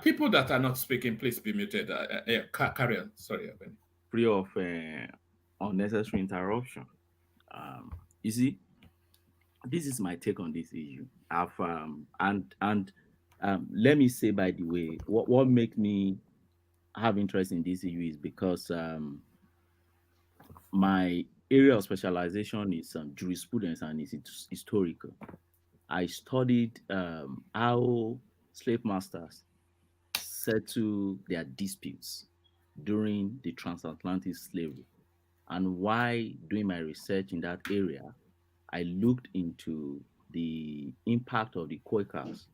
People that are not speaking, please be muted. Yeah, carry on. Sorry, Abeni. free of unnecessary interruption. You see, this is my take on this issue. I've and let me say, by the way, what make me have interest in this issue is because my area of specialization is jurisprudence and is historical. I studied how slave masters settle their disputes during the transatlantic slavery. And why doing my research in that area, I looked into the impact of the Quakers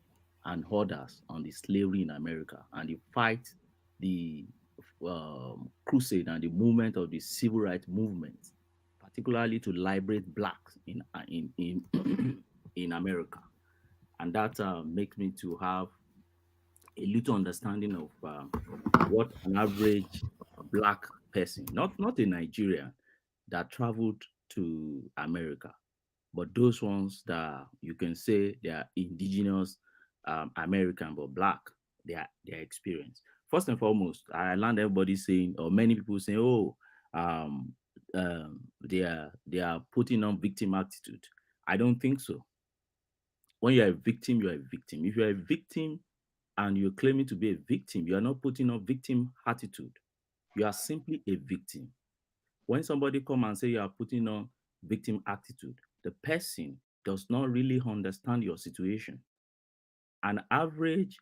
and others on the slavery in America and the fight, the crusade and the movement of the civil rights movement, particularly to liberate blacks in in America. And that makes me to have a little understanding of what an average black person, not a Nigerian, that traveled to America, but those ones that you can say they are indigenous American but black, their experience. First and foremost, I learned everybody saying, or many people saying, "Oh, um, they are putting on victim attitude." I don't think so. When you're a victim, you're a victim. If you're a victim and you're claiming to be a victim, you are not putting on victim attitude. You are simply a victim. When somebody come and say you are putting on victim attitude, the person does not really understand your situation. An average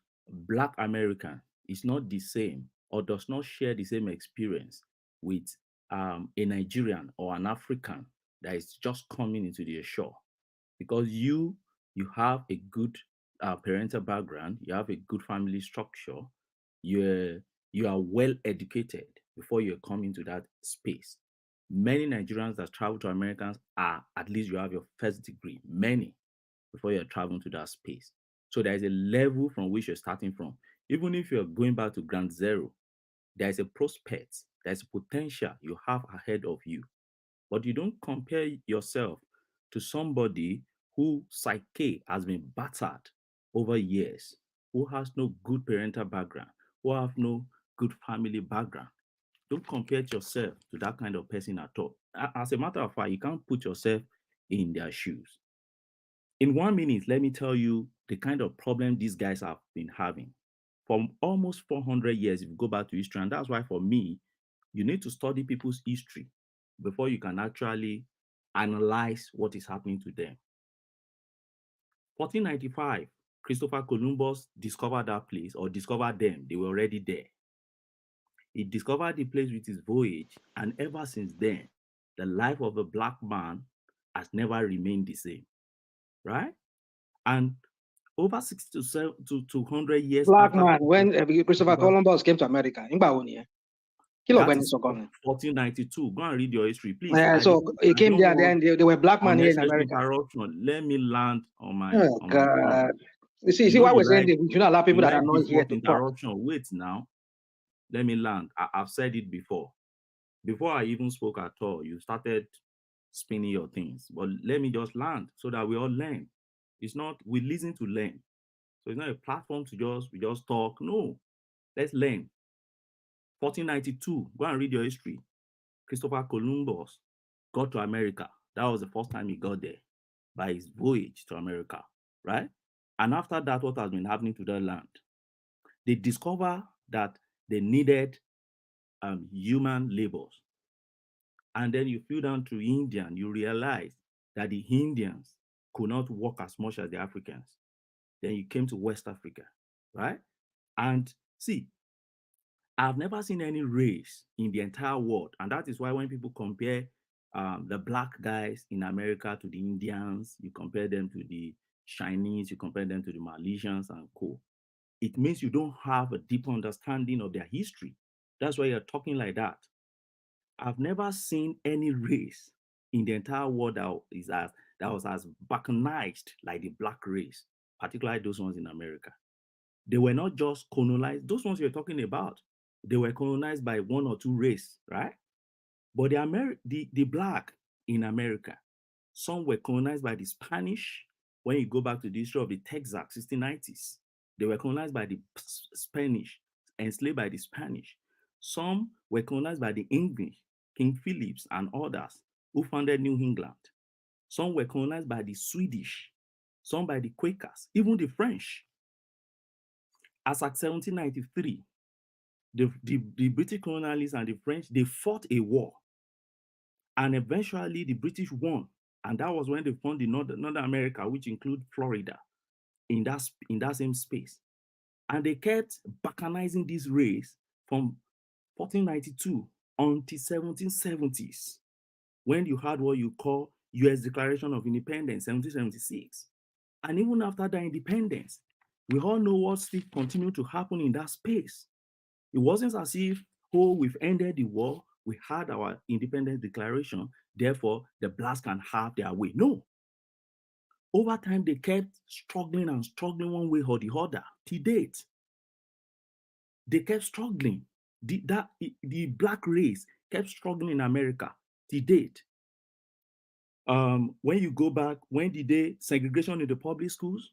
black American is not the same or does not share the same experience with a Nigerian or an African that is just coming into the shore, because you have a good parental background, you have a good family structure, you're you are well educated before you come into that space. Many Nigerians that travel to Americans are, at least you have your first degree, many, before you're traveling to that space. So there is a level from which you're starting from. Even if you're going back to ground zero, there is a prospect, there's a potential you have ahead of you. But you don't compare yourself to somebody who psyche has been battered over years, who has no good parental background, who have no good family background. Don't compare yourself to that kind of person at all. As a matter of fact, you can't put yourself in their shoes. In 1 minute, let me tell you the kind of problem these guys have been having for almost 400 years. If you go back to history, and that's why for me, you need to study people's history before you can actually analyze what is happening to them. 1495, Christopher Columbus discovered that place, or discovered them. They were already there. He discovered the place with his voyage, and ever since then, the life of a black man has never remained the same, right? And over 60 to 200 years Black after man, when Christopher Christopher, Columbus came to America, nígbà wo nìyẹn? Kí that lọ̀gbẹ́ni is sọ gan-an? 1492. Go and read your history, please. So he I came don't there and want then they were black man here in unnecessary America. interruption. Let me land Oh on my point. God. You See know why we're saying that we should not allow people you that are like not here default to talk. interruption. Wait now. Let me land. I've said it before. Before I even spoke at all, you started spinning your things. But let me just land so that we all learn. It's not we listen to learn. So it's not a platform to just talk. No, let's learn. 1492. Go and read your history. Christopher Columbus got to America. That was the first time he got there by his voyage to America, right? And after that, what has been happening to that land? They discover that they needed human labors. And then you flew down to India and you realize that the Indians could not work as much as the Africans. Then you came to West Africa, right? And see, I've never seen any race in the entire world. And that is why when people compare the black guys in America to the Indians, you compare them to the Chinese, you compare them to the Malaysians and co. It means you don't have a deep understanding of their history. That's why you're talking like that. I've never seen any race in the entire world that was as balkanized like the black race, particularly those ones in America. They were not just colonized, those ones you're talking about, they were colonized by one or two race, right? But the black in America, some were colonized by the Spanish when you go back to the history of the Texas 1690s. They were colonized by the Spanish, enslaved by the Spanish. Some were colonized by the English, King Philip and others who founded New England. Some were colonized by the Swedish, some by the Quakers, even the French. As at 1793, the British colonialists and the French, they fought a war. And eventually the British won. And that was when they found the Northern America, which include Florida, in that same space. And they kept balkanizing this race from 1492 until 1770s, when you had what you call US Declaration of Independence, 1776. And even after that independence, we all know what still continued to happen in that space. It wasn't as if, oh, we've ended the war, we had our independence declaration, therefore the blacks can have their way. No. Over time, they kept struggling and struggling one way or the other. To date, they kept struggling. The black race kept struggling in America to date. When you go back, when did they segregation in the public schools?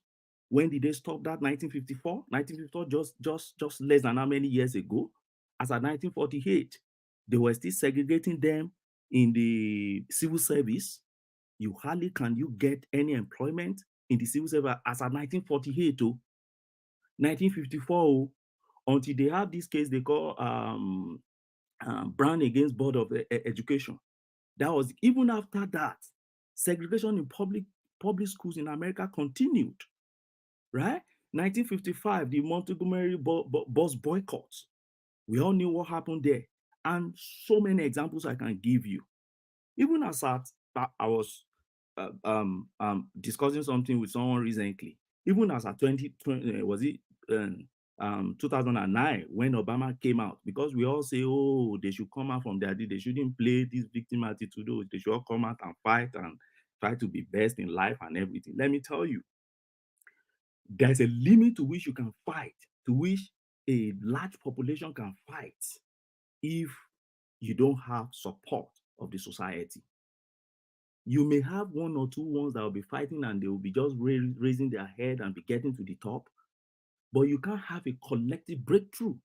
When did they stop that? 1954? 1954, just less than how many years ago? As at 1948, they were still segregating them in the civil service. You hardly can you get any employment in the civil service as at 1948 to 1954 until they have this case they call Brown against Board of Education. That was even after that, segregation in public schools in America continued, right? 1955, the Montgomery bus boycotts. We all knew what happened there. And so many examples I can give you. Even as I was discussing something with someone recently, even as at 2009 when Obama came out, because we all say, oh, they should come out from their deed, they shouldn't play this victim attitude, oh, they should all come out and fight and try to be best in life and everything. Let me tell you, there's a limit to which you can fight, to which a large population can fight if you don't have support of the society. You may have one or two ones that will be fighting and they will be just raising their head and be getting to the top, but you can't have a collective breakthrough.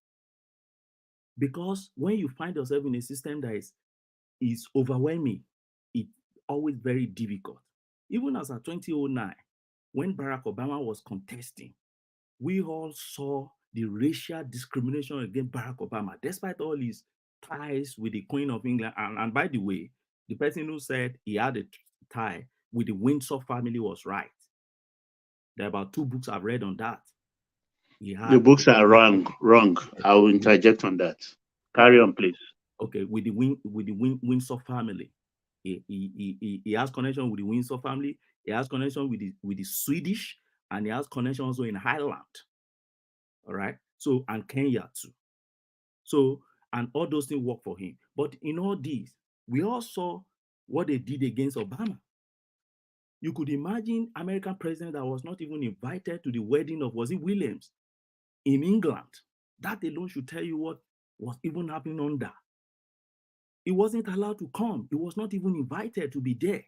Because when you find yourself in a system that is overwhelming, it's always very difficult. Even as at 2009, when Barack Obama was contesting, we all saw the racial discrimination against Barack Obama, despite all his ties with the Queen of England. And by the way, the person who said he had a tie with the Windsor family was right. There are about 2 books I've read on that. The books are wrong. I will interject on that. Carry on, please. Okay, with the Windsor family. He has connection with the Windsor family. He has connection with the Swedish, and he has connection also in Ireland. All right. So, and Kenya too. So, and all those things work for him. But in all these, we all saw what they did against Obama. You could imagine American president that was not even invited to the wedding of, was it Williams, in England. That alone should tell you what was even happening under. He wasn't allowed to come. He was not even invited to be there.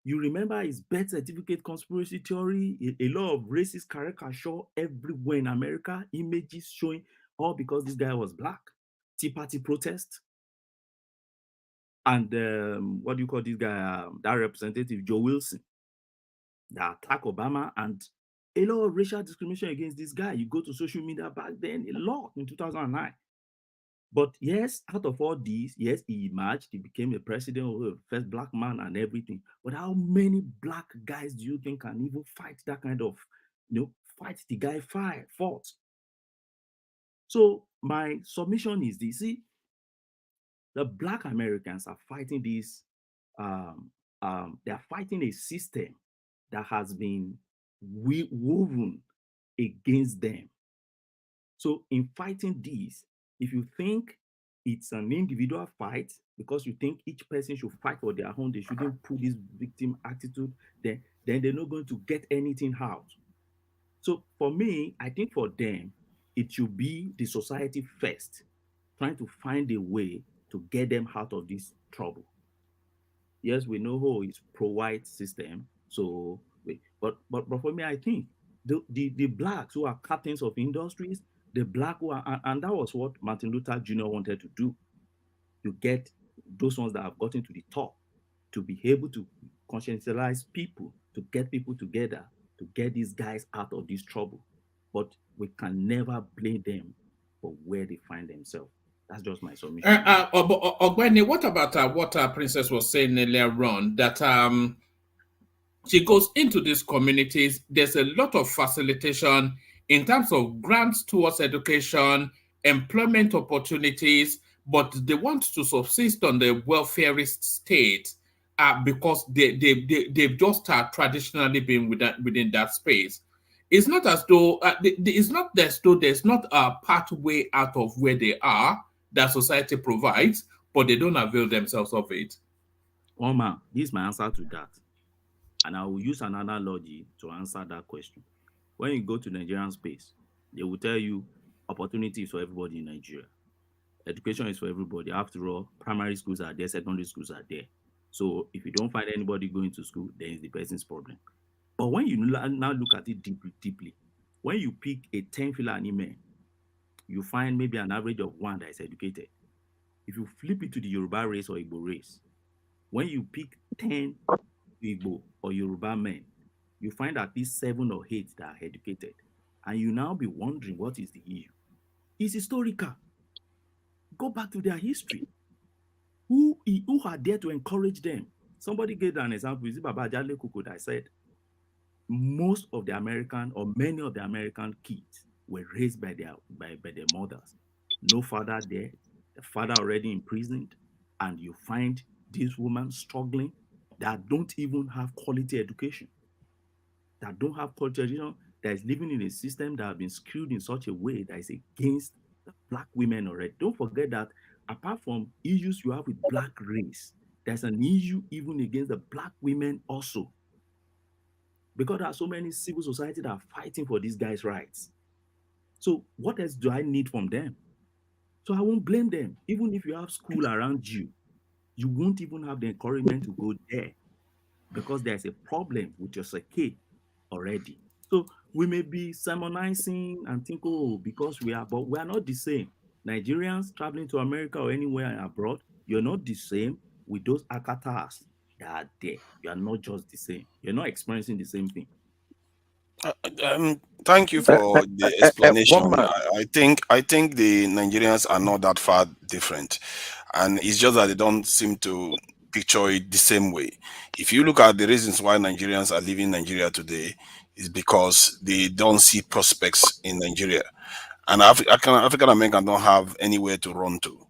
You remember his birth certificate conspiracy theory, a lot of racist caricature everywhere in America, images showing all because this guy was black. Tea Party protest. And what do you call this guy? That representative, Joe Wilson, that attacked Obama, and a lot of racial discrimination against this guy. You go to social media back then, a lot in 2009. But yes, out of all these, yes, he emerged, he became a president, first black man and everything. But how many black guys do you think can even fight that kind of, fight the guy fought? So my submission is this: see, the black Americans are fighting this, they are fighting a system that has been woven against them. So in fighting this, if you think it's an individual fight because you think each person should fight for their own, they shouldn't put this victim attitude, then they're not going to get anything out. So for me, I think for them, it should be the society first, trying to find a way to get them out of this trouble. Yes, we know how it's pro-white system. So, but for me, I think the blacks who are captains of industries, the black who are, and that was what Martin Luther Jr. wanted to do. To get those ones that have gotten to the top, to be able to conscientize people, to get people together, to get these guys out of this trouble. But we can never blame them for where they find themselves. That's just my submission. Ogwene, what about what Princess was saying earlier on, that she goes into these communities, there's a lot of facilitation in terms of grants towards education, employment opportunities, but they want to subsist on the welfarist state because they've just traditionally been within that space. It's not as though there's not a pathway out of where they are that society provides, but they don't avail themselves of it. Oh man, this is my answer to that. And I will use an analogy to answer that question. When you go to Nigerian space, they will tell you opportunities for everybody in Nigeria. Education is for everybody. After all, primary schools are there, secondary schools are there. So if you don't find anybody going to school, then it's the person's problem. But when you now look at it deeply, when you pick a 10 Fulani men, you find maybe an average of 1 that is educated. If you flip it to the Yoruba race or Igbo race, when you pick 10 Igbo or Yoruba men, you find at least 7 or 8 that are educated. And you now be wondering, what is the issue? It's historical. Go back to their history. Who are there to encourage them? Somebody gave an example. Is it Baba Jale Kuku that said most of the American or many of the American kids were raised by their mothers. No father there, the father already imprisoned, and you find these women struggling that don't even have quality education, that don't have quality education, that is living in a system that has been skewed in such a way that is against the black women already. Don't forget that apart from issues you have with black race, there's an issue even against the black women also. Because there are so many civil society that are fighting for these guys' rights. So what else do I need from them? So I won't blame them. Even if you have school around you, you won't even have the encouragement to go there because there's a problem with your psyche already. So we may be sermonizing and think, oh, because but we are not the same. Nigerians traveling to America or anywhere abroad, you're not the same with those Akatas that are there. You are not just the same. You're not experiencing the same thing. Thank you for the explanation. I think the Nigerians are not that far different, and it's just that they don't seem to picture it the same way. If you look at the reasons why Nigerians are leaving Nigeria today, is because they don't see prospects in Nigeria, and African Americans don't have anywhere to run to.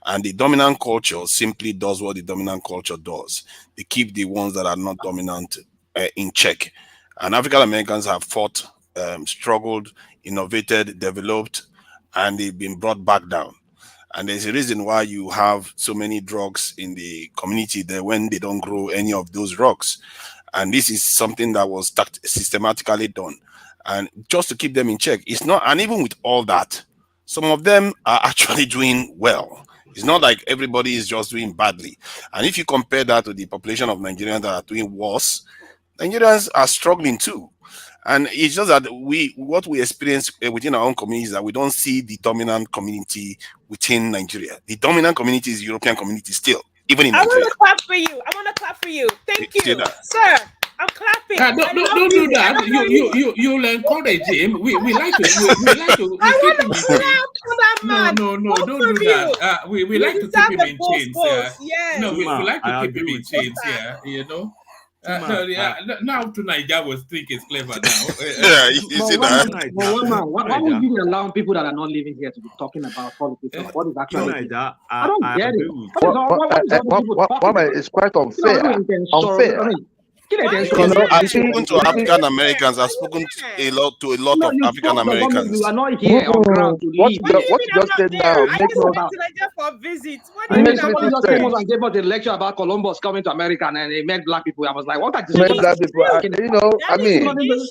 And the dominant culture simply does what the dominant culture does. They keep the ones that are not dominant in check. And African Americans have fought, struggled, innovated, developed, and they've been brought back down. And there's a reason why you have so many drugs in the community there when they don't grow any of those drugs. And this is something that was systematically done. And just to keep them in check, it's not, and even with all that, some of them are actually doing well. It's not like everybody is just doing badly. And if you compare that to the population of Nigerians that are doing worse, Nigerians are struggling too. And it's just that what we experience within our own community is that we don't see the dominant community within Nigeria. The dominant community is European community still, even in Nigeria. I want to clap for you. I want to clap for you. Thank you, sir. I'm clapping. Don't do that. You'll encourage him. We like to. I want to clap for that man. No, don't do that. We like to keep him in chains. Yes. No, we like to keep him in chains. Yeah, you know. Now tonight, I was thinking it's clever now. Yeah, you see that. Why would you allow people that are not living here to be talking about politics? What is actually? I don't get it. It's quite unfair. I've spoken to African Americans. I've spoken to a lot of African Americans. You are not here on ground to leave. What you just said now makes no sense. For visit. Somebody just came and gave us a lecture about Columbus coming to America and they met black people. I was like, what are these black people? You know, I mean, we need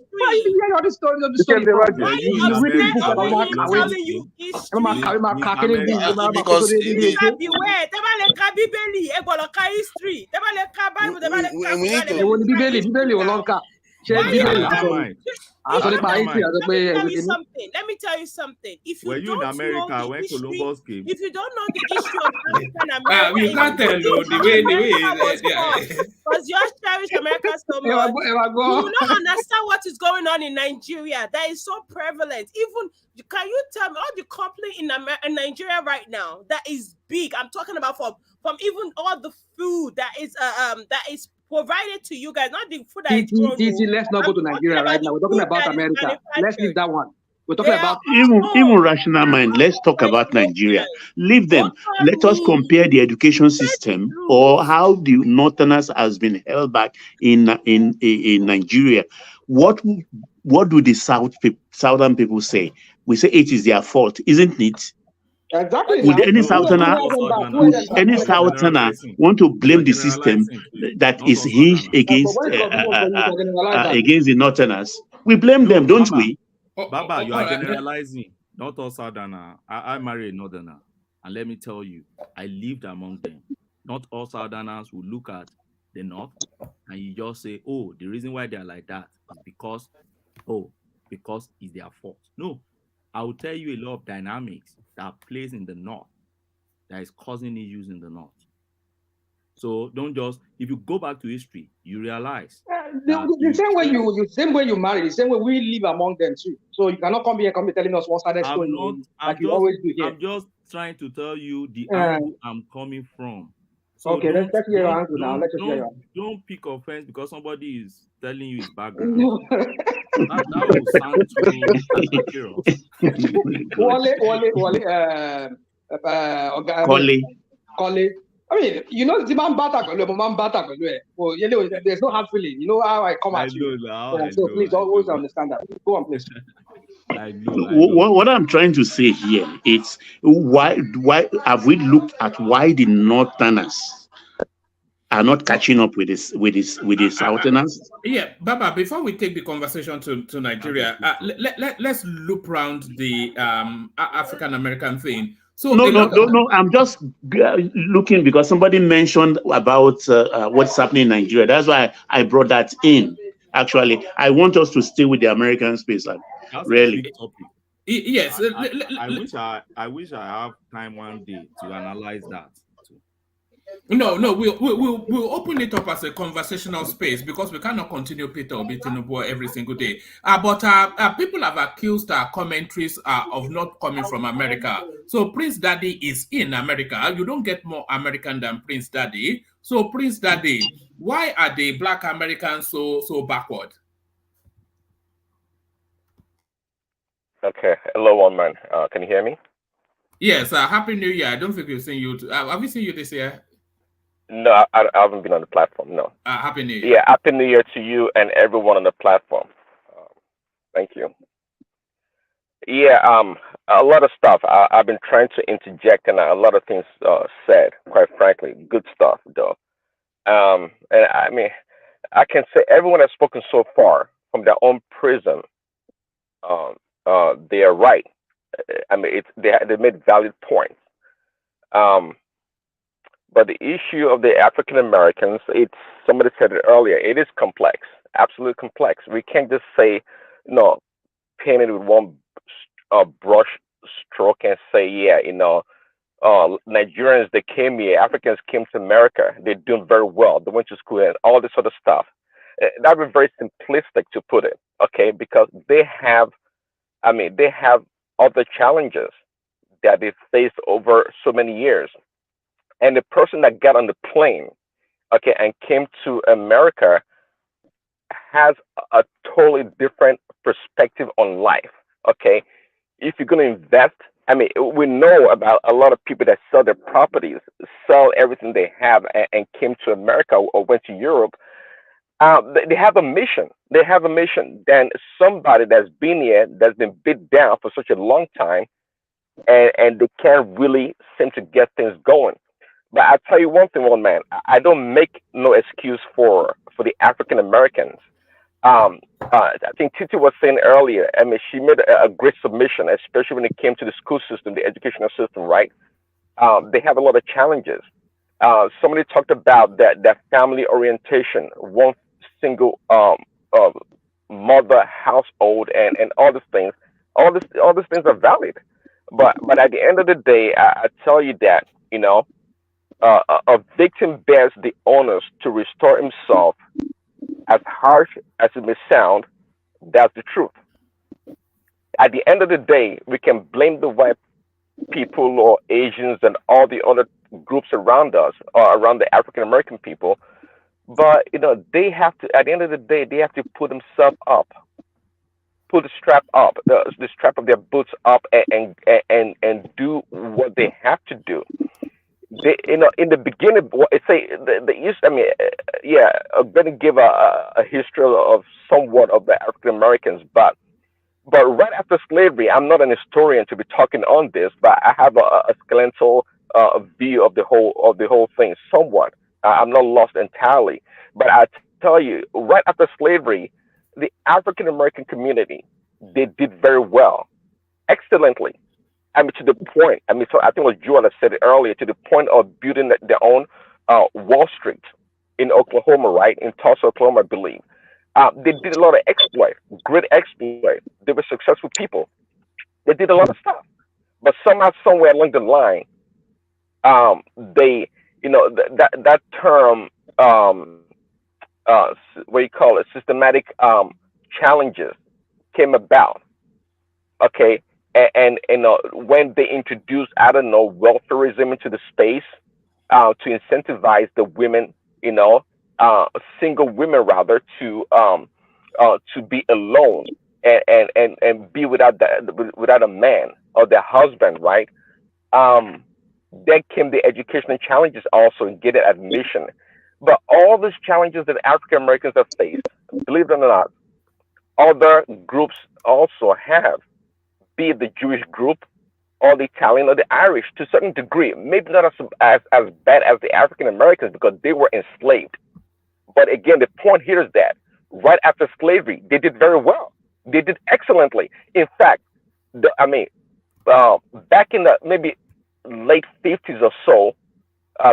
to. Let me tell you something. If you don't know the history, if you don't know the history of African America, you can't tell the way. Because you cherish America so much, you will not understand what is going on in Nigeria. That is so prevalent. Even can you tell me all the company in Nigeria right now that is big? I'm talking about from even all the food that is provided to you guys, not the food that is grown. Let's not go to Nigeria right now. We're talking about America. Let's leave that one. We're talking about even rational mind. Let's talk about Nigeria. Leave them. Let us compare the education system or how the Northerners has been held back in Nigeria. What do the Southern people say? We say it is their fault, isn't it? Exactly. Would any Southerner want to blame the system that is hinged against the Northerners? We blame them, don't we? Baba, you are generalizing. Not all Southerner. I marry a Northerner, and let me tell you, I lived among them. Not all Southerners will look at the North and you just say, "Oh, the reason why they are like that is because it's their fault." No, I will tell you a lot of dynamics that plays in the North that is causing issues in the North. So don't just, if you go back to history, you realize the same way you marry, the same way we live among them too. So you cannot come here telling us one-sided story like you always do here. I'm just trying to tell you the angle I'm coming from. So okay, let's hear your angle now. Let's hear your angle. Don't pick offense because somebody is telling you his background. that will sound too Wale. I mean, you know, the man there's no hard feeling. You know how I come at you. So please always understand that. Go on, please. I know. What I'm trying to say here is why have we looked at why the Northerners are not catching up with the Southerners? Yeah, Baba, before we take the conversation to Nigeria, let's loop around the African American thing. So no. I'm just looking because somebody mentioned about what's happening in Nigeria. That's why I brought that in. Actually, I want us to stay with the American space. Really. Yes. I wish I have time one day to analyze that. No, we'll open it up as a conversational space because we cannot continue Peter Obi Tinubu every single day. But people have accused our commentaries of not coming from America. So Prince Daddy is in America. You don't get more American than Prince Daddy. So Prince Daddy, why are the Black Americans so backward? Okay, hello, one man. Can you hear me? Yes. Happy New Year. I don't think we've seen you. Have we seen you this year? No, I haven't been on the platform. No. Happy New Year. Yeah, Happy New Year to you and everyone on the platform. Thank you. Yeah, a lot of stuff. I've been trying to interject, and a lot of things said. Quite frankly, good stuff, though. And I mean, I can say everyone has spoken so far from their own prism. They are right. I mean, they made valid points. But the issue of the African Americans, somebody said it earlier, it is complex, absolutely complex. We can't just say, paint it with one brush stroke and say, yeah, Nigerians, they came here, Africans came to America, they're doing very well, they went to school and all this sort of stuff. That would be very simplistic to put it, okay? Because they have other challenges that they faced over so many years. And the person that got on the plane, okay, and came to America has a totally different perspective on life, okay? If you're going to invest, I mean, we know about a lot of people that sell their properties, sell everything they have, and came to America or went to Europe. They have a mission. They have a mission. Then somebody that's been here, that's been beat down for such a long time, and they can't really seem to get things going. But I'll tell you one thing, one man, I don't make no excuse for the African Americans. I think Titi was saying earlier, I mean, she made a great submission, especially when it came to the school system, the educational system, right? They have a lot of challenges. Somebody talked about that family orientation, one single mother, household, and all these things. All these things are valid. But at the end of the day, I tell you that, a victim bears the onus to restore himself. As harsh as it may sound, that's the truth. At the end of the day, we can blame the white people or Asians and all the other groups around us or around the African American people, but they have to. At the end of the day, they have to put themselves up, put the strap up, the strap of their boots up, and do what they have to do. They, in the beginning, say the East. I mean, yeah, I'm going to give a history of somewhat of the African Americans, but right after slavery, I'm not an historian to be talking on this, but I have a skeletal view of the whole thing, somewhat. I'm not lost entirely, but I tell you, right after slavery, the African American community, they did very well, excellently. I mean, to the point. I mean, so I think it was Joel that said it earlier. To the point of building their own Wall Street in Oklahoma, right, in Tulsa, Oklahoma, I believe. They did a lot of exploit, great exploit. They were successful people. They did a lot of stuff, but somehow, somewhere along the line, they, that term, what do you call it, systematic challenges came about. Okay, and when they introduced, I don't know, welfareism into the space to incentivize the women, single women rather, to be alone and be without a man or their husband, right? Um, then came the educational challenges also in getting admission. But all these challenges that African Americans have faced, believe it or not, other groups also have, be it the Jewish group or the Italian or the Irish to a certain degree. Maybe not as bad as the African Americans because they were enslaved. But again, the point here is that right after slavery, they did very well. They did excellently. In fact, back in the maybe late 50s or so,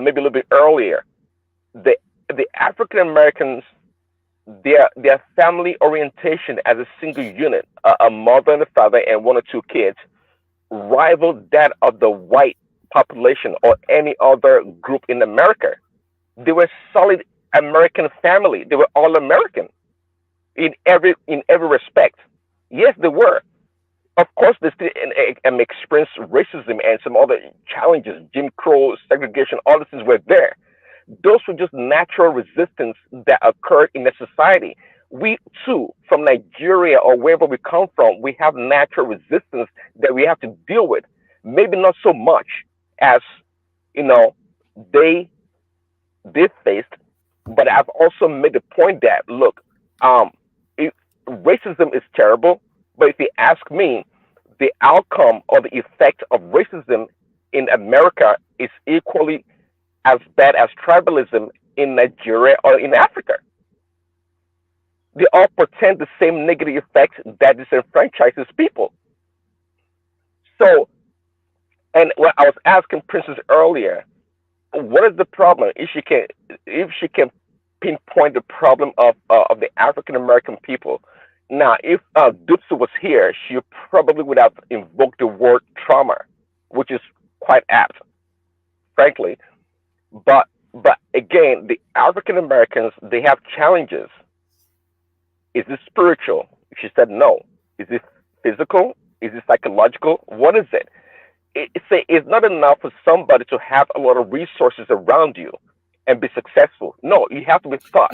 maybe a little bit earlier, the African Americans, their family orientation as a single unit, a mother and a father and one or two kids, rivaled that of the white population or any other group in America. They were solid American family. They were all American in every respect. Yes, they were. Of course, they still experienced racism and some other challenges, Jim Crow, segregation, all these things were there. Those were just natural resistance that occurred in the society. We too, from Nigeria or wherever we come from, we have natural resistance that we have to deal with. Maybe not so much as they faced, but I've also made the point that look, racism is terrible, but if you ask me, the outcome or the effect of racism in America is equally as bad as tribalism in Nigeria or in Africa. They all portend the same negative effects that disenfranchises people. So, and when I was asking Princess earlier, what is the problem? If she can pinpoint the problem of the African American people. Now, if Dupsu was here, she probably would have invoked the word trauma, which is quite apt, frankly. But again, the African Americans, they have challenges. Is it spiritual? She said no. Is it physical? Is it psychological? What is it? It's not enough for somebody to have a lot of resources around you and be successful. No, you have to be taught.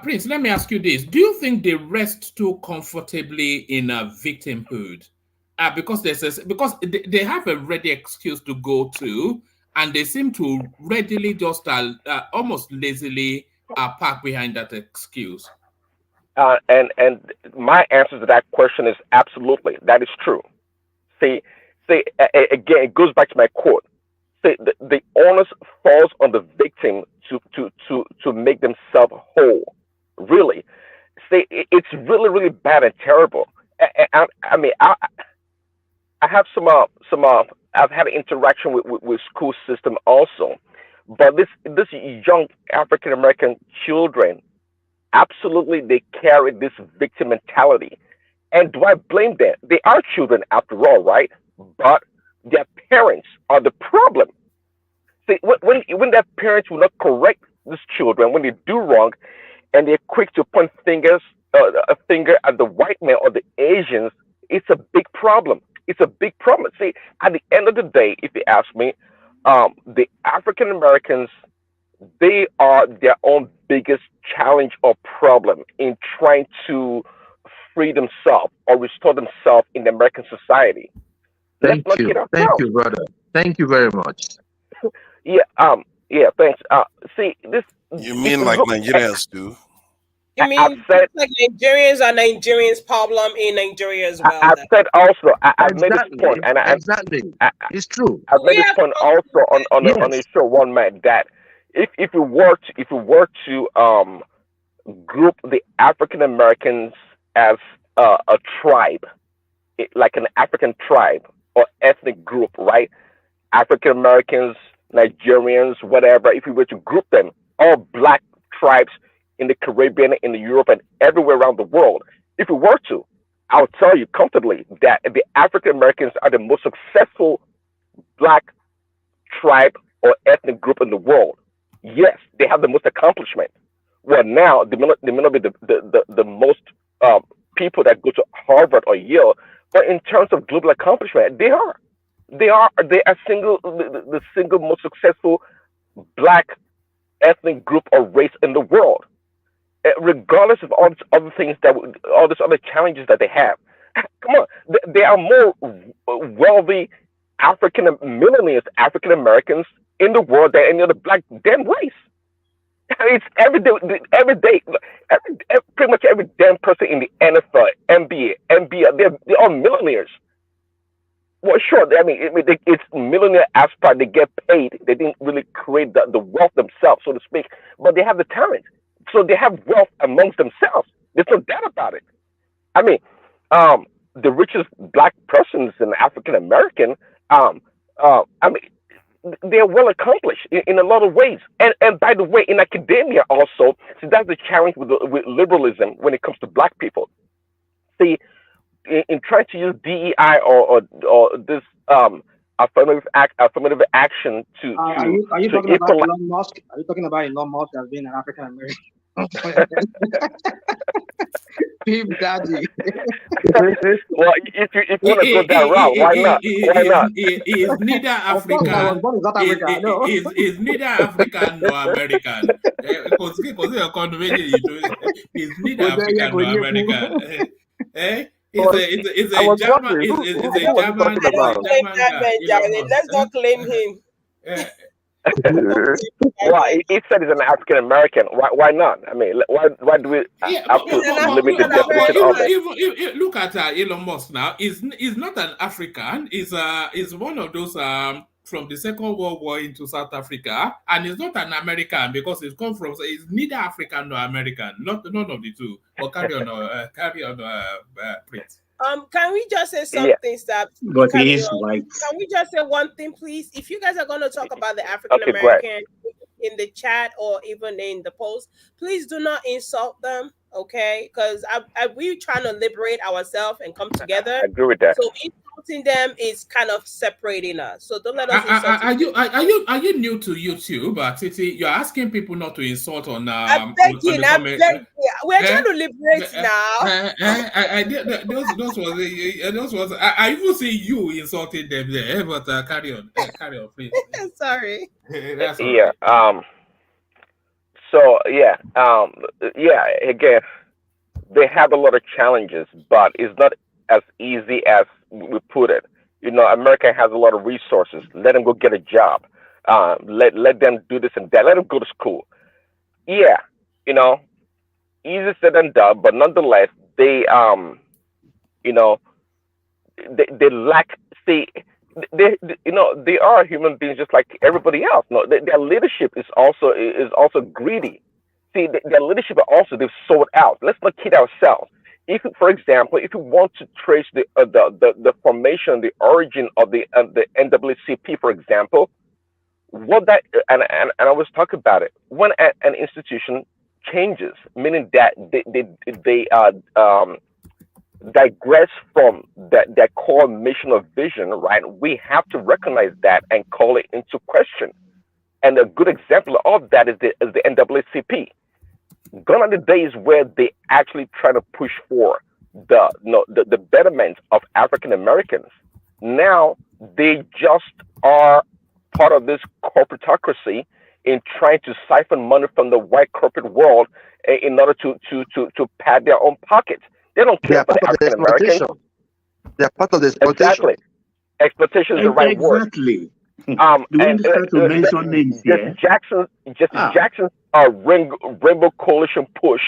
Prince, let me ask you this. Do you think they rest too comfortably in a victimhood? Because they have a ready excuse to go to, and they seem to readily just almost lazily park behind that excuse. And my answer to that question is absolutely. That is true. See, again, it goes back to my quote. See, the onus falls on the victim to make themselves whole. Really, see, it's really really bad and terrible. I mean, I have some I've had an interaction with school system also, but this young African American children absolutely they carry this victim mentality. And do I blame them? They are children after all, right? But their parents are the problem. See, when their parents will not correct these children when they do wrong, and they're quick to point a finger at the white man or the Asians, it's a big problem. It's a big problem. See, at the end of the day, if you ask me, the African Americans, they are their own biggest challenge or problem in trying to free themselves or restore themselves in the American society. Let's Thank not you. kid Thank ourselves. you, brother. Thank you very much. Yeah, thanks. See, this You if mean you like go, Nigerians do? You I've mean said, like Nigerians are Nigerians' problem in Nigeria as well? I've said also, I've made this point, Exactly. and Exactly. I, It's true. I've made We this have point problems also with it. on a Yes. show one man that if we were to group the African Americans as a tribe, like an African tribe or ethnic group, right? African Americans, Nigerians, whatever. If we were to group them, all black tribes in the Caribbean, in the Europe, and everywhere around the world, if we were to, I'll tell you comfortably that the African Americans are the most successful black tribe or ethnic group in the world. Yes, they have the most accomplishment. Well, now they may not be the most people that go to Harvard or Yale, but in terms of global accomplishment, they are. They are the single most successful black ethnic group or race in the world, regardless of all these other things all these other challenges that they have. Come on, there are more wealthy millionaires, African Americans in the world than any other black damn race. It's every day, pretty much every damn person in the NFL, NBA, they're all millionaires. Well, sure. I mean, it's millionaire aspect. They get paid. They didn't really create the wealth themselves, so to speak, but they have the talent. So they have wealth amongst themselves. There's no doubt about it. I mean, the richest black persons in African American, I mean, they're well accomplished in a lot of ways. And by the way, in academia also, see, that's the challenge with liberalism when it comes to black people. See, in trying to use DEI or this affirmative action to Are you to talking about equalize. Elon Musk? Are you talking about Elon Musk as being an African American? Big Daddy. Well, if you want to go that route, why not? Why not? He is neither Of course, I was African. born in South Africa. I know. Is neither African nor American. Because your convention, he's neither Well, there you African go, nor you American. Well, It's I a was German. wondering It's who a was he German. talking I don't It's a about? claim German that guy. man, Elon Jared. Musk. Let's not claim him. Don't claim that Well, man. he said he's an African American. Why not? I mean, why do we Yeah, have He's to an limit the African definition of it? even look at Elon Musk now. Is not an African. Is one of those from the Second World War into South Africa, and he's not an American because he's come from. So he's neither African nor American. None of the two. But carry on, Prince. Can we just say Yeah. something, Stab? But Can he is white. we just say one thing, please? If you guys are going to talk about the African Okay, great. American in the chat or even in the post, please do not insult them, okay? Because we're trying to liberate ourselves and come together. I agree with that. So insulting them is kind of separating us. So don't let us insult Are you new to YouTube? Titi, you're asking people not to insult on I'm begging. We're trying to liberate now. I did those was I even see you insulting them there, but carry on, please. Sorry. That's all Yeah. right. So yeah. Yeah. Again, they have a lot of challenges, but it's not as easy as we put it. You know, America has a lot of resources. Let them go get a job. Let them do this and that. Let them go to school. Yeah. You know, easier said than done, but nonetheless, they they lack. See, they are human beings just like everybody else. No, their leadership is also greedy. See, their leadership are also they've sold out. Let's not kid ourselves. If, for example, if you want to trace the formation, the origin of the NAACP, for example, what that and I was talking about it when an institution changes, meaning that they digress from their core mission or vision, right? We have to recognize that and call it into question. And a good example of that is the NAACP. Gone are the days where they actually try to push for the betterment of African Americans. Now they just are part of this corporatocracy in trying to siphon money from the white corporate world in order to pad their own pockets. They don't care for the African Americans. They are part of the exploitation. Exactly. Exploitation is the right word. Exactly. Do we start to mention names here? Jesse Jackson's Rainbow Coalition push,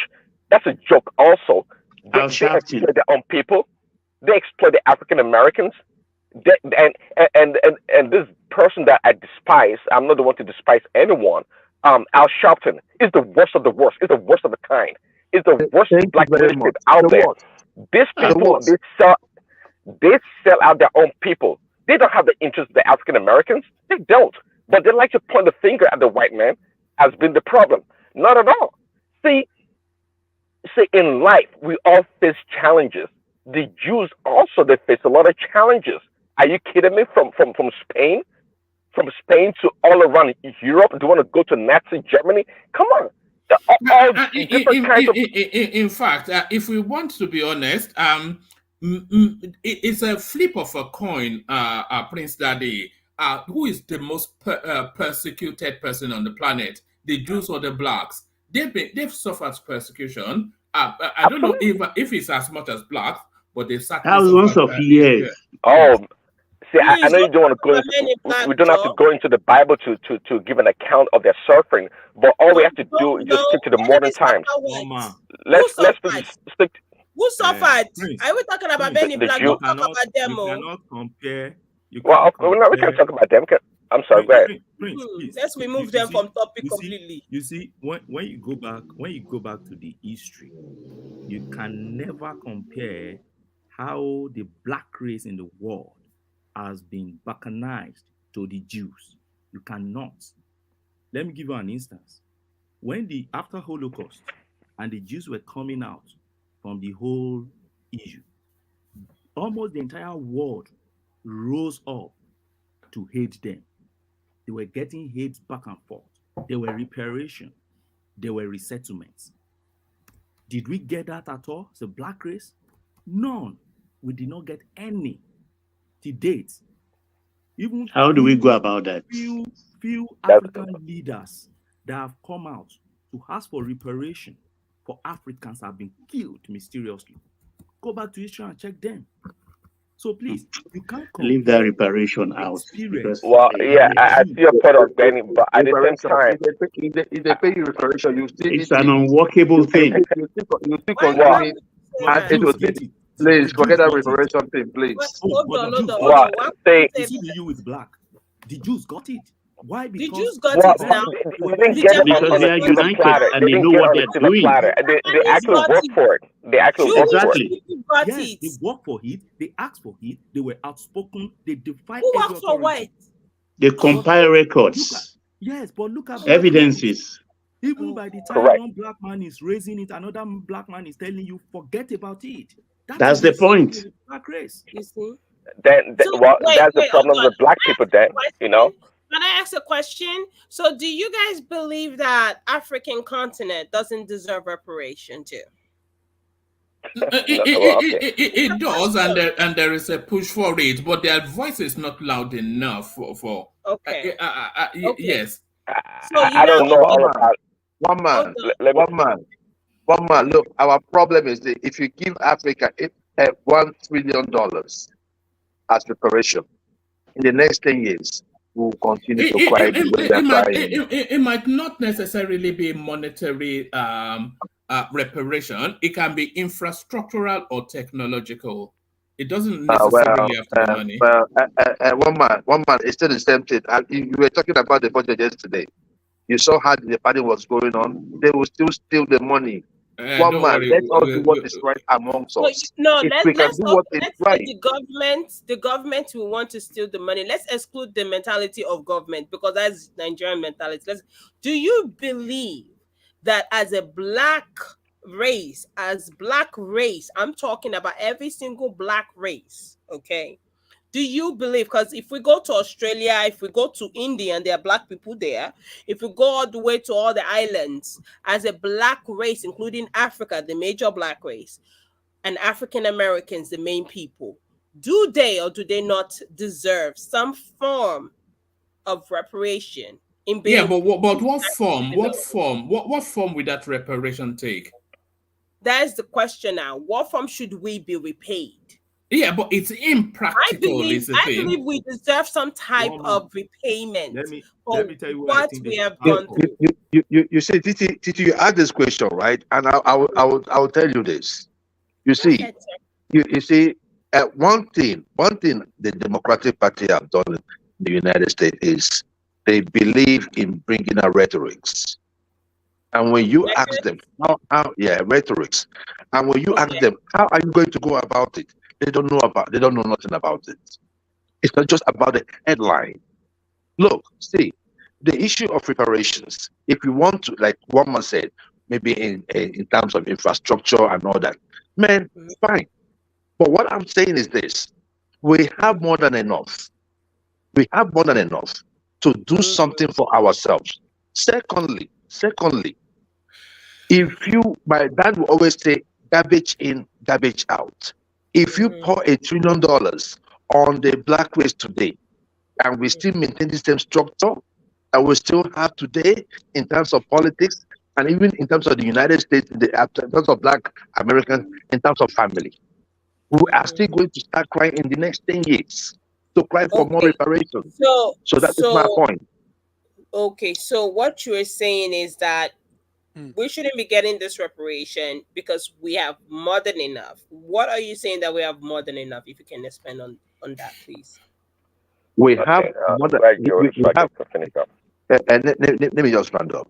that's a joke also. They exploit their own people. They exploit the African Americans. And this person that I despise, I'm not the one to despise anyone, Al Sharpton, is the worst of the worst. Is the worst of the kind. Is the worst black leadership out there. These people, they sell out their own people. They don't have the interest of the African Americans. They don't. But they like to point the finger at the white man as being the problem. Not at all. See, in life, we all face challenges. The Jews also, they face a lot of challenges. Are you kidding me? From Spain? From Spain to all around Europe? Do you want to go to Nazi Germany? Come on. In fact, if we want to be honest, it's a flip of a coin, Prince Daddy. Who is the most persecuted person on the planet? The Jews or the blacks? They've suffered persecution. I don't know if it's as much as blacks, but they've suffered thousands of years. See, I know you don't want to go into, we don't have to go into the Bible to give an account of their suffering, but all we have to do is just stick to the modern times. Let's stick. Who suffered? Are we talking about many black? Don't talk about them. You cannot compare. We can talk about them. I'm sorry, go ahead. Let's remove them from topic completely. You see, when you go back to the history, you can never compare how the black race in the world has been balkanized to the Jews. You cannot. Let me give you an instance. After Holocaust and the Jews were coming out from the whole issue, almost the entire world rose up to hate them. They were getting hate back and forth. There were reparation. There were resettlements. Did we get that at all? The black race? None. We did not get any to date. Even how do we go about that? Few African leaders that have come out to ask for reparation for Africans have been killed mysteriously. Go back to history and check them. So please, you can't leave that reparation out. Well, yeah, I see your point of Benny, but at the same time, if they pay you reparation, you still it's an unworkable thing. You still continue, and it will be. Please forget that reparation thing, please. Hold on. What they you with black? The Jews got it. Why? Because the Jews got it now. Because they are united and they know what they're doing. They actually work for it. They actually work for it. Yes, they work for it. They asked for it. They were outspoken. They defied. Who works for what? They compile records. Yes, but look at evidences. Even by the time one black man is raising it, another black man is telling you, forget about it. That's the point. Black race. You see? That's the problem with black people. Then you know. Can I ask a question? So, do you guys believe that African continent doesn't deserve reparation too? It does, and there is a push for it, but their voice is not loud enough for. Okay. Yes. So I don't know all about. One man. Look, our problem is that if you give Africa $1 trillion as reparation in the next 10 years, we'll continue to cry. It might not necessarily be monetary reparation. It can be infrastructural or technological. It doesn't necessarily have to be money. One man, it's still the same thing. You were talking about the budget yesterday. You saw how the party was going on. They will still steal the money. One man, let's all do what is right amongst us. No, let's say the government will want to steal the money. Let's exclude the mentality of government because that's Nigerian mentality. Do you believe that as a black race, I'm talking about every single black race, okay? Do you believe, because if we go to Australia, if we go to India, and there are black people there, if we go all the way to all the islands, as a black race, including Africa, the major black race, and African Americans, the main people, do they or do they not deserve some form of reparation in being? Yeah, but what form? What form would that reparation take? That is the question now. What form should we be repaid? Yeah, but it's impractical. I believe we deserve some type of repayment. Let me tell you what we have gone through. You see, Titi, you asked this question, right? And I will tell you this. You see, you see, one thing the Democratic Party have done in the United States is they believe in bringing out rhetorics. And when you ask them rhetorics, and when you ask them how are you going to go about it, they don't know nothing about it. It's not just about the headline. Look, see, the issue of reparations, if you want to, like one man said, maybe in terms of infrastructure and all that, man, fine. But what I'm saying is this: we have more than enough. We have more than enough to do something for ourselves. Secondly, if you, my dad will always say, garbage in, garbage out. If you pour $1 trillion on the black race today, and we still maintain the same structure that we still have today in terms of politics, and even in terms of the United States, in terms of black Americans, in terms of family, we are still going to start crying in the next 10 years to cry for more reparations. So that is my point. Okay, so what you're saying is that we shouldn't be getting this reparation because we have more than enough. What are you saying that we have more than enough? If you can expand on that, please. We have more than let me just round up.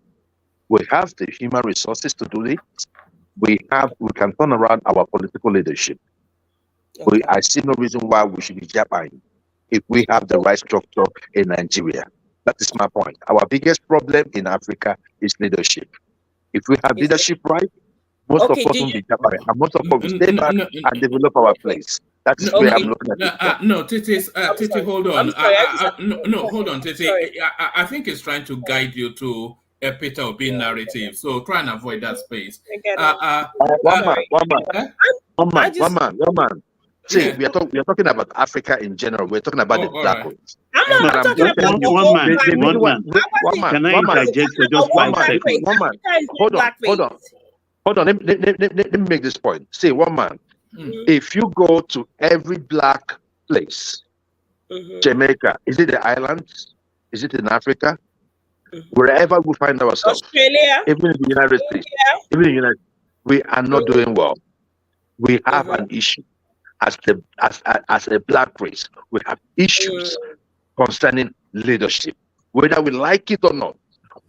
We have the human resources to do it. We can turn around our political leadership. I see no reason why we should be Japan if we have the right structure in Nigeria. That is my point. Our biggest problem in Africa is leadership. If we have leadership right, most of us won't be Japan, and most of us will stay back and develop our place. That's where I'm looking at. Titi, hold on. Hold on, Titi. I think it's trying to guide you to a Peter Obi narrative. So try and avoid that space. One man. See, we are talking about Africa in general. We're talking about the black ones. One man. Can I interject for just 5 seconds? One man. Hold on. Let me make this point. See, one man. If you go to every black place, Jamaica, is it the islands? Is it in Africa? Wherever we find ourselves, Australia, even in the United States, we are not doing well. We have an issue as a black race. We have issues concerning leadership, whether we like it or not.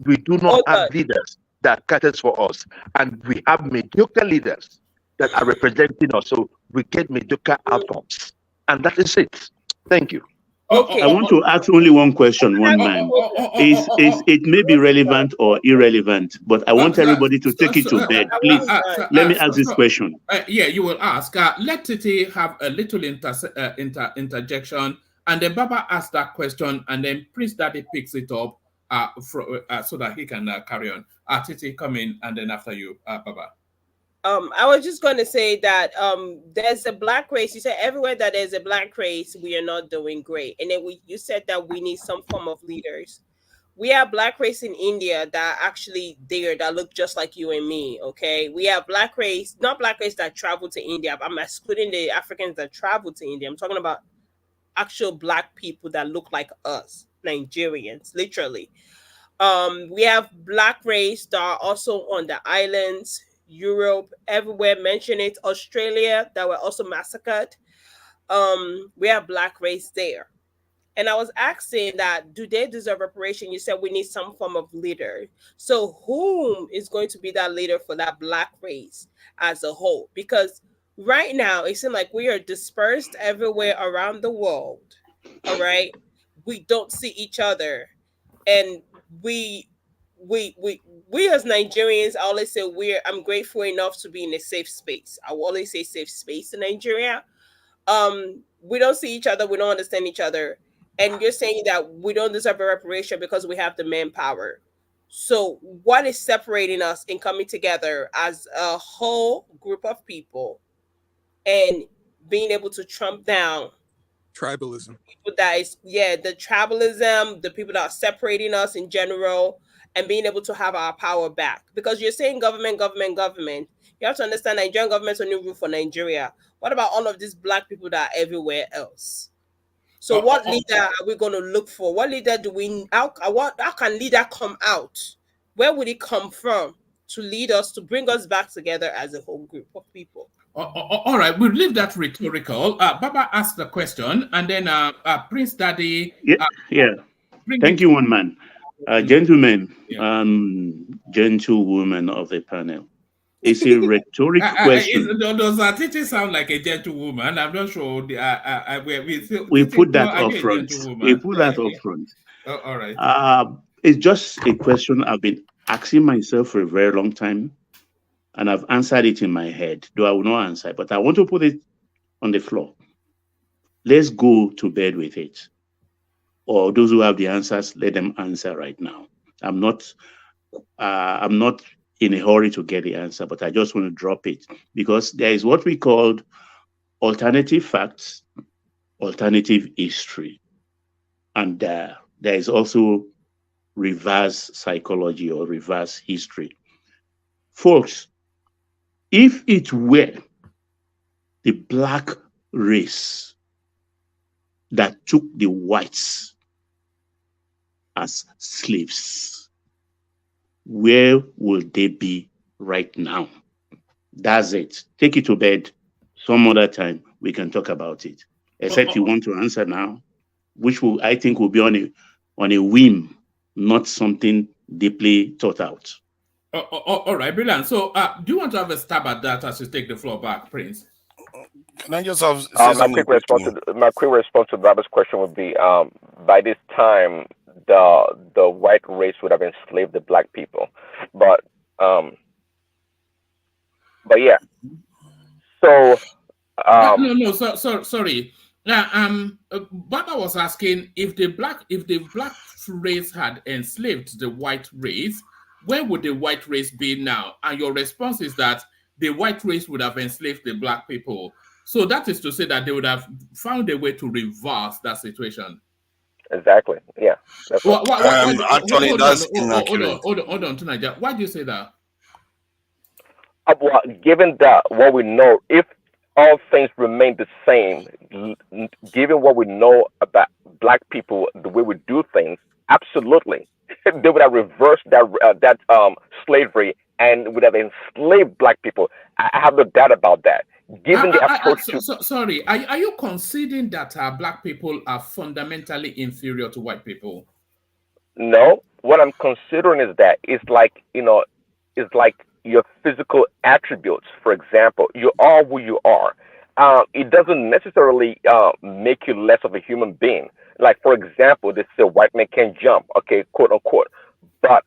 We do not have leaders that cater for us, and we have mediocre leaders that are representing us. So we get mediocre outcomes, and that is it. Thank you. Okay. I want to ask only one question, one man. It may be relevant or irrelevant, but I want everybody to take it to bed. Please, let me ask this question. Yeah, you will ask. Let Titi have a little interjection, and then Baba asks that question, and then Prince Daddy picks it up so that he can carry on. Titi, come in, and then after you, Baba. I was just going to say that there's a black race. You said everywhere that there's a black race, we are not doing great. And then you said that we need some form of leaders. We have black race in India that are actually there that look just like you and me, okay? We have black race, not black race that travel to India. I'm excluding the Africans that travel to India. I'm talking about actual black people that look like us, Nigerians, literally. We have black race that are also on the islands, Europe, everywhere, mention it, Australia, that were also massacred. We have black race there. And I was asking that, do they deserve reparation? You said we need some form of leader. So whom is going to be that leader for that black race as a whole? Because right now, it seems like we are dispersed everywhere around the world. All right. We don't see each other. And we we as Nigerians, I always say I'm grateful enough to be in a safe space. I will always say safe space in Nigeria. We don't see each other, we don't understand each other, and you're saying that we don't deserve a reparation because we have the manpower. So what is separating us in coming together as a whole group of people and being able to trump down tribalism? People that is the tribalism, the people that are separating us in general, and being able to have our power back. Because you're saying government, government, government. You have to understand Nigerian government's only rule for Nigeria. What about all of these black people that are everywhere else? So what leader are we going to look for? What leader do we how can leader come out? Where would it come from to lead us, to bring us back together as a whole group of people? All right, we'll leave that rhetorical. Baba asked the question, and then Prince Daddy. Yeah. Thank you, one man. Gentlemen, gentlewomen of the panel. It's a rhetoric question. Does Atiti sound like a gentlewoman? I'm not sure. We put that up front. We put that up front. All right. It's just a question I've been asking myself for a very long time, and I've answered it in my head, though I will not answer, but I want to put it on the floor. Let's go to bed with it. Or those who have the answers, let them answer right now. I'm not in a hurry to get the answer, but I just want to drop it because there is what we called alternative facts, alternative history, and there is also reverse psychology or reverse history. Folks, if it were the black race that took the whites as slaves, where will they be right now? That's it. Take it to bed. Some other time we can talk about it. Except you want to answer now, which I think will be on a whim, not something deeply thought out. All right, brilliant. So, do you want to have a stab at that as you take the floor back, Prince? Can I just have my quick response to Baba's question would be by this time the white race would have enslaved the black people, but yeah. So sorry. Baba was asking if the black race had enslaved the white race, where would the white race be now? And your response is that the white race would have enslaved the black people. So that is to say that they would have found a way to reverse that situation. Exactly. Yeah. Actually, that's inaccurate. Hold on, Tunaja. Why do you say that? Well, given that what we know, if all things remain the same, given what we know about black people, the way we do things, absolutely, they would have reversed that slavery and would have enslaved black people. I have no doubt about that. Given the approach sorry, are you conceding that black people are fundamentally inferior to white people? No, what I'm considering is that it's like your physical attributes. For example, you are who you are. It doesn't necessarily make you less of a human being. Like, for example, they say white men can't jump, okay, quote unquote. But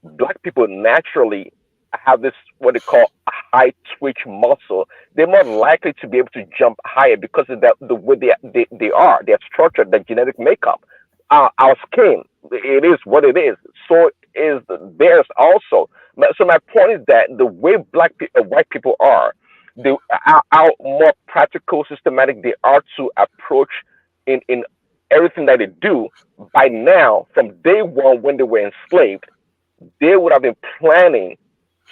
black people naturally have this what they call a high twitch muscle. They're more likely to be able to jump higher because of the way they are. They're structured, their genetic makeup. Our skin, it is what it is. So is theirs also. So my point is that the way white people are, how more practical, systematic they are to approach in everything that they do. By now, from day one when they were enslaved, they would have been planning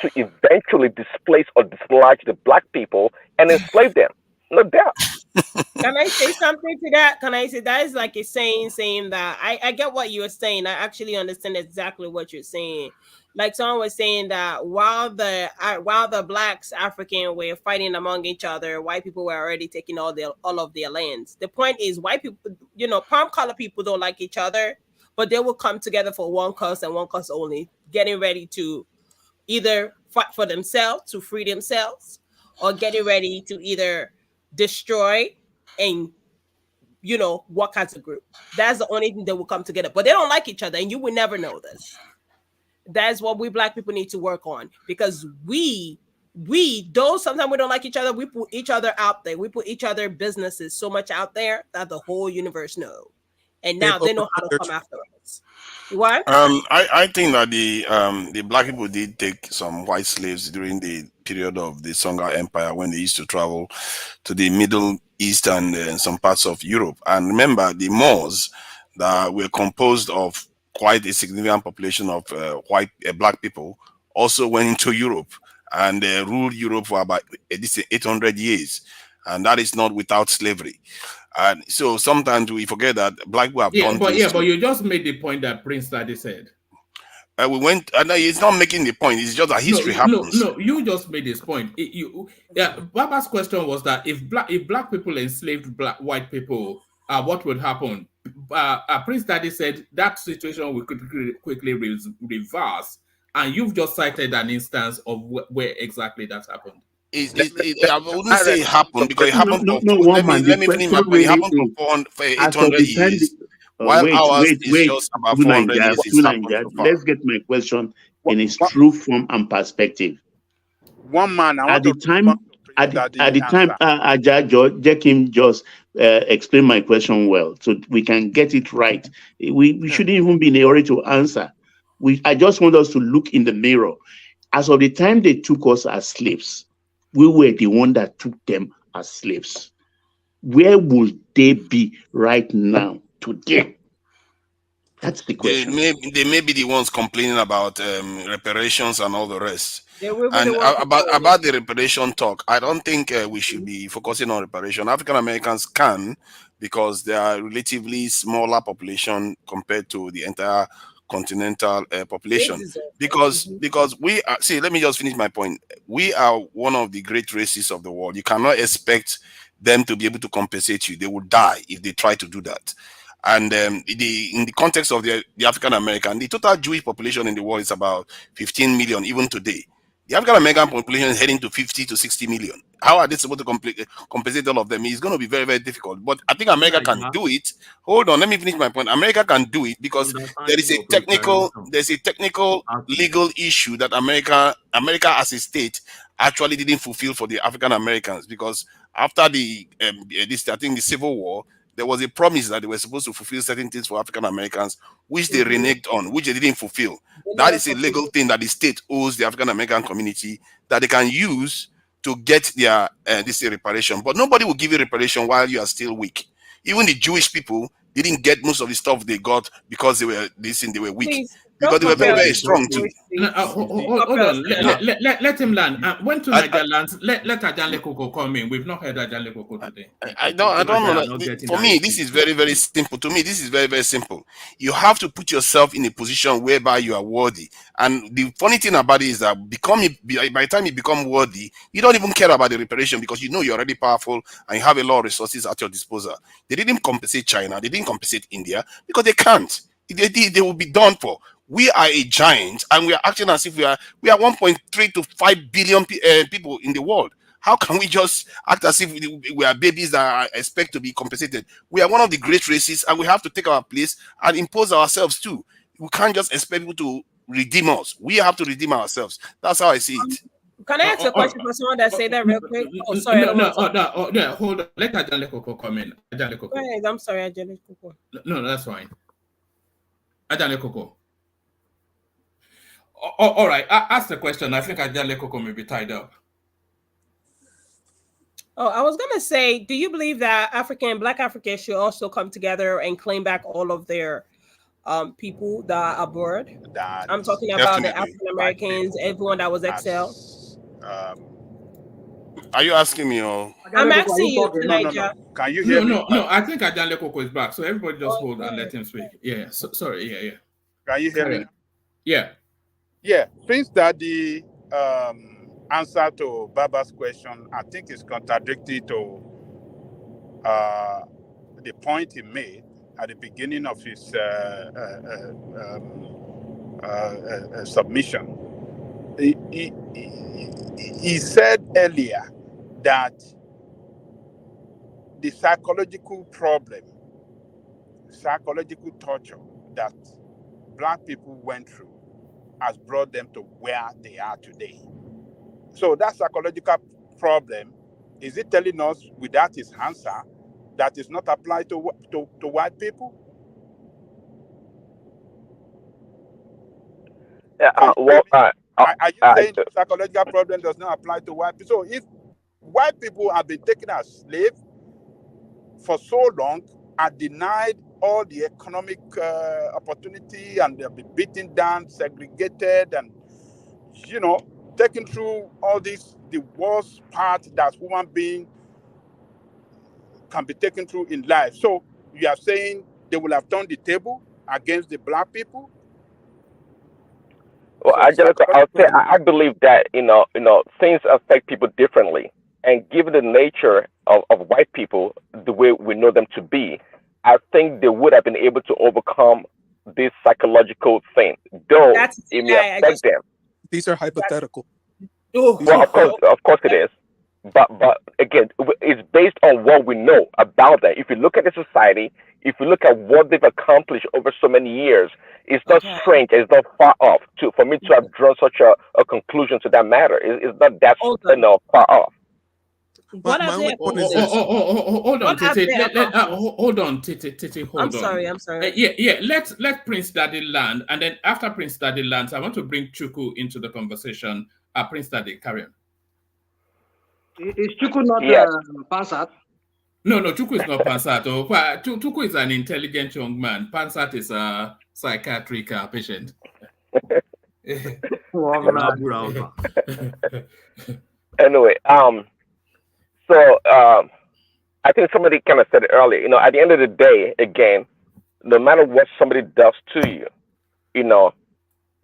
to eventually displace or dislodge the black people and enslave them. No doubt. Can I say something to that? Can I say that is like a saying that I get what you're saying. I actually understand exactly what you're saying. Like someone was saying that while the blacks, African, were fighting among each other, white people were already taking all of their lands. The point is, white people, palm color people don't like each other, but they will come together for one cause and one cause only, getting ready to either fight for themselves to free themselves, or getting ready to either destroy and work as a group. That's the only thing that will come together. But they don't like each other, and you will never know this. That's what we Black people need to work on, because we though sometimes we don't like each other, we put each other out there. We put each other businesses so much out there that the whole universe knows. And now they know how to come after us. What? I think that the Black people did take some white slaves during the period of the Songhai Empire, when they used to travel to the Middle East and some parts of Europe. And remember, the Moors that were composed of quite a significant population of Black people also went into Europe and ruled Europe for about 800 years. And that is not without slavery. And so sometimes we forget that Black people have done things. But you just made the point that Prince Daddy said. We went, and it's not making the point. It's just that history happens. No, you just made this point. Baba's question was that if black people enslaved white people, what would happen? Prince Daddy said that situation will quickly reverse, and you've just cited an instance of where exactly that happened. I wouldn't say it happened, because it happened for let me finish my point. It happened for 800 years. While ours is just about 400 years. Let's get my question in its true form and perspective. One man, at the time, Jekim just explain my question well, so we can get it right. We shouldn't even be in a hurry to answer. I just want us to look in the mirror. As of the time they took us as slaves, we were the one that took them as slaves. Where would they be right now, today? That's the question. They may be the ones complaining about reparations and all the rest. And about the reparation talk, I don't think we should be focusing on reparation. African Americans can, because they are relatively smaller population compared to the entire continental population. Because we are, see, let me just finish my point. We are one of the great races of the world. You cannot expect them to be able to compensate you. They will die if they try to do that. And in the context of the African American, the total Jewish population in the world is about 15 million even today. The African American population is heading to 50 to 60 million. How are they supposed to compensate all of them? It's going to be very, very difficult. But I think America can do it. Hold on, let me finish my point. America can do it because there's a technical legal issue that America as a state actually didn't fulfill for the African Americans, because after the Civil War, there was a promise that they were supposed to fulfill certain things for African Americans, which they reneged on, which they didn't fulfill. That is a legal thing that the state owes the African American community that they can use to get their reparation. But nobody will give you reparation while you are still weak. Even the Jewish people didn't get most of the stuff they got because they were weak. Please, because they were very, very strong too. Hold on. Let him land. When to Niger lands, let Ajanle Koko come in. We've not heard Ajanle Koko today. I don't know. For me, this is very, very simple. To me, this is very, very simple. You have to put yourself in a position whereby you are worthy. And the funny thing about it is that by the time you become worthy, you don't even care about the reparation, because you know you're already powerful and you have a lot of resources at your disposal. They didn't compensate China. They didn't compensate India because they can't. If they did, they will be done for. We are a giant, and we are acting as if we are 1.3 to 5 billion people in the world. How can we just act as if we are babies that expect to be compensated? We are one of the great races, and we have to take our place and impose ourselves too. We can't just expect people to redeem us. We have to redeem ourselves. That's how I see it. Can I ask a question for someone that say that real quick? Oh, sorry. No, hold on. Let Ajanle Koko come in. Ajanle Koko. Go ahead. I'm sorry, Ajanle Koko. No, that's fine. Ajanle Koko. All right. Ask the question. I think Ajanle Koko may be tied up. Oh, I was gonna say, do you believe that Black Africans should also come together and claim back all of their people that are abroad? I'm talking about the African Americans, everyone that was exiled. Are you asking me, or I'm asking you, Niger? Can you hear me? No. I think Ajanle Koko is back, so everybody just hold and let him speak. Yeah. Sorry. Yeah. Can you hear me? Yeah. Yeah. Prince Daddy answer to Baba's question, I think, is contradictory to the point he made at the beginning of his submission. He said earlier that the psychological torture that Black people went through has brought them to where they are today. So that psychological problem, is it telling us without his answer that is not applied to white people? Are you saying the psychological problem does not apply to white people? So if white people have been taken as slaves for so long and denied all the economic opportunity, and they've been beaten down, segregated, and taken through all this, the worst part that human being can be taken through in life. So you are saying they will have turned the table against the black people? Well, Angelica, I believe that things affect people differently, and given the nature of white people, the way we know them to be, I think they would have been able to overcome this psychological thing, though it may affect them. These are hypothetical. Well, of course it is. But again, it's based on what we know about that. If you look at the society, if you look at what they've accomplished over so many years, it's not strange. It's not far off for me to have drawn such a conclusion to that matter. It's not that far off. Hold on, Titi. Hold on. I'm sorry. Yeah. Let Prince Daddy land, and then after Prince Daddy lands, I want to bring Chuku into the conversation. Prince Daddy, carry on. Is Chuku not Pansat? No, Chuku is not Pansat. Chuku is an intelligent young man. Pansat is a psychiatric patient. Anyway, so I think somebody kind of said it earlier. At the end of the day, again, no matter what somebody does to you,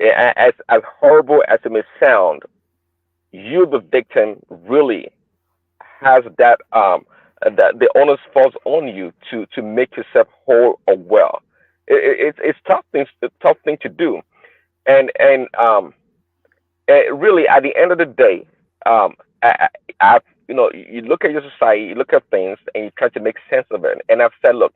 as horrible as it may sound, you, the victim, really has that that the onus falls on you to make yourself whole or well. It's tough thing to do, and really at the end of the day, you look at your society, you look at things, and you try to make sense of it. And I've said, look,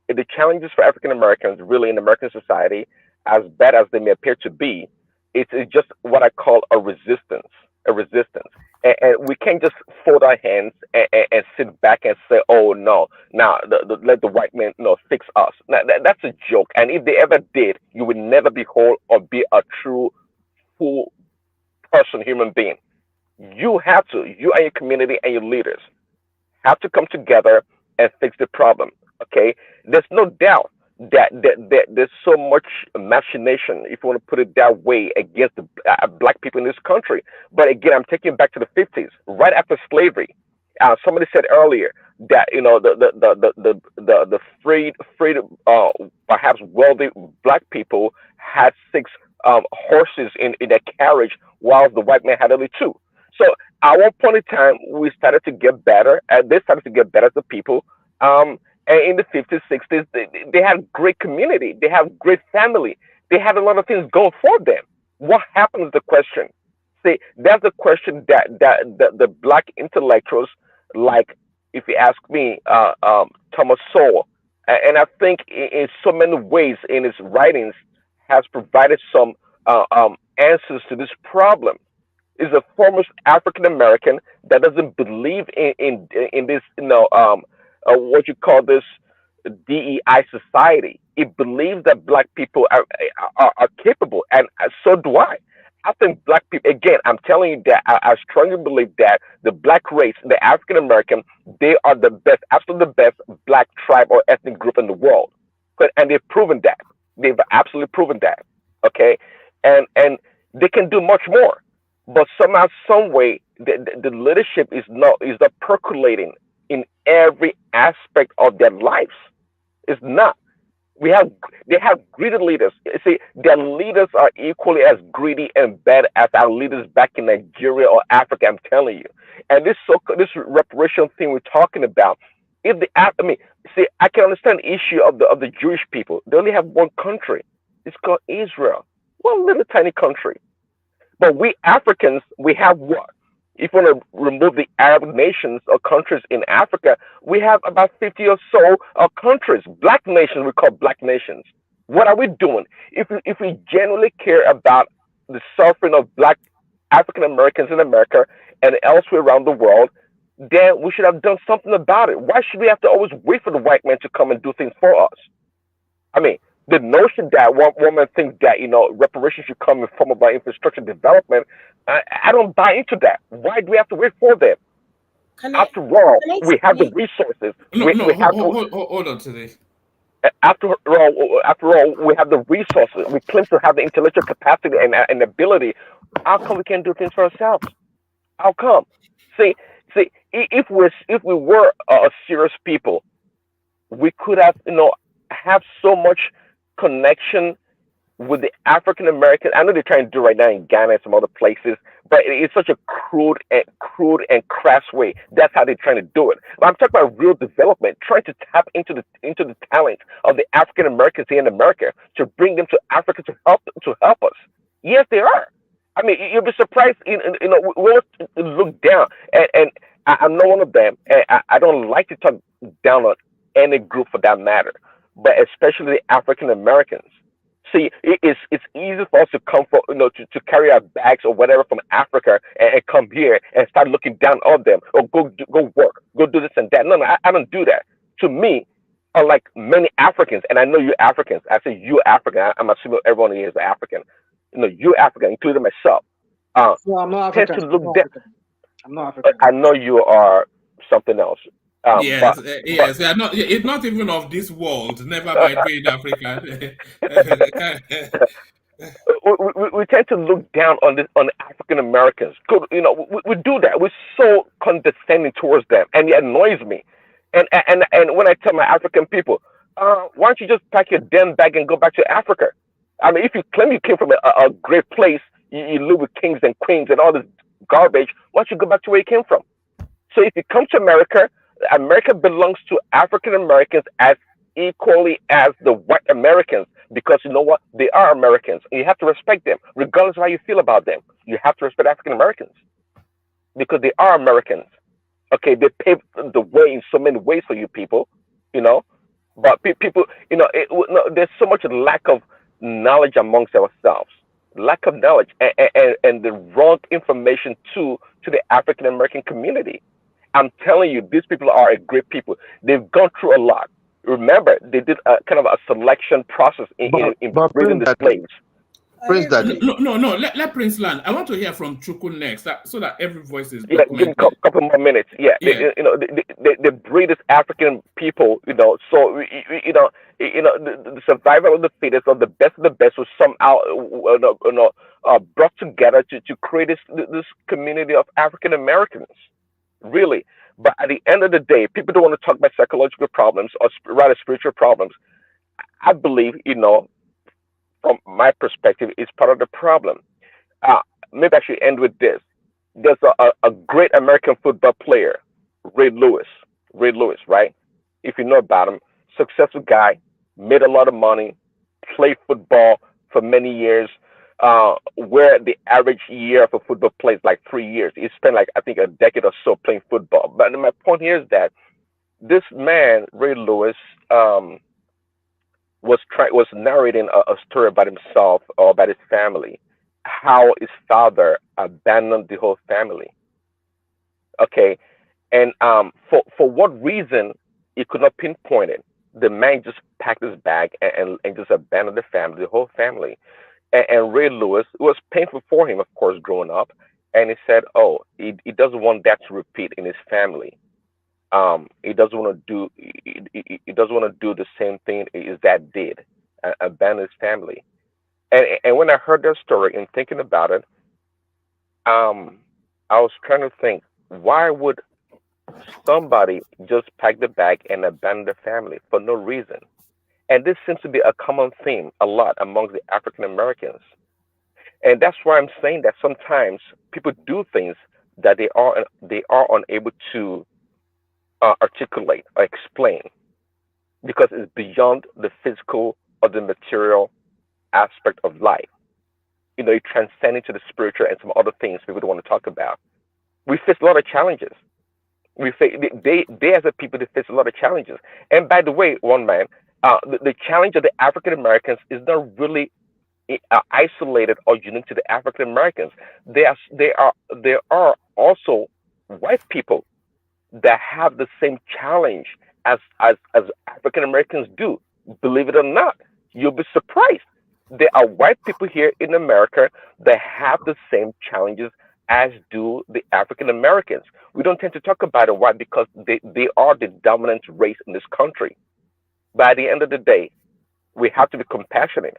if the challenges for African Americans really in American society, as bad as they may appear to be, it's just what I call a resistance. And we can't just fold our hands and sit back and say, oh, no, now let the white man fix us. Now, that's a joke. And if they ever did, you would never be whole or be a true, full person, human being. You and your community and your leaders have to come together and fix the problem. Okay? There's no doubt that there's so much machination, if you want to put it that way, against the black people in this country. But again, I'm taking it back to the 50s, right after slavery. Somebody said earlier that the freed perhaps wealthy black people had 6 horses in their carriage, while the white man had only 2. So at one point in time, we started to get better, and they started to get better as a people. And in the 50s, 60s, they had great community. They have great family. They had a lot of things going for them. What happened is the question. See, that's the question that the black intellectuals, like, if you ask me, Thomas Sowell, and I think in so many ways in his writings has provided some answers to this problem. Is a foremost African American that doesn't believe in this, what you call this DEI society. It believes that black people are capable, and so do I. I think black people, again, I'm telling you that I strongly believe that the black race, the African American, they are the best, absolutely the best black tribe or ethnic group in the world. And they've proven that. They've absolutely proven that. Okay? And they can do much more. But somehow, some way, the leadership is not percolating in every aspect of their lives. It's not. They have greedy leaders. You see, their leaders are equally as greedy and bad as our leaders back in Nigeria or Africa. I'm telling you. And this reparation thing we're talking about, I can understand the issue of the Jewish people. They only have one country. It's called Israel. One little tiny country. But we Africans, we have what? If you want to remove the Arab nations or countries in Africa, we have about 50 or so countries, black nations, we call black nations. What are we doing? If we genuinely care about the suffering of Black African Americans in America and elsewhere around the world, then we should have done something about it. Why should we have to always wait for the white man to come and do things for us? I mean, the notion that one man thinks that reparations should come in form of our infrastructure development, I don't buy into that. Why do we have to wait for them? After all, we have the resources. Hold on to this. After all, we have the resources. We claim to have the intellectual capacity and ability. How come we can't do things for ourselves? How come? See, if we were a serious people, we could have so much connection with the African American. I know they're trying to do right now in Ghana and some other places, but it's such a crude and crass way. That's how they're trying to do it. But I'm talking about real development, trying to tap into the talent of the African Americans here in America to bring them to Africa to help us. Yes, they are. I mean, you'll be surprised. We'll look down, and I'm not one of them. And I don't like to talk down on any group for that matter, but especially the African Americans. See, it's easy for us to come from, to carry our bags or whatever from Africa and come here and start looking down on them or go work, go do this and that. No, I don't do that. To me, unlike many Africans, and I know you Africans, I say you African, I'm assuming everyone here is African. You African, including myself. No, I'm not African. I'm not African. I know you are something else. Yes. It's not even of this world. Never mind being African. we tend to look down on African Americans. We do that. We're so condescending towards them, and it annoys me. And when I tell my African people, why don't you just pack your damn bag and go back to Africa? I mean, if you claim you came from a great place, you live with kings and queens and all this garbage, why don't you go back to where you came from? So if you come to America, America belongs to African Americans as equally as the white Americans, because you know what? They are Americans, and you have to respect them, regardless of how you feel about them. You have to respect African Americans because they are Americans. Okay, they paved the way in so many ways for you people, But people, there's so much lack of knowledge amongst ourselves, lack of knowledge, and the wrong information to the African American community. I'm telling you, these people are a great people. They've gone through a lot. Remember, they did a kind of a selection process in breeding the slaves. Prince Daddy. No. Let Prince land. I want to hear from Chukwu next, so that every voice is. Yeah, give me a couple more minutes. Yeah. They breed as African people. So the survival of the fittest, or the best of the best, was somehow brought together to create this community of African Americans. Really. But at the end of the day, people don't want to talk about psychological problems or rather spiritual problems. I believe, from my perspective, is part of the problem. Maybe I should end with this. There's a great American football player, Ray Lewis, right? If you know about him, successful guy, made a lot of money, played football for many years, where the average year of a football player is like 3 years. He spent I think a decade or so playing football. But my point here is that this man, Ray Lewis, was narrating a story about himself or about his family, how his father abandoned the whole family. Okay, and for what reason he could not pinpoint it. The man just packed his bag and just abandoned the family, the whole family. And Ray Lewis, it was painful for him, of course, growing up. And he said, "Oh, he doesn't want that to repeat in his family. He doesn't want to do the same thing his dad did, abandon his family." And when I heard that story and thinking about it, I was trying to think, why would somebody just pack the bag and abandon the family for no reason? And this seems to be a common theme a lot amongst the African Americans. And that's why I'm saying that sometimes people do things that they are unable to articulate or explain, because it's beyond the physical or the material aspect of life. It transcends into the spiritual and some other things people don't want to talk about. We face a lot of challenges. They as a people, they face a lot of challenges. And by the way, one man, the challenge of the African Americans is not really are isolated or unique to the African Americans. There are also white people that have the same challenge as African Americans do. Believe it or not, you'll be surprised. There are white people here in America that have the same challenges as do the African Americans. We don't tend to talk about it. Why? Because they are the dominant race in this country. By the end of the day, we have to be compassionate.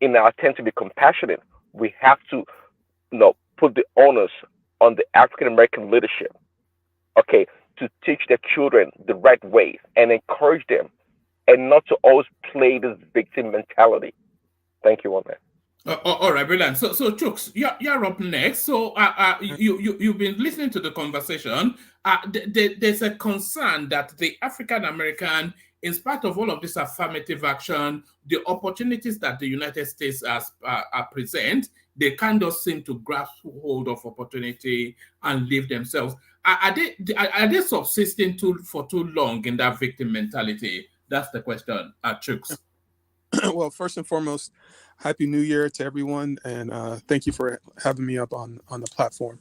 In our attempt to be compassionate, we have to, put the onus on the African American leadership, okay, to teach their children the right ways and encourage them, and not to always play this victim mentality. Thank you, Woman. All right, brilliant. So Chooks, you're up next. So you've been listening to the conversation. There's a concern that the African American, in spite of all of this affirmative action, the opportunities that the United States present, they kind of seem to grasp hold of opportunity and leave themselves. Are they subsisting for too long in that victim mentality? That's the question, Chooks. Well, first and foremost, Happy New Year to everyone, and thank you for having me up on the platform.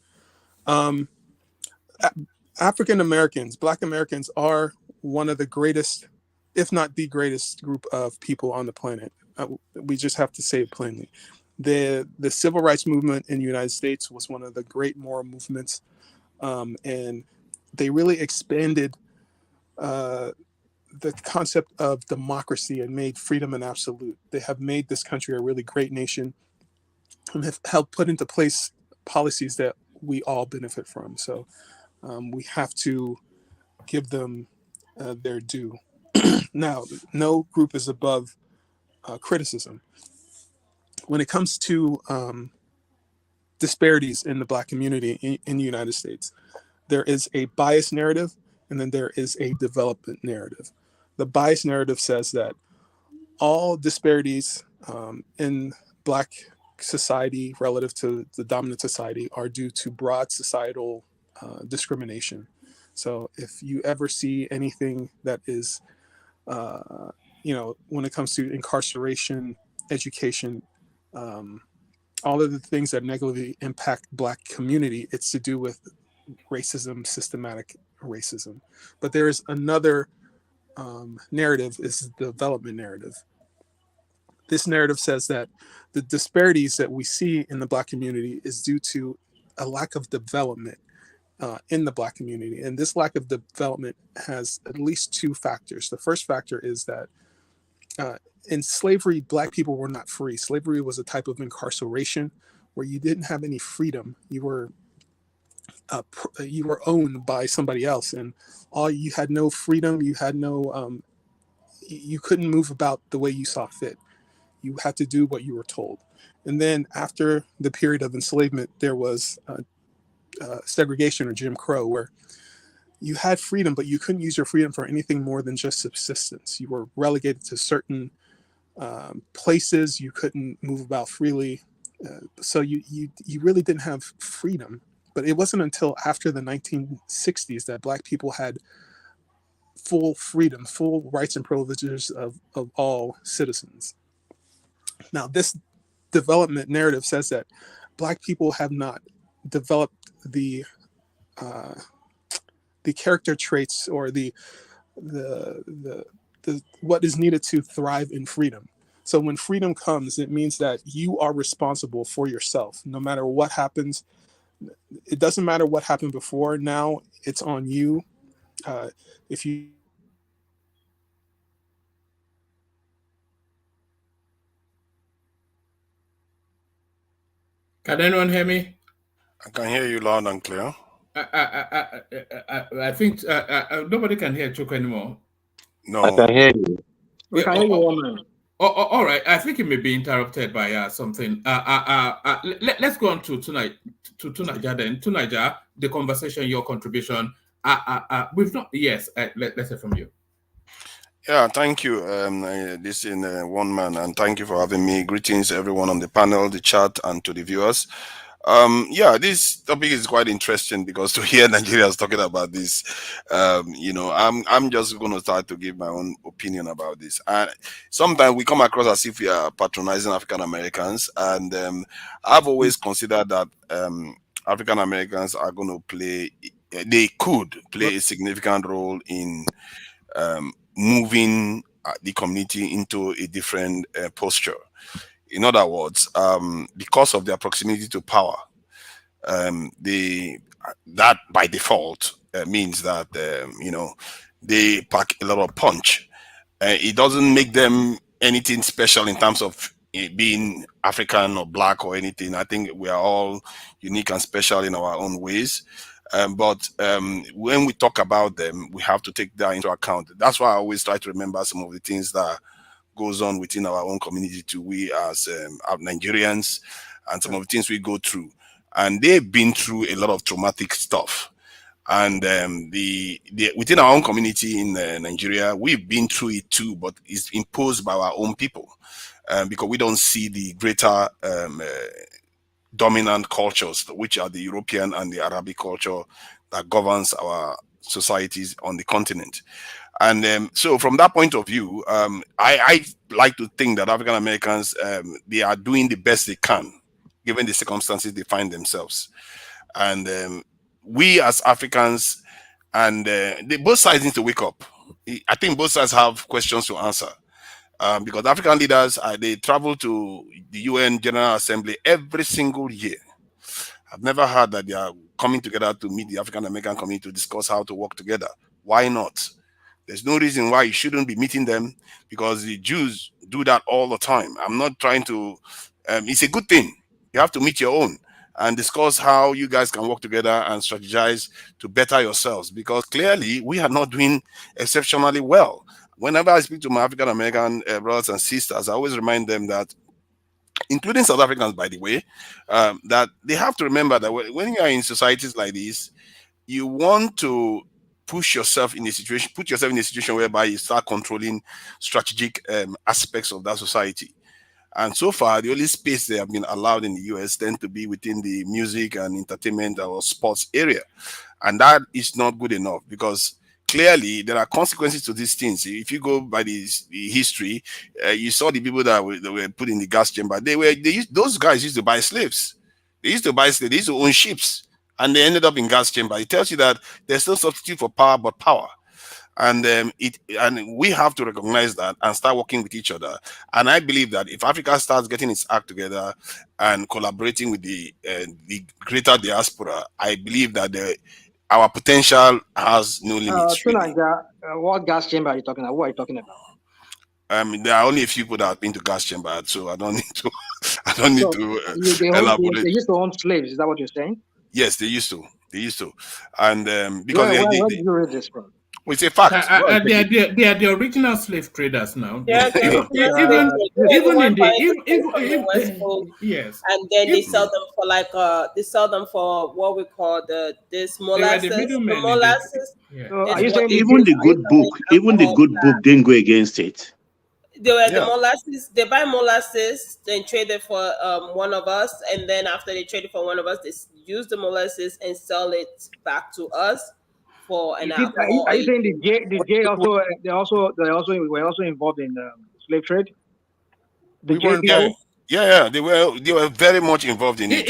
African Americans, Black Americans are one of the greatest, if not the greatest group of people on the planet. We just have to say it plainly. The civil rights movement in the United States was one of the great moral movements, and they really expanded the concept of democracy and made freedom an absolute. They have made this country a really great nation and have helped put into place policies that we all benefit from. So we have to give them their due. Now, no group is above criticism. When it comes to disparities in the Black community in the United States, there is a bias narrative and then there is a development narrative. The bias narrative says that all disparities in Black society relative to the dominant society are due to broad societal discrimination. So if you ever see anything that is, when it comes to incarceration, education, all of the things that negatively impact Black community, it's to do with racism, systematic racism. But there is another narrative, is the development narrative. This narrative says that the disparities that we see in the Black community is due to a lack of development in the Black community. And this lack of development has at least two factors. The first factor is that in slavery, Black people were not free. Slavery was a type of incarceration where you didn't have any freedom. You were owned by somebody else, and you had no freedom. You had no, you couldn't move about the way you saw fit. You had to do what you were told. And then after the period of enslavement, there was segregation, or Jim Crow, where you had freedom, but you couldn't use your freedom for anything more than just subsistence. You were relegated to certain places. You couldn't move about freely. So you really didn't have freedom. But it wasn't until after the 1960s that Black people had full freedom, full rights and privileges of all citizens. Now, this development narrative says that Black people have not developed the character traits or the what is needed to thrive in freedom. So when freedom comes, it means that you are responsible for yourself. No matter what happens, it doesn't matter what happened before. Now it's on you. If you Can anyone hear me? I can hear you loud and clear. I think nobody can hear Chuck anymore. No, I can hear you. We can hear you, woman. All right. I think it may be interrupted by something. Let's go on to Tunaja then. Tunaja, the conversation, your contribution. We've not. Yes. Let's hear from you. Yeah, thank you. This is One Man, and thank you for having me. Greetings, everyone on the panel, the chat, and to the viewers. Yeah, this topic is quite interesting because to hear Nigerians talking about this, I'm just going to start to give my own opinion about this. And sometimes we come across as if we are patronizing African Americans, and I've always considered that African Americans are going to they could play a significant role in moving the community into a different posture. In other words, because of their proximity to power, that by default means that they pack a lot of punch. It doesn't make them anything special in terms of being African or black or anything. I think we are all unique and special in our own ways. But when we talk about them, we have to take that into account. That's why I always try to remember some of the things that goes on within our own community too. We as Nigerians, and some of the things we go through, and they've been through a lot of traumatic stuff. And the within our own community in Nigeria, we've been through it too, but it's imposed by our own people because we don't see the greater dominant cultures, which are the European and the Arabic culture that governs our societies on the continent. And so from that point of view, I like to think that African Americans, they are doing the best they can, given the circumstances they find themselves. And we as Africans, and both sides need to wake up. I think both sides have questions to answer. Because African leaders, they travel to the UN General Assembly every single year. I've never heard that they are coming together to meet the African American community to discuss how to work together. Why not? There's no reason why you shouldn't be meeting them, because the Jews do that all the time. I'm not trying to, it's a good thing. You have to meet your own and discuss how you guys can work together and strategize to better yourselves, because clearly we are not doing exceptionally well. Whenever I speak to my African American brothers and sisters, I always remind them that, including South Africans, by the way, that they have to remember that when you are in societies like this, you want to put yourself in a situation whereby you start controlling strategic aspects of that society. And so far, the only space they have been allowed in the US tend to be within the music and entertainment or sports area. And that is not good enough, because clearly there are consequences to these things. If you go by the history, you saw the people that were put in the gas chamber. Those guys used to buy slaves. They used to own ships, and they ended up in gas chamber. It tells you that there's no substitute for power but power. And we have to recognize that and start working with each other. And I believe that if Africa starts getting its act together and collaborating with the greater diaspora, I believe that our potential has no limits. What gas chamber are you talking about? What are you talking about? There are only a few people that have been to gas chamber, so I don't need to. Elaborate. They used to own slaves. Is that what you're saying? Yes, they used to. And because where did you read this from? It's a fact. They are the original slave traders now. Even in the yes, and then they sell them for what we call this molasses. Even the good book didn't go against it. They were the molasses. They buy molasses, then trade it for one of us, and then after they trade it for one of us, they use the molasses and sell it back to us for an alcohol. Are you saying the J also were also involved in slave trade? They were very much involved in it.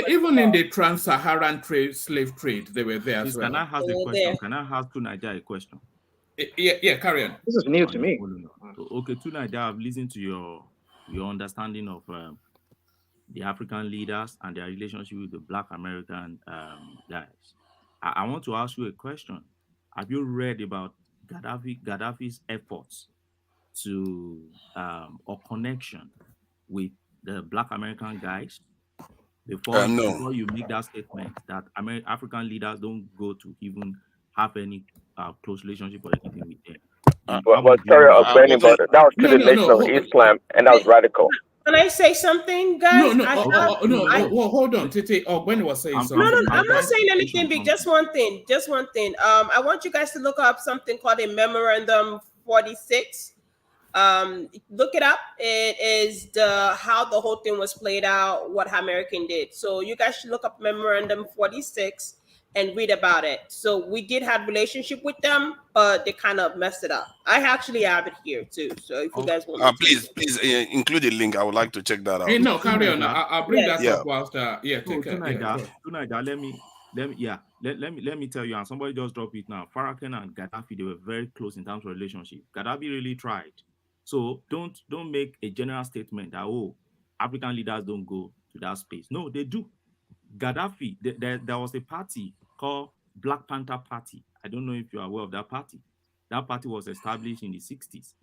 Even in the trans-Saharan slave trade, they were there as well. Can I ask a question? Can I ask Tunaja a question? Yeah, carry on. This is new to me. Okay, Tunaja, I've listened to your understanding of the African leaders and their relationship with the Black American guys. I want to ask you a question. Have you read about Gaddafi's efforts to or connection with the Black American guys before you make that statement that African leaders don't go to even have any close relationship or anything with them? Well, sorry, that was to the Nation of Islam, and that was radical. Can I say something, guys? Hold on, Titi. When was saying something? No, I'm not saying anything big. Just one thing. I want you guys to look up something called a Memorandum 46 Look it up. It is how the whole thing was played out, what American did. So you guys should look up Memorandum 46 and read about it. So we did have relationship with them, but they kind of messed it up. I actually have it here too. So if you guys want, please include the link. I would like to check that out. Hey, no, carry on. I'll bring that up whilst. Take it. Let me tell you. And somebody just dropped it now. Farrakhan and Gaddafi, they were very close in terms of relationship. Gaddafi really tried. So don't make a general statement that African leaders don't go to that space. No, they do. Gaddafi, there was a party called Black Panther Party. I don't know if you are aware of that party. That party was established in the 60s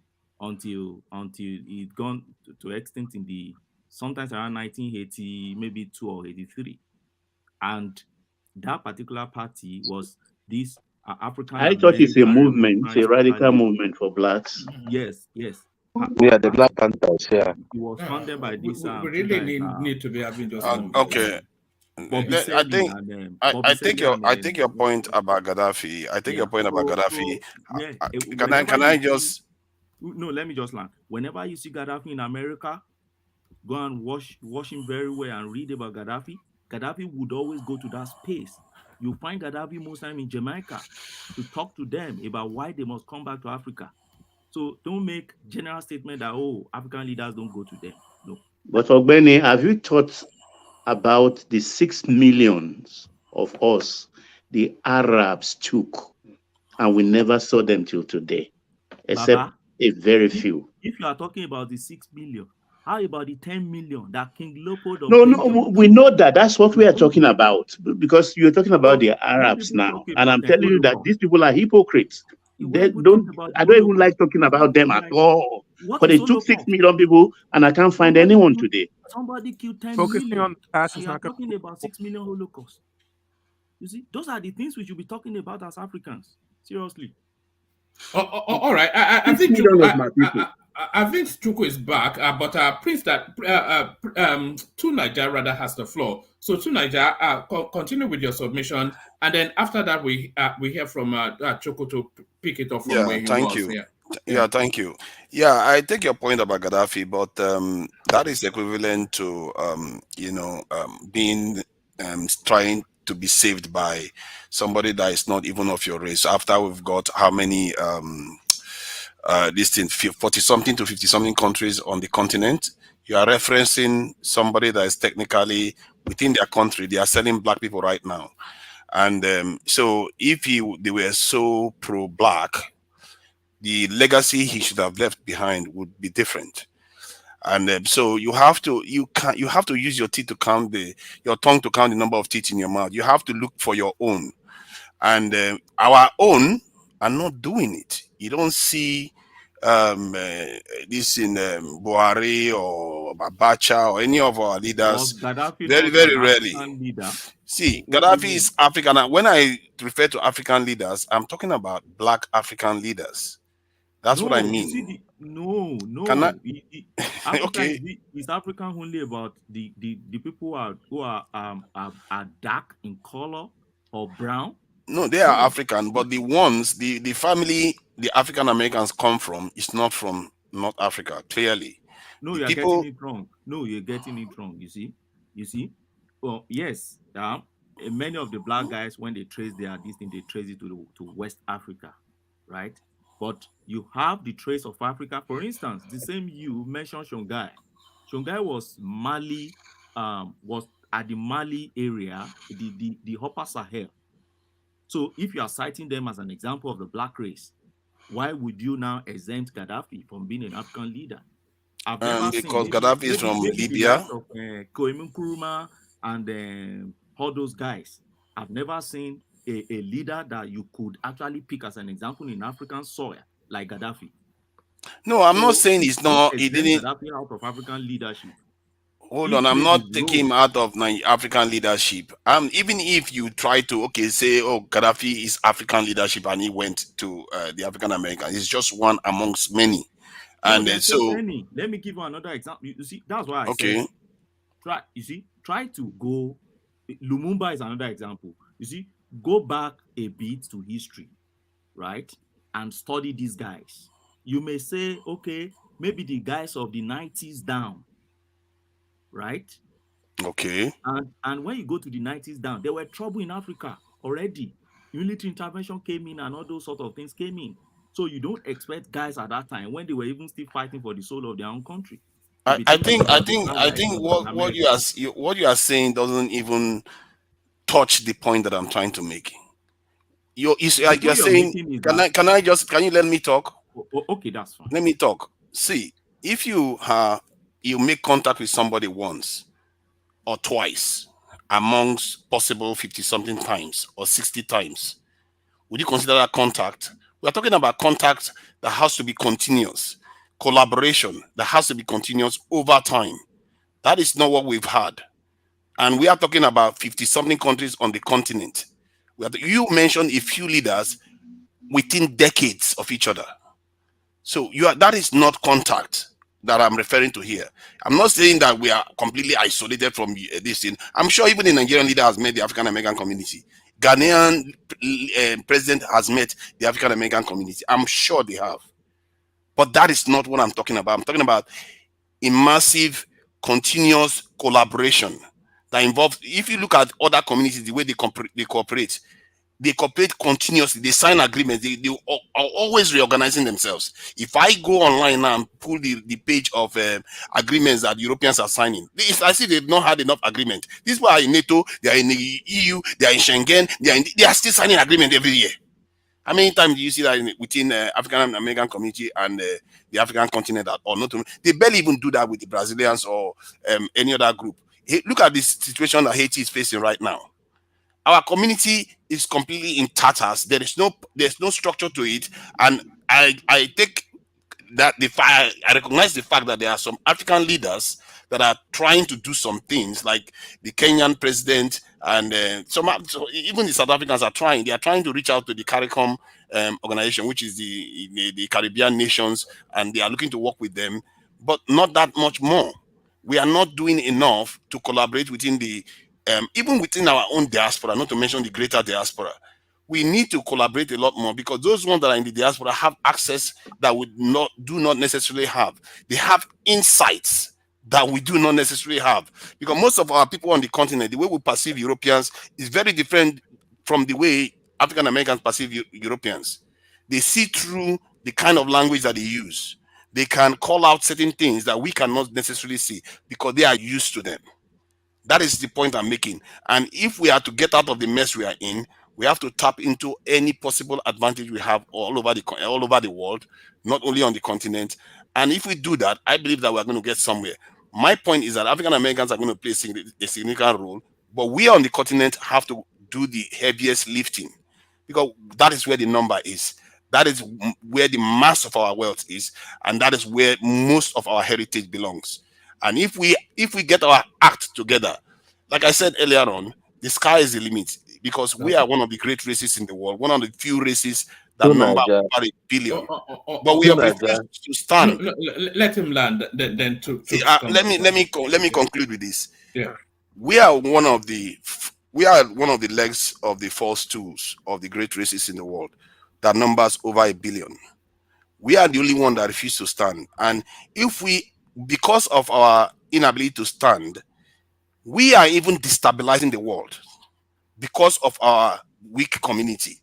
until it gone to extinct in the sometimes around 1980, maybe 2 or 83. And that particular party was this African. I thought it's a movement, a radical movement for blacks. Yes. Yeah, the Black Panthers. Yeah, it was founded by this. We really need to be having just okay. I think your point about Gaddafi. Your point about Gaddafi. Can I just? No, let me just land. Whenever you see Gaddafi in America, go and watch him very well and read about Gaddafi. Gaddafi would always go to that space. You find Gaddafi most time in Jamaica to talk to them about why they must come back to Africa. So don't make general statement that African leaders don't go to them. No. But Ogbeni, have you thought about the 6 millions of us the Arabs took, and we never saw them till today, except Baba, a very few? If you are talking about the 6 million, how about the 10 million that King Leopold? No, we know that. That's what we are talking about, because you're talking about the Arabs now, and I'm telling you that these people are hypocrites. I don't even like talking about them at all. But they took 6 million people, and I can't find anyone today. Somebody killed 10 Focusing million. on the past is We are not talking about 6 million Holocaust. You see, those are the things we should be talking about as Africans. Seriously. All right. I think Chuku is back, but Prince Tunaja rather has the floor. So Tunaja, continue with your submission, and then after that we hear from Chuku to pick it up from where he was. Thank you. Yeah, I take your point about Gaddafi, but that is equivalent to being trying to be saved by somebody that is not even of your race. After we've got how many 40 something to 50 something countries on the continent, you are referencing somebody that is technically within their country. They are selling black people right now, and so if they were so pro-black, the legacy he should have left behind would be different. And so you have to use your teeth to count your tongue to count the number of teeth in your mouth. You have to look for your own, and our own are not doing it. You don't see this in Buhari or Abacha or any of our leaders. Very, very rarely. See, Gaddafi is African. When I refer to African leaders, I'm talking about black African leaders. That's what I mean. Okay. Is African only about the people who are dark in color or brown? No, they are African, but the ones, the family the African Americans come from is not from North Africa, clearly. No, you're getting it wrong. You see? Well, yes. Many of the black guys, when they trace this thing, they trace it to West Africa, right? But you have the trace of Africa. For instance, the same you mentioned Shongai. Shongai was Mali, was at the Mali area, the Upper Sahel. So if you are citing them as an example of the black race, why would you now exempt Gaddafi from being an African leader? Because Gaddafi is from Libya. Kwame Nkrumah and all those guys. I've never seen a leader that you could actually pick as an example in African soil like Gaddafi. No, I'm not saying he's not. He didn't Gaddafi out of African leadership. Hold on, I'm not taking him out of African leadership. Even if you try to say, Gaddafi is African leadership and he went to the African American, it's just one amongst many. And so many. Let me give you another example. You see, that's why I said try to go. Lumumba is another example. You see, go back a bit to history, right, and study these guys. you may say, okay, maybe the guys of the 90s down, right? Okay. And when you go to the 90s down, there were trouble in Africa already. Military intervention came in and all those sort of things came in. So you don't expect guys at that time, when they were even still fighting for the soul of their own country, to be thinking about the satellite in what you are saying doesn't even touch the point that I'm trying to make. You're saying, can you let me talk? Okay, that's fine. Let me talk. See, if you make contact with somebody once or twice amongst possible 50-something times or 60 times, would you consider that contact? We're talking about contact that has to be continuous, collaboration that has to be continuous over time. That is not what we've had. And we are talking about 50-something countries on the continent. You mentioned a few leaders within decades of each other. So that is not contact that I'm referring to here. I'm not saying that we are completely isolated from this thing. I'm sure even the Nigerian leader has met the African American community. Ghanaian president has met the African American community. I'm sure they have. But that is not what I'm talking about. I'm talking about a massive, continuous collaboration that involves, if you look at other communities, the way they cooperate continuously. They sign agreements. They are always reorganizing themselves. If I go online now and pull the page of agreements that Europeans are signing, I see they've not had enough agreement. These people are in NATO, they are in the EU, they are in Schengen, they are still signing agreement every year. How many times do you see that within African American community and the African continent or not? They barely even do that with the Brazilians or any other group. Hey, look at this situation that Haiti is facing right now. Our community is completely in tatters. There's no structure to it, and I take that I recognize the fact that there are some African leaders that are trying to do some things, like the Kenyan president and even the South Africans are trying. They are trying to reach out to the CARICOM organization, which is the Caribbean nations, and they are looking to work with them, but not that much more. We are not doing enough to collaborate within even within our own diaspora, not to mention the greater diaspora. We need to collaborate a lot more, because those ones that are in the diaspora have access that we do not necessarily have. They have insights that we do not necessarily have, because most of our people on the continent, the way we perceive Europeans is very different from the way African Americans perceive Europeans. They see through the kind of language that they use. They can call out certain things that we cannot necessarily see because they are used to them. That is the point I'm making. And if we are to get out of the mess we are in, we have to tap into any possible advantage we have all over the world, not only on the continent. And if we do that, I believe that we're going to get somewhere. My point is that African Americans are going to play a significant role, but we on the continent have to do the heaviest lifting, because that is where the number is. That is where the mass of our wealth is, and that is where most of our heritage belongs. And if we get our act together, like I said earlier on, the sky is the limit, because we are one of the great races in the world, one of the few races that number over 1 billion. But we have refused to stand. Let him land. Then let me conclude with this. Yeah, we are one of the legs of the four stools of the great races in the world that numbers over 1 billion. We are the only one that refuse to stand. And if because of our inability to stand, we are even destabilizing the world because of our weak community.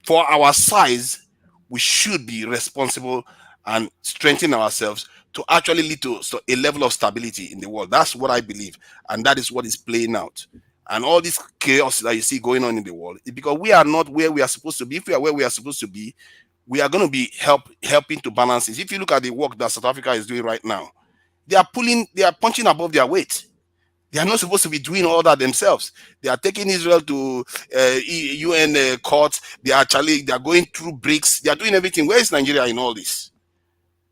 For our size, we should be responsible and strengthen ourselves to actually lead to a level of stability in the world. That's what I believe, and that is what is playing out. And all this chaos that you see going on in the world is because we are not where we are supposed to be. If we are where we are supposed to be, we are going to be helping to balance this. If you look at the work that South Africa is doing right now, they are punching above their weight. They are not supposed to be doing all that themselves. They are taking Israel to UN court. They are going through BRICS. They are doing everything. Where is Nigeria in all this?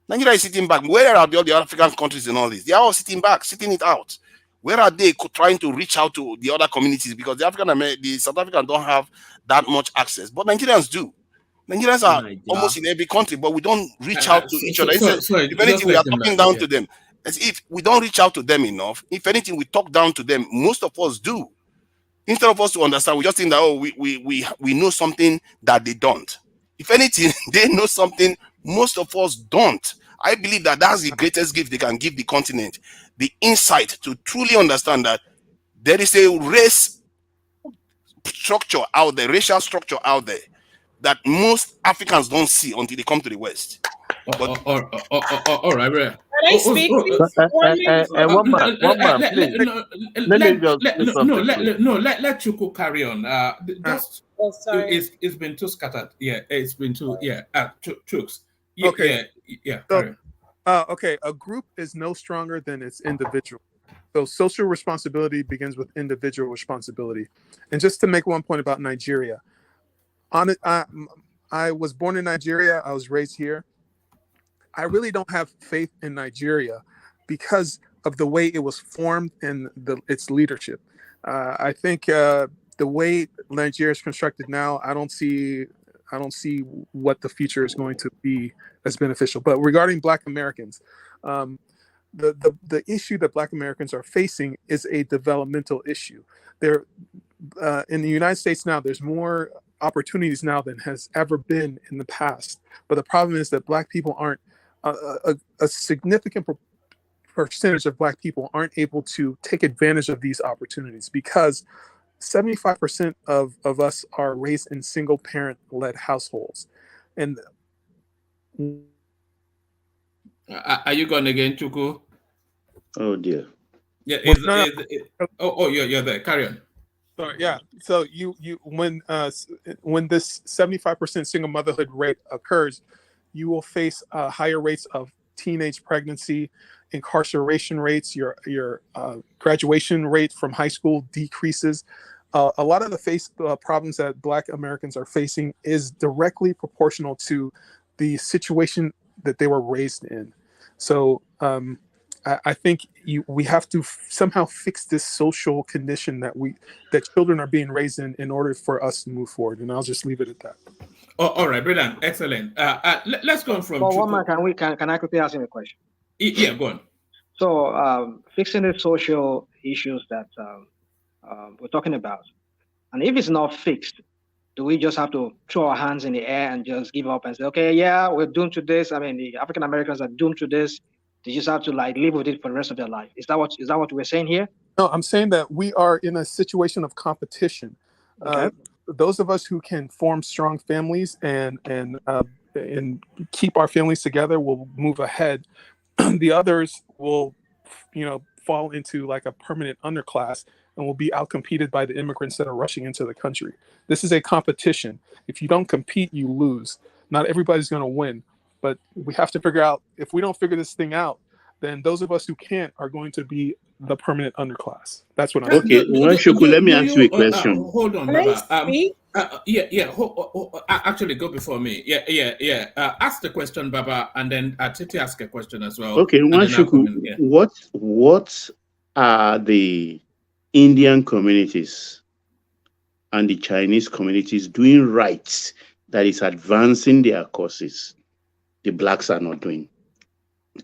Nigeria is sitting back. Where are all the African countries in all this? They are all sitting back, sitting it out. Where are they trying to reach out to the other communities? Because the South Africans don't have that much access, but Nigerians do. Nigerians are almost in every country, but we don't reach out to each other. If anything, we are talking down to them. As if we don't reach out to them enough. If anything, we talk down to them. Most of us do. Instead of us to understand, we just think that we know something that they don't. If anything, they know something Most of us don't. I believe that that's the greatest gift they can give the continent, the insight to truly understand that there is a race structure out there, racial structure out there, that most Africans don't see until they come to the West. But all right, Can I speak, please? 1 minute. One man, please. Let Chuku carry on. Just it's been too scattered. Yeah, it's been too Chooks. Yeah, Okay. Yeah. So, okay, a group is no stronger than its individual. So social responsibility begins with individual responsibility. And just to make one point about Nigeria, I was born in Nigeria. I was raised here. I really don't have faith in Nigeria because of the way it was formed and its leadership. I think the way Nigeria is constructed now, I don't see what the future is going to be as beneficial. But regarding Black Americans, the issue that Black Americans are facing is a developmental issue. There, in the United States now, there's more opportunities now than has ever been in the past. But the problem is that Black people aren't a significant percentage of Black people aren't able to take advantage of these opportunities because 75% of us are raised in single parent led households. And are you going again, Chuku? Oh dear. Yeah. You're there. Carry on. Sorry, yeah. So you when this 75% single motherhood rate occurs, you will face higher rates of teenage pregnancy, incarceration rates. Your graduation rate from high school decreases. A lot of the problems that Black Americans are facing is directly proportional to the situation that they were raised in. So I think we have to somehow fix this social condition that children are being raised in order for us to move forward. And I'll just leave it at that. Oh, all right, brilliant, excellent. Let's go from. Well, can I quickly ask him a question? Yeah, go on. So fixing the social issues that we're talking about, and if it's not fixed, do we just have to throw our hands in the air and just give up and say, okay, yeah, we're doomed to this? I mean, the African Americans are doomed to this. They just have to live with it for the rest of their life. Is that what we're saying here? No, I'm saying that we are in a situation of competition. Okay. Those of us who can form strong families and keep our families together will move ahead. The others will, fall into like a permanent underclass and will be outcompeted by the immigrants that are rushing into the country. This is a competition. If you don't compete, you lose. Not everybody's going to win, but we have to figure out, if we don't figure this thing out, then those of us who can't are going to be the permanent underclass. That's what I'm saying. Okay, Shuku, let me ask you a question. Hold on, Baba. Actually, go before me. Yeah. Ask the question, Baba, and then Titi ask a question as well. Okay, Shuku, what are the Indian communities and the Chinese communities doing right that is advancing their causes the Blacks are not doing?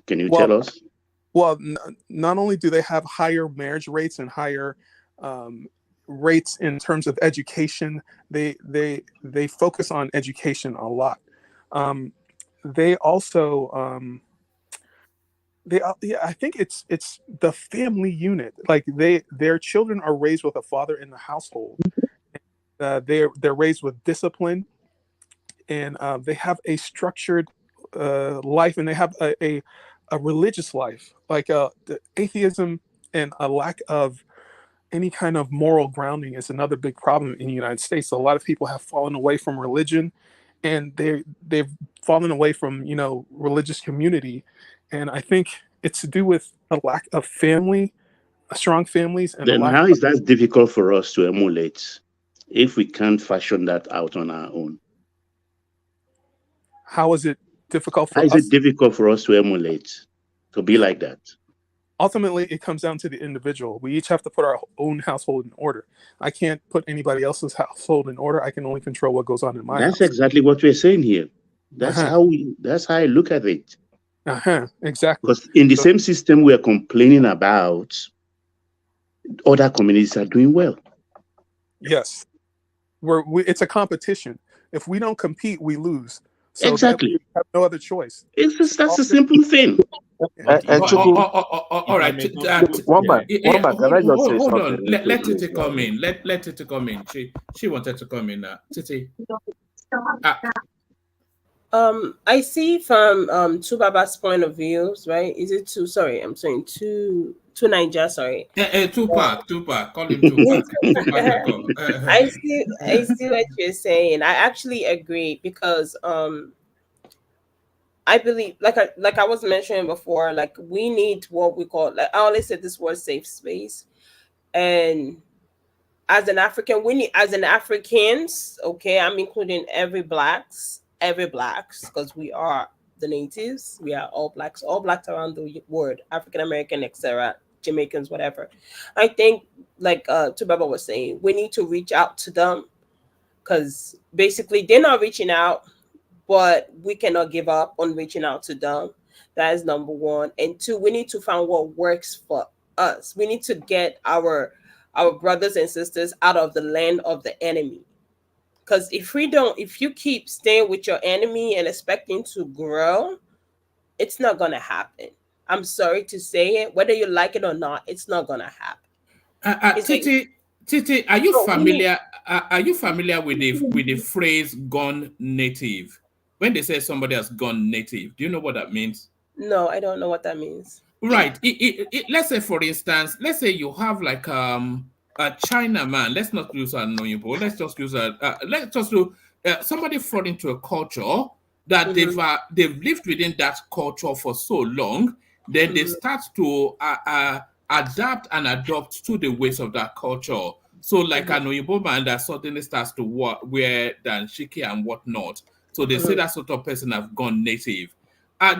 Can you tell us? Well, not only do they have higher marriage rates and higher rates in terms of education, they focus on education a lot. They also I think it's the family unit. Like their children are raised with a father in the household. They're raised with discipline, and they have a structured life, and they have a religious life. Like the atheism and a lack of any kind of moral grounding is another big problem in the United States. A lot of people have fallen away from religion, and they've fallen away from religious community, and I think it's to do with a lack of family, strong families. And then how is that difficult for us to emulate if we can't fashion that out on our own? How is it difficult for us? How is it difficult for us to emulate, to be like that? Ultimately, it comes down to the individual. We each have to put our own household in order. I can't put anybody else's household in order. I can only control what goes on in my house. That's exactly what we're saying here. That's how I look at it. Exactly. Because in the same system we are complaining about, other communities are doing well. Yes. It's a competition. If we don't compete, we lose. So exactly. that we have no other choice. That's a simple thing. All right. One man, can I just say Hold something? on. Let Titi come in. Let Titi come in. She wanted to come in. Titi. I see from two Baba's point of views, right? Is it two? Sorry, I'm saying two Niger. Sorry. Tupac. Call him Tupac. I see what you're saying. I actually agree because I believe like I was mentioning before, like we need what we call, like I always said this word, safe space. And as an African, we need, as an Africans, okay, I'm including every blacks, because we are the natives, we are all blacks around the world, African American, etc., Jamaicans, whatever. I think, like Tubaba was saying, we need to reach out to them because basically they're not reaching out, but we cannot give up on reaching out to them. That is number one. And two, we need to find what works for us. We need to get our brothers and sisters out of the land of the enemy. Because if you keep staying with your enemy and expecting to grow, it's not gonna happen. I'm sorry to say it, whether you like it or not, it's not gonna happen. Titi, are you familiar? Are you familiar with the phrase "gone native"? When they say somebody has gone native, do you know what that means? No, I don't know what that means. Right. Let's say, for instance, let's say you have like a China man. Let's not use an Oyibo. Let's just use let's just do somebody fall into a culture that they've lived within that culture for so long. Then they start to adapt and adopt to the ways of that culture. So, like an Oyibo man that suddenly starts to wear danshiki and whatnot. So they say that sort of person have gone native.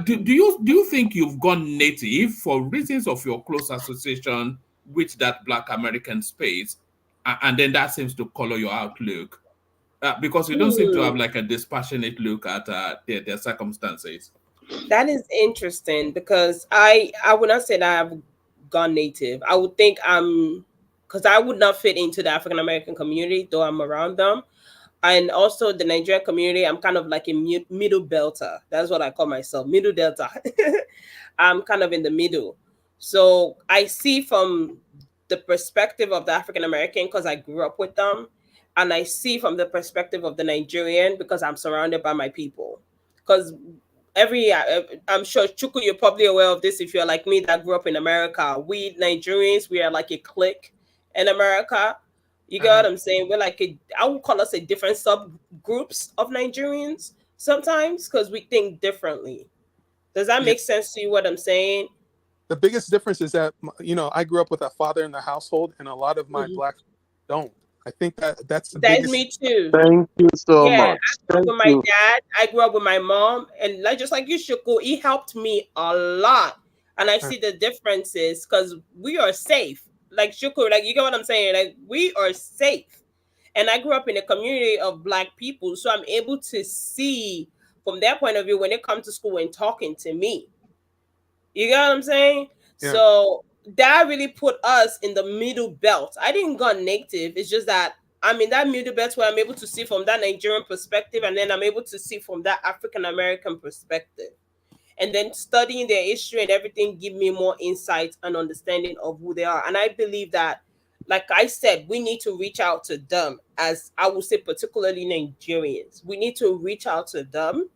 Do you think you've gone native for reasons of your close association with that Black American space, and then that seems to color your outlook? Because you don't seem to have like a dispassionate look at their circumstances. That is interesting because I would not say that I've gone native. I would think because I would not fit into the African American community, though I'm around them. And also the Nigerian community, I'm kind of like a middle belter. That's what I call myself, middle delta. I'm kind of in the middle. So I see from the perspective of the African American because I grew up with them. And I see from the perspective of the Nigerian because I'm surrounded by my people. Because I'm sure, Chuku, you're probably aware of this if you're like me that grew up in America. We Nigerians, we are like a clique in America. You get what I'm saying? We're like I would call us a different subgroups of Nigerians sometimes because we think differently. Does that make sense to you what I'm saying? The biggest difference is that, I grew up with a father in the household and a lot of my black don't. I think that's the biggest. Me too. Thank you so much. I grew up with my dad. I grew up with my mom. And just like you, Shuku, he helped me a lot. And I see the differences because we are safe. Like Shuku, like you get what I'm saying? Like we are safe. And I grew up in a community of Black people. So I'm able to see from their point of view when they come to school and talking to me. You get what I'm saying? Yeah. So that really put us in the middle belt. I didn't go native. It's just that I'm in that middle belt where I'm able to see from that Nigerian perspective, and then I'm able to see from that African American perspective. And then studying their history and everything give me more insight and understanding of who they are. And I believe that, like I said, we need to reach out to them, as I would say, particularly Nigerians. We need to reach out to them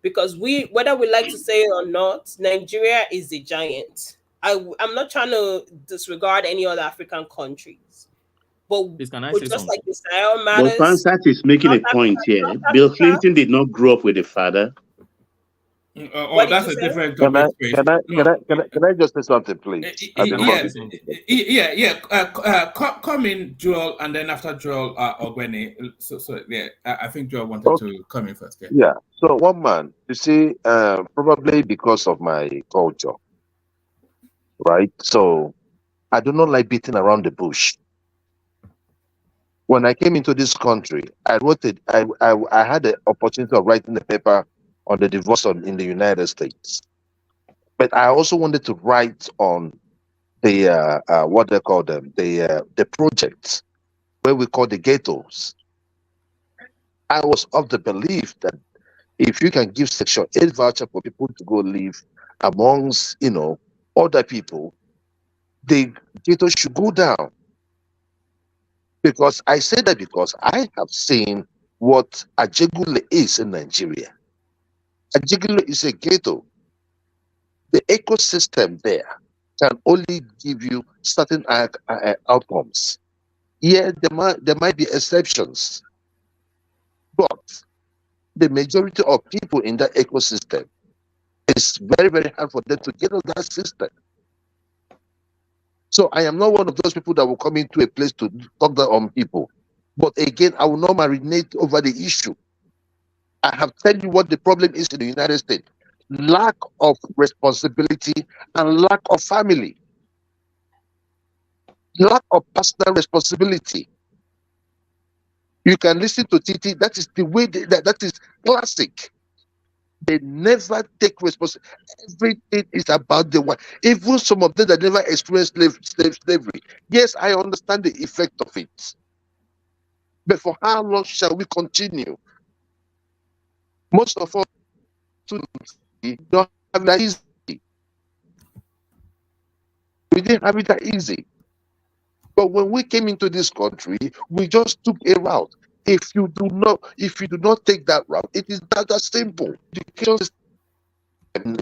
because whether we like to say it or not, Nigeria is a giant. I'm not trying to disregard any other African countries, but just like the Sahel matters. But Fansat is making a point here. Bill Clinton did not grow up with a father. That's a different topic. Can I just say something, please? Come in, Joel, and then after Joel, Ogweni. I think Joel wanted to come in first. Yeah. So one man, you see, probably because of my culture, right? So I do not like beating around the bush. When I came into this country, I wrote it. I had the opportunity of writing a paper on the divorce in the United States, but I also wanted to write on the what they call them, the projects where we call the ghettos. I was of the belief that if you can give Section 8 voucher for people to go live amongst, other people, the ghetto should go down. Because I say that because I have seen what Ajegule is in Nigeria. Ajegule is a ghetto. The ecosystem there can only give you certain outcomes. Yeah, there might be exceptions, but the majority of people in that ecosystem, it's very, very hard for them to get on that system. So I am not one of those people that will come into a place to talk down on people. But again, I will not marinate over the issue. I have told you what the problem is in the United States. Lack of responsibility and lack of family. Lack of personal responsibility. You can listen to Titi. That is the way that is classic. They never take responsibility. Everything is about the one. Even some of them that never experienced slavery. Yes, I understand the effect of it. But for how long shall we continue? Most of us don't have that easy. We didn't have it that easy. But when we came into this country, we just took a route. If you do not take that route, it is that simple. In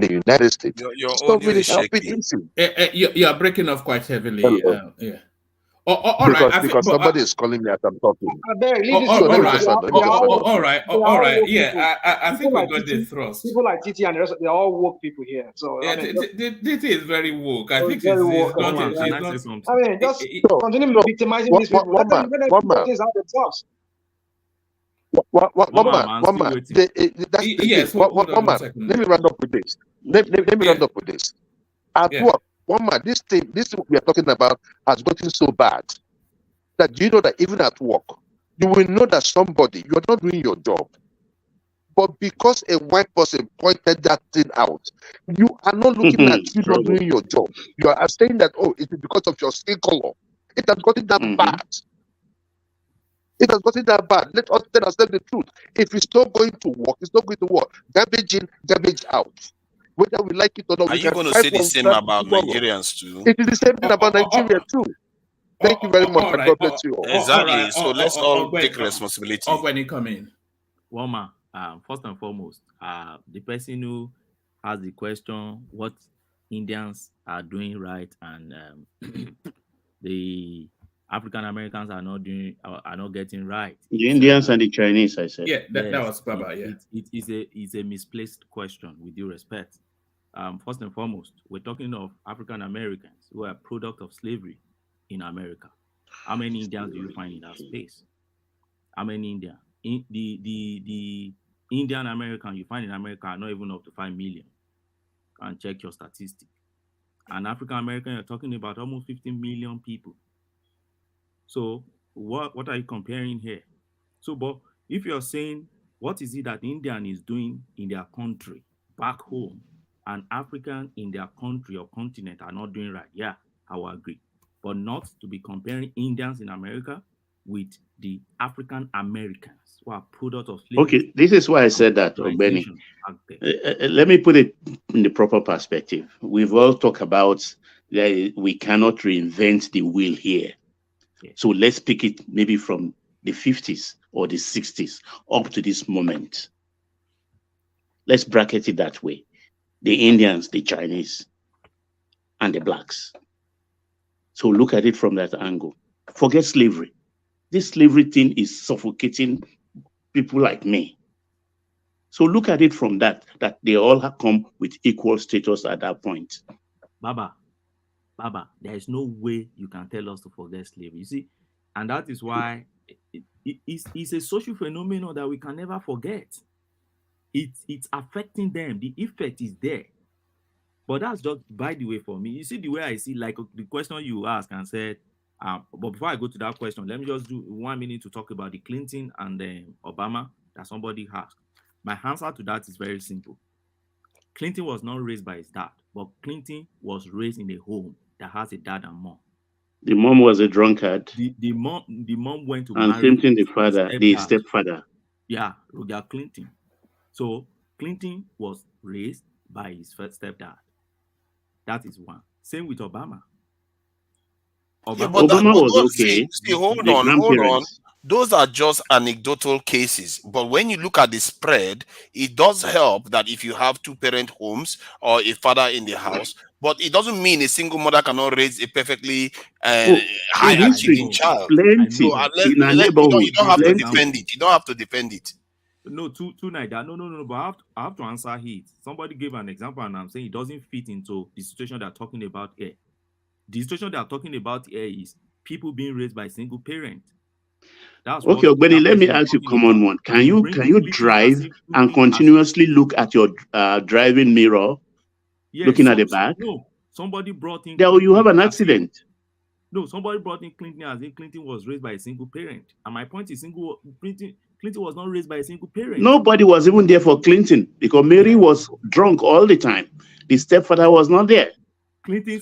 the United States, your not audio really is helping shaky. You are breaking off quite heavily. Yeah. All because right. because somebody is calling me as I'm talking. All right. All right. Yeah, I think we got the thrust. People like Titi and the rest, they're all woke people here. So Yeah, Titi is very woke. I think very she's woke. not. I mean, just continue victimizing these people. Let them figure things out themselves. One man. Yes, hold on 1 second. Let me round up with this. Let me round up with this. At work, one man, this thing we are talking about has gotten so bad that you know that even at work, you will know that somebody, you're not doing your job. But because a white person pointed that thing out, you are not looking at you not doing your job. You are saying that, oh, it is because of your skin color. It has gotten that bad. It has gotten that bad. Let us tell ourselves the truth. If it's not going to work, it's not going to work. Garbage in, garbage out. Whether we like it or not, Are you going to say the same about Nigerians too? It is the same thing about Nigeria too. Thank you very much. God bless you all. Exactly. So let's all take responsibility. When you come in. Woma, first and foremost, the person who has the question what Indians are doing right and the African Americans are not getting right. The Indians and the Chinese, I said. Yeah, that was Baba. Yeah, it's a misplaced question. With due respect, first and foremost, we're talking of African Americans who are a product of slavery in America. How many Indians do you find in that space? How many Indians? The Indian American you find in America are not even up to 5 million. And check your statistic. And African American, you're talking about almost 15 million people. So what are you comparing here? So, but if you're saying what is it that Indian is doing in their country back home and African in their country or continent are not doing right, yeah, I will agree. But not to be comparing Indians in America with the African Americans who are product of slavery. Okay, this is why I said that, Benny. Let me put it in the proper perspective. We've all talked about that we cannot reinvent the wheel here. Yeah. So let's pick it maybe from the 50s or the 60s up to this moment. Let's bracket it that way. The Indians, the Chinese, and the blacks. So look at it from that angle. Forget slavery. This slavery thing is suffocating people like me. So look at it from that they all have come with equal status at that point. Baba, there is no way you can tell us to forget slavery. You see, and that is why it's a social phenomenon that we can never forget. It's affecting them. The effect is there. But that's just by the way for me. You see the way I see, like the question you asked and said, but before I go to that question, let me just do 1 minute to talk about the Clinton and Obama that somebody asked. My answer to that is very simple. Clinton was not raised by his dad, but Clinton was raised in a home that has a dad and mom. The mom was a drunkard. The mom went to and marry same thing the father, the stepdad. stepfather. Yeah, Roger Clinton. So Clinton was raised by his first stepdad. That is one. Same with Obama. Obama was okay. See, hold on. Those are just anecdotal cases. But when you look at the spread, it does help that if you have two-parent homes or a father in the house, but it doesn't mean a single mother cannot raise a perfectly high-achieving child. Plenty. So, you don't have to defend it. You don't have to defend it. No, two like that. No. But I have to answer it. Somebody gave an example, and I'm saying it doesn't fit into the situation they're talking about here. The situation they're talking about here is people being raised by single parent. That's okay, Benny, let me ask you a common one. Can you drive and continuously look at your driving mirror, looking at the back? No, somebody brought in. There you have an accident. No, somebody brought in Clinton as if Clinton was raised by a single parent. And my point is, Clinton was not raised by a single parent. Nobody was even there for Clinton because Mary was drunk all the time. The stepfather was not there. Clinton,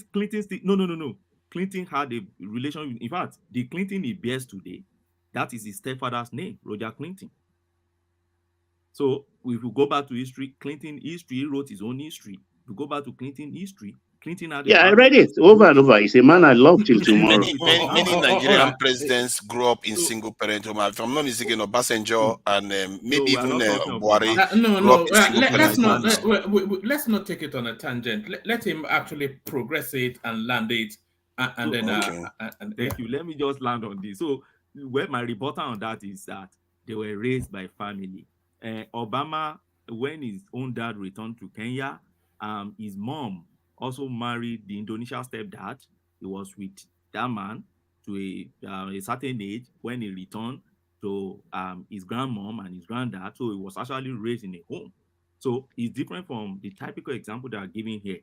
no. Clinton had a relation. In fact, the Clinton he bears today, that is his stepfather's name, Roger Clinton. So if you go back to history, Clinton history, he wrote his own history. If you go back to Clinton history, Clinton had I read it over and over. He's a man I love till tomorrow. Many Nigerian presidents grew up in single parent home. If I'm not mistaken, Obasanjo and maybe even Buhari. Let's not take it on a tangent. Let him actually progress it and land it. Thank you. Let me just land on this. So where my rebuttal on that is that they were raised by family. Obama, when his own dad returned to Kenya, his mom also married the Indonesian stepdad. He was with that man to a certain age when he returned to his grandmom and his granddad. So he was actually raised in a home. So it's different from the typical example they are giving here.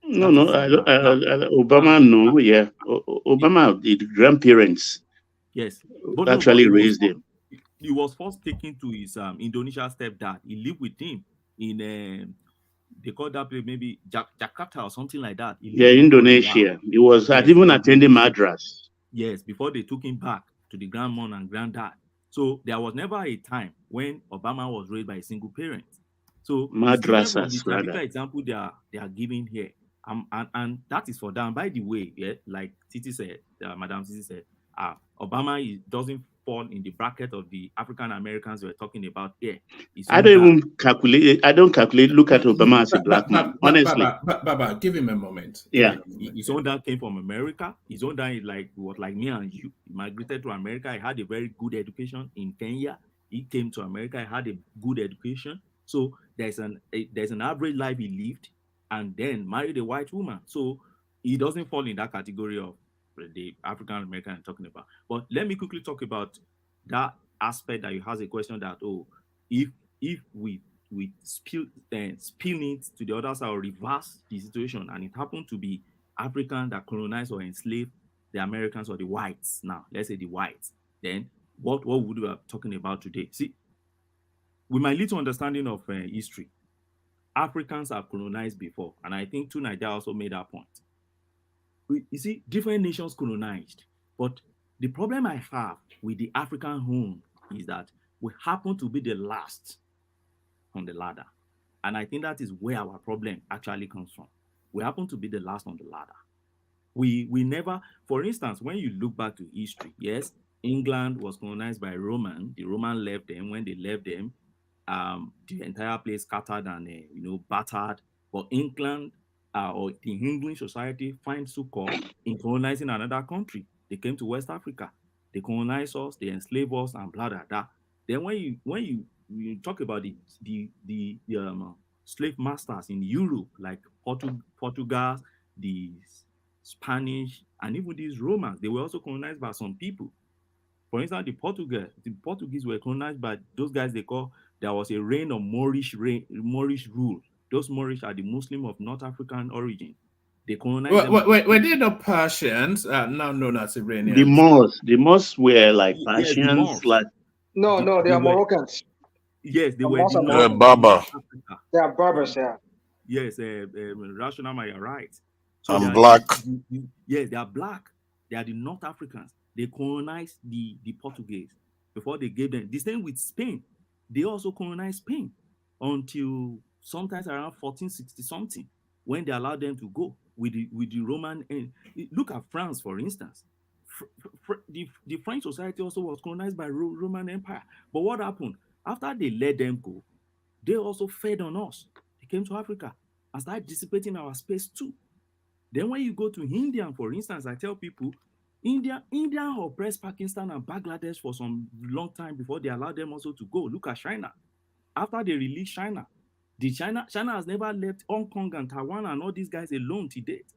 Obama, no, yeah. Obama, the grandparents. Yes. But actually raised him. He was first taken to his Indonesian stepdad. He lived with him in they call that place maybe Jakarta or something like that. Indonesia. He was even attending Madras. Yes, before they took him back to the grandmom and granddad. So there was never a time when Obama was raised by a single parent. So Madras, the typical example they are giving here, and that is for them. By the way, like Titi said, Madam Titi said, Obama doesn't fall in the bracket of the African Americans we're talking about here. I don't calculate. Look at Obama as a black man. Honestly, Baba, give him a moment. Yeah, his own dad came from America. His own dad was like me and you. He migrated to America. He had a very good education in Kenya. He came to America. He had a good education. So there's an average life he lived, and then married a white woman. So he doesn't fall in that category of the African American I'm talking about. But let me quickly talk about that aspect that you has a question that if we spill it to the other side or reverse the situation, and it happened to be African that colonized or enslaved the Americans or the whites. Now let's say the whites. Then what would we be talking about today? See, with my little understanding of history, Africans have colonized before, and I think Nigeria also made that point. You see, different nations colonized, but the problem I have with the African home is that we happen to be the last on the ladder, and I think that is where our problem actually comes from. We happen to be the last on the ladder. We never, for instance, when you look back to history, yes, England was colonized by Roman. The Roman left them. When they left them, the entire place scattered and battered. But England or the English society finds succor in colonizing another country. They came to West Africa. They colonized us. They enslaved us and blah blah blah. Then when you talk about the slave masters in Europe, like Portugal, the Spanish, and even these Romans, they were also colonized by some people. For instance, the Portuguese were colonized by those guys there was a reign of Moorish rule. Those Moorish are the Muslim of North African origin. They colonized them. Were they not Persians, now known as Iranians? The Moors were like Persians. Yes, no, they are Moroccans. Yes, they were Berber. They are Berbers, yeah. Yes, Rationama, you're right. So I'm black. Yes, they are black. They are the North Africans. They colonized the Portuguese before they gave them. The same with Spain. They also colonized Spain until sometimes around 1460 something, when they allowed them to go with the Roman. Look at France, for instance. The French society also was colonized by Roman Empire. But what happened? After they let them go, they also fed on us. They came to Africa and started dissipating our space too. Then when you go to India, for instance, I tell people, India oppressed Pakistan and Bangladesh for some long time before they allowed them also to go. Look at China. After they released China, China has never left Hong Kong and Taiwan and all these guys alone to date.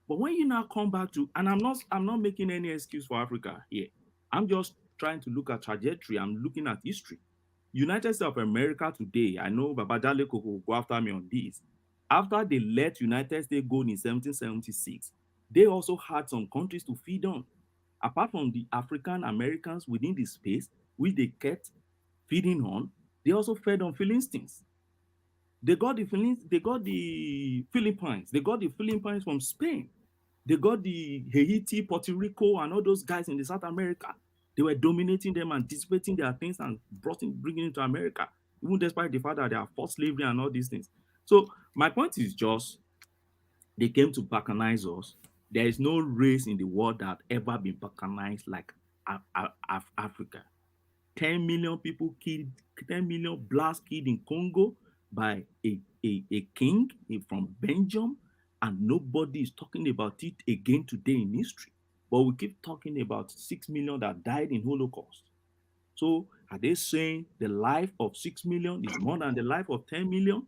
But when you now come back to, and I'm not making any excuse for Africa here. I'm just trying to look at trajectory. I'm looking at history. United States of America today, I know Babajale will go after me on this. After they let United States go in 1776, they also had some countries to feed on. Apart from the African Americans within the space, which they kept feeding on, they also fed on Philistines. They got the Philippines. They got the Philippines from Spain. They got the Haiti, Puerto Rico, and all those guys in the South America. They were dominating them and dissipating their things and bringing it to America, even despite the fact that they are forced slavery and all these things. So my point is just, they came to balkanize us. There is no race in the world that ever been balkanized like Africa. 10 million people killed, 10 million blacks killed in Congo by a king from Belgium, and nobody is talking about it again today in history. But we keep talking about 6 million that died in Holocaust. So are they saying the life of 6 million is more than the life of 10 million?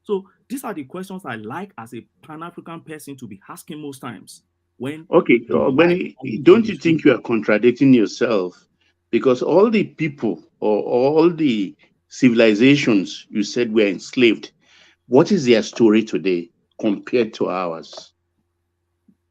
So these are the questions I like as a Pan-African person to be asking most times. Don't you think you are contradicting yourself? Because all the people or all the civilizations you said were enslaved, what is their story today compared to ours?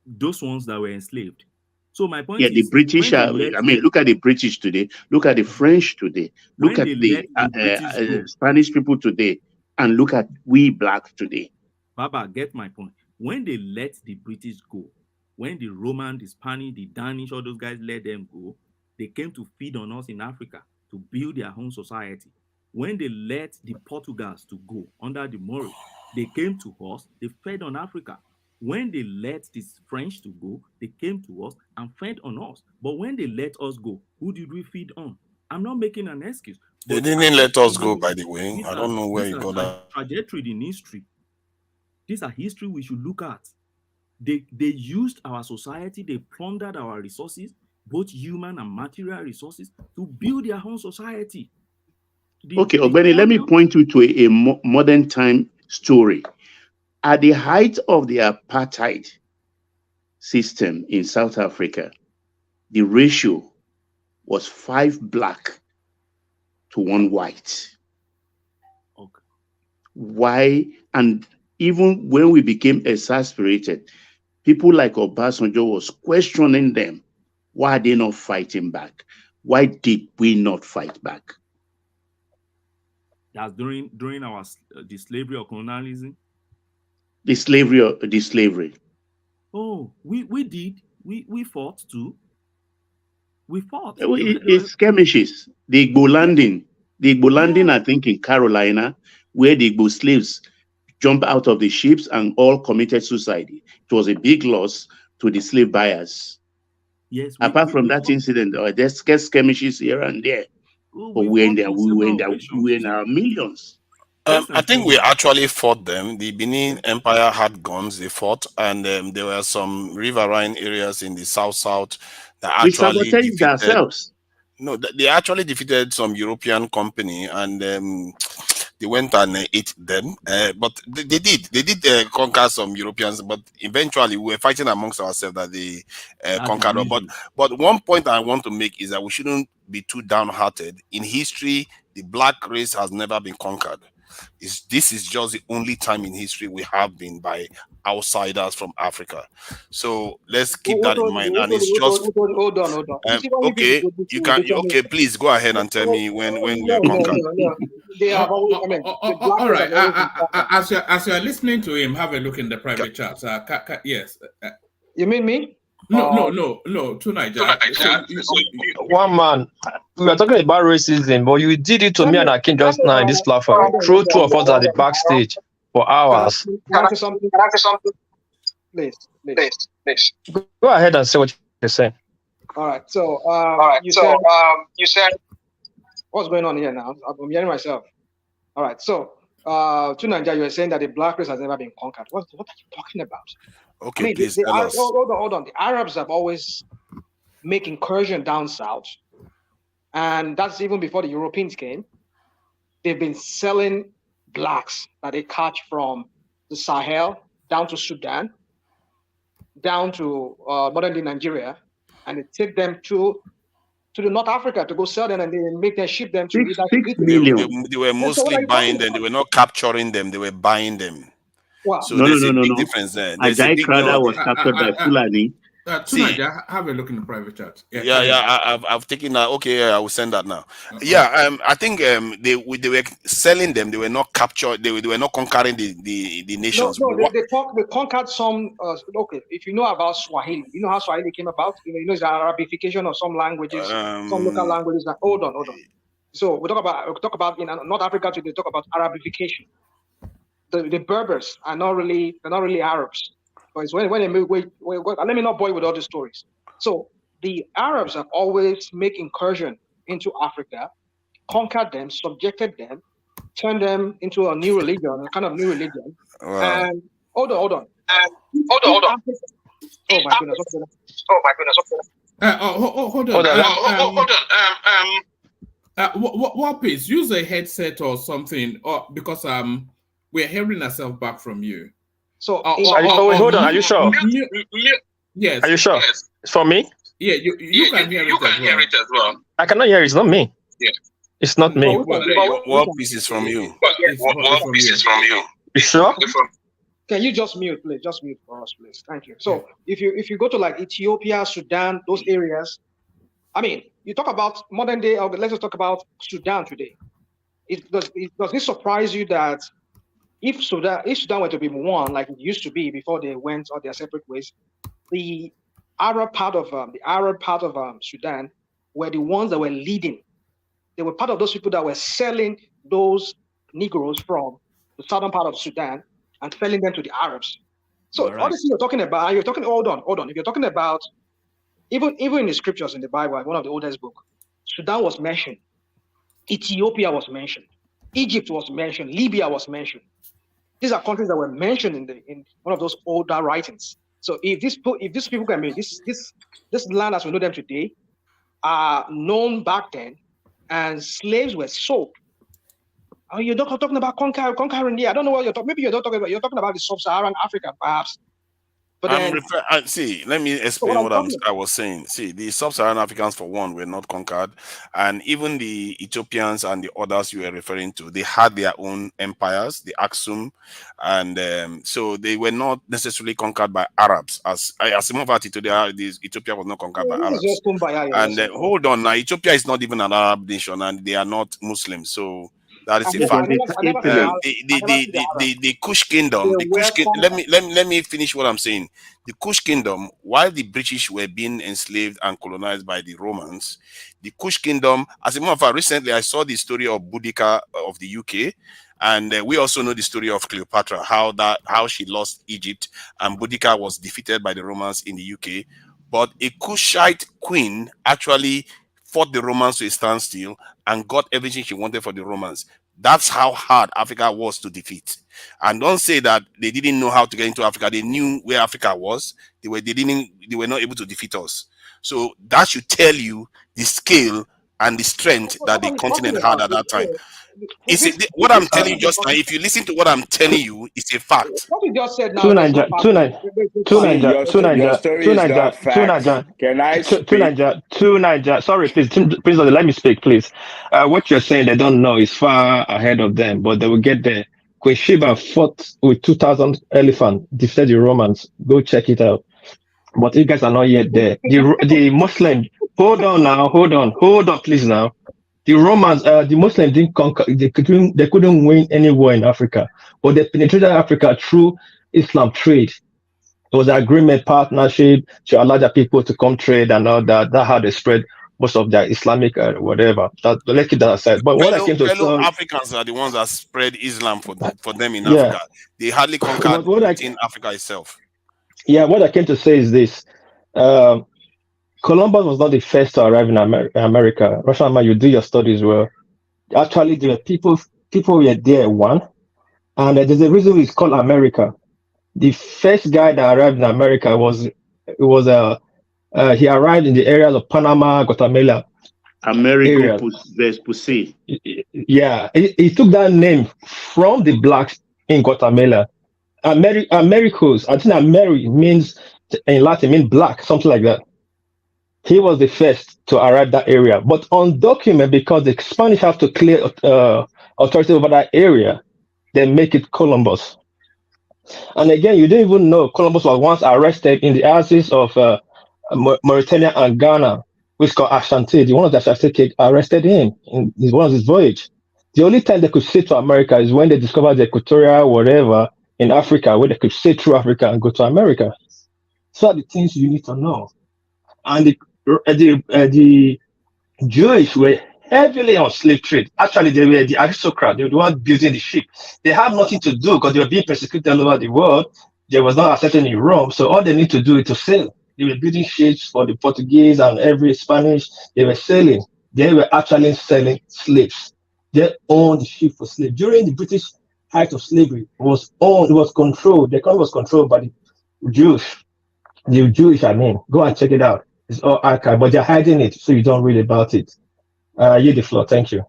Those ones that were enslaved. So my point is, the British are, look at the British today, look at the French today, look at the Spanish people today, and look at we blacks today. Baba, get my point. When they let the British go, when the Roman, the Spanish, the Danish, all those guys let them go, they came to feed on us in Africa to build their own society. When they let the Portuguese to go under the Moorish, they came to us, they fed on Africa. When they let the French to go, they came to us and fed on us. But when they let us go, who did we feed on? I'm not making an excuse. They didn't let us go, by the way. I don't know where you got that. Trajectory in history. These are history we should look at. They used our society, they plundered our resources, both human and material resources, to build their own society. Okay, Ogbeni, let me point you to a modern time story. At the height of the apartheid system in South Africa, the ratio was 5 black to 1 white. Okay. Why? And even when we became exasperated, people like Obasanjo was questioning them. Why are they not fighting back? Why did we not fight back? That's during the slavery or colonialism? The slavery. Oh, we did. We fought too. We fought. It's skirmishes. The Igbo landing, I think, in Carolina, where the Igbo slaves jumped out of the ships and all committed suicide. It was a big loss to the slave buyers. Yes. Apart from that incident, there's skirmishes here and there. But we were in our millions. I think we actually fought them. The Benin Empire had guns. They fought, and there were some riverine areas in the south that actually sabotaged ourselves. No, they actually defeated some European company, and they went and ate them. But they did conquer some Europeans. But eventually, we were fighting amongst ourselves that they conquered. But one point I want to make is that we shouldn't be too downhearted. In history, the black race has never been conquered. This is just the only time in history we have been by outsiders from Africa. So let's keep that in mind. And it's just hold on. Okay, you can. Okay, please go ahead and tell me when we are conquered. All right. As you're listening to him, have a look in the private chat. Yes. You mean me? No, to Nigeria. One man, we are talking about racism, but you did it to me and Akin just now in this platform. Throw two of us at the backstage for hours. Can I say something? Please. Go ahead and say what you're saying. All right. So, you said, what's going on here now? I'm hearing myself. All right. So, to Nigeria, you were saying that the black race has never been conquered. What are you talking about? Okay, I mean, please tell us. Hold on. The Arabs have always made incursion down south, and that's even before the Europeans came. They've been selling blacks that they catch from the Sahel down to Sudan, down to modern-day Nigeria, and they take them to the North Africa to go sell them, and they make them ship them to 6 million. They were mostly buying them. They were not capturing them. They were buying them. Wow. So there's a big difference there. Ajay Crowder was captured by Fulani. Have a look in the private chat. I've taken that. Okay, I will send that now. I think they were selling them. They were not captured. They were not conquering the nations. They conquered some. Okay, if you know about Swahili, you know how Swahili came about. You know it's the Arabification of some languages, some local languages. Hold on. So we talk about in North Africa today. Talk about Arabification. The Berbers are not really Arabs. But it's when they move. Wait, let me not bore you with all the stories. So the Arabs have always made incursion into Africa, conquered them, subjected them, turned them into a new religion, a kind of new religion. Wow. And hold on. Oh my goodness. Hold on. What please use a headset or something, or because we're hearing ourselves back from you. So hold on. Are you sure? Yes. Are you sure? Yes. It's for me? Yeah, you can hear it as well. I cannot hear it. It's not me. Yeah. It's not me. What piece is from you? What piece is from you? You sure? Can you just mute, please? Just mute for us, please. Thank you. So if you go to like Ethiopia, Sudan, those areas, I mean, you talk about modern day. Let's just talk about Sudan today. Does it surprise you that if Sudan were to be one like it used to be before they went on their separate ways, the Arab part of Sudan were the ones that were leading. They were part of those people that were selling those Negroes from the southern part of Sudan and selling them to the Arabs. So all this you're talking about, hold on. If you're talking about even in the scriptures in the Bible, one of the oldest books, Sudan was mentioned, Ethiopia was mentioned, Egypt was mentioned, Libya was mentioned. These are countries that were mentioned in one of those older writings. So if these people can be this land as we know them today are known back then, and slaves were sold. Oh, you're not talking about conquering. Yeah, I don't know what you're talking. Maybe you're not talking about. You're talking about the sub-Saharan Africa, perhaps. But let me explain what I was saying. See, the sub-Saharan Africans, for one, were not conquered, and even the Ethiopians and the others you were referring to, they had their own empires, the Aksum, and so they were not necessarily conquered by Arabs. As a matter of fact, Ethiopia was not conquered by Arabs. And hold on, now Ethiopia is not even an Arab nation, and they are not Muslims, so. That is a fact. The Kush Kingdom. Let me finish what I'm saying. The Kush Kingdom, while the British were being enslaved and colonized by the Romans, the Kush Kingdom, as a matter of fact, recently I saw the story of Boudica of the UK, and we also know the story of Cleopatra, how she lost Egypt, and Boudica was defeated by the Romans in the UK. But a Kushite queen actually fought the Romans to a standstill and got everything she wanted for the Romans. That's how hard Africa was to defeat. And don't say that they didn't know how to get into Africa. They knew where Africa was. They were not able to defeat us. So that should tell you the scale and the strength that the continent had at that time. What I'm telling you just now, if you listen to what I'm telling you, it's a fact. What you just said now. Two Niger. Sorry, please let me speak, please. What you're saying they don't know is far ahead of them, but they will get there. Queen Sheba fought with 2,000 elephants, defeated the Romans. Go check it out. But you guys are not yet there. The Muslim. Hold on, please now. The Romans, the Muslims didn't conquer. They couldn't win any war in Africa, but they penetrated Africa through Islam trade. It was an agreement, partnership to allow the people to come trade and all that. That's how they spread most of their Islamic whatever. Let's keep that aside. But what I came to fellow Africans are the ones that spread Islam for them in Africa. They hardly conquered within Africa itself. Yeah, what I came to say is this. Columbus was not the first to arrive in America. Russian man, you do your studies well. Actually, there were people were there one, and there's a reason it's called America. The first guy that arrived in America he arrived in the areas of Panama, Guatemala. American Vespucci. Yeah, he took that name from the blacks in Guatemala. Americos, I think Ameri means in Latin means black, something like that. He was the first to arrive that area, but on document, because the Spanish have to clear authority over that area, they make it Columbus. And again, you didn't even know Columbus was once arrested in the oasis of Mauritania and Ghana, which is called Ashanti. The one of the Ashanti arrested him in one of his voyage. The only time they could sail to America is when they discovered the equatorial whatever in Africa, where they could sail through Africa and go to America. So are the things you need to know. And the Jewish were heavily on slave trade. Actually, they were the aristocrat. They were the ones building the ship. They have nothing to do because they were being persecuted all over the world. There was not accepted in Rome. So all they need to do is to sail. They were building ships for the Portuguese and every Spanish. They were sailing. They were actually selling slaves. They owned the ship for slaves. During the British height of slavery, it was controlled. The economy was controlled by the Jewish. The Jewish, go and check it out. It's all archived, but they're hiding it, so you don't read about it. You the floor. Thank you.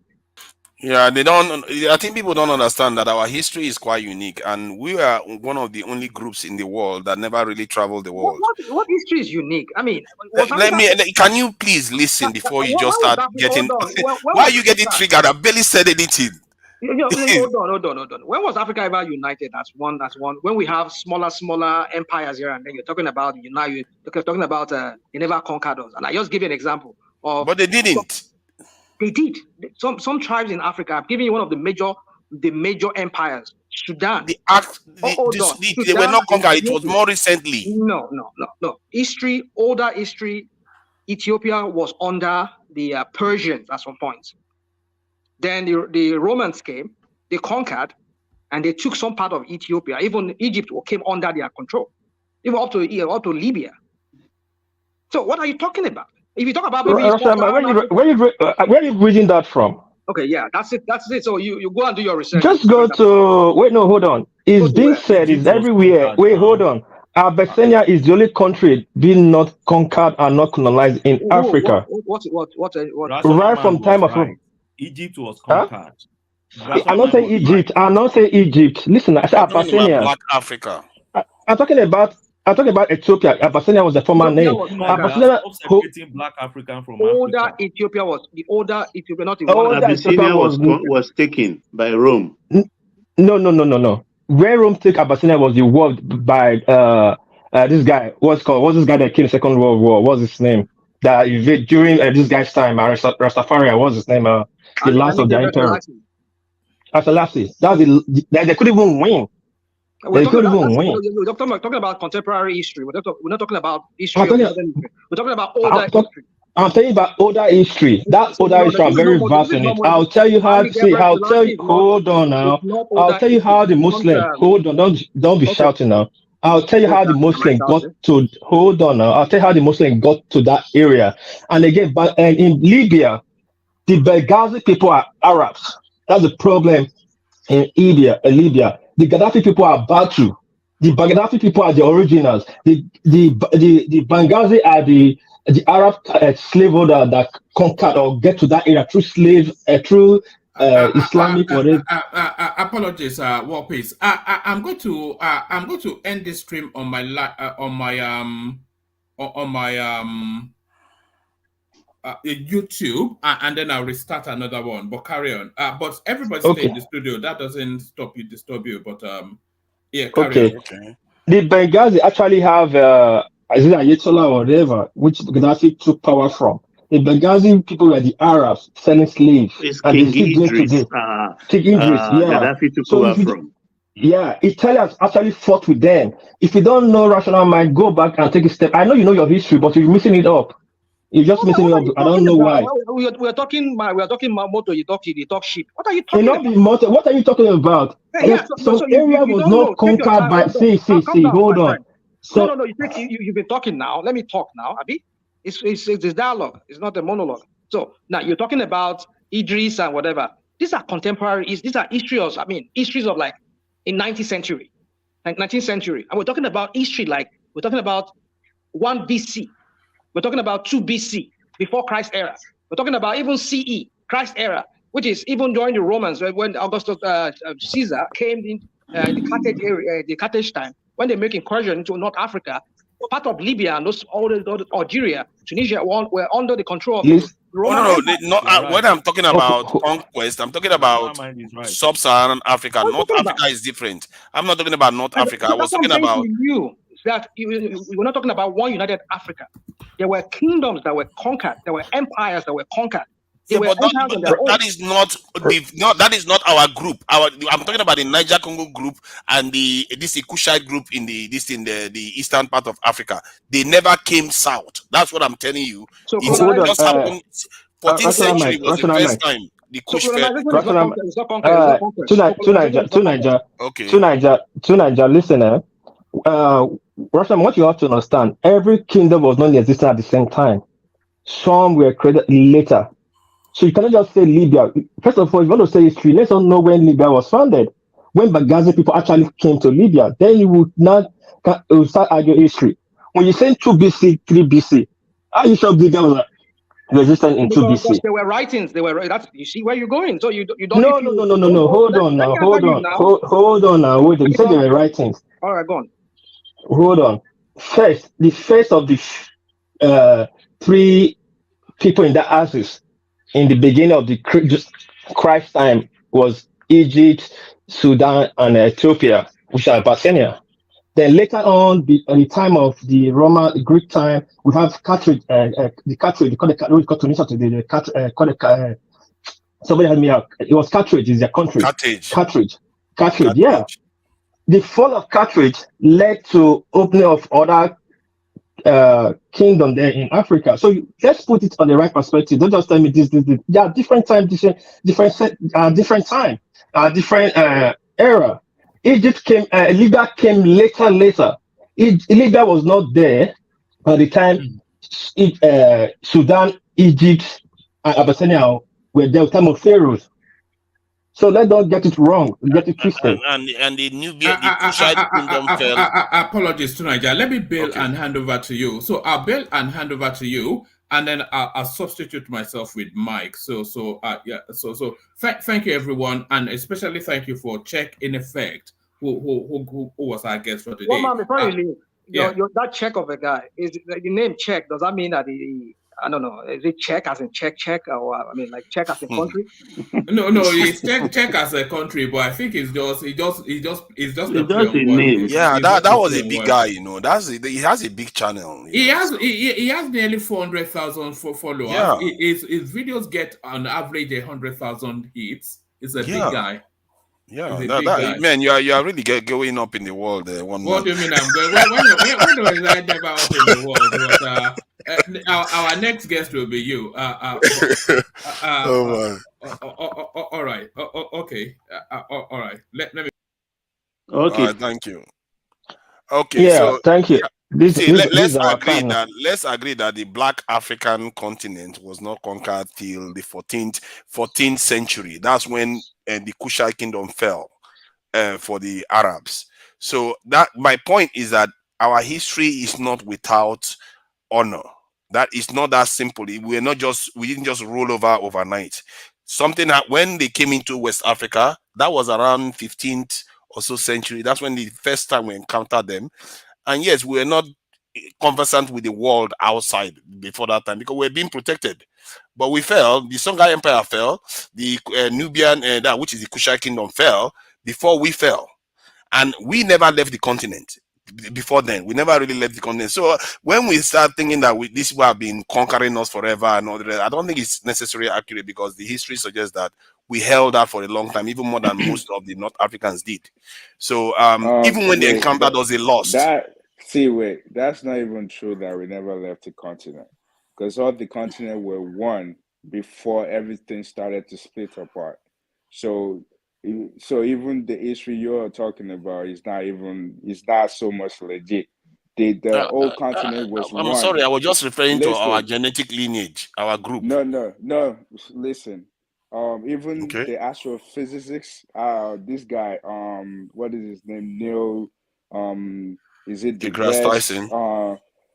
Yeah, they don't. I think people don't understand that our history is quite unique, and we are one of the only groups in the world that never really traveled the world. What history is unique? I mean, can you please listen before you just start getting? Why are you getting triggered? I barely said anything. Hold on. When was Africa ever united as one? When we have smaller empires here and then, you're talking about united. You're talking about they never conquered us. And I just give you an example of. But they didn't. They did. Some tribes in Africa. I'm giving you one of the major empires. Sudan. They were not conquered. It was more recently. No. Older history. Ethiopia was under the Persians at some point. Then the Romans came, they conquered, and they took some part of Ethiopia. Even Egypt came under their control, even up to Libya. So what are you talking about? If you talk about where are you reading that from? Okay, yeah, that's it. So you go and do your research. Just go to hold on. It's being said it's everywhere. Wait, hold on. Abyssinia is the only country being not conquered and not colonized in Africa. What? Right from time of Egypt was conquered. I'm not saying Egypt. Listen, I said Abyssinia. Black Africa. I'm talking about Ethiopia. Abyssinia was the former name. Abyssinia separating Black African from older Africa. Ethiopia was the older Ethiopia, not the one. Abyssinia was taken by Rome. No. Where Rome took Abyssinia was the world by this guy. What's this guy that killed the Second World War? What's his name? That during this guy's time, Rastafari, what's his name? The last of the emperor. Selassie. They couldn't even win. We're talking about contemporary history. We're not talking about history. We're talking about older history. I'm telling you about older history. That older history, I'm very vast in it. I'll tell you how. Hold on now. I'll tell you how the Muslim. Hold on. Don't be shouting now. I'll tell you how the Muslim got to. Hold on now. I'll tell you how the Muslim got to that area. And again, but in Libya, the Benghazi people are Arabs. That's the problem in Libya. The Gaddafi people are Batu. The Gaddafi people are the originals. The Benghazi are the Arab slaveholder that conquered or get to that area through Islamic whatever. Apologies, Warpace. I'm going to end this stream on my YouTube, and then I'll restart another one. But carry on. But everybody stay in the studio. That doesn't disturb you. But yeah, carry on. Okay. The Benghazi actually have is it Ayatollah or whatever, which Gaddafi took power from. The Benghazi people were the Arabs selling slaves. It's King Idris. King Idris, yeah. Gaddafi took power from. Yeah, Italians actually fought with them. If you don't know rational mind, go back and take a step. I know you know your history, but you're missing it up. You're just missing it up. I don't know why. We're talking Mamoto, you talk sheep. What are you talking about? What are you talking about? Some area was not conquered by. See. Hold on. No. You've been talking now. Let me talk now, Abi. It's dialogue. It's not a monologue. So now you're talking about Idris and whatever. These are contemporary. These are histories of like in 19th century, like 19th century, and we're talking about history like we're talking about 1 BC. We're talking about 2 BC, before Christ era. We're talking about even CE, Christ era, which is even during the Romans, when Augustus Caesar came in the Carthage area, the Carthage time, when they make incursion into North Africa, part of Libya and all the Algeria, Tunisia were under the control of the Roman Empire. When I'm talking about conquest, I'm talking about sub-Saharan Africa. North Africa is different. I'm not talking about North Africa. I was talking about that we're not talking about one united Africa. There were kingdoms that were conquered. There were empires that were conquered. That is not our group. I'm talking about the Niger Congo group and this Kushite group in the eastern part of Africa. They never came south. That's what I'm telling you. So it just happened. 14th century was the first time the Kush to Niger, listen. Russia, what you have to understand, every kingdom was not existing at the same time. Some were created later. So you cannot just say Libya. First of all, if you want to say history, let's all know when Libya was founded. When Benghazi people actually came to Libya, then you would not start arguing history. When you say 2 BC, 3 BC, are you sure Libya was resistant in 2 BC? Because there were writings. You see where you're going. So you don't. No. Hold on now. You said there were writings. All right, go on. Hold on. The first of the 3 people in the Axis in the beginning of the Christ time was Egypt, Sudan, and Ethiopia, which are Abyssinia. Then later on, at the time of the Roman Greek time, we have Carthage. Somebody help me out. It was Carthage. Is their country? Carthage. Yeah. The fall of Carthage led to opening of other kingdom there in Africa. So let's put it on the right perspective. Don't just tell me this. Yeah, different time, different time, different era. Egypt came, Libya came later. Libya was not there by the time Sudan, Egypt, and Abyssinia were there at the time of pharaohs. So let's not get it wrong, get it twisted. And the Nubian, the Kushite kingdom fell. Apologies to Nigeria. Let me bail and hand over to you. So I'll bail and hand over to you, and then I'll substitute myself with Mike. So thank you everyone, and especially thank you for Check in Effect, who was our guest for today. One man, before you leave, that Czech of a guy is the name Czech. Does that mean that I don't know. Is it Czech as in Czech, or I mean like Czech as in country? No, it's Czech as a country, but I think it's just a name. Yeah, that was a big guy, you know. He has a big channel. He has nearly 400,000 followers. Yeah. His videos get on average 100,000 hits. It's a big guy. Yeah, man, you are really going up in the world. What do you mean I'm going? When was I never up in the world? But, our next guest will be you. Oh man. All right. Okay. All right. Let me. Okay. All right, thank you. Okay. Yeah. So, thank you. Let's agree that the Black African continent was not conquered till the 14th century. That's when the Kushite kingdom fell for the Arabs. So that my point is that our history is not without honor. That is not that simple. We didn't just roll over overnight. Something that when they came into West Africa, that was around 15th or so century. That's when the first time we encountered them. And yes, we were not conversant with the world outside before that time because we were being protected. But we fell. The Songhai Empire fell. The Nubian, which is the Kushite kingdom, fell before we fell. And we never left the continent. Before then, we never really left the continent. So when we start thinking that these people have been conquering us forever and all that, I don't think it's necessarily accurate because the history suggests that we held that for a long time, even more than most of the North Africans did. So even when they encountered us, they lost. That's not even true that we never left the continent, because all the continent were one before everything started to split apart. So even the history you're talking about is not so much legit. The whole continent was I'm one. sorry, I was just referring to our genetic lineage, our group. No. Listen, even the astrophysics, this guy, what is his name? Neil, is it deGrasse Tyson?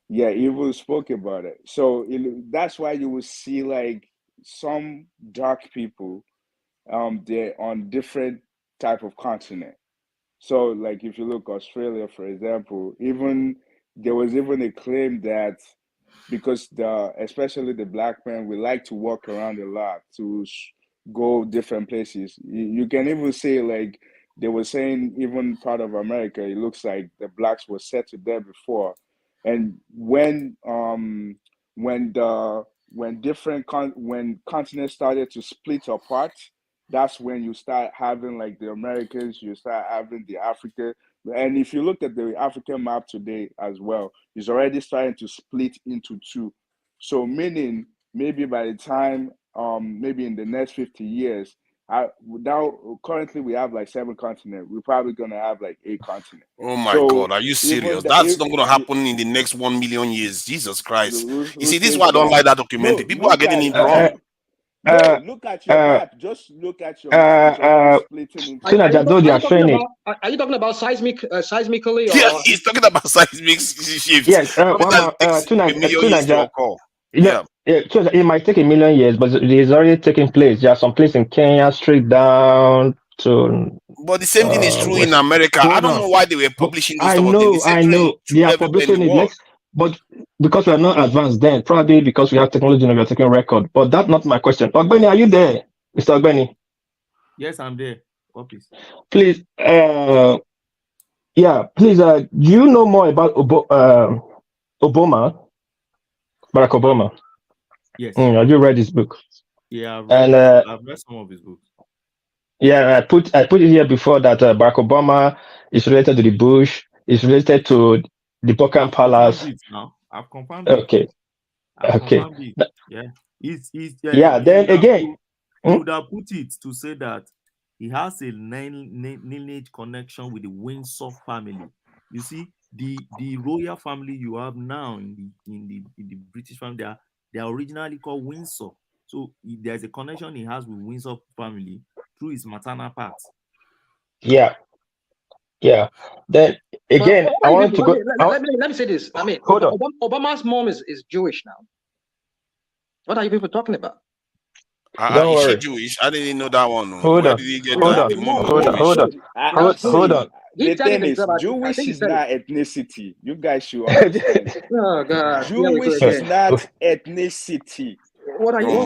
Yeah, he even spoke about it. So that's why you will see like some dark people, they're on different type of continent. So like if you look Australia, for example, there was even a claim that because especially the black men, we like to walk around a lot to go different places. You can even say like they were saying even part of America, it looks like the blacks were settled there before, and when when continents started to split apart, that's when you start having like the Americans, you start having the Africa. And if you look at the African map today as well, it's already starting to split into two. So meaning maybe by the time, maybe in the next 50 years, now currently we have like 7 continents. We're probably gonna have like 8 continents. Oh my God, are you serious? That's not going to happen in the next 1 million years. Jesus Christ! You see, this is why I don't like that documentary. People are getting it wrong. No, look at your map. Just look at your map. It's already splitting into. Are you talking about seismically? Or? Yeah, he's talking about seismic shifts. Yes, Yeah. It might take 1 million years, but it is already taking place. There are some places in Kenya, straight down to. But the same thing is true in America. I don't know why they were publishing this. I know. They are publishing it. But because we are not advanced then, probably because we have technology and we are taking record. But that's not my question. Ogbeni, are you there, Mr. Ogbeni? Yes, I'm there. Oh, please. Please, please. Do you know more about Obama? Barack Obama. Yes. Have you read his book? Yeah, I've read some of his books. Yeah, I put it here before that Barack Obama is related to the Bush, is related to the Buckingham Palace. I've confirmed it. Okay. Confirmed it. Yeah. Then again, you would have put it to say that he has a lineage connection with the Windsor family. You see, the royal family you have now in the British family, they are originally called Windsor. So there's a connection he has with Windsor family through his maternal part. Yeah. Then again, I want to go. Let me say this. I mean, Obama's mom is Jewish now. What are you people talking about? Is she Jewish? I didn't know that one. Where did he get that? Hold on. The thing is, Jewish is not ethnicity. You guys should understand. Oh God, Jewish is not ethnicity. What are you?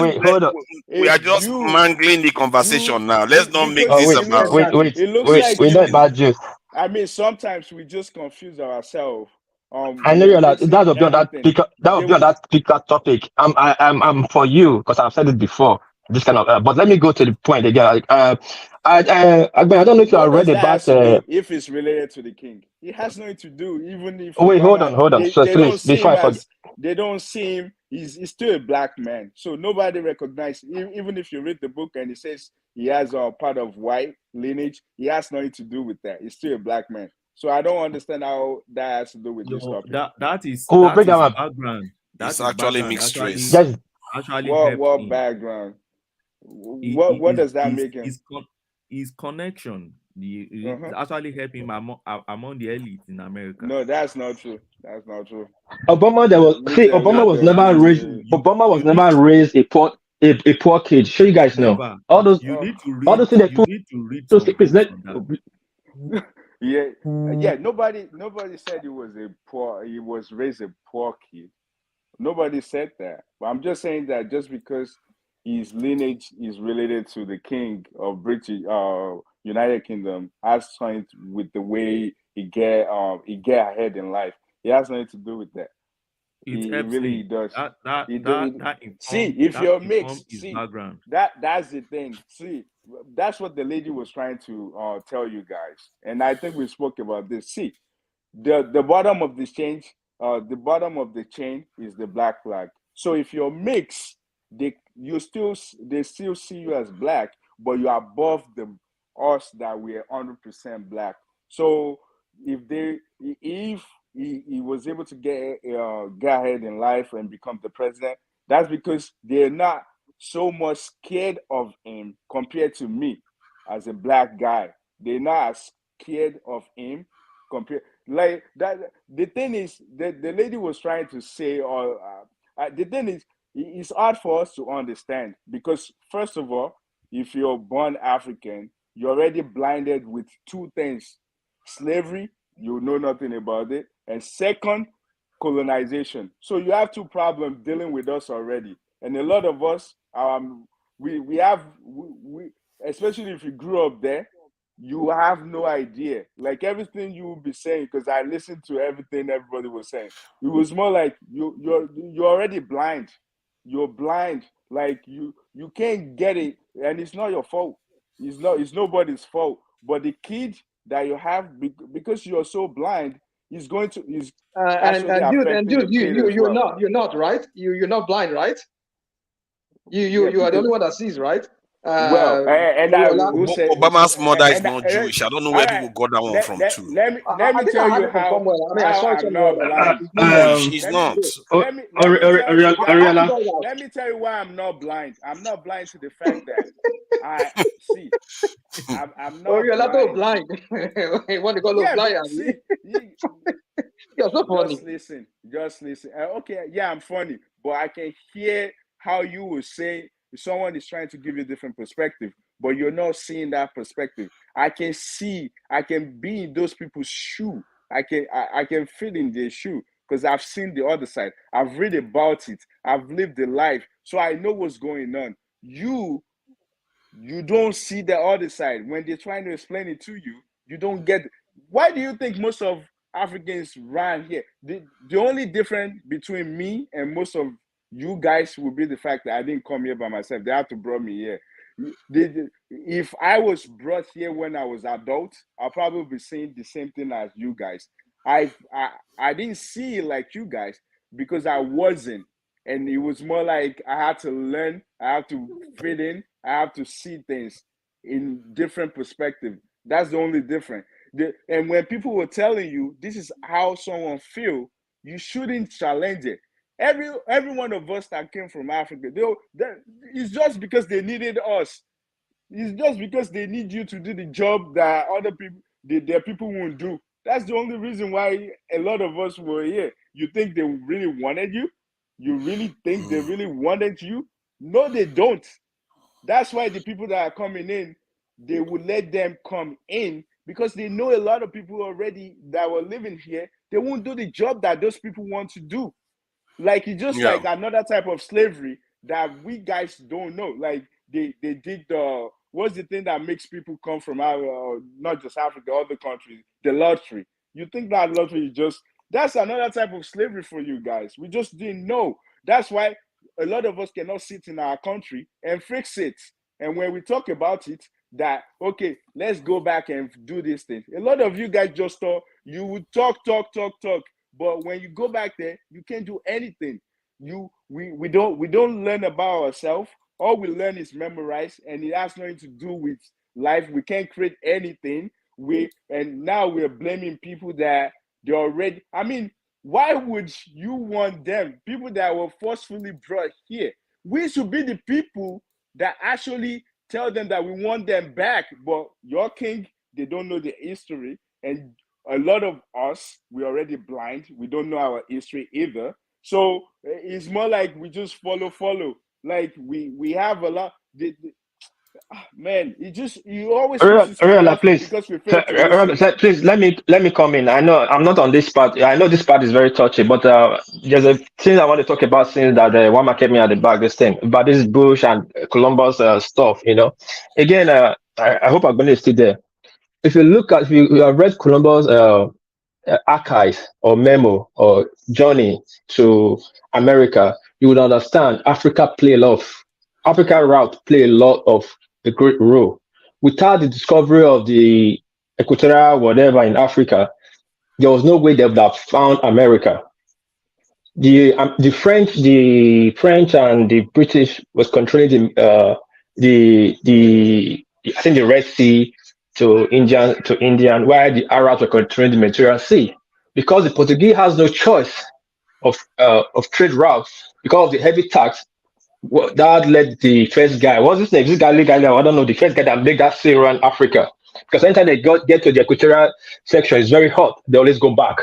Wait, hold on. We are just mangling the conversation now. Let's not make this about. Wait. It looks like we're not about Jews. I mean, sometimes we just confuse ourselves. I know that would be on that particular topic. I'm for you because I've said it before. This kind of, but let me go to the point again. I don't know if you have read about if it's related to the king. It has nothing to do. Even if wait, hold on. So please, before I forget, they don't see him. He's still a black man, so nobody recognizes. Even if you read the book and it says he has a part of white lineage, he has nothing to do with that. He's still a black man. So I don't understand how that has to do with this topic. That is background. That's actually mixed race. What background? What does that make him? His connection actually help him among the elites in America. No, that's not true. Obama was never raised a poor kid. Sure, you guys know all those. You need to read. All those things you need to read those things. Yeah. Nobody said he was raised a poor kid. Nobody said that. But I'm just saying that just because his lineage is related to the king of British United Kingdom has something with the way he get ahead in life. It has nothing to do with that. It really does. That See, if you're informs mixed, his see, background. that's the thing. See, that's what the lady was trying to tell you guys, and I think we spoke about this. See, the bottom of the chain is the black flag. So if you're mixed, they still see you as black, but you're above us that we're 100% black. So if he was able to get ahead in life and become the president, that's because they're not so much scared of him compared to me as a black guy. They're not as scared of him compared like that. The thing is that the lady was trying to say, or the thing is, it's hard for us to understand because first of all, if you're born African, you're already blinded with two things: slavery, you know nothing about it, and second, colonization. So you have two problems dealing with us already, and a lot of us, we especially if you grew up there, you have no idea. Like everything you will be saying, because I listened to everything everybody was saying. It was more like you're already blind. You're blind. Like you can't get it, and it's not your fault. It's nobody's fault. But the kid that you have, because you're so blind, is actually affecting the kid as well. You're not right. You're not blind, right? You are the only one that sees, right? Well, and Obama's mother is not Jewish. I don't know where people got that one from too. Let me tell you how I'm not blind. No, she's not. Let me tell you why I'm not blind. I'm not blind to the fact that I'm not blind. You want to go blind? See, you're so funny. Just listen. Okay, yeah, I'm funny, but I can hear how you will say someone is trying to give you a different perspective, but you're not seeing that perspective. I can be in those people's shoe. I can fit in their shoe because I've seen the other side. I've read about it. I've lived the life. So I know what's going on. You don't see the other side. When they're trying to explain it to you, you don't get it. Why do you think most of Africans ran here? The only difference between me and most of you guys will be the fact that I didn't come here by myself. They had to bring me here. If I was brought here when I was adult, I'll probably be saying the same thing as you guys. I didn't see it like you guys because I wasn't. And it was more like I had to learn, I have to fit in, I have to see things in different perspective. That's the only difference. And when people were telling you this is how someone feel, you shouldn't challenge it. Every one of us that came from Africa, it's just because they needed us. It's just because they need you to do the job that other people, their people won't do. That's the only reason why a lot of us were here. You think they really wanted you? You really think they really wanted you? No, they don't. That's why the people that are coming in, they will let them come in because they know a lot of people already that were living here. They won't do the job that those people want to do. Like it's just like another type of slavery that we guys don't know. Like they did what's the thing that makes people come from not just Africa, other countries, the lottery. You think that lottery is that's another type of slavery for you guys. We just didn't know. That's why a lot of us cannot sit in our country and fix it. And when we talk about it, that okay, let's go back and do this thing. A lot of you guys just thought you would talk. But when you go back there, you can't do anything. We don't learn about ourselves. All we learn is memorize, and it has nothing to do with life. We can't create anything. And now we're blaming people that they're already. I mean, why would you want them? People that were forcefully brought here. We should be the people that actually tell them that we want them back. But your king, they don't know the history, and a lot of us, we're already blind. We don't know our history either. So it's more like we just follow. Like we have a lot. Man, you always Ariola, please. Please let me come in. I know I'm not on this part. I know this part is very touchy, but there's a thing I want to talk about since that Wama kept me at the back. This thing about this Bush and Columbus stuff. Again, I hope Agbani is still there. If you have read Columbus archives or memo or journey to America, you would understand Africa route play a lot of the great role. Without the discovery of the equatorial whatever in Africa, there was no way they would have found America. The French and the British was controlling the I think the Red Sea to Indian, while the Arabs were controlling the Mediterranean Sea. Because the Portuguese has no choice of trade routes because of the heavy tax. That led the first guy. What's his name? This guy, I don't know. The first guy that made that sail around Africa. Because anytime they get to the equatorial section, it's very hot. They always go back.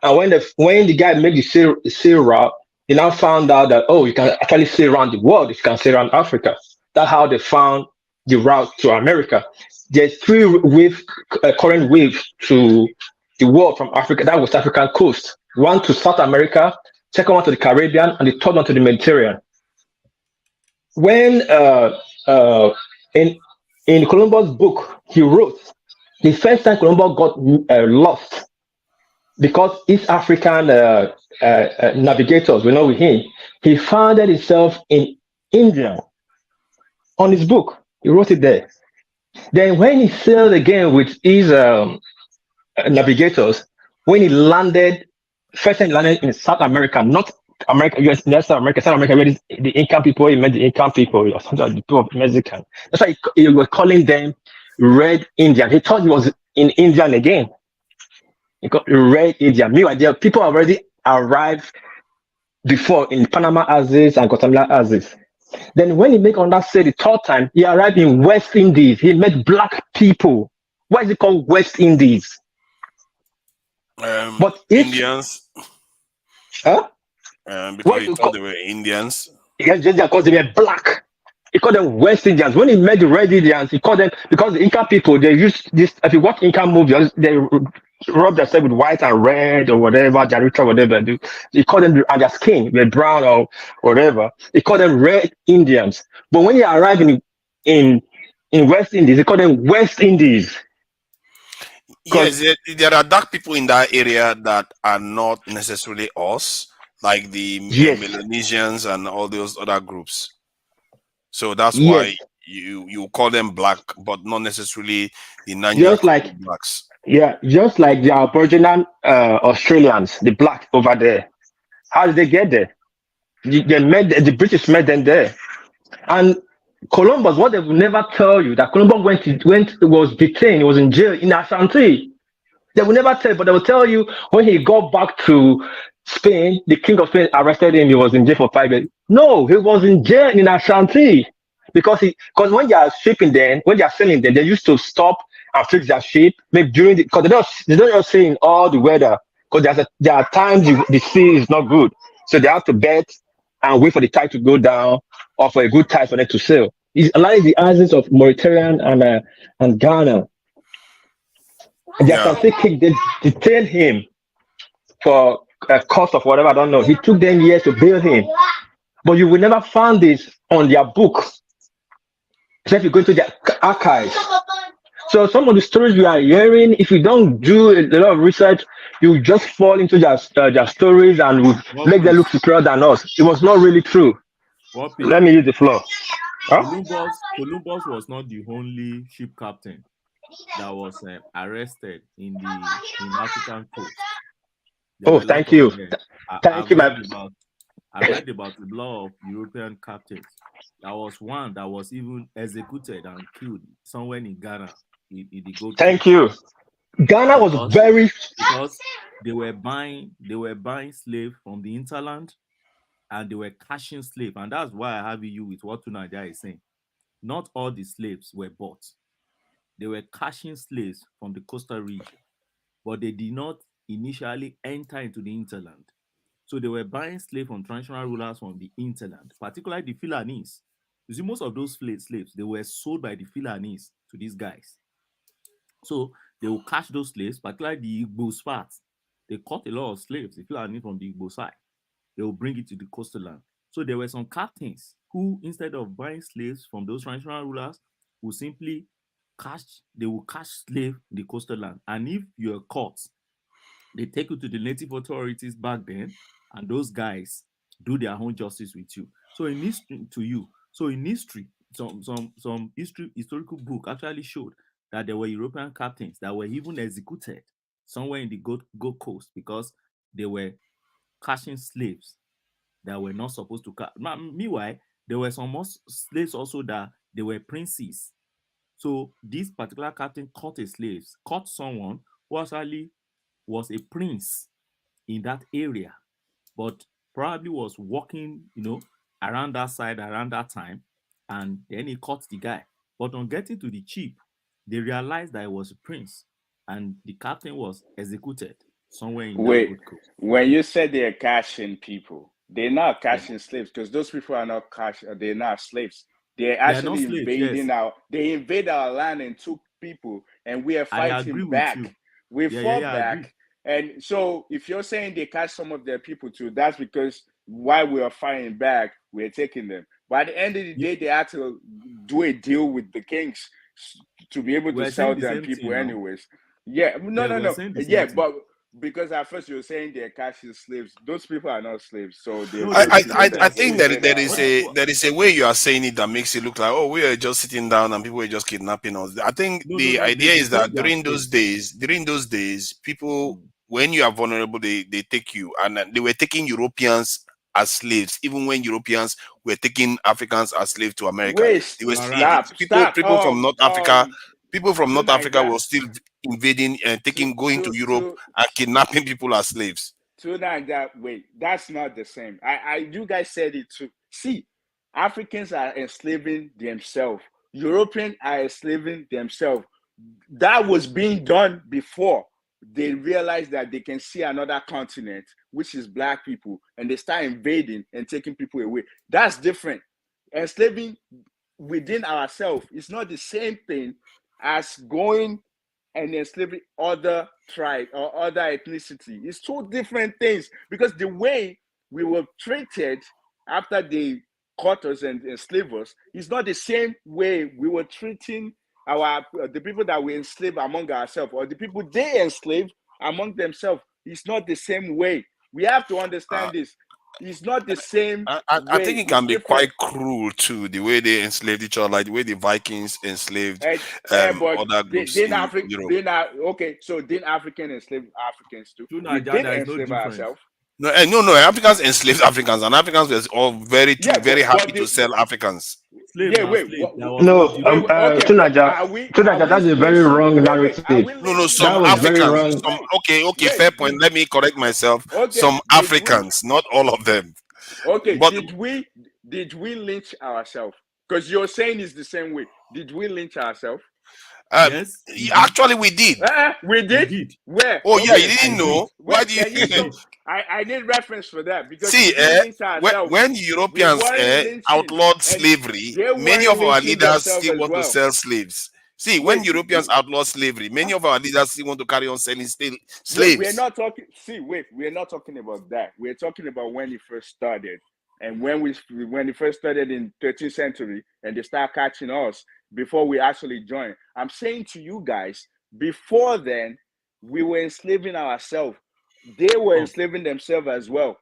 And when the guy made the sail route, he now found out that you can actually sail around the world if you can sail around Africa. That's how they found the route to America. There's three current waves to the world from Africa. That was African coast. One to South America, second one to the Caribbean, and the third one to the Mediterranean. When in Columbus' book, he wrote the first time Columbus got lost because East African navigators were not with him. He founded himself in India. On his book, he wrote it there. Then when he sailed again with his navigators, when he landed, first time he landed in South America, not America, US, South America, where the Incan people, he met the Incan people, or something like the people of Mexican. That's why he was calling them Red Indian. He thought he was in Indian again. He got Red Indian. Meanwhile, people already arrived before in Panama Aziz and Guatemala Aziz. Then when he made on that say the third time, he arrived in West Indies. He met black people. Why is it called West Indies? But Indians. Huh? Because he thought they were Indians. Yes, just because they were black. He called them West Indians. When he met the Red Indians, he called them, because the Inca people, they used this, if you watch Inca movies, they rub themselves with white and red or whatever, Jaritra, whatever. He called them, and their skin, they're brown or whatever. He called them Red Indians. But when he arrived in West Indies, he called them West Indies. Yes, there are dark people in that area that are not necessarily us, like the Melanesians and all those other groups. So that's why you call them black, but not necessarily the Nigerian blacks. Yeah, just like the Aboriginal Australians, the black over there. How did they get there? The British met them there. And Columbus, what they will never tell you, that Columbus was detained, he was in jail in Ashanti. They will never tell you, but they will tell you when he got back to Spain, the king of Spain arrested him, he was in jail for 5 years. No, he was in jail in Ashanti. Because when they are shipping them, when they are selling them, they used to stop and fix their ship, maybe during because they don't just say in all the weather, because there are times the sea is not good. So they have to bet and wait for the tide to go down or for a good tide for them to sail. It's like the islands of Mauritania and Ghana. And the Ashanti king, they detained him for a cost of whatever, I don't know. He took them years to build him. But you will never find this on their book, except you go to their archives. So some of the stories we are hearing, if you don't do a lot of research, you just fall into their stories and will make them look superior than us. It was not really true. Let me use the floor. Columbus was not the only ship captain that was arrested in African coast. Thank you. Thank you, I read about the law of European captains. There was one that was even executed and killed somewhere in Ghana. Thank you. Ghana was because they were buying slaves from the hinterland, and they were cashing slaves, and that's why I have you with what Tunaja is saying. Not all the slaves were bought. They were cashing slaves from the coastal region, but they did not initially enter into the hinterland. So they were buying slaves from traditional rulers from the hinterland, particularly the Fulanese. You see, most of those slaves, they were sold by the Fulanese to these guys. So they will catch those slaves, particularly the Igbo parts. They caught a lot of slaves, the Fulani from the Igbo side. They will bring it to the coastal land. So there were some captains who, instead of buying slaves from those traditional rulers, will simply catch slaves in the coastal land. And if you're caught, They take you to the native authorities back then, and those guys do their own justice with you. So in history, some historical book actually showed that there were European captains that were even executed somewhere in the Gold Coast because they were catching slaves that were not supposed to catch. Meanwhile, there were some more slaves also that they were princes. So this particular captain caught someone who actually was a prince in that area, but probably was walking, around that side around that time, and then he caught the guy. But on getting to the chief, they realized that he was a prince, and the captain was executed somewhere in that Gold Coast. When you said they're catching people, they're not catching slaves, because those people are not they're not slaves. They're actually invading they invade our land and took people, and we are fighting back. We fought back. And so if you're saying they catch some of their people too, that's because while we are fighting back, we're taking them. But at the end of the day, they had to do a deal with the kings to be able to sell them people anyways. Yeah, no. Yeah, but because at first you were saying they're catching slaves. Those people are not slaves. So I think that there is a way you are saying it that makes it look like, oh, we are just sitting down and people are just kidnapping us. I think the idea is that during those days, people, when you are vulnerable, they take you, and they were taking Europeans as slaves, even when Europeans were taking Africans as slaves to America. They were people from North Africa. People from North Africa were still invading and going to Europe and kidnapping people as slaves. That's not the same. You guys said it too. See, Africans are enslaving themselves. Europeans are enslaving themselves. That was being done before they realized that they can see another continent, which is black people, and they start invading and taking people away. That's different. Enslaving within ourselves is not the same thing as going and enslaving other tribe or other ethnicity. It's two different things, because the way we were treated after they caught us and enslaved us is not the same way we were treating the people that we enslaved among ourselves, or the people they enslaved among themselves. It's not the same way. We have to understand this. It's not the same. I think it can be quite cruel too, the way they enslaved each other, like the way the Vikings enslaved other groups in Europe. So didn't African enslave Africans too? We did enslave ourselves. No. Africans enslaved Africans, and Africans were all very happy to sell Africans. Tunaja, that's a very wrong narrative. Some Africans. Fair point. Let me correct myself. Some Africans, not all of them. Okay, but did we lynch ourselves? Because you're saying it's the same way. Did we lynch ourselves? Yes. Actually, we did. We did. Where? Oh, yeah, you didn't know. Why do you? I need reference for that, because when Europeans outlawed slavery, many of our leaders still want to sell slaves. See, when Europeans outlawed slavery, many of our leaders still want to carry on selling slaves. We're not talking. We're not talking about that. We're talking about when it first started, and when it first started in 13th century, and they start catching us before we actually joined. I'm saying to you guys, before then, we were enslaving ourselves. They were enslaving themselves as well.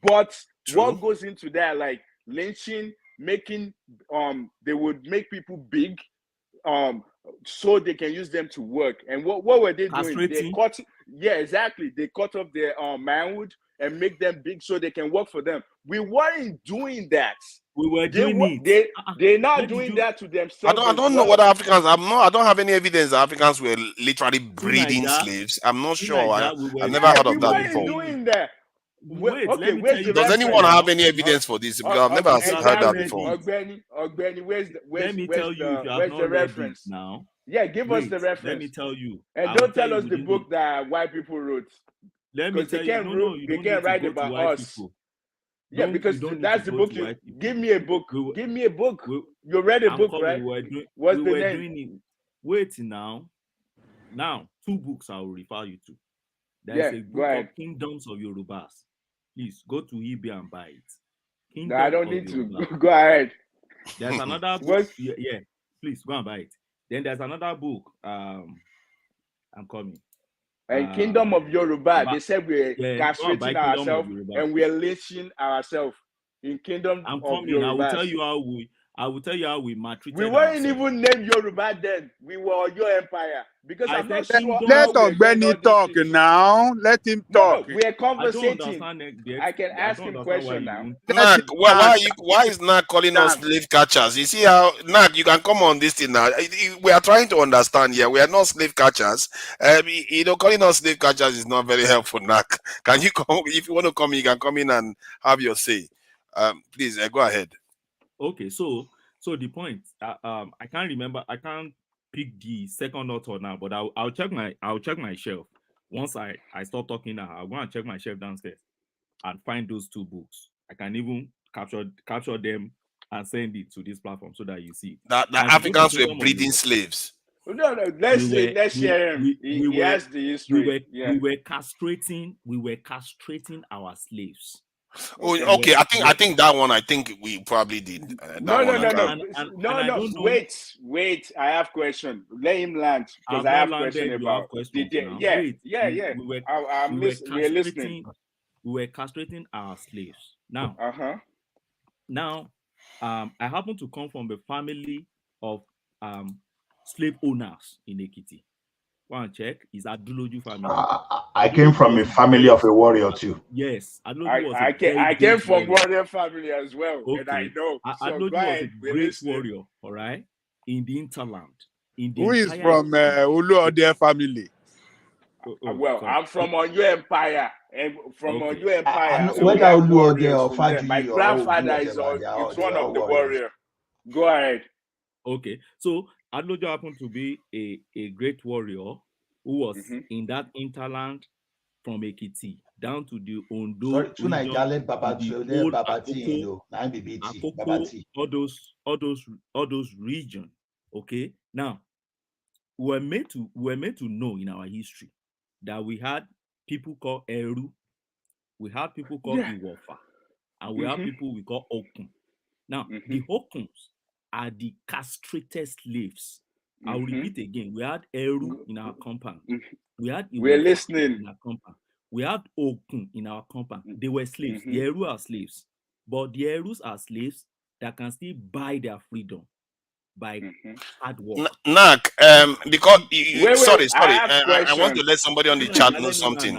But what goes into that, like lynching, making they would make people big, so they can use them to work. And what were they doing? They cut. Yeah, exactly. They cut off their manhood and make them big so they can work for them. We weren't doing that. We were doing it. They're not doing that to themselves. I don't know what Africans. I don't have any evidence that Africans were literally breeding slaves. I'm not sure. I've never heard of that before. Doing that. Does anyone have any evidence for this? Because I've never heard that before. Ogbeni, where's the reference now? Yeah, give us the reference. Let me tell you. And don't tell us the book that white people wrote. Let me tell you. They can't write about us. People. Yeah, because that's the book. Give me a book. Give me a book. You read a book, right? What's the name? Wait now. Now, 2 books I will refer you to. There's a book of Kingdoms of Yorubas. Please go to eBay and buy it. No, I don't need to. Go ahead. There's another book. Yeah, please go and buy it. Then there's another book. I'm coming. And Kingdom of Yoruba, they said we're castrating ourselves and we're lynching ourselves in Kingdom of Yoruba. I will tell you how we maltreated We weren't ourselves. even named Yoruba then. We were your empire. Because I'm not sure let Ogbeni talk now. Let him talk. No, we are conversating. I can ask him question now. Nak, why is Nak calling us slave catchers? You see how Nak, you can come on this thing now. We are trying to understand here. We are not slave catchers. Calling us slave catchers is not very helpful. Nak, can you come? If you want to come, you can come in and have your say. Please go ahead. Okay, so the point. I can't remember. I can't pick the second author now, but I'll check my shelf. Once I stop talking now, I'll go and check my shelf downstairs and find those 2 books. I can even capture them and send it to this platform so that you see. That Africans were breeding slaves. No, let's hear him. He has the history. We were castrating our slaves. Oh, okay. I think that one. I think we probably did. No. Wait. I have question. Let him land because I have question about. Yeah. We're listening. We were castrating our slaves. Now, I happen to come from a family of slave owners in Ekiti. One check is Aduloju family. I came from a family of a warrior too. Yes, I came from warrior family as well, okay. and I know. Aduloju was a great warrior, all right, in the interland. Who is from Uluode family? Well, I'm from Oyo Empire, and from Oyo Empire. Whether Uluode or Faji, my grandfather is one of the warriors. Go ahead. Okay, so Aduloju happened to be a great warrior who was in that interland from Ekiti down to the Ondo region, all those regions. Okay, now we were made to know in our history that we had people called Eru, we had people called Iwofa, and we have people we call Okun. Now the Okuns are the castrated slaves. I'll repeat again. We had Eru in our compound. We had Iwofa in our compound. We had Okun in our compound. They were slaves. The Eru are slaves. But the Erus are slaves that can still buy their freedom by hard work. Nak, because sorry, I want to let somebody on the chat know something.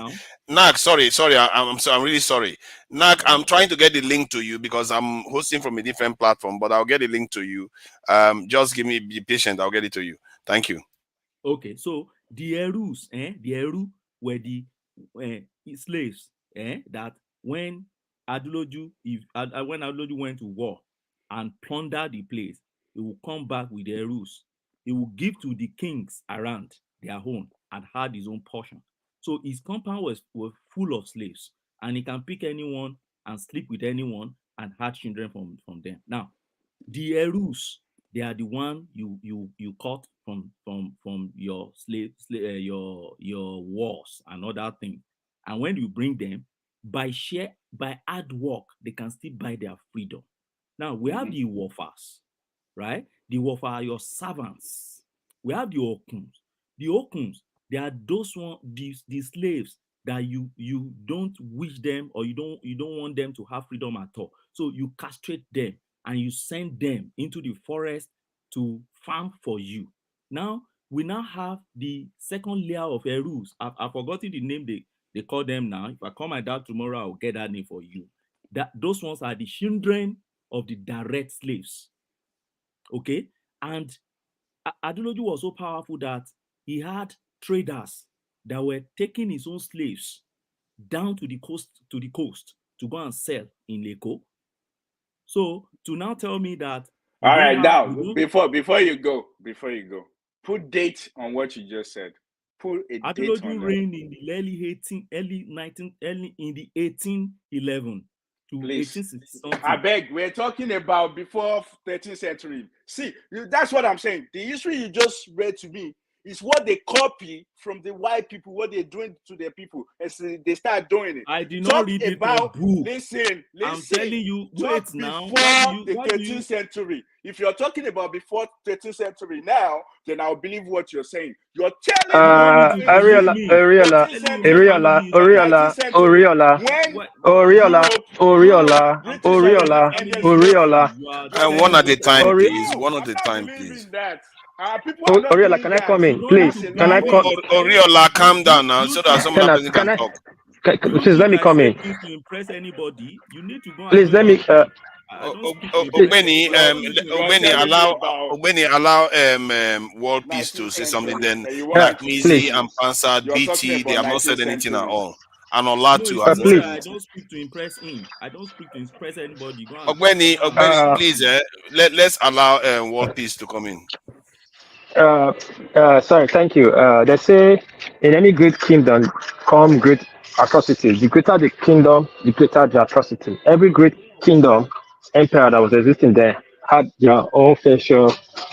Nak, sorry, I'm really sorry. Nak, I'm trying to get the link to you because I'm hosting from a different platform, but I'll get the link to you. Just be patient. I'll get it to you. Thank you. Okay, so the Erus, the Eru were the slaves, that when Aduloju went to war and plundered the place, he will come back with the Erus. He will give to the kings around their own and had his own portion. So his compound was full of slaves, and he can pick anyone and sleep with anyone and have children from them. Now, the Erus, they are the one you caught from your your wars and other things. And when you bring them, by hard work, they can still buy their freedom. Now we have the Wofas, right? The Wofa are your servants. We have the Okuns. The Okuns, they are those the slaves that you don't wish them, or you don't want them to have freedom at all. So you castrate them and you send them into the forest to farm for you. Now we have the second layer of Erus. I've forgotten the name they call them now. If I call my dad tomorrow, I'll get that name for you. Those ones are the children of the direct slaves. Okay, and Aduloju was so powerful that he had traders that were taking his own slaves down to the coast to go and sell in Leko. So to now tell me that all right, now before you go, put date on what you just said. Put a Aduloju date on reigned in the 1811 to 1860. I beg, we're talking about before 13th century. See, that's what I'm saying. The history you just read to me It's what they copy from the white people, what they're doing to their people, and so they start doing it. I did not read it on book. Listen. I'm telling you, wait now. Before the 13th century. If you're talking about before 13th century now, then I'll believe what you're saying. You're telling me And one at a time, please. One at a time, please. Oriola, can I come in, please? Can I come? Oriola, calm down now, so that some other person can talk. Please let me come in. To impress anybody, you need to go. Please let me. Allow World Peace to say something. Then like Mizi and Pansad, BT, they have not said anything at all. And Ola too. I don't speak to impress him. I don't speak to impress anybody. Ogbeni, please, let's allow World Peace to come in. Sorry, thank you. They say in any great kingdom come great atrocities. The greater the kingdom, the greater the atrocity. Every great kingdom, empire that was existing there had their own fair share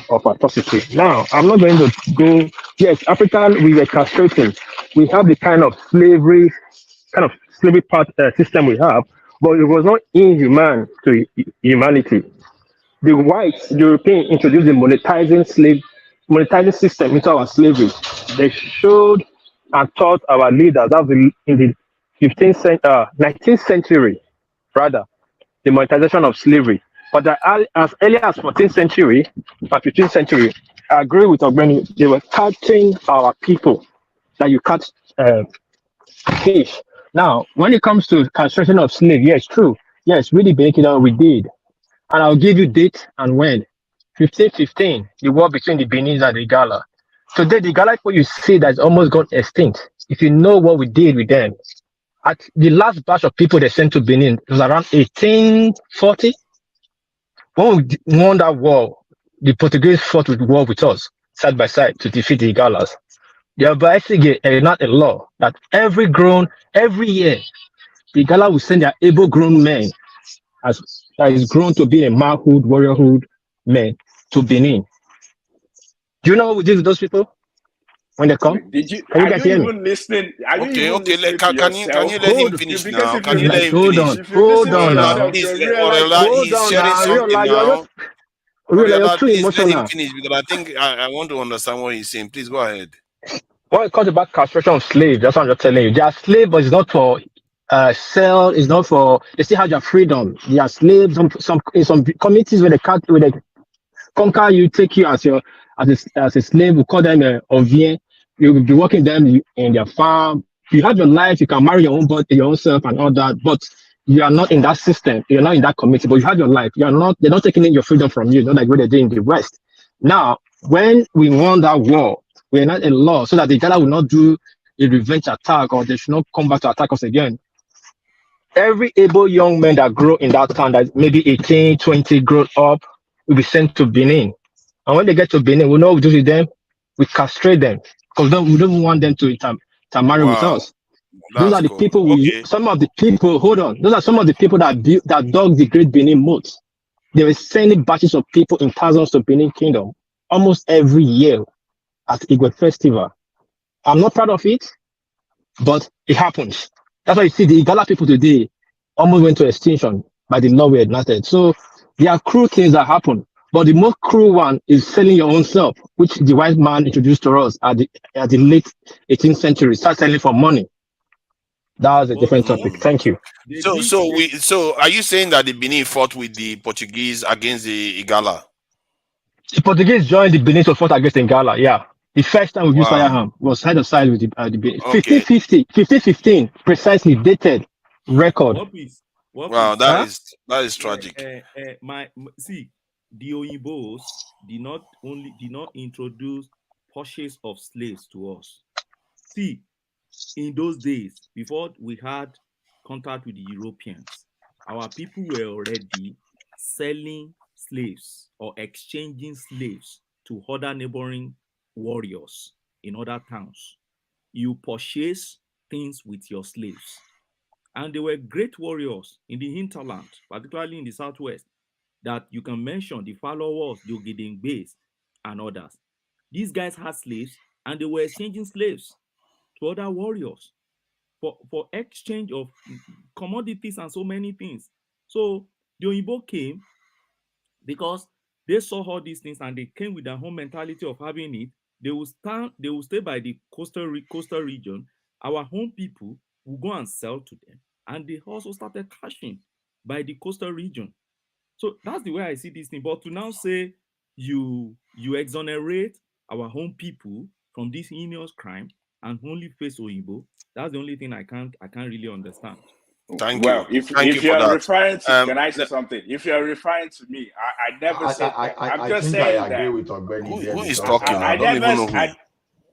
of atrocity. Now, I'm not going to go. Yes, African, we were castrating. We have the kind of slavery part system we have, but it was not inhuman to humanity. The whites, the Europeans, introduced the monetizing system into our slavery. They showed and taught our leaders that was in the 19th century, rather, the monetization of slavery. But as early as 14th century or 15th century, I agree with Ogbeni, they were catching our people that you catch fish. Now, when it comes to castration of slave, yes, true. Yes, really break it down, we did. And I'll give you date and when. 1515, the war between the Benin and the Igala. Today, the Igala people you see that's almost gone extinct. If you know what we did with them, at the last batch of people they sent to Benin, it was around 1840. When we won that war, the Portuguese fought with war with us, side by side, to defeat the Igalas. They are basically not a law that every year, the Igala will send their able-grown men that is grown to be a manhood, warriorhood men to Benin. Do you know what we did with those people when they come? Did you? Can you guys hear me? Listening? Can you let him finish now? Can you let him finish? Hold on now. He's sharing something now. You're too please let him emotional. finish because I think I want to understand what he's saying. Please go ahead. When it comes about castration of slaves, that's what I'm just telling you. They are slaves, but it's not for sell. It's not for. They still have their freedom. They are slaves. Some communities where they conquer you, take you as a slave. We call them ovien. You will be working them in their farm. You have your life. You can marry your own body, your own self, and all that. But you are not in that system. You're not in that community. But you have your life. You're not. They're not taking your freedom from you. Not like what they do in the West. Now, when we won that war, we're not a law so that the Ghana will not do a revenge attack or they should not come back to attack us again. Every able young man that grow in that town, that maybe 18, 20, grow up, will be sent to Benin. And when they get to Benin, we know what we do with them. We castrate them because we don't want them to marry with us. Those are the people some of the people, hold on. Those are some of the people that dug the Great Benin moat. They were sending batches of people in thousands to Benin Kingdom almost every year at Igwe Festival. I'm not proud of it, but it happens. That's why you see the Igala people today almost went to extinction by the law we enacted. So there are cruel things that happen, but the most cruel one is selling your own self, which the white man introduced to us at the late 18th century. Start selling for money. That was a different topic. Thank you. So are you saying that the Benin fought with the Portuguese against the Igala? The Portuguese joined the Benin to fight against the Igala. Yeah. The first time we used firearm was side of side with the Benin. 1515, precisely dated record. Wow, that is tragic. See, the Oyinbos did not introduce purchase of slaves to us. See, in those days, before we had contact with the Europeans, our people were already selling slaves or exchanging slaves to other neighboring warriors in other towns. You purchase things with your slaves. And they were great warriors in the hinterland, particularly in the southwest, that you can mention the followers, the Ogedengbe's, and others. These guys had slaves, and they were exchanging slaves to other warriors for exchange of commodities and so many things. So the Oyibo came because they saw all these things and they came with their own mentality of having it. They will stay by the coastal region. Our home people will go and sell to them, and they also started cashing by the coastal region. So that's the way I see this thing. But to now say you exonerate our home people from this heinous crime and only face Oyibo, that's the only thing I can't really understand. Thank you. If you you're for referring to, that. can I say something? If you're referring to me, I never said that. I'm just think saying I agree that. with Ogbeni. Who is talking? I don't never. even know who.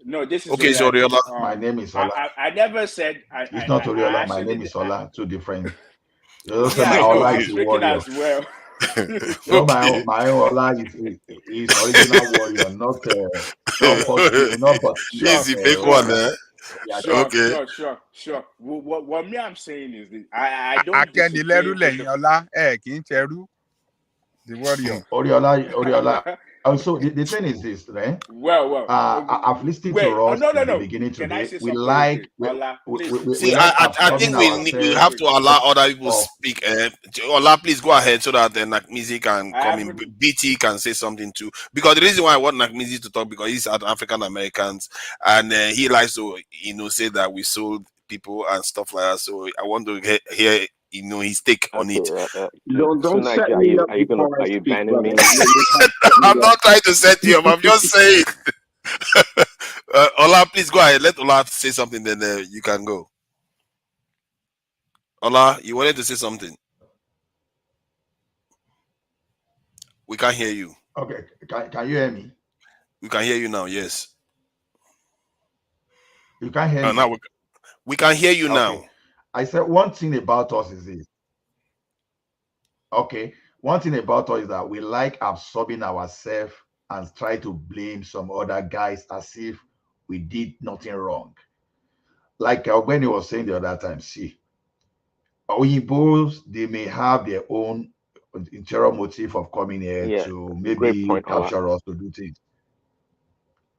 No, this is okay. It's Oriola. My name is Ola. I never said. It's not Oriola. My name is Ola. Two different. You say my I know. Ola I'm is a speaking warrior. as well. No, my Ola is original warrior, not Easy, big one, eh? Sure. What me I'm saying is this. I don't disagree with the warrior. Oriola. Also, the thing is this, right? Well. I've listened to us no. in the beginning today. Can I say We something like, Ola, See, like I think we have to allow other people speak. Ola, please go ahead so that then Nakmizi can come in. BT can say something too. Because the reason why I want Nakmizi to talk, because he's African Americans and he likes to, say that we sold people and stuff like that. So I want to hear his take on it. Don't set me up before I speak, brother. I'm not trying to set you up. I'm just saying. Ola, please go ahead. Let Ola say something, then you can go. Ola, you wanted to say something. We can't hear you. Okay, can you hear me? We can hear you now. Yes. You can't hear me. Now we can hear you now. I said one thing about us is this. Okay, one thing about us is that we like absorbing ourselves and try to blame some other guys as if we did nothing wrong. Like when he was saying the other time, see, Oyinbos, they may have their own interior motive of coming here to maybe capture us to do things.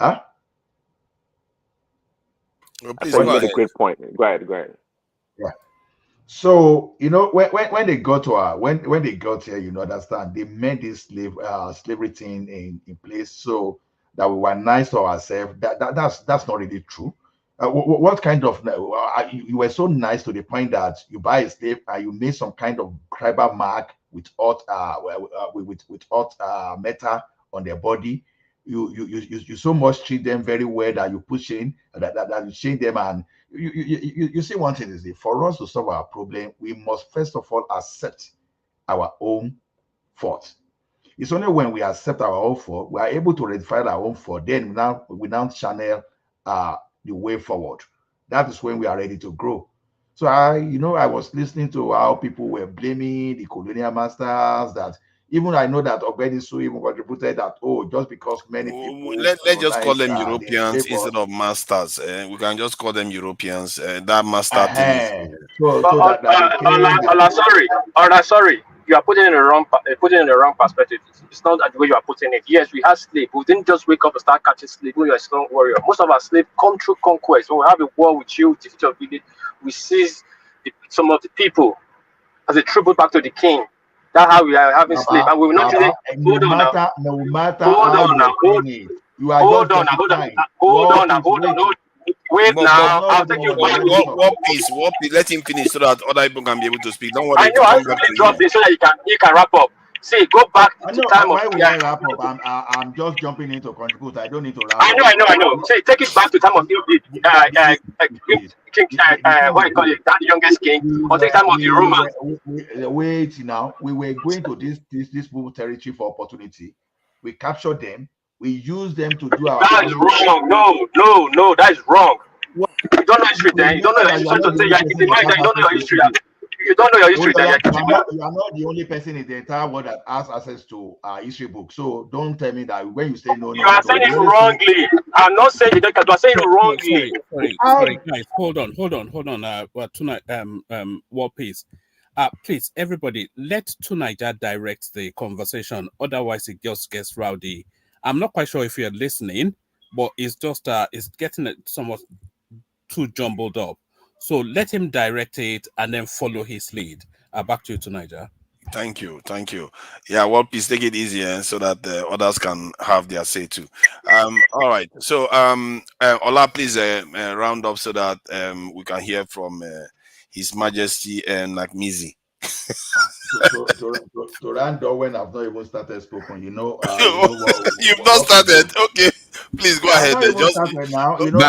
Huh? Well, please, I made a great point. Go ahead. Yeah. So when they got to when they got here, understand, they made this slavery thing in place so that we were nice to ourselves. That's not really true. What kind of you were so nice to the point that you buy a slave and you made some kind of tribal mark with hot metal on their body. You so much treat them very well that you push in that you change them. And you see, one thing is that for us to solve our problem, we must first of all accept our own fault. It's only when we accept our own fault, we are able to rectify our own fault. Then we now channel the way forward. That is when we are ready to grow. So I was listening to how people were blaming the colonial masters. That even I know that Ogbeni Su even contributed that just because many people let's just call them Europeans instead of masters. We can just call them Europeans. That master thing. Sorry. You are putting in the wrong perspective. It's not the way you are putting it. Yes, we have slaves. We didn't just wake up and start catching slaves when you are a strong warrior. Most of our slaves come through conquest. When we have a war with you, defeat your village, we seize some of the people as a tribute back to the king. That's how we are having slaves. And we will not use it. Hold on. Wait now. I'll take you back. What piece? Let him finish so that other people can be able to speak. Don't worry. I know. I will drop this so that you can wrap up. See, go back to the time why will I wrap up? I'm just jumping in to contribute. I don't need to wrap up. I know. Say, take it back to the time of King, what you call it, that youngest king, or take time of the Romans. Wait now. We were going to this territory for opportunity. We captured them. We use them to do our. That is wrong. No, that is wrong. You don't know history then. You don't know your history. You don't know your history. You don't know your history then. You are not the only person in the entire world that has access to history books. So don't tell me that when you say no. You are saying it wrongly. I'm not saying you don't. You are saying it wrongly. Sorry, guys. Hold on. Tonight, War Peace. Please, everybody, let Tunaija direct the conversation. Otherwise, it just gets rowdy. I'm not quite sure if you're listening, but it's just it's getting somewhat too jumbled up. So let him direct it and then follow his lead. Back to you, Niger. Thank you. Yeah, well, please take it easy, so that the others can have their say too. All right. So, Ola, please round up so that we can hear from His Majesty and Mizi. To round up when I've not even started spoken, you know what? You've not started. Okay, please go ahead. I've not even started now. You know,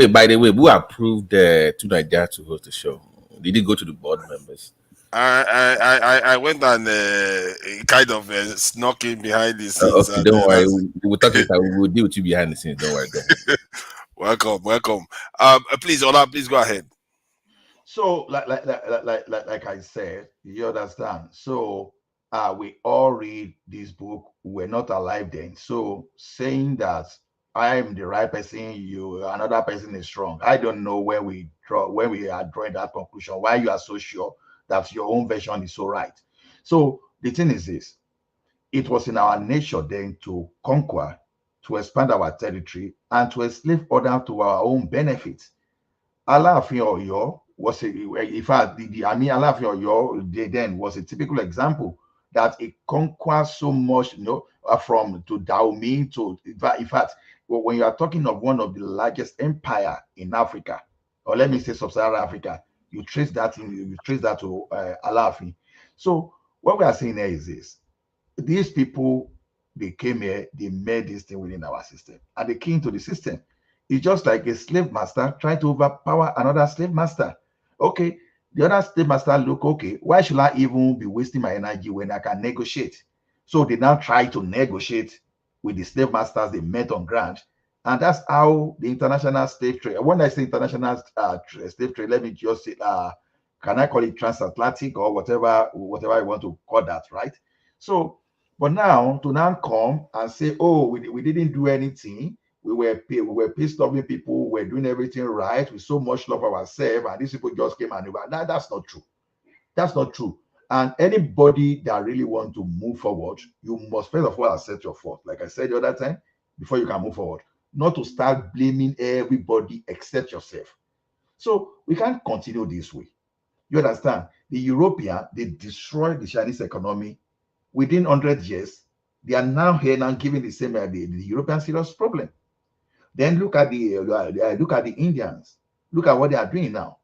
by the way, who approved to Nigeria to host the show? Did he go to the board members? I went and kind of snuck in behind the scenes. Okay, don't worry. We'll talk later. We'll deal with you behind the scenes. Don't worry. Welcome. Please, Ola, please go ahead. So, like I said, you understand. So, we all read this book. We're not alive then. So, saying that I am the right person, another person is wrong. I don't know when we are drawing that conclusion. Why you are so sure that your own version is so right? So, the thing is this: it was in our nature then to conquer, to expand our territory, and to enslave others to our own benefit. Alaafin Oyo was in fact, Alaafin Oyo then was a typical example that it conquers so much, from to Dahomey to, in fact, when you are talking of one of the largest empire in Africa, or let me say sub-Saharan Africa, you trace that to Alaafin. So what we are saying here is this: these people, they came here, they made this thing within our system, and they came to the system. It's just like a slave master trying to overpower another slave master. Okay, the other slave master look, okay, why should I even be wasting my energy when I can negotiate? So they now try to negotiate with the slave masters they met on ground. And that's how the international slave trade, when I say international slave trade, let me just say, can I call it transatlantic or whatever I want to call that, right? So, but now to now come and say, oh, we didn't do anything. We were peace-loving people. We were doing everything right. We so much love ourselves, and these people just came and over. That's not true. That's not true. And anybody that really want to move forward, you must first of all accept your fault. Like I said the other time, before you can move forward, not to start blaming everybody except yourself. So we can't continue this way. You understand? The European, they destroyed the Chinese economy within 100 years. They are now here now giving the same the European serious problem. Then look at the Indians. Look at what they are doing now.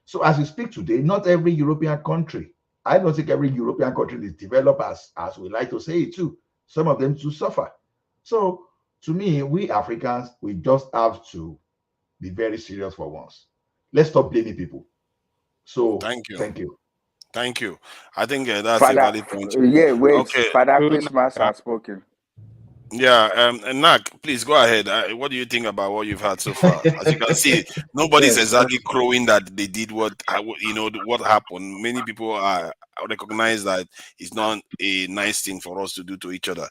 So as we speak today, not every European country, I don't think every European country is developed as we like to say it too. Some of them do suffer. So to me, we Africans, we just have to be very serious for once. Let's stop blaming people. So thank you. I think that's a valid point. Yeah, wait. Okay. Father Christmas has spoken. Yeah, and Nak, please go ahead. What do you think about what you've had so far? As you can see, nobody's exactly crowing that they did what happened. Many people recognize that it's not a nice thing for us to do to each other.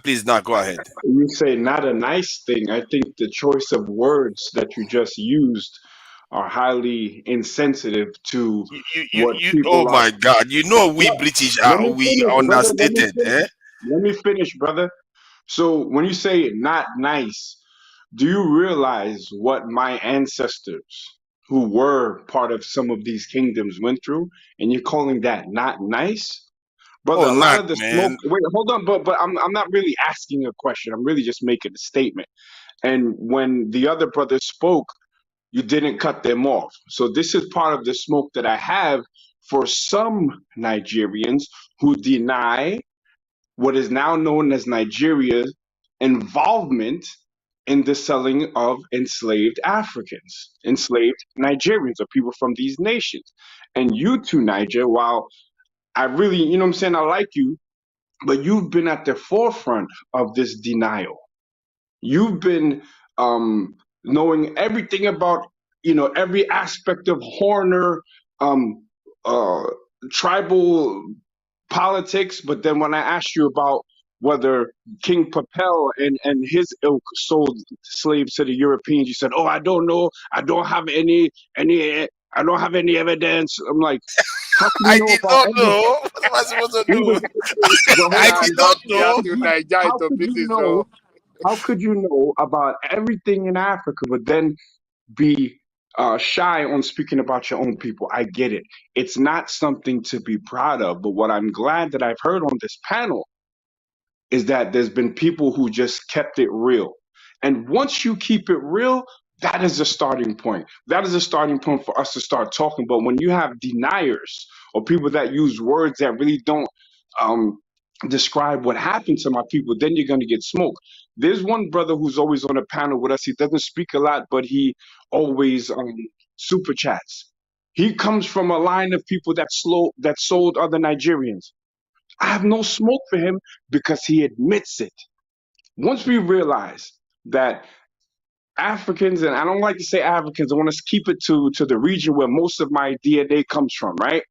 Please, Nak, go ahead. You say not a nice thing. I think the choice of words that you just used are highly insensitive to what people oh my God! We British we understated. Let me finish, brother. So when you say not nice, do you realize what my ancestors, who were part of some of these kingdoms, went through? And you're calling that not nice? Brother, a lot of the smoke. Wait, hold on, but I'm not really asking a question. I'm really just making a statement. And when the other brother spoke, you didn't cut them off. So this is part of the smoke that I have for some Nigerians who deny what is now known as Nigeria's involvement in the selling of enslaved Africans, enslaved Nigerians, or people from these nations. And you too, Niger, while I really, you know what I'm saying, I like you, but you've been at the forefront of this denial. You've been knowing everything about, every aspect of Horner, tribal politics. But then when I asked you about whether King Papel and his ilk sold slaves to the Europeans, you said, "Oh, I don't know. I don't have any evidence." I'm like, how can you I did not know. What am I supposed to do? I did not know. How could you know? How could you know about everything in Africa, but then be shy on speaking about your own people? I get it. It's not something to be proud of. But what I'm glad that I've heard on this panel is that there's been people who just kept it real. And once you keep it real, that is a starting point. That is a starting point for us to start talking. But when you have deniers or people that use words that really don't describe what happened to my people, then you're going to get smoked. There's one brother who's always on a panel with us. He doesn't speak a lot, but he always super chats. He comes from a line of people that sold other Nigerians. I have no smoke for him because he admits it. Once we realize that Africans, and I don't like to say Africans, I want to keep it to the region where most of my DNA comes from, right?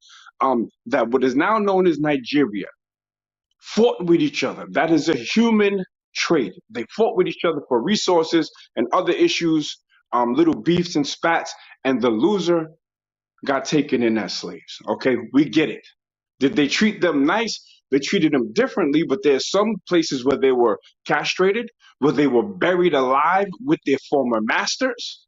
That what is now known as Nigeria fought with each other. That is a human trait. They fought with each other for resources and other issues, little beefs and spats, and the loser got taken in as slaves. Okay, we get it. Did they treat them nice? They treated them differently, but there's some places where they were castrated, where they were buried alive with their former masters,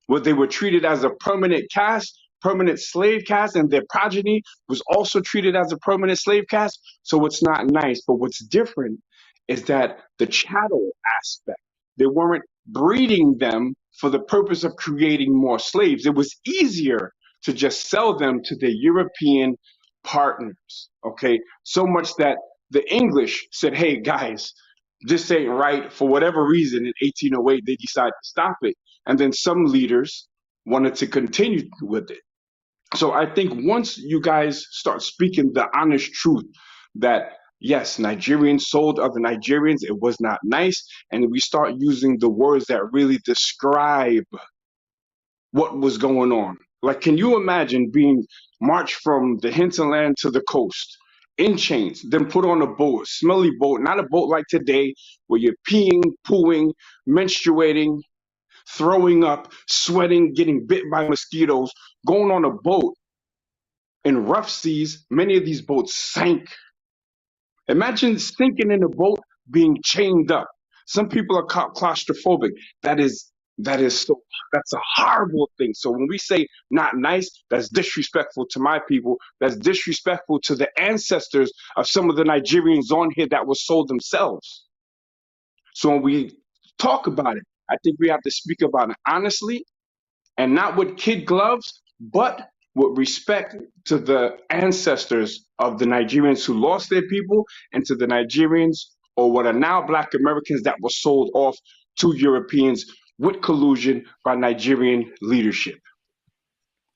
where they were treated as a permanent caste, permanent slave caste, and their progeny was also treated as a permanent slave caste. So it's not nice. But what's different is that the chattel aspect, they weren't breeding them for the purpose of creating more slaves. It was easier to just sell them to their European partners, okay? So much that the English said, hey, guys, this ain't right. For whatever reason, in 1808, they decided to stop it. And then some leaders wanted to continue with it. So I think once you guys start speaking the honest truth that, yes, Nigerians sold other Nigerians, it was not nice, and we start using the words that really describe what was going on. Like, can you imagine being marched from the hinterland to the coast in chains, then put on a boat, a smelly boat, not a boat like today where you're peeing, pooing, menstruating, throwing up, sweating, getting bit by mosquitoes, going on a boat in rough seas. Many of these boats sank. Imagine sinking in a boat, being chained up. Some people are claustrophobic. That's a horrible thing. So when we say not nice, that's disrespectful to my people. That's disrespectful to the ancestors of some of the Nigerians on here that were sold themselves. So when we talk about it, I think we have to speak about it honestly and not with kid gloves, but with respect to the ancestors of the Nigerians who lost their people and to the Nigerians or what are now Black Americans that were sold off to Europeans with collusion by Nigerian leadership.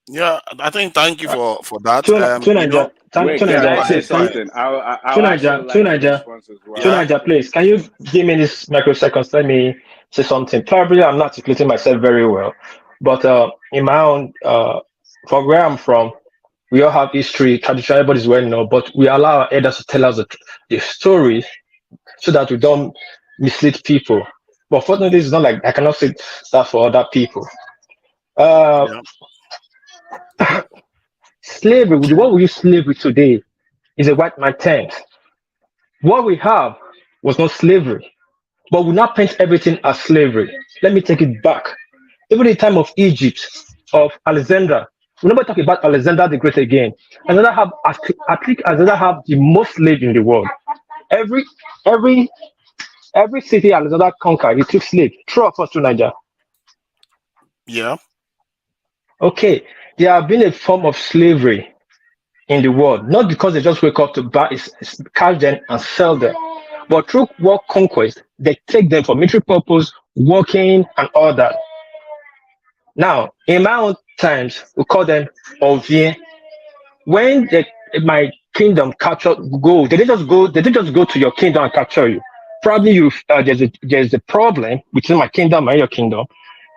Yeah, I think thank you for that. Wait, can I say something? I'll actually like to respond as well. Naija, please, can you give me this microseconds? Let me say something. Probably I'm not articulating myself very well, but in my own, from where I'm from, we all have history, tradition, everybody's well known, but we allow our elders to tell us the story so that we don't mislead people. But fortunately, it's not like I cannot say that for other people. Slavery, what we use slavery today is a white man term. What we have was not slavery, but we now paint everything as slavery. Let me take it back. Even in the time of Egypt, of Alexander, we never talk about Alexander the Great again. Alexander have the most slaves in the world. Every city Alexander conquered, he took slaves. True or false to Nigeria? Yeah. Okay, there have been a form of slavery in the world, not because they just wake up to buy, catch them and sell them, but through war conquest, they take them for military purpose, working and all that. Now, in my own times, we call them Ovie. When my kingdom capture gold, they didn't just go to your kingdom and capture you. Probably there's a problem between my kingdom and your kingdom,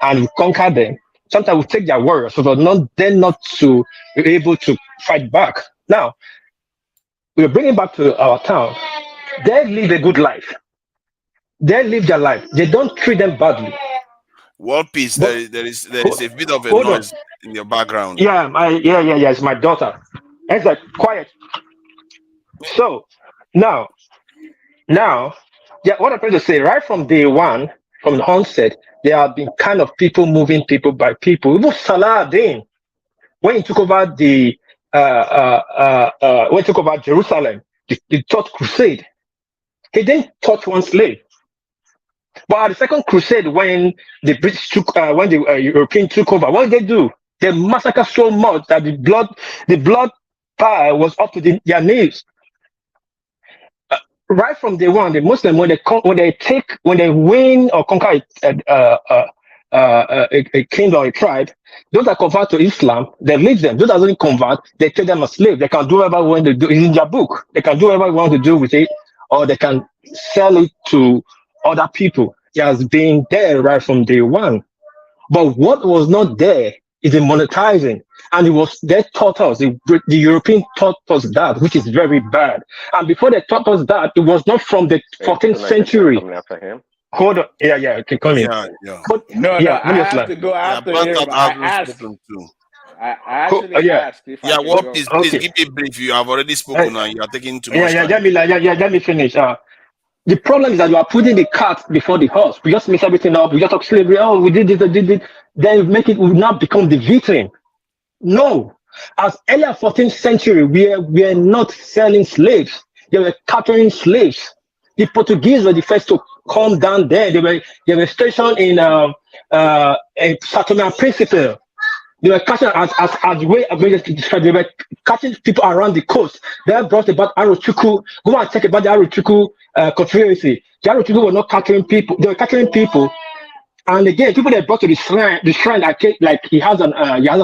and we conquer them. Sometimes we take their warriors, so they're not to be able to fight back. Now, we're bringing back to our town. They live a good life. They live their life. They don't treat them badly. World peace. There is a bit of a noise in your background. Yeah, it's my daughter. It's like quiet. So now, Yeah, what I'm trying to say, right from day one, from the onset, there have been kind of people moving people by people. Even Saladin, when he took over when he took over Jerusalem, the Third Crusade, he didn't touch one slave. But at the Second Crusade, when the British took, when the Europeans took over, what did they do? They massacred so much that the blood pile was up to their knees. Right from day one, the Muslim when they win or conquer a kingdom or a tribe, those that convert to Islam, they leave them. Those that don't convert, they take them as slaves. They can do whatever they want to do. It's in their book. They can do whatever they want to do with it, or they can sell it to other people. It has been there right from day one. But what was not there is the monetizing. And they taught us, the European taught us that, which is very bad. And before they taught us that, it was not from the 14th century. Hold on. Yeah, okay, come in. Yeah. No, I have to go after him. I asked. I actually asked if I could well, go. please give me a brief. You have already spoken and you are taking too much time. Let me finish. The problem is that you are putting the cart before the horse. We just mix everything up. We just talk slavery. Oh, we did this, we did it. Then we now become the victim. No. As early as 14th century, we are not selling slaves. They were capturing slaves. The Portuguese were the first to come down there. They were stationed in a settlement principle. They were catching they were catching people around the coast. They brought about Arochukwu. Go and check about the Arochukwu conspiracy. The Arochukwu were not capturing people. They were capturing people. And again, people they brought to the shrine like he has an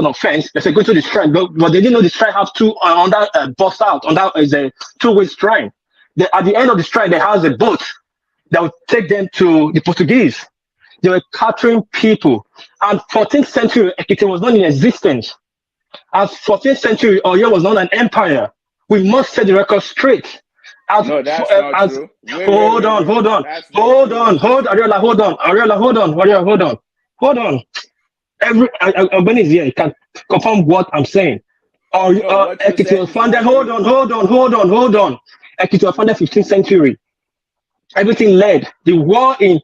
offense. They said go to the shrine, but they didn't know the shrine have two on that bust out. On that is a two-way shrine. At the end of the shrine, there has a boat that would take them to the Portuguese. They were capturing people. And 14th century, Ekiti was not in existence. As 14th century, Oyo was not an empire. We must set the record straight. No, that's not true. Hold on. Ariola, hold on. When is here, you can confirm what I'm saying. Ekiti was founded. Hold on. Ekiti was founded 15th century. Everything led. The war in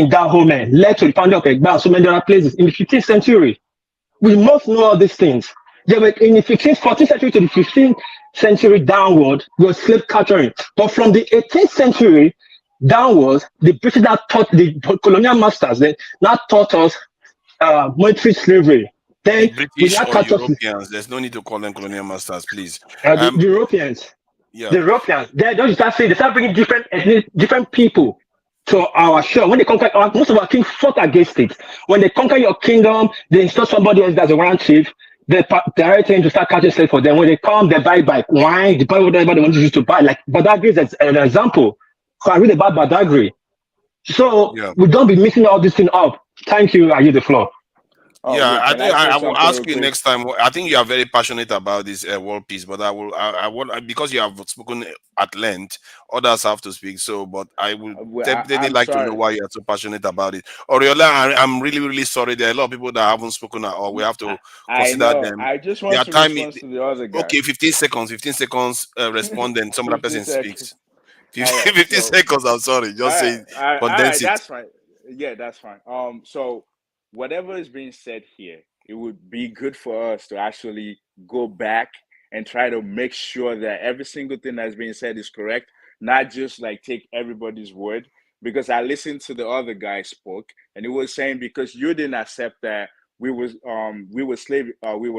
Dahomey led to the founding of Egba and so many other places in the 15th century. We must know all these things. They were in the 14th century to the 15th century downward was slave capturing. But from the 18th century downwards, the British now taught the colonial masters, they now taught us military slavery. Then British or Europeans, there's no need to call them colonial masters, please. The Europeans. Yeah. The Europeans, they start bringing different people to our shore. When they conquer, most of our kings fought against it. When they conquer your kingdom, they install somebody else that's a grand chief. They direct him to start catching slaves for them. When they come, they buy wine, they buy whatever they want to buy. Like Badagry is an example. So I read about Badagry. So we don't be mixing all this thing up. Thank you. I give the floor. I think I will ask you next time. I think you are very passionate about this world peace, but I will because you have spoken at length. Others have to speak. So, but I will definitely like to know why you are so passionate about it. Oriola, I'm really, really sorry. There are a lot of people that haven't spoken at all. We have to consider them. I just want to respond to the other guy. Okay, 15 seconds. Respond, then some other person speaks. 15 seconds. I'm sorry. Just say condense it. That's fine. Yeah, that's fine. So whatever is being said here, it would be good for us to actually go back and try to make sure that every single thing that's being said is correct, not just like take everybody's word. Because I listened to the other guy spoke, and he was saying because you didn't accept that we were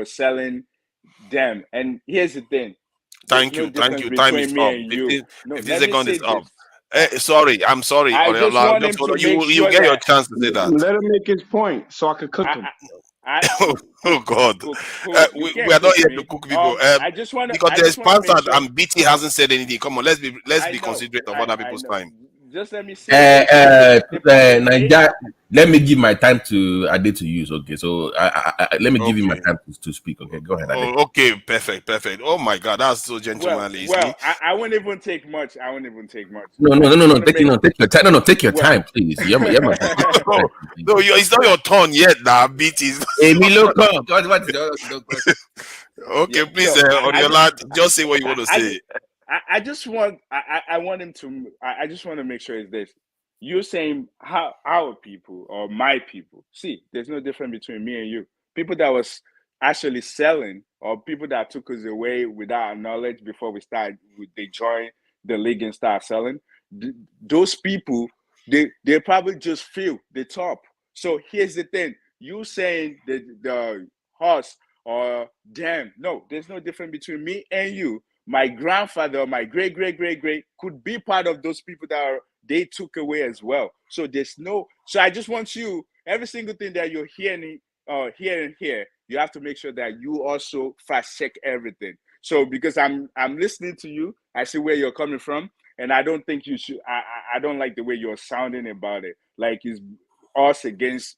selling them. And here's the thing. Thank you. Time is up. 15 seconds is up. Sorry, I'm sorry. You get your chance to say that. Let him make his point so I can cook him. Oh God, we are not here to cook people. I just want because there's parts that BT hasn't said anything. Come on, let's be considerate of other people's time. Just let me say. Nigeria, let me give my time to Ade to use. Okay, so let me give you my time to speak. Okay, go ahead. Ade. Okay, perfect. Oh my God, that's so gentlemanly. Well, I wouldn't even take much. No. Take your time. No, take your time, please. No, it's not your turn yet. Now, BT. Okay, please, Oriola, just say what you want to say. I just want I want him to I just want to make sure is this. You're saying how our people or my people. See, there's no difference between me and you. People that was actually selling or people that took us away without our knowledge before they join the league and start selling. Those people, they probably just feel the top. So here's the thing. You saying the horse or damn, no, there's no difference between me and you. My grandfather or my great could be part of those people that they took away as well. So there's no. So I just want you, every single thing that you're hearing here, you have to make sure that you also fast check everything. So because I'm listening to you, I see where you're coming from, and I don't think you should. I don't like the way you're sounding about it. Like it's us against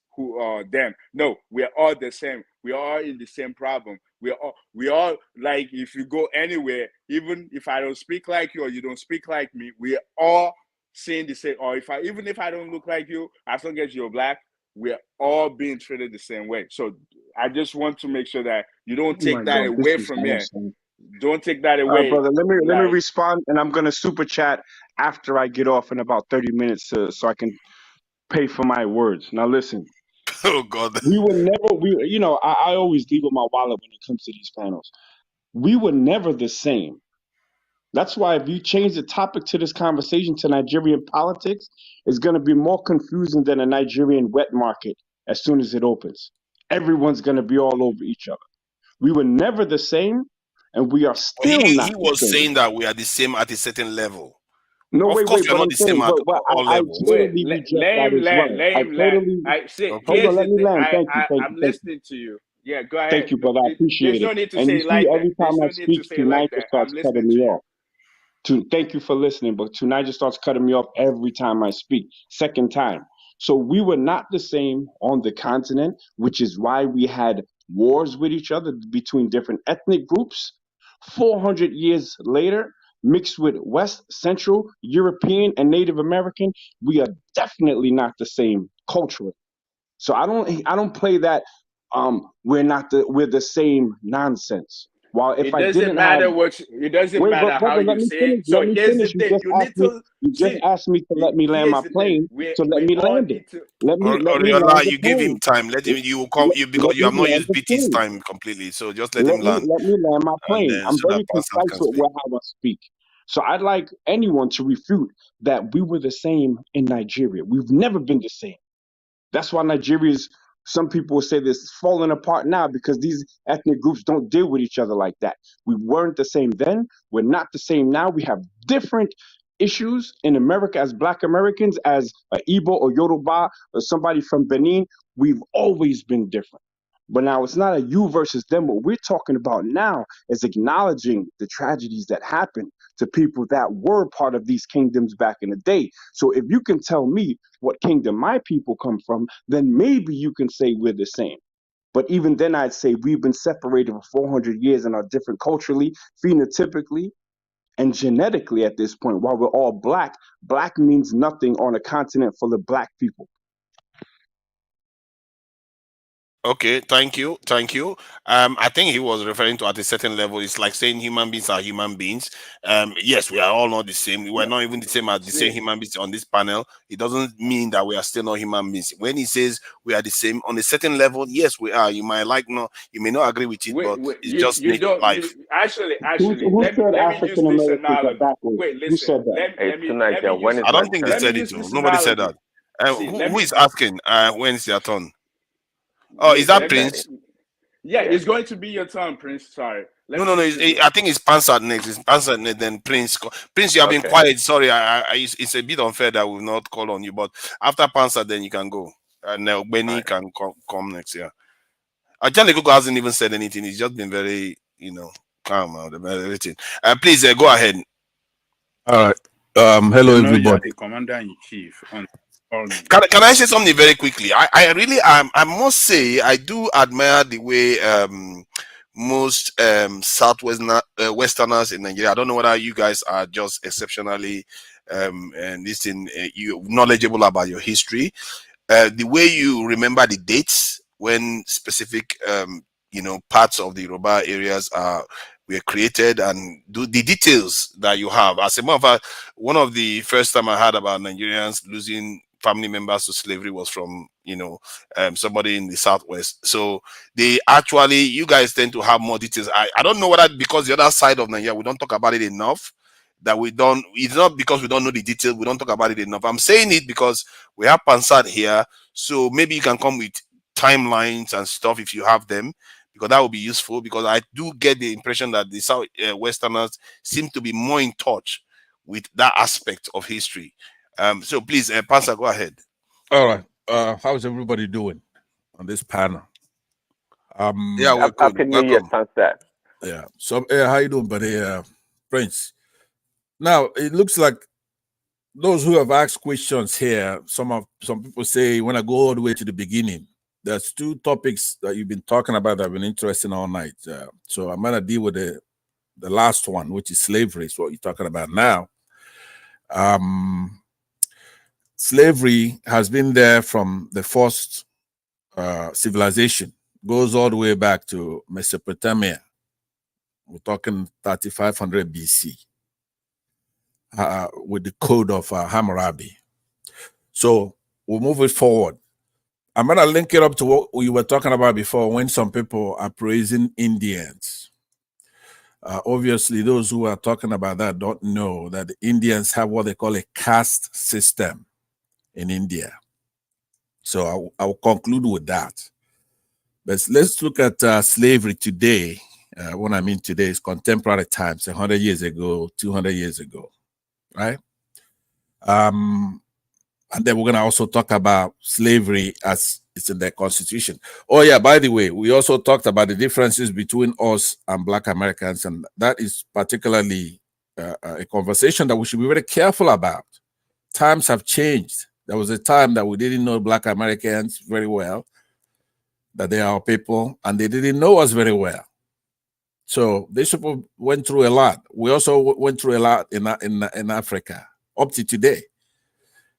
them. No, we're all the same. We are all in the same problem. We all like, if you go anywhere, even if I don't speak like you or you don't speak like me, we are all saying the same. Or even if I don't look like you, as long as you're black, we're all being treated the same way. So I just want to make sure that you don't Oh my take that God, this away is from me. awesome. Don't take that All right, away. brother. Let me Like, respond, and I'm gonna super chat after I get off in about 30 minutes, so I can pay for my words. Now listen. Oh God. We would never. I always leave with my wallet when it comes to these panels. We were never the same. That's why if you change the topic to this conversation to Nigerian politics, it's going to be more confusing than a Nigerian wet market as soon as it opens. Everyone's going to be all over each other. We were never the same, and we are still He not the was same. saying that we are the same at a certain level. No, Of wait, course, we are but not I'm the same saying, at all I levels. totally let reject that him as land. well. Let him land. I see. Hold Here's on, the let me thing. land. Thank you, I'm thank you. listening to you. Yeah, go ahead. Thank you, brother. I There's appreciate no it. need to And you say it see, like that. every There's time I no need to speak, say it like tonight just that. I'm starts cutting listening me to you. off. Thank you for listening, but tonight just starts cutting me off every time I speak. Second time. So we were not the same on the continent, which is why we had wars with each other between different ethnic groups. 400 years later, mixed with West, Central, European, and Native American, we are definitely not the same culturally. So I don't play that we're the same nonsense. While if It I doesn't didn't have matter it doesn't Wait, matter but how brother, you say it. Let So me here's the finish. thing. You need to You just see. asked me to let me land my Here's the thing. plane, so let We me all land it. need to. Let me land Oriola, the you give him plane. time. Let him. You will come. You because Let you me have not land used the BT's plane. time completely. So just let him land, Let me land my and plane. then I'm so that very Pastor concise can with speak. how I speak. So I'd like anyone to refute that we were the same in Nigeria. We've never been the same. That's why Nigeria's, some people will say this is falling apart now because these ethnic groups don't deal with each other like that. We weren't the same then. We're not the same now. We have different issues in America as Black Americans, as a Igbo or Yoruba or somebody from Benin. We've always been different. But now it's not a you versus them. What we're talking about now is acknowledging the tragedies that happened to people that were part of these kingdoms back in the day. So if you can tell me what kingdom my people come from, then maybe you can say we're the same. But even then, I'd say we've been separated for 400 years and are different culturally, phenotypically, and genetically at this point. While we're all black, black means nothing on a continent full of black people. Okay, thank you, thank you. I think he was referring to at a certain level. It's like saying human beings are human beings. Yes, we are all not the same. We are not even the same as the same human beings on this panel. It doesn't mean that we are still not human beings. When he says we are the same on a certain level, yes, we are. You might you may not agree with it, but it's just You nature of don't. life. Actually, Who let said me use African this Americans are analogy. backwards? Wait, Who listen. said that? Hey, tonight, Let me when use is I my don't think they let turn? me said it use too. this Nobody said analogy. that. See, Who is asking? When is their turn? Oh, is wait. that Let me. Prince? Yeah, Yeah. it's going to be your turn, Prince. Sorry. Let No, me no, no. use this. I think it's Panzer next. It's Panzer next, then Prince. Prince, you have been Okay. quiet. Sorry, it's a bit unfair that we've not called on you. But after Panzer, then you can go. And Benny Right. can come next. Yeah. Ajani Gogo hasn't even said anything. He's just been very, calm about everything. Please go ahead. All right. Hello, You know, you are everybody. the commander in chief. Call me. Can I say something very quickly? I really I must say I do admire the way most Westerners in Nigeria. I don't know whether you guys are just exceptionally and you knowledgeable about your history. The way you remember the dates when specific parts of the Yoruba areas were created and do the details that you have. As a matter of fact, one of the first time I heard about Nigerians losing family members to slavery was from, you know, somebody in the Southwest. So they actually, you guys tend to have more details. I don't know whether because the other side of Nigeria, we don't talk about it enough, that we don't, it's not because we don't know the detail, we don't talk about it enough. I'm saying it because we have Pansat here, so maybe you can come with timelines and stuff if you have them, because that would be useful, because I do get the impression that the South Westerners seem to be more in touch with that aspect of history. So please, Pastor, go ahead. All right. How's everybody doing on this panel? Yeah, we're good. Happy New Year, Sunset. Yeah. So, how you doing, buddy? Prince. Now, it looks like those who have asked questions here, some people say, when I go all the way to the beginning, there's two topics that you've been talking about that have been interesting all night. So I'm going to deal with the last one, which is slavery. Is what you're talking about now. Slavery has been there from the first civilization, goes all the way back to Mesopotamia. We're talking 3500 BC with the code of Hammurabi. So we'll move it forward. I'm going to link it up to what we were talking about before, when some people are praising Indians. Obviously, those who are talking about that don't know that the Indians have what they call a caste system in India. So I'll conclude with that. But let's look at slavery today. What I mean today is contemporary times, 100 years ago, 200 years ago, right? And then we're going to also talk about slavery as it's in the Constitution. Oh, yeah, by the way, we also talked about the differences between us and Black Americans, and that is particularly a conversation that we should be very careful about. Times have changed. There was a time that we didn't know Black Americans very well, that they are our people, and they didn't know us very well. So these people went through a lot. We also went through a lot in Africa up to today.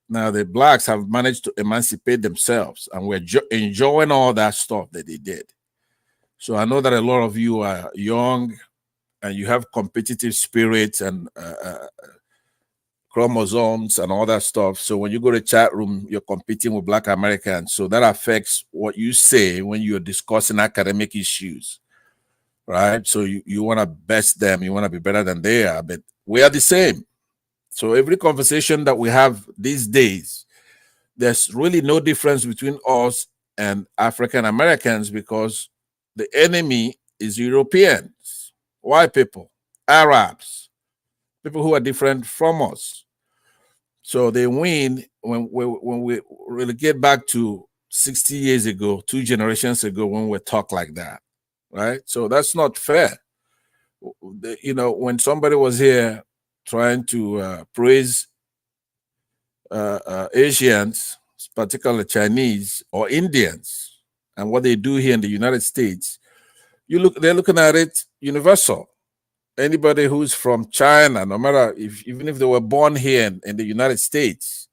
Now the Blacks have managed to emancipate themselves, and we're enjoying all that stuff that they did. So I know that a lot of you are young and you have competitive spirits and chromosomes and all that stuff. So when you go to chat room, you're competing with Black Americans. So that affects what you say when you're discussing academic issues, right? So you want to best them, you want to be better than they are, but we are the same. So every conversation that we have these days, there's really no difference between us and African Americans, because the enemy is Europeans, white people, Arabs, people who are different from us. So they win when we really get back to 60 years ago, 2 generations ago, when we talk like that, right? So that's not fair. You know, when somebody was here trying to praise Asians, particularly Chinese or Indians, and what they do here in the United States, they're looking at it universal. Anybody who's from China, no matter even if they were born here in the United States,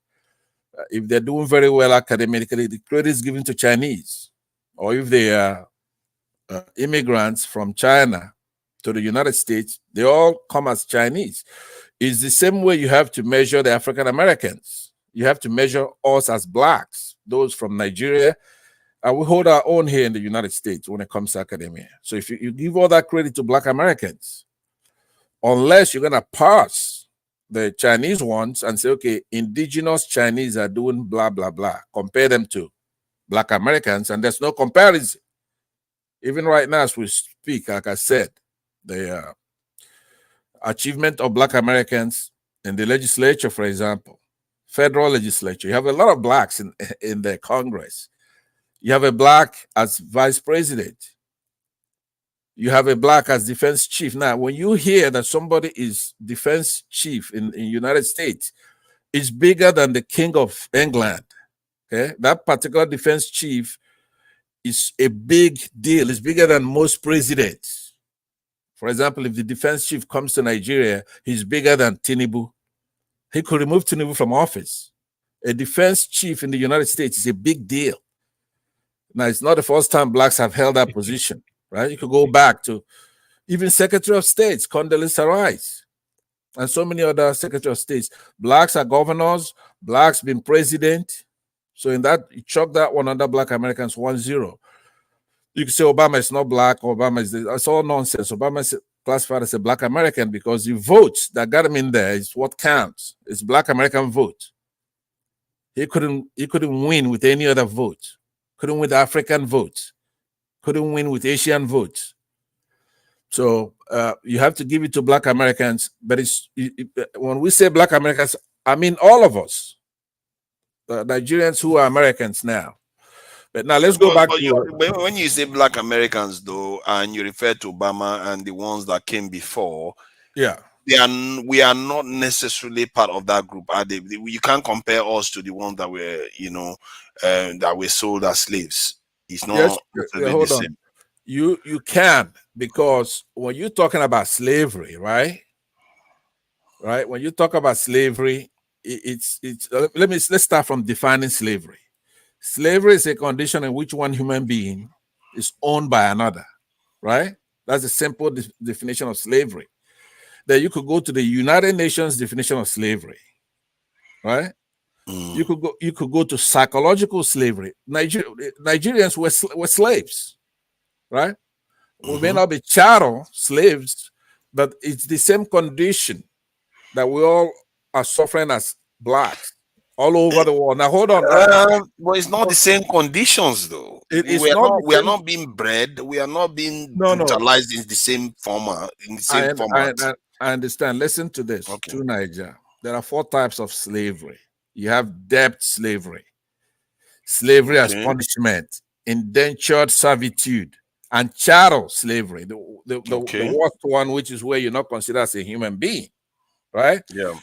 if they're doing very well academically, the credit is given to Chinese. Or if they are immigrants from China to the United States, they all come as Chinese. It's the same way you have to measure the African Americans. You have to measure us as Blacks, those from Nigeria, and we hold our own here in the United States when it comes to academia. So if you give all that credit to Black Americans, unless you're going to pass the Chinese ones and say, okay, indigenous Chinese are doing blah, blah, blah, compare them to Black Americans, and there's no comparison. Even right now as we speak, like I said, the achievement of Black Americans in the legislature, for example, federal legislature, you have a lot of Blacks in the Congress. You have a Black as vice president. You have a Black as defense chief. Now, when you hear that somebody is defense chief in the United States, it's bigger than the King of England. Okay, that particular defense chief is a big deal. It's bigger than most presidents. For example, if the defense chief comes to Nigeria, he's bigger than Tinubu. He could remove Tinubu from office. A defense chief in the United States is a big deal. Now, it's not the first time Blacks have held that position, right? You could go back to even Secretary of States, Condoleezza Rice, and so many other Secretary of States. Blacks are governors, blacks been president. So in that, you chalk that one under Black Americans 1-0. You can say Obama is not black, Obama is this. That's all nonsense. Obama is classified as a Black American because the votes that got him in there is what counts. It's Black American vote. He couldn't win with any other vote. Couldn't win with African votes. Couldn't win with Asian votes. So you have to give it to Black Americans. But when we say Black Americans, I mean all of us. The Nigerians who are Americans now. But now let's go back to... When you say Black Americans, though, and you refer to Obama and the ones that came before, yeah, we are not necessarily part of that group, are they? You can't compare us to the ones that were, that were sold as slaves. It's not hold the on. same. You can, because when you're talking about slavery, right? When you talk about slavery, let's start from defining slavery. Slavery is a condition in which one human being is owned by another, right? That's a simple definition of slavery. Then you could go to the United Nations definition of slavery, right? You could go to psychological slavery. Nigerians were slaves, right? We may not be chattel slaves, but it's the same condition that we all are suffering as blacks all over the world. Now, hold on. But it's not the same conditions, though. We are not being bred. We are not being brutalized in the same format. I understand. Listen to this. To Niger, there are 4 types of slavery. You have debt slavery, slavery as punishment, indentured servitude, and chattel slavery. The worst one, which is where you're not considered as a human being. Right? Yeah.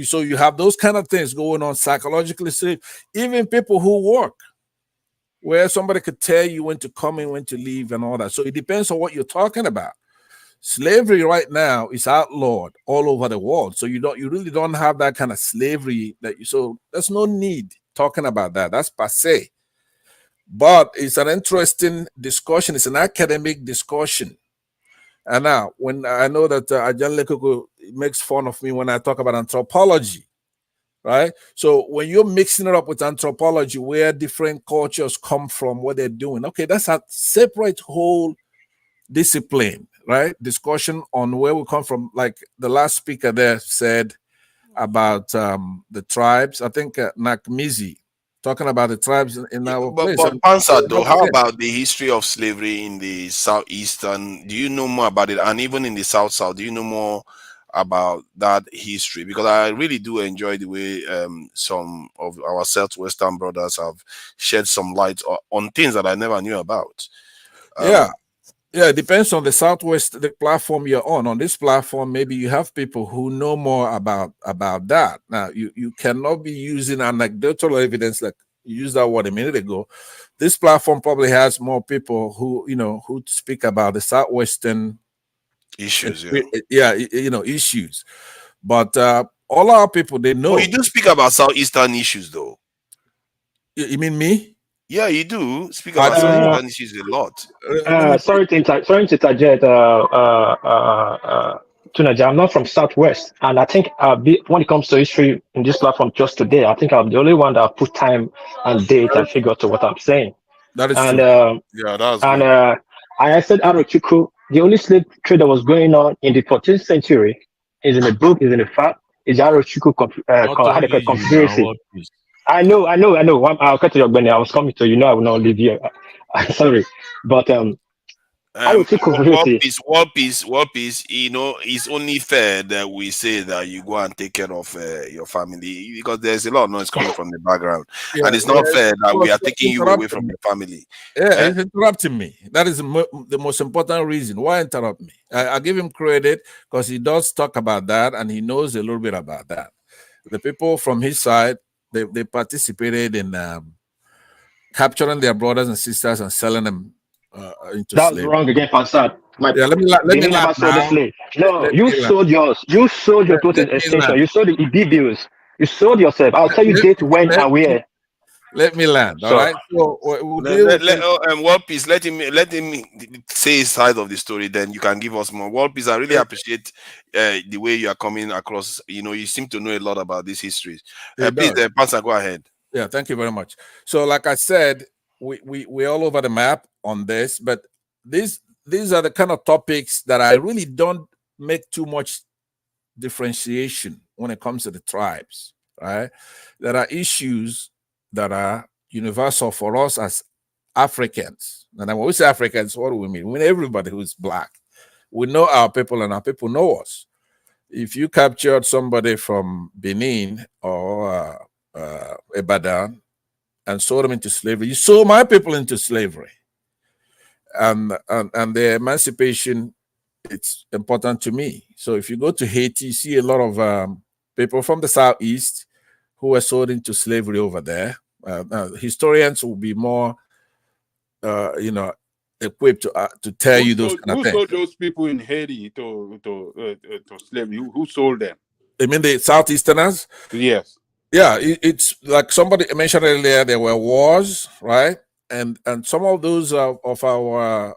So you have those kind of things going on psychologically. Even people who work, where somebody could tell you when to come and when to leave and all that. So it depends on what you're talking about. Slavery right now is outlawed all over the world. So you really don't have that kind of slavery so there's no need talking about that. That's passé. But it's an interesting discussion. It's an academic discussion. And now, when I know that Ajan Lekoko makes fun of me when I talk about anthropology, right? So when you're mixing it up with anthropology, where different cultures come from, what they're doing, okay, that's a separate whole discipline, right? Discussion on where we come from. Like the last speaker there said about the tribes. I think Nakmizi talking about the tribes in our place. But Pansa, though, how about the history of slavery in the southeastern? Do you know more about it? And even in the south, do you know more about that history? Because I really do enjoy the way some of our southwestern brothers have shed some light on things that I never knew about. Yeah, it depends on the Southwest, the platform you're on. On this platform, maybe you have people who know more about that. Now, you cannot be using anecdotal evidence like you used that word a minute ago. This platform probably has more people who speak about the Southwestern issues. Issues. But all our people, they know. Oh, you do speak about Southeastern issues, though. You mean me? Yeah, you do speak about Southeastern issues a lot. Sorry to interject, Tunaja. I'm not from Southwest, and I think when it comes to history in this platform just today, I think I'm the only one that put time and date and figure to what I'm saying. That is true. Yeah, that's and I said Arochukwu, the only slave trade that was going on in the 14th century is in the book, is in the fact, is Arochukwu conspiracy. I know. I'll cut to your Benny. I was coming to I will not leave here. Sorry, but World peace. It's only fair that we say that you go and take care of your family, because there's a lot of noise coming from the background, and it's not fair that we are taking you away from your family. Yeah, it's interrupting me. That is the most important reason. Why interrupt me? I give him credit because he does talk about that and he knows a little bit about that. The people from his side, they participated in capturing their brothers and sisters and selling them into that's slavery. wrong again, Pastor. Let me never sold the slave. No, you sold yours. You sold your clothes extension. You sold the EB bills. You sold yourself. I'll tell you date when and where. Let me land. All right. So we'll deal with World Peace, let him say his side of the story. Then you can give us more. World Peace, I really appreciate the way you are coming across. You know, you seem to know a lot about these histories. Please, Pastor, go ahead. Yeah, thank you very much. So, like I said, we're all over the map on this, but these are the kind of topics that I really don't make too much differentiation when it comes to the tribes, right? There are issues that are universal for us as Africans. And when we say Africans, what do we mean? We mean everybody who's black. We know our people and our people know us. If you captured somebody from Benin or Ibadan and sold them into slavery, you sold my people into slavery. And the emancipation, it's important to me. So if you go to Haiti, you see a lot of people from the Southeast who were sold into slavery over there. Historians will be more, equipped to tell you those kind of things. Who sold those people in Haiti to slavery? Who sold them? I mean the Southeasterners? Yes. Yeah, it's like somebody mentioned earlier, there were wars, right? And some of those of our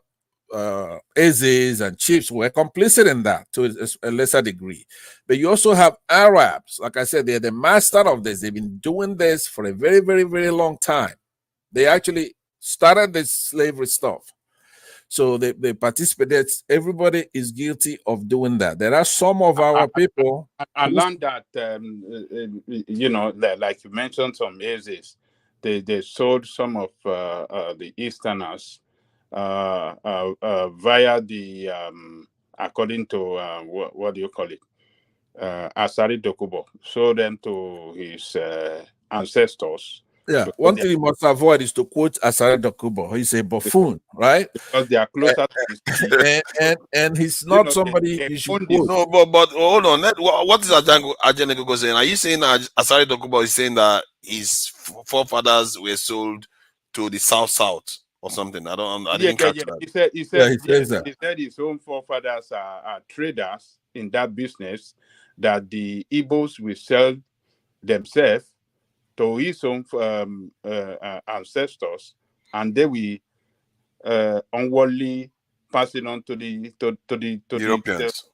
Ezes and chiefs were complicit in that to a lesser degree. But you also have Arabs. Like I said, they're the master of this. They've been doing this for a very, very, very long time. They actually started this slavery stuff. So they participated. Everybody is guilty of doing that. There are some of our people. I learned that, like you mentioned, some Ezes, they sold some of the Easterners via the according to what do you call it, Asari Dokubo, sold them to his ancestors. Yeah, one thing you must avoid is to quote Asari Dokubo. He's a buffoon, right? Because they are closer to and he's not somebody you should quote. No, but hold on. What is Ajanegogo saying? Are you saying that Asari Dokubo is saying that his forefathers were sold to the South or something? I didn't catch that. He said his own forefathers are traders in that business, that the Igbos will sell themselves to his own ancestors, and they will unwillingly pass it on to the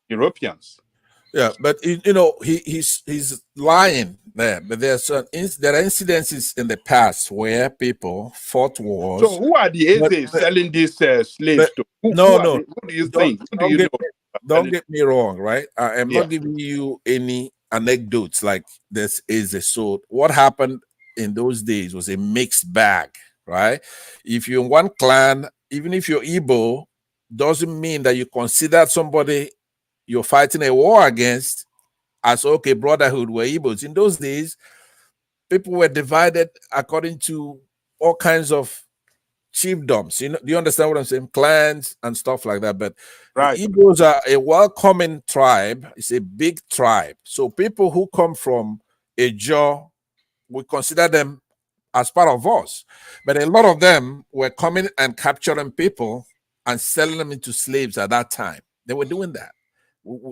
Europeans. Yeah, but he's lying there. But there are incidences in the past where people fought wars. So who are the Ezes selling these slaves to? Who do you think? Who do you know? Don't get me wrong, right? I am not giving you any anecdotes like this is a so what happened in those days was a mixed bag, right? If you're in one clan, even if you're Igbo, doesn't mean that you consider somebody you're fighting a war against as okay, brotherhood were Igbos. In those days, people were divided according to all kinds of chiefdoms. Do you understand what I'm saying? Clans and stuff like that. But right. The Igbos are a welcoming tribe. It's a big tribe. So people who come from Ejo, we consider them as part of us. But a lot of them were coming and capturing people and selling them into slaves at that time. They were doing that.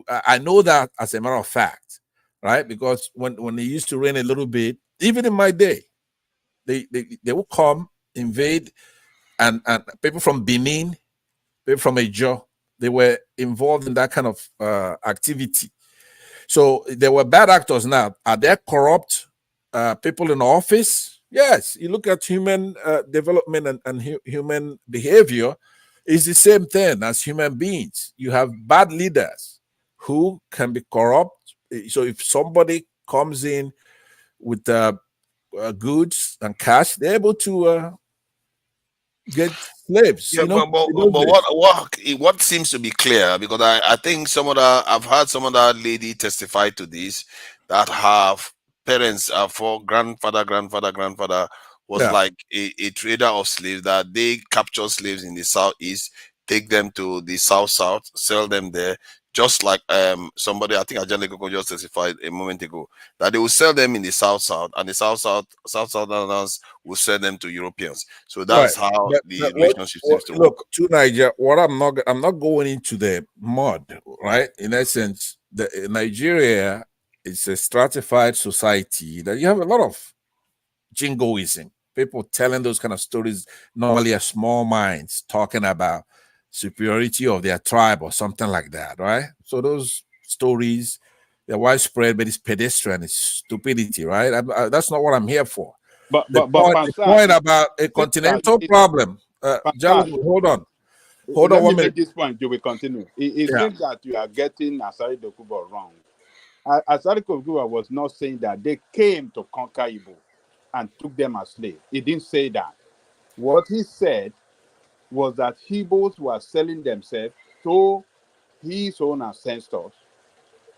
I know that as a matter of fact, right? Because when they used to rain a little bit, even in my day, they would come, invade, and people from Benin, people from Ejo, they were involved in that kind of activity. So there were bad actors now. Are there corrupt people in office? Yes. You look at human development and human behavior, it's the same thing as human beings. You have bad leaders who can be corrupt. So if somebody comes in with goods and cash, they're able to get slaves. Yeah, but what seems to be clear, because I think I've heard some other lady testify to this, that have parents for grandfather was like a trader of slaves, that they capture slaves in the Southeast, take them to the South, sell them there. Just like somebody, I think Ajane Koko just testified a moment ago, that they will sell them in the South, and the Southerners will sell them to Europeans. So that's how the relationship seems to work. Look, to Nigeria, I'm not going into the mud, right? In essence, Nigeria is a stratified society that you have a lot of jingoism. people telling those kind of stories normally are small minds talking about superiority of their tribe or something like that, right? So those stories, they're widespread, but it's pedestrian, it's stupidity, right? That's not what I'm here for. The point about a continental problem. Hold on. Let me 1 minute. make this point. You will continue. It seems that you are getting Asari Dokubo wrong. Asari Dokubo was not saying that they came to conquer Igbo and took them as slaves. He didn't say that. What he said was that Igbos were selling themselves to his own ancestors,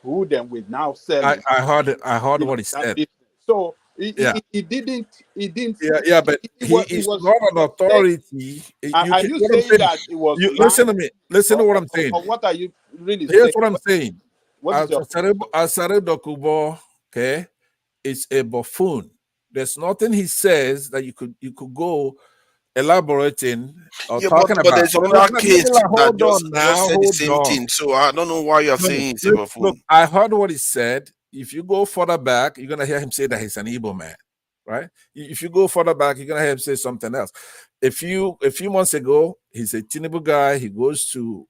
who then will now sell it. I heard what he said. So he didn't. But he is not an authority. Are you saying that it was? Listen to me. Listen to what I'm saying. Or what are you really saying? Here's what I'm saying. Asari Dokubo, okay, is a buffoon. There's nothing he says that you could go elaborating or talking about. But there's another case that just said the same thing. So I don't know why you're saying it's a buffoon. Look, I heard what he said. If you go further back, you're gonna hear him say that he's an Igbo man, right? If you go further back, you're gonna hear him say something else. A few months ago, he's a Tinubu guy. He goes to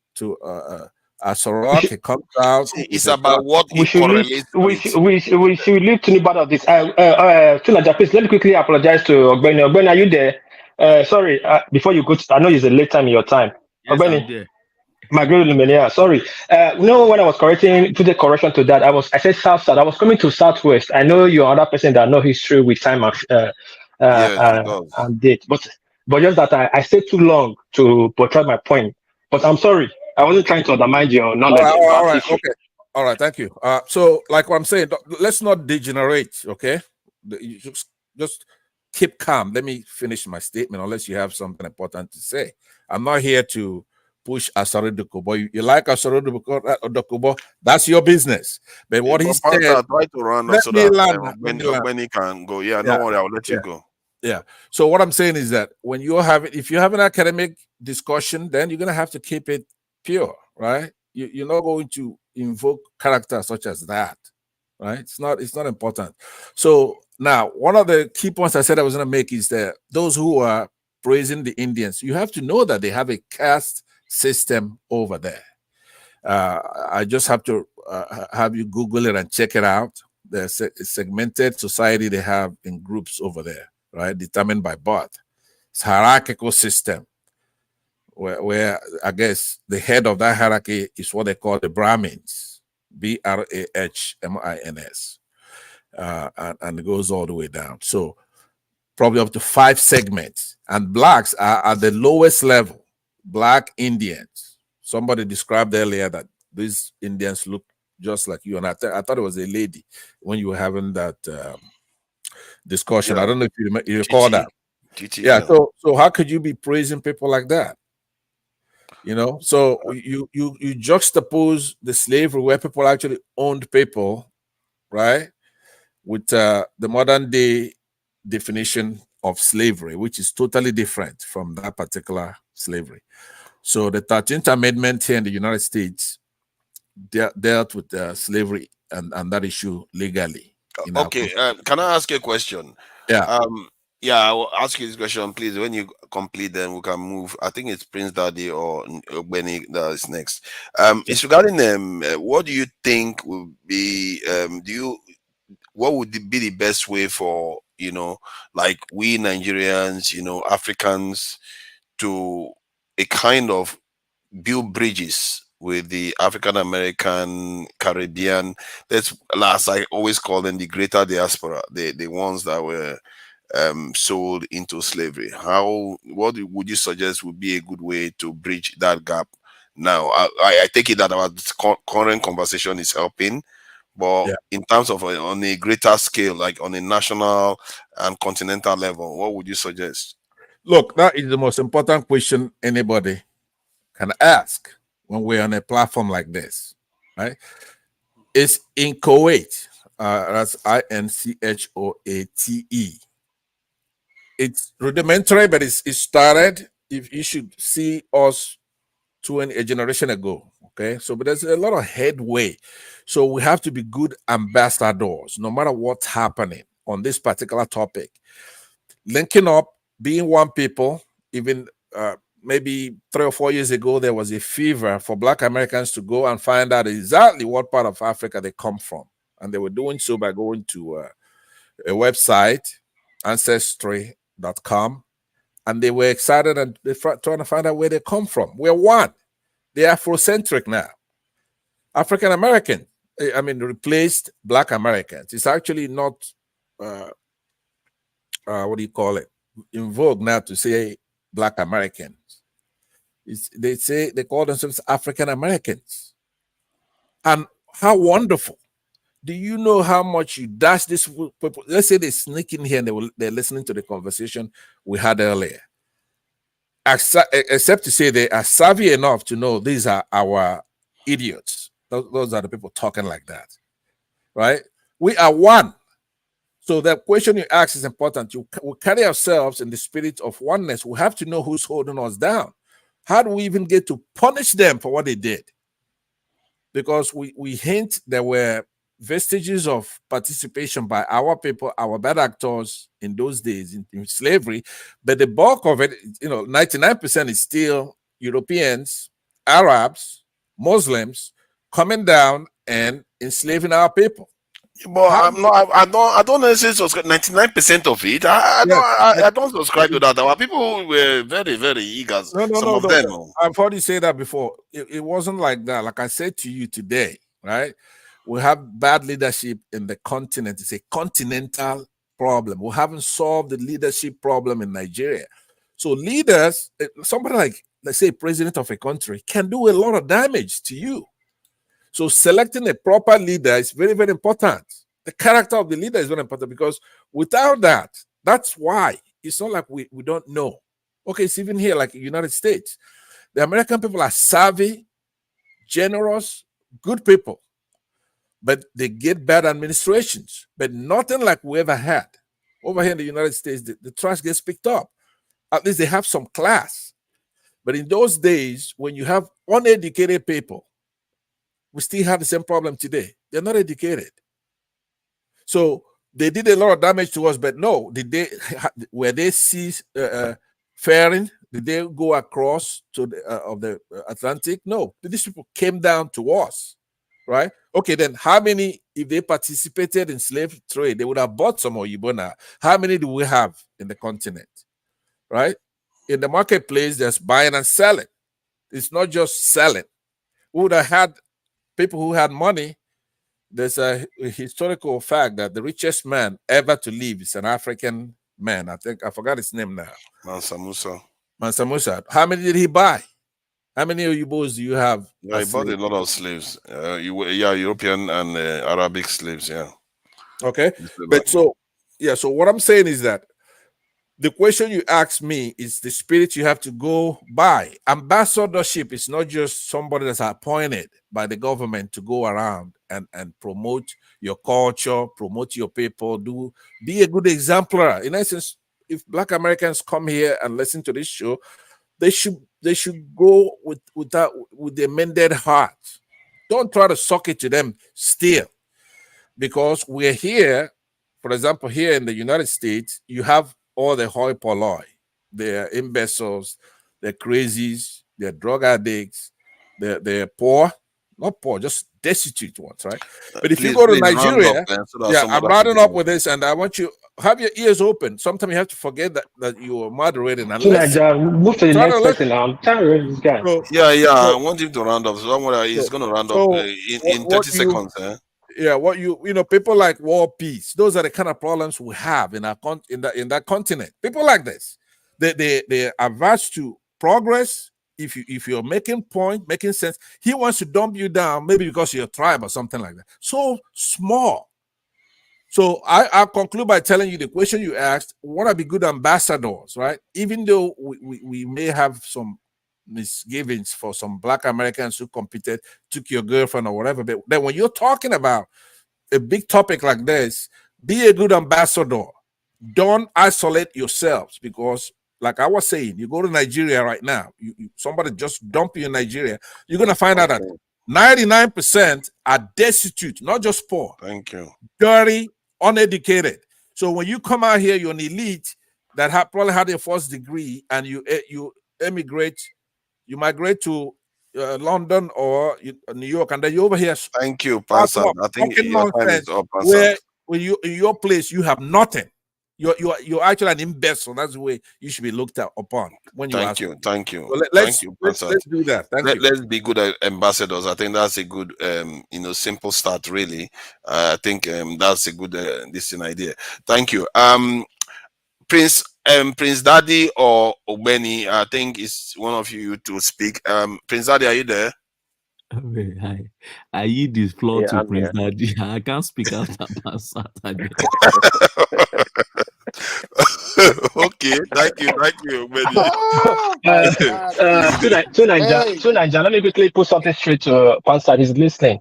Asorok. He comes out. It's about what he correlates with. We should leave Tinubu out of this. Philaja, please let me quickly apologize to Ogbeni. Ogbeni, are you there? Sorry, before you go, I know it's a late time in your time. Yes, Ogbeni. I'm there. My great Lumenia, sorry. When I was put the correction to that, I said south. I was coming to southwest. I know you're another person that know history with time and date, but just that I stayed too long to portray my point. But I'm sorry, I wasn't trying to undermine your knowledge. All right, okay, all right, thank you. So like what I'm saying, let's not degenerate, okay? You just keep calm. Let me finish my statement, unless you have something important to say. I'm not here to push Asari Dokubo. You like Asari Dokubo, that's your business. But what he said, try to run so that when he can go. Yeah, don't worry, I'll let you go. Yeah. So what I'm saying is that when if you have an academic discussion, then you're gonna have to keep it pure, right? You're not going to invoke characters such as that, right? It's not important. So now, one of the key points I said I was gonna make is that those who are praising the Indians, you have to know that they have a caste system over there. I just have to have you Google it and check it out. The segmented society they have in groups over there, right? Determined by birth. It's a hierarchical system where I guess the head of that hierarchy is what they call the Brahmins, Brahmins, and it goes all the way down. So probably up to 5 segments, and blacks are at the lowest level. Black Indians. Somebody described earlier that these Indians look just like you, and I thought it was a lady when you were having that discussion. I don't know if you recall that. Yeah. So how could you be praising people like that? So you juxtapose the slavery where people actually owned people, right, with the modern day definition of slavery, which is totally different from that particular slavery. So the 13th Amendment here in the United States dealt with slavery and that issue legally. Okay, can I ask you a question? Yeah. I will ask you this question, please. When you complete, then we can move. I think it's Prince Daddy or Benny that is next. It's regarding what do you think will be what would be the best way for like we Nigerians, Africans, to a kind of build bridges with the African American, Caribbean, as I always call them, the greater diaspora, the ones that were sold into slavery. What would you suggest would be a good way to bridge that gap? Now, I take it that our current conversation is helping, but in terms of on a greater scale, like on a national and continental level, what would you suggest? Look, that is the most important question anybody can ask when we're on a platform like this, right? It's in Kuwait. That's INCHOATE. It's rudimentary, but it started. If you should see us a generation ago, okay? So, but there's a lot of headway. So we have to be good ambassadors, no matter what's happening on this particular topic. linking up, being one people. Even maybe 3 or 4 years ago, there was a fever for Black Americans to go and find out exactly what part of Africa they come from. And they were doing so by going to a website, ancestry.com, and they were excited and they trying to find out where they come from. We're one. They're Afrocentric now. African American, I mean, replaced Black Americans. It's actually not, what do you call it, in vogue now to say Black Americans. They call themselves African Americans. And how wonderful. Do you know how much you dash this people? Let's say they sneak in here and they're listening to the conversation we had earlier. Except to say they are savvy enough to know these are our idiots. Those are the people talking like that, right? We are one. So the question you ask is important. We carry ourselves in the spirit of oneness. We have to know who's holding us down. How do we even get to punish them for what they did? Because we hint there were vestiges of participation by our people, our bad actors in those days in slavery, but the bulk of it, 99% is still Europeans, Arabs, Muslims coming down and enslaving our people. But I don't necessarily subscribe 99% of it. I don't subscribe to that. Our people were very, very eager. Some of them. I've heard you say that before. It wasn't like that. Like I said to you today, right? We have bad leadership in the continent. It's a continental problem. We haven't solved the leadership problem in Nigeria. So leaders, somebody like, let's say, president of a country, can do a lot of damage to you. So selecting a proper leader is very, very important. The character of the leader is very important, because without that, that's why it's not like we don't know. Okay, it's even here, like the United States. The American people are savvy, generous, good people, but they get bad administrations, but nothing like we ever had. Over here in the United States, the trash gets picked up. At least they have some class. But in those days, when you have uneducated people, we still have the same problem today. They're not educated. So they did a lot of damage to us, but no, were they faring? Did they go across to the Atlantic? No, these people came down to us, right? Okay, then how many, if they participated in slave trade, they would have bought some Oyibo now. How many do we have in the continent, right? In the marketplace, there's buying and selling. It's not just selling. We would have had people who had money. There's a historical fact that the richest man ever to live is an African man. I forgot his name now. Mansa Musa. Mansa Musa. How many did he buy? How many Oyibos do you have? Yeah, he bought a lot of slaves. European and Arabic slaves. Yeah. Okay, but so what I'm saying is that the question you asked me is the spirit you have to go by. Ambassadorship is not just somebody that's appointed by the government to go around and promote your culture, promote your people, be a good exemplar. In essence, if Black Americans come here and listen to this show, they should go with the mended heart. Don't try to suck it to them still, because we're here. For example, here in the United States, you have all the hoi polloi. They're imbeciles, they're crazies, they're drug addicts, they're poor, not poor, just destitute ones, right? But if you go to Nigeria, I'm rounding up with this, and I want you have your ears open. Sometimes you have to forget that you are moderating and listen. Move to the next person now. I'm tired of this guy. I want him to round up. So he's going to round up in 30 seconds. Yeah, people like war, peace. Those are the kind of problems we have in that continent. People like this, they are averse to progress. If you're making sense, he wants to dump you down, maybe because you're a tribe or something like that. So small. So I'll conclude by telling you the question you asked: what are the good ambassadors, right? Even though we may have some misgivings for some Black Americans who competed, took your girlfriend or whatever, but then when you're talking about a big topic like this, be a good ambassador. Don't isolate yourselves, because like I was saying, you go to Nigeria right now, somebody just dump you in Nigeria, you're going to find out that 99% are destitute, not just poor. Thank you. Dirty, uneducated. So when you come out here, you're an elite, that probably had a first degree, and you migrate to London or New York, and then you're over here. Thank you, Pansat. I think your time is up, Pansat. Where when you in your place you have nothing. You're actually an imbecile. That's the way you should be looked upon when you ask. Thank you. So let's do that. Let's be good ambassadors. I think that's a good simple start, really. I think that's a good idea. Thank you. Prince Daddy or Obeni, I think it's one of you to speak. Prince Daddy, are you there? I yield this floor to Prince Daddy. I can't speak after Pansat. Okay, thank you, Obeni. To Nigeria, let me quickly put something straight to Pansat. He's listening.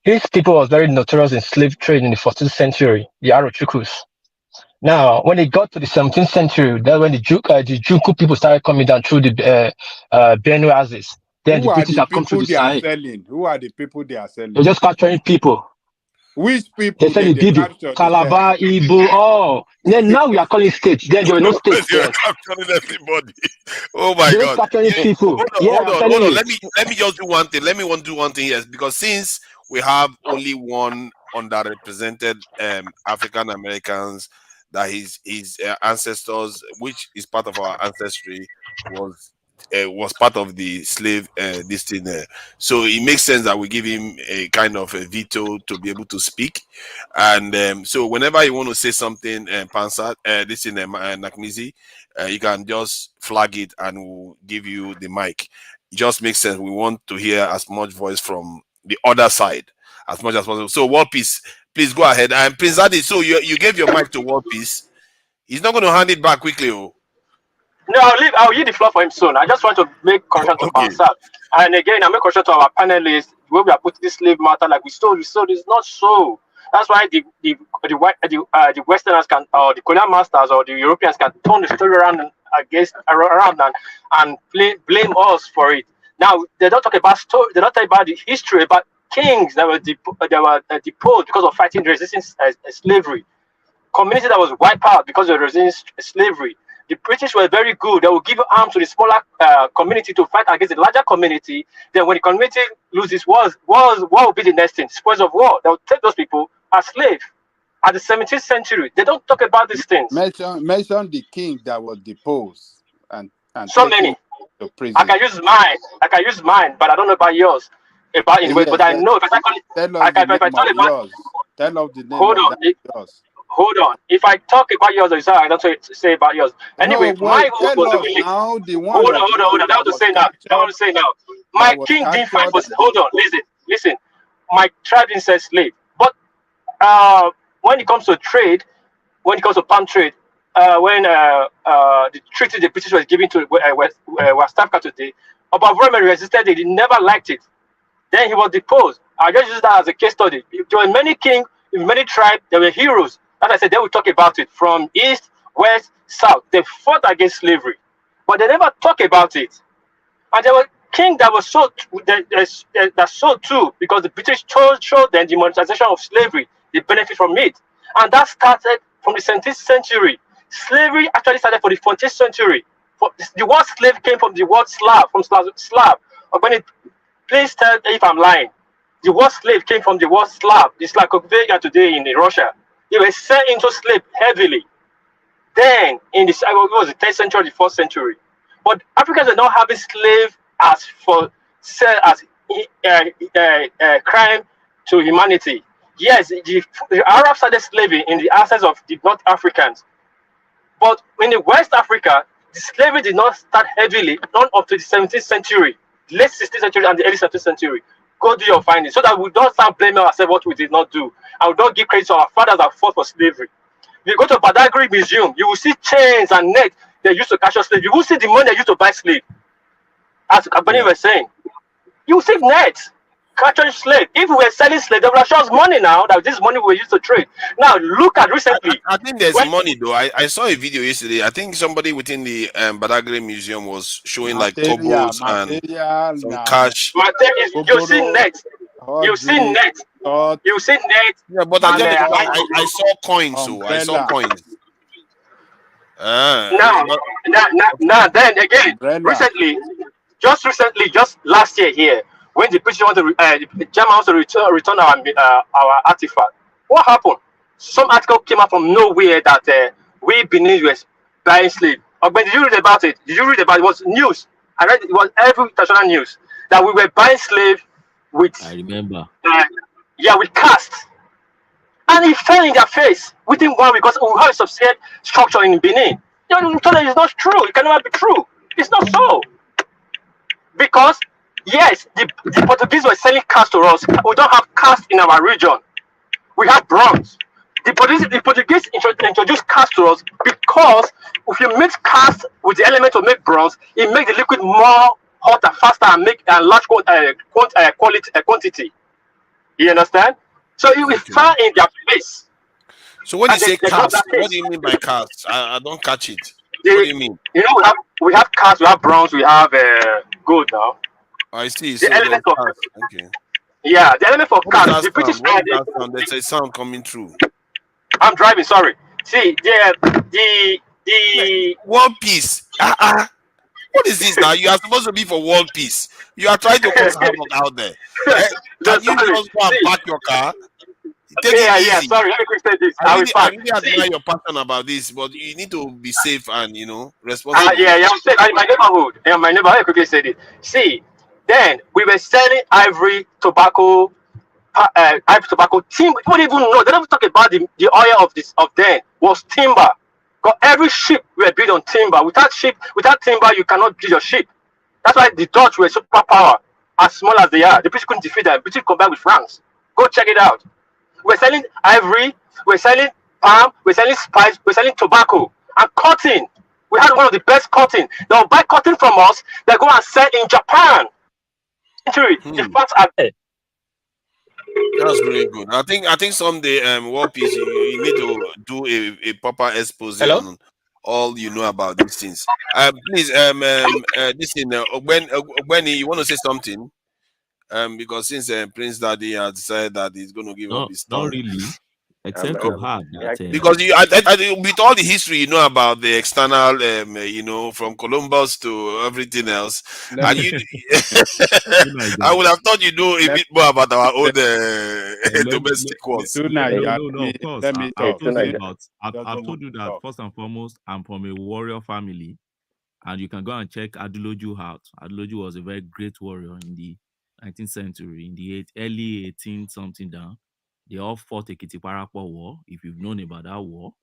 These people was very notorious in slave trade in the 14th century, the Arochukus. Now, when it got to the 17th century, that's when the Juku people started coming down through the Benue Axis. Then the British have come through the side. Who are the people they are selling? They're just capturing people. Which people? They said the Calabar, Igbo, Then now we are calling states. Then there were no states. You're capturing everybody. Oh my God! Capturing people. Hold on. Let me just do one thing. Let me do one thing, yes, because since we have only one underrepresented African Americans, that his ancestors, which is part of our ancestry, was part of the slave this thing there. So it makes sense that we give him a kind of a veto to be able to speak. And so whenever you want to say something, Pansat, this in Nakmizi, you can just flag it and we'll give you the mic. It just makes sense. We want to hear as much voice from the other side as much as possible. So World Peace, please go ahead. And Prince Adi, so you gave your mic to World Peace. He's not going to hand it back quickly. No, I'll yield the floor for him soon. I just want to make correction to Pansat. And again, I make correction to our panelists. Where we are putting this slave matter like we stole is not so. That's why the Westerners can, or the colonial masters or the Europeans can turn the story around and blame us for it. Now they don't talk about story. They don't talk about the history about kings that were deposed because of fighting resistance slavery. Community that was wiped out because of resistance slavery. The British were very good. They will give arms to the smaller community to fight against the larger community. Then when the community loses, what will be the next thing? Spoils of war. They will take those people as slaves. At the 17th century, they don't talk about these things. Mention the king that was deposed and so many. To prison. I can use mine, but I don't know about yours. But I know if I call it, tell us the name. Hold on. If I talk about yours, I don't say about yours. Anyway, my own was really. Hold on. I want to say now. My king didn't fight for. Hold on. Listen. My tribe didn't say slave. But when it comes to trade, when it comes to palm trade, when the treaty the British was giving to West Africa today, Obafemi resisted it. He never liked it. Then he was deposed. I just use that as a case study. There were many kings in many tribes. There were heroes. As I said, they will talk about it from east, west, south. They fought against slavery, but they never talk about it. And there were kings that were sold too because the British showed them the monetization of slavery. They benefit from it, and that started from the 17th century. Slavery actually started from the 14th century. The word slave came from the word Slav, Slav. Please tell if I'm lying. The word slave came from the word Slav. It's like Okvega today in Russia. They were sent into slave heavily. Then, in the 10th century, the 4th century. But Africans are not having slave as crime to humanity. Yes, the Arabs started slavery in the absence of the North Africans. But in the West Africa, the slavery did not start heavily, not up to the 17th century, late 16th century and the early 17th century. Go do your findings so that we don't start blaming ourselves what we did not do. And we don't give credit to our fathers that fought for slavery. If you go to Badagry Museum, you will see chains and nets they used to capture slaves. You will see the money they used to buy slaves. As Abani was saying, you will see nets capturing slaves. If we were selling slaves, they would show us money now that this money we used to trade. Now look at recently. I think there's money though. I saw a video yesterday. I think somebody within the Badagry Museum was showing like tobos and some cash. You see nets. You see nets. You see nets. Yeah, but I saw coins. So I saw coins. Then again, just recently, just last year here, when the British want to, the German wants to return our artifact. What happened? Some article came out from nowhere that we Benin were buying slave. But did you read about it? Did you read about it? It was news. I read it was every international news that we were buying slave with. I remember. With caste. And it fell in their face within 1 week because we have a subsidiary structure in Benin. It's not true. It can never be true. It's not so. Because, yes, the Portuguese were selling cars to us. We don't have cars in our region. We have bronze. The Portuguese introduced cars to us because if you mix cars with the element to make bronze, it makes the liquid more hotter, faster, and make a large quantity. You understand? So it fell in their face. So when you say cast, what do you mean by cast? I don't catch it. What do you mean? We have cast, we have bronze, we have gold now. I see. The So element of okay. Yeah, the element for cast. The British There's a sound coming through. I'm driving. Sorry. See, the One Piece. What is this now? You are supposed to be for world peace. You are trying to cause havoc out there. Can you just go and park your car? Take it easy. Sorry, let me quick say this. I really admire your passion about this, but you need to be safe and responsible. I'm safe. In my neighborhood. In my neighborhood, I quickly say this. See, then we were selling ivory, tobacco, timber. People even know. They don't talk about the oil of then was timber. Because every ship were built on timber. Without timber, you cannot build your ship. That's why the Dutch were superpower, as small as they are. The British couldn't defeat them. The British combined with France. Go check it out. We're selling ivory, we're selling palm, we're selling spice, we're selling tobacco and cotton. We had one of the best cotton. They'll buy cotton from us, they go and sell in Japan. The facts are there. That's really good. I think someday, War Peace, you need to do a proper expose on all you know about these things. Please, listen, when you want to say something, because since Prince Daddy has said that he's going to give up his tongue. Not really. Except you have that. Because with all the history you know about the external, from Columbus to everything else, and I would have thought you know a bit more about our own domestic wars. No, of course. I've told you that first and foremost, I'm from a warrior family, and you can go and check Adeloju out. Adeloju was a very great warrior in the 19th century, in the early 18th something down. They all fought the Ekiti-Parappa War. If you've known about that war,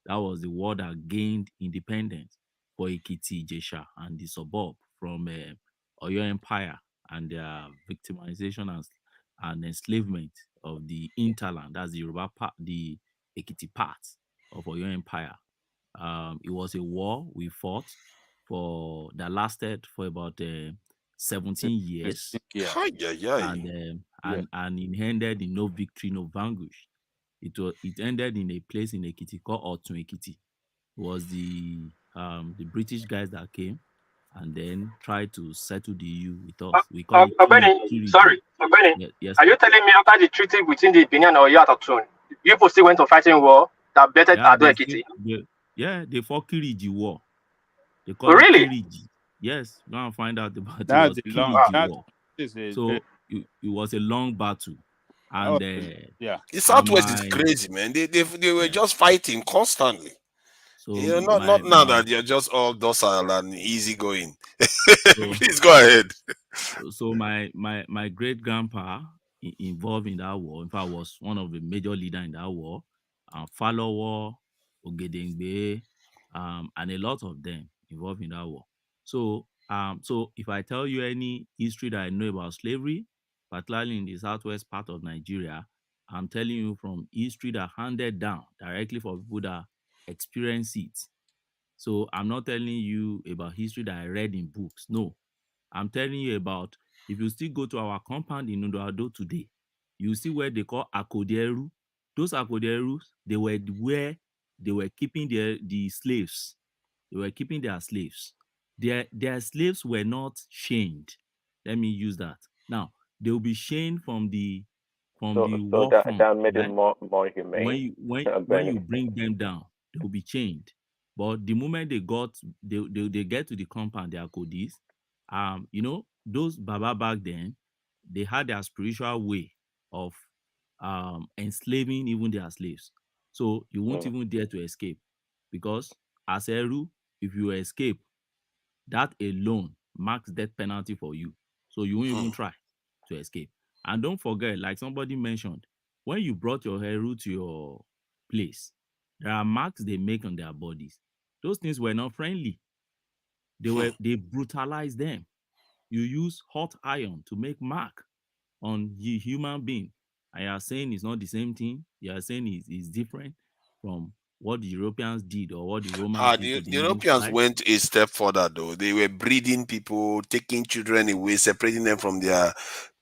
that was the war that gained independence for Ekiti, Jesha, and the suburb from Oyo Empire and their victimization and enslavement of the interland. That's the Yoruba part, the Ekiti part of Oyo Empire. It was a war we fought that lasted for about 17 years. And it ended in no victory, no vanquish. It ended in a place in Ekiti called Otun Ekiti. It was the British guys that came and then tried to settle the EU with us. We call it Ogbeni, sorry, Ogbeni. Yes. Are you telling me after the treaty between the Benin and Oyo at Otun, people still went to fighting war that bettered Ado Ekiti? They fought Kiriji War. They call it Kiriji. Yes, go and find out about it. It was Kiriji War. So it was a long battle. And the Southwest is crazy, man. They were just fighting constantly. So not now that you're just all docile and easygoing. Please go ahead. So my great grandpa involved in that war. In fact, was one of the major leaders in that war. Falowo, Ogedengbe, and a lot of them involved in that war. So if I tell you any history that I know about slavery, particularly in the southwest part of Nigeria, I'm telling you from history that handed down directly for people that experience it. So I'm not telling you about history that I read in books. No, I'm telling you about, if you still go to our compound in Ndoado today, you see where they call Akodieru. Those Akodierus, they were where they were keeping the slaves. They were keeping their slaves. Their slaves were not chained. Let me use that. Now, they will be chained from the war front. That made it more humane. When you bring them down, they will be chained. But the moment they get to the compound, they are Kodis. You know, those Baba back then, they had their spiritual way of enslaving even their slaves. So you won't even dare to escape, because as Eru, if you escape, that alone marks death penalty for you. So you won't even try to escape. And don't forget, like somebody mentioned, when you brought your Eru to your place, there are marks they make on their bodies. Those things were not friendly. They brutalized them. You use hot iron to make mark on the human being. And you are saying it's not the same thing. You are saying it's different from what the Europeans did or what the Romans did to The the English Europeans tribe. went a step further, though. They were breeding people, taking children away, separating them from their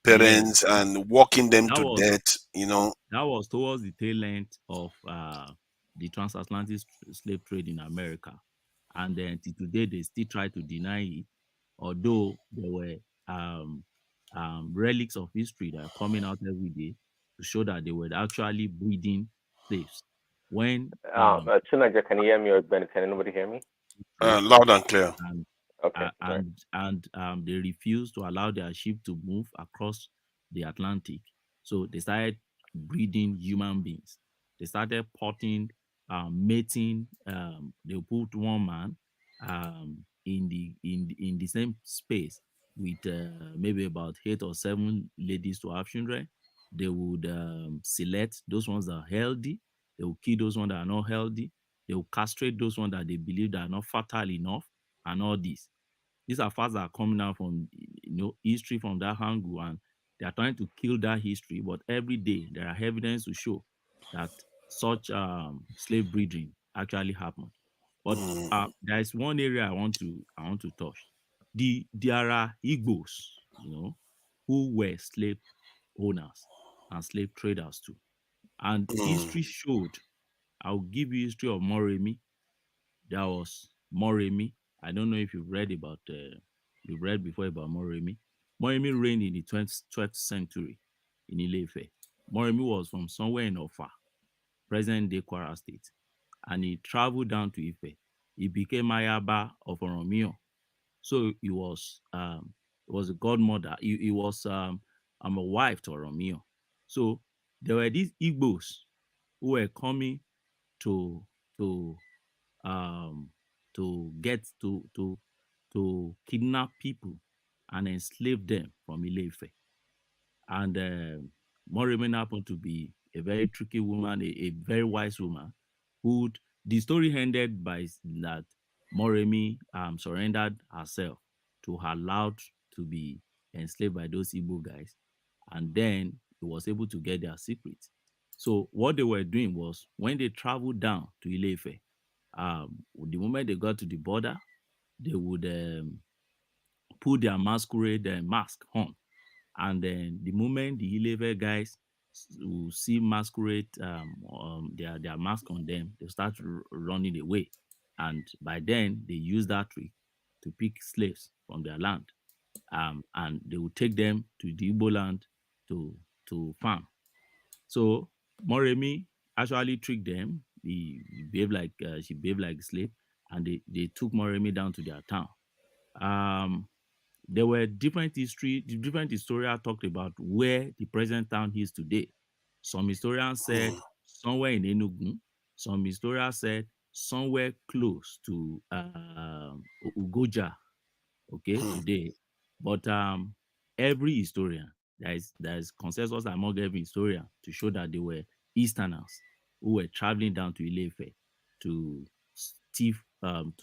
parents, and walking them to death. You know, that was towards the tail end of the transatlantic slave trade in America, and then till today they still try to deny it, although there were relics of history that are coming out every day to show that they were actually breeding slaves. When Chinaja, can you hear me, or can anybody hear me? loud and clear. And they refused to allow their ship to move across the Atlantic, so they started breeding human beings. They started potting, mating. They put one man in the same space with maybe about 8 or 7 ladies to have children. They would select those ones that are healthy. They will kill those ones that are not healthy. They will castrate those ones that they believe that are not fertile enough, and all this. These are facts that are coming out from history from that angle, and they are trying to kill that history. But every day there are evidence to show that such slave breeding actually happened. But there is one area I want to touch. There are Igbos, who were slave owners and slave traders too. And history showed, I'll give you history of Moremi. There was Moremi. I don't know if you've read before about Moremi. Moremi reigned in the 12th century in Ile-Ife. Moremi was from somewhere in Ofa, present-day Kwara State, and he traveled down to Ife. He became Ayaba of Oromio. So he was a godmother. He was a wife to Oromio. So there were these Igbos who were coming to get to kidnap people and enslave them from Ile-Ife. And Moremi happened to be a very tricky woman, a very wise woman, who the story ended by that Moremi surrendered herself to her allowed to be enslaved by those Igbo guys, and then he was able to get their secrets. So what they were doing was, when they traveled down to Ile-Ife, the moment they got to the border, they would put their masquerade mask on, and then the moment the Ile-Ife guys will see masquerade their mask on them, they start running away, and by then they use that trick to pick slaves from their land, and they will take them to the Igbo land to farm. So Moremi actually tricked them. She behaved like a slave, and they took Moremi down to their town. There were different historians talked about where the present town is today. Some historians said somewhere in Enugu. Some historians said somewhere close to Ugoja, today. But every historian, there is consensus among every historian to show that they were Easterners who were traveling down to Ile-Ife to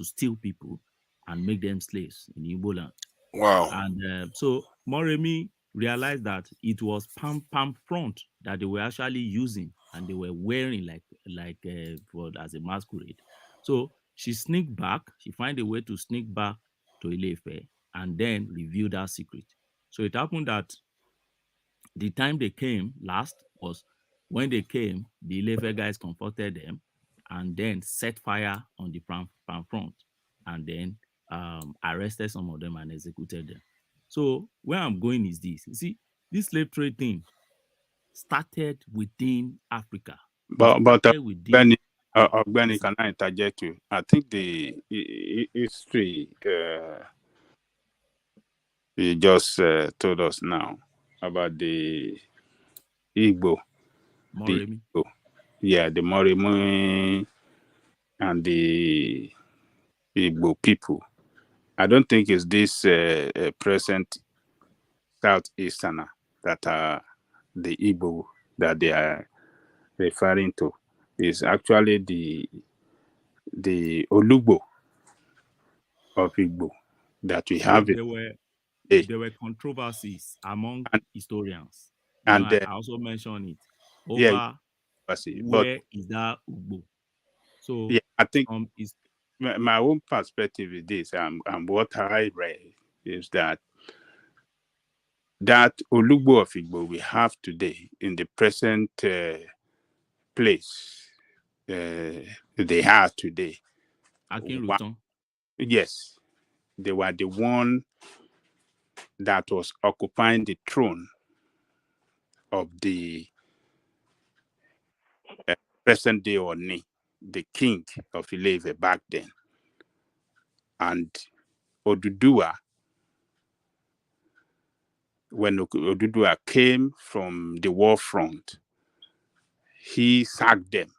steal people and make them slaves in Igbo land. Wow. And so Moremi realized that it was palm front that they were actually using, and they were wearing as a masquerade. So she sneaked back. She found a way to sneak back to Ile-Ife and then reveal that secret. So it happened that the time they came last was when they came, the Ile-Ife guys confronted them and then set fire on the palm front, and then arrested some of them and executed them. So where I'm going is this. You see, this slave trade thing started within Africa. But within Benny, can I interject you? I think the history he just told us now about the Igbo. Moremi. The Moremi and the Igbo people. I don't think it's this present Southeasterner that are the Igbo that they are referring to. Is actually the Olugbo of Igbo that we have. There were controversies among historians. I also mentioned it over where is that Ugbo. So I think my own perspective is this, and what I read is that Olugbo of Igbo we have today in the present place they are today. Yes, they were the one that was occupying the throne of the present day Oni, the king of Ileve back then. And Oduduwa, when Oduduwa came from the war front, he sacked them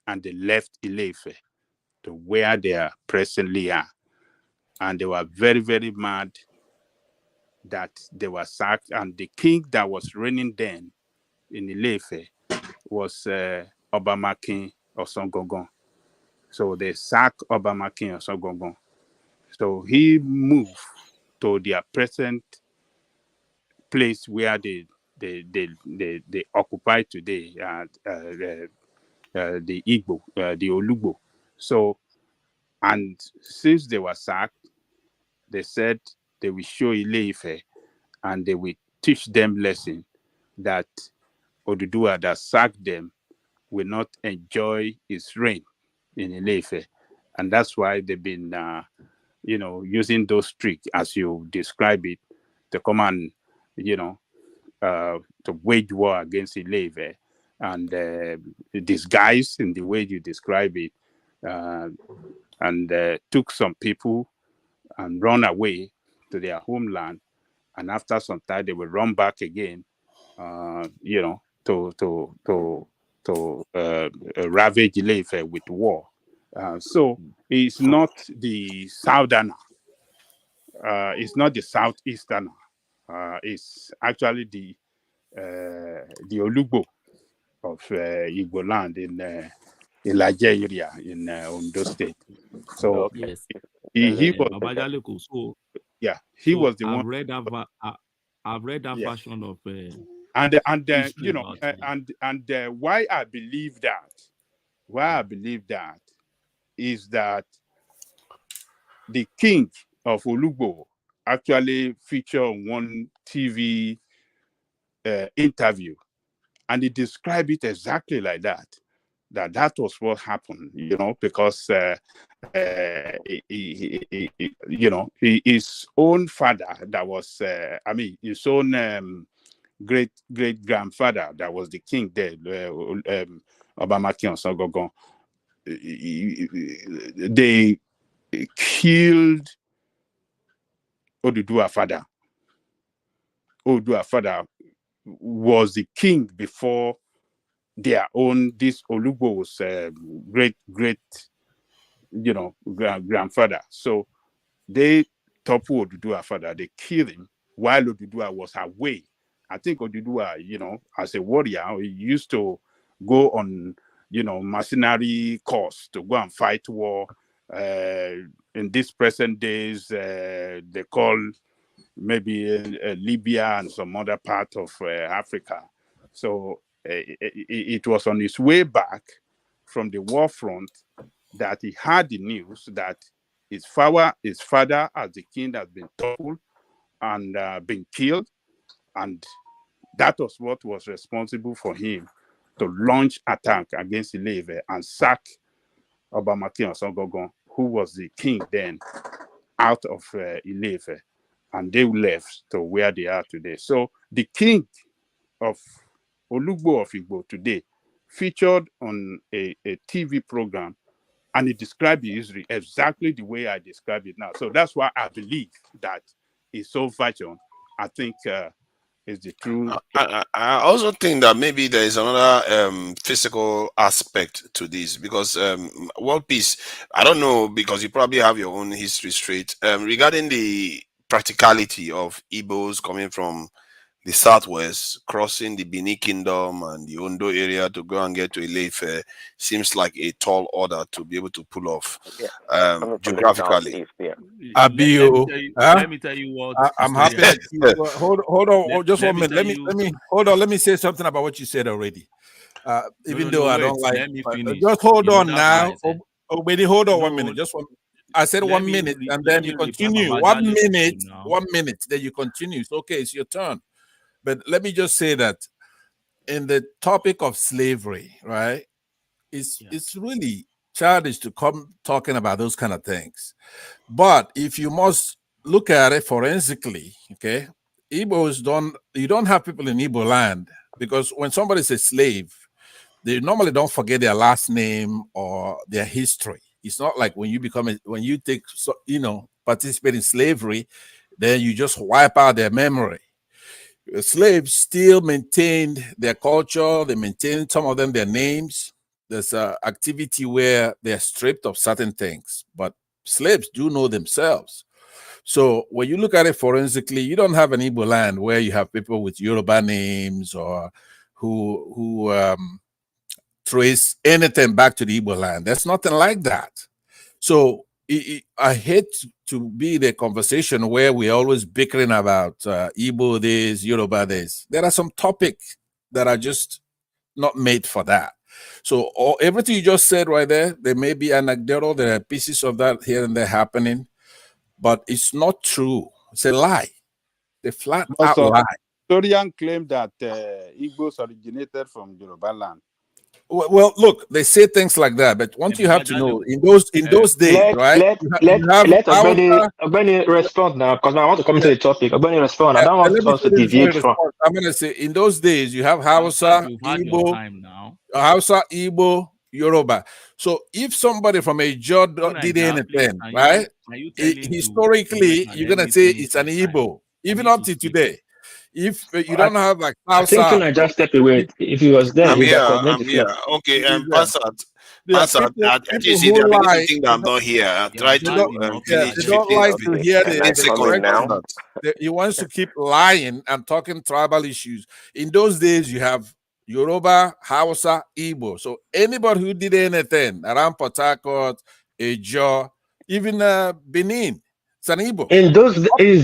and they left Ilefe to where they presently are. And they were very, very mad that they were sacked. And the king that was reigning then in Ilefe was Obamakin Osongogon. So they sacked Obamakin Osongogon. So he moved to their present place where they occupy today, the Igbo, the Olugbo. So, and since they were sacked, they said they will show Ile-Ife and they will teach them lesson that Oduduwa that sacked them will not enjoy his reign in Ile-Ife. And that's why they've been, using those tricks, as you describe it, to come and, to wage war against Ile-Ife and disguise in the way you describe it, and took some people and run away to their homeland. And after some time, they will run back again, to ravage Ile-Ife with war. So it's not the southerner. It's not the southeasterner. It's actually the Olugbo of Igbo land in Nigeria, in Ondo State. So yes, he was. He was the one. I've read that version of. And why I believe that is that the king of Olugbo actually featured on one TV interview, and he described it exactly like that. That was what happened, because his own father, that was, his own great grandfather, that was the king there, Obamakin Osogogon. They killed Oduduwa father. Oduduwa father was the king before their own, this Olugbo's great grandfather. So they toppled Oduduwa father. They killed him while Oduduwa was away. I think Oduduwa, as a warrior, he used to go on, mercenary course to go and fight war. In these present days, they call maybe Libya and some other part of Africa. So it was on his way back from the war front that he had the news that his father as the king has been toppled and been killed, and that was what was responsible for him to launch attack against Ile-Ife and sack Obamakin Osogogon, who was the king then, out of Ile-Ife, and they left to where they are today. So the king of Olugbo of Igbo today featured on a TV program, and he described the history exactly the way I described it now. So that's why I believe that his soul version, I think, is the true. I also think that maybe there is another physical aspect to this, because World Peace, I don't know, because you probably have your own history straight regarding the practicality of Igbos coming from the southwest, crossing the Bini Kingdom and the Ondo area to go and get to Ile-Ife seems like a tall order to be able to pull off geographically. Abio, let me tell you what. I'm happy that you hold on, just 1 minute. Let me hold on. Let me say something about what you said already. Even though I don't like, let me finish. just hold You know, on now. Benny, hold on No, 1 minute. Just one. I said 1 minute, and then you continue. Papa 1 Dale minute, now. 1 minute. Then you continue. It's okay. It's your turn. But let me just say that in the topic of slavery, right? It's really childish to come talking about those kind of things. But if you must look at it forensically, okay, you don't have people in Igbo land, because when somebody's a slave, they normally don't forget their last name or their history. It's not like when you participate in slavery, then you just wipe out their memory. Slaves still maintained their culture. They maintained, some of them, their names. There's an activity where they're stripped of certain things, but slaves do know themselves. So when you look at it forensically, you don't have an Igbo land where you have people with Yoruba names or who trace anything back to the Igbo land. There's nothing like that. So I hate to be the conversation where we're always bickering about Igbo this, Yoruba this. There are some topics that are just not made for that. So everything you just said right there may be anecdotal. There are pieces of that here and there happening, but it's not true. It's a lie. They flat out lie. Historians claim that Igbos originated from Yoruba land. Well, look, they say things like that, but once you have to know, in those days, right? Let Ogbeni respond now, because I want to come to the topic. Ogbeni respond. I don't want us to deviate from. I'm going to say, in those days, you have Hausa, Igbo, Yoruba. So if somebody from a Jod did anything, right? Historically, you're going to say it's an Igbo, even up to today. If you don't have like Hausa, I think I just step away. If he was there, I'm here. Okay, Passat. You see, there are many who think that I'm not here. I try to finish. They don't like to hear the correction. He wants to keep lying and talking tribal issues. In those days, you have Yoruba, Hausa, Igbo. So anybody who did anything around Port Harcourt, Ejo, even Benin, it's an Igbo. In those days,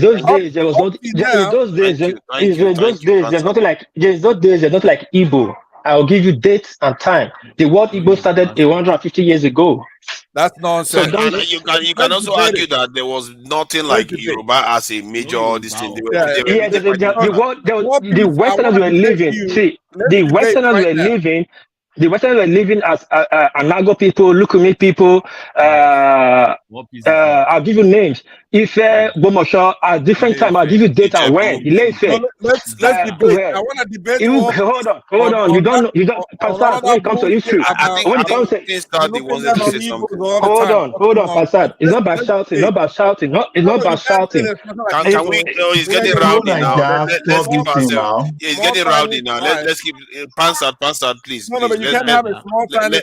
there was not. In those days, there's nothing like. There's not like Igbo. I'll give you dates and time. The word Igbo started 150 years ago. That's nonsense. So you can also argue that there was nothing like Yoruba as a major distinct. The Westerners were living. See, the Westerners were living. The Westerners were living as Anago people, Lukumi people. I'll give you names. Ife, Bomosho, at different time. I'll give you date and when. Let's debate. I want to debate. Hold on. You don't. Passat, when it comes to history, when it comes to hold on, Passat. It's not about shouting. It's not about shouting. Can we? He's getting rowdy now. Let's keep ourselves. He's getting rowdy now. Let's keep Passat, please. No, but you can't have a small tiny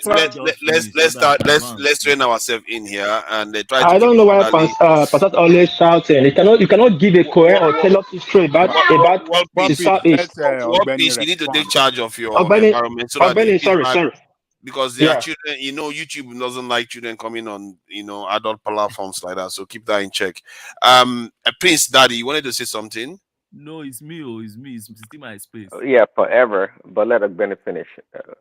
let's train ourselves in here and try to. I don't know why Passat always shouting. You cannot give a coherent or tell us history about the Southeast. You need to take charge of your environment. Sorry. Because there are children, YouTube doesn't like children coming on, adult platforms like that. So keep that in check. Prince Daddy, you wanted to say something? No, it's me. It's still my space. Yeah, forever. But let Ogbeni finish.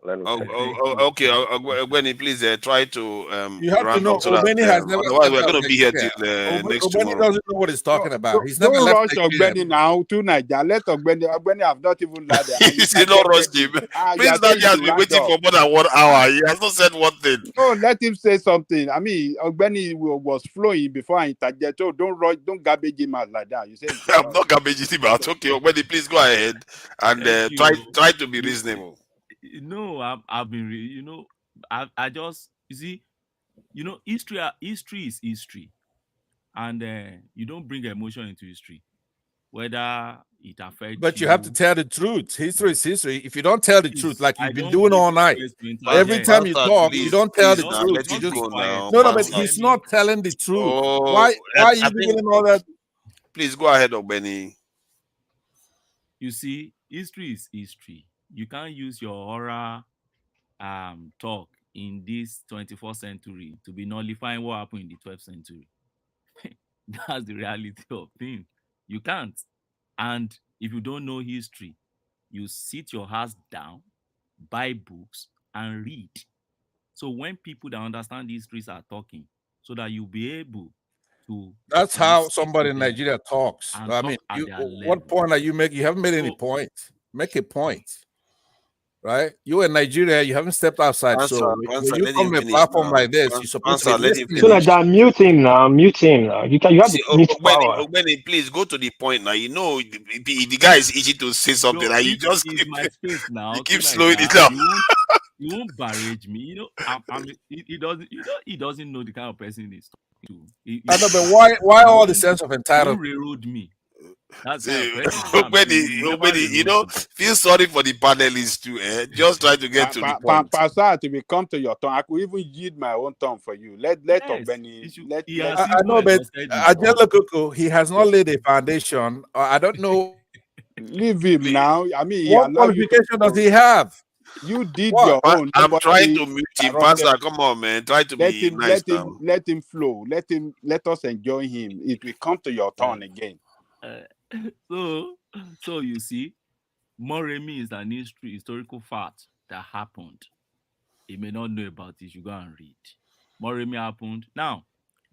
Okay. Ogbeni, please try to. You have to know. Ogbeni has never. Otherwise, we're going to be here till next tomorrow. Ogbeni doesn't know what he's talking about. He's never don't left rush Ogbeni now to Nigeria. Let Ogbeni have not even lied. He's not rushed him. Prince Daddy has been waiting for more than 1 hour. He has not said one thing. No, let him say something. I mean, Ogbeni was flowing before I interject. So don't rush. Don't garbage him out like that. You say I'm not garbaging him out. Okay, Ogbeni, please go ahead and try to be reasonable. No, I've been, I just, you see, history is history, and you don't bring emotion into history, whether it affects But you have to you. tell the truth. History is history. If you don't tell the truth, like I you've been don't doing give all you night, space to every interject. time you Bastard, talk, you please, don't tell please the now Just, truth. let You it just just be go quiet. now. no, but Just Bastard. let he's me. not telling the truth. Oh, Why I are you think giving him all that? please go ahead, Benny. You see, history is history. You can't use your oral talk in this 21st century to be nullifying what happened in the 12th century. That's the reality of things. You can't. And if you don't know history, you sit your ass down, buy books, and read. So when people that understand histories are talking, so that you'll be able to That's how listen to somebody in them Nigeria talks. and I mean, talk at you. their What level. point are you making? You haven't made any So point. Make a point, right? You in Nigeria, you haven't stepped outside. So when Pansa, you let come him to a finish platform now. like this, you're supposed to be Pansa, let him listening. So like finish. that, mute him now, mute him now. You have the See, mute power. Benny, please go to the point now. You know, the guy is itching to say something, no, and you if just it's my space you now, keep so like slowing it that, down. you won't barrage me. He doesn't, he doesn't know the kind of person he's talking to. I know, but why You all the won't, sense of you entitlement? won't railroad me. That's the kind See, of person I am. So Benny, you never you railroad know, me. feel sorry for the panelists too. Just try to get to the point. Pastor, if we come to your turn, I could even yield my own turn for you. Let Yes, Benny, he let has I even know, but exhausted his turn. Angela Coco, he has not laid a foundation. I don't know. leave him Please. now. I mean, he What allowed you to qualification does go. he have? You did What? your own. I'm trying Nobody to mute him. interrupted. Pastor, come on, man. Try to Let be him, nice now. let him flow. Let us enjoy him. It will come to your turn again. So you see, Moremi is an historical fact that happened. He may not know about it. You go and read. Moremi happened. Now,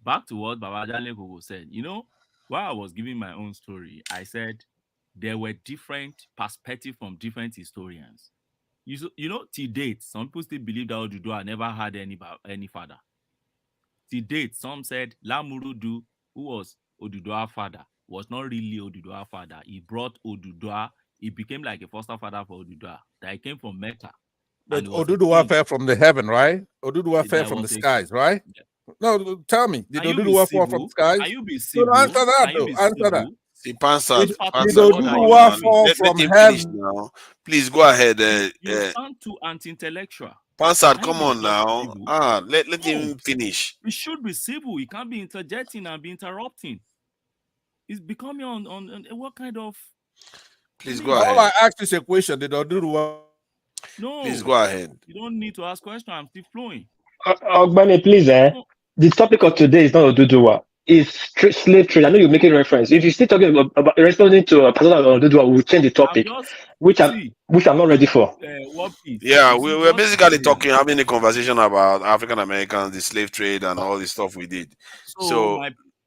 back to what Baba Jaleko said. While I was giving my own story, I said there were different perspectives from different historians. Till date, some people still believe that Oduduwa never had any father. Till date, some said Lamurudu, who was Oduduwa's father, was not really Oduduwa's father. He brought Oduduwa. He became like a foster father for Oduduwa. That he came from Mecca. But And he was a Oduduwa king. fell from the heaven, right? Oduduwa fell There from the was a skies, right? No, tell me, did Can you be Oduduwa fall from the civil? skies? Can you be No, civil? answer that Can you though. be Answer that. civil? See, Pansa, Did, Which part of did the Pansa, world come are on you Oduduwa now. living? fall Let from him finish heaven? now. Please go ahead. You sound too anti-intellectual. Pansa, Can you come be on just now. civil? Let No. him finish. We should be civil. You can't be interjecting and be interrupting. It's becoming on what kind of... Please go All ahead. I asked is a question. Did Oduduwa... No. Please go ahead. You don't need to ask questions. I'm still flowing. Ogbani, please, the topic of today is not Oduduwa. It's slave trade. I know you're making reference. If you're still talking about responding to a person on Oduduwa, we'll change the topic, which I'm not ready for. What piece? Yeah, You see, we're what basically Nigeria... having a conversation about African Americans, the slave trade, and all the stuff we did. So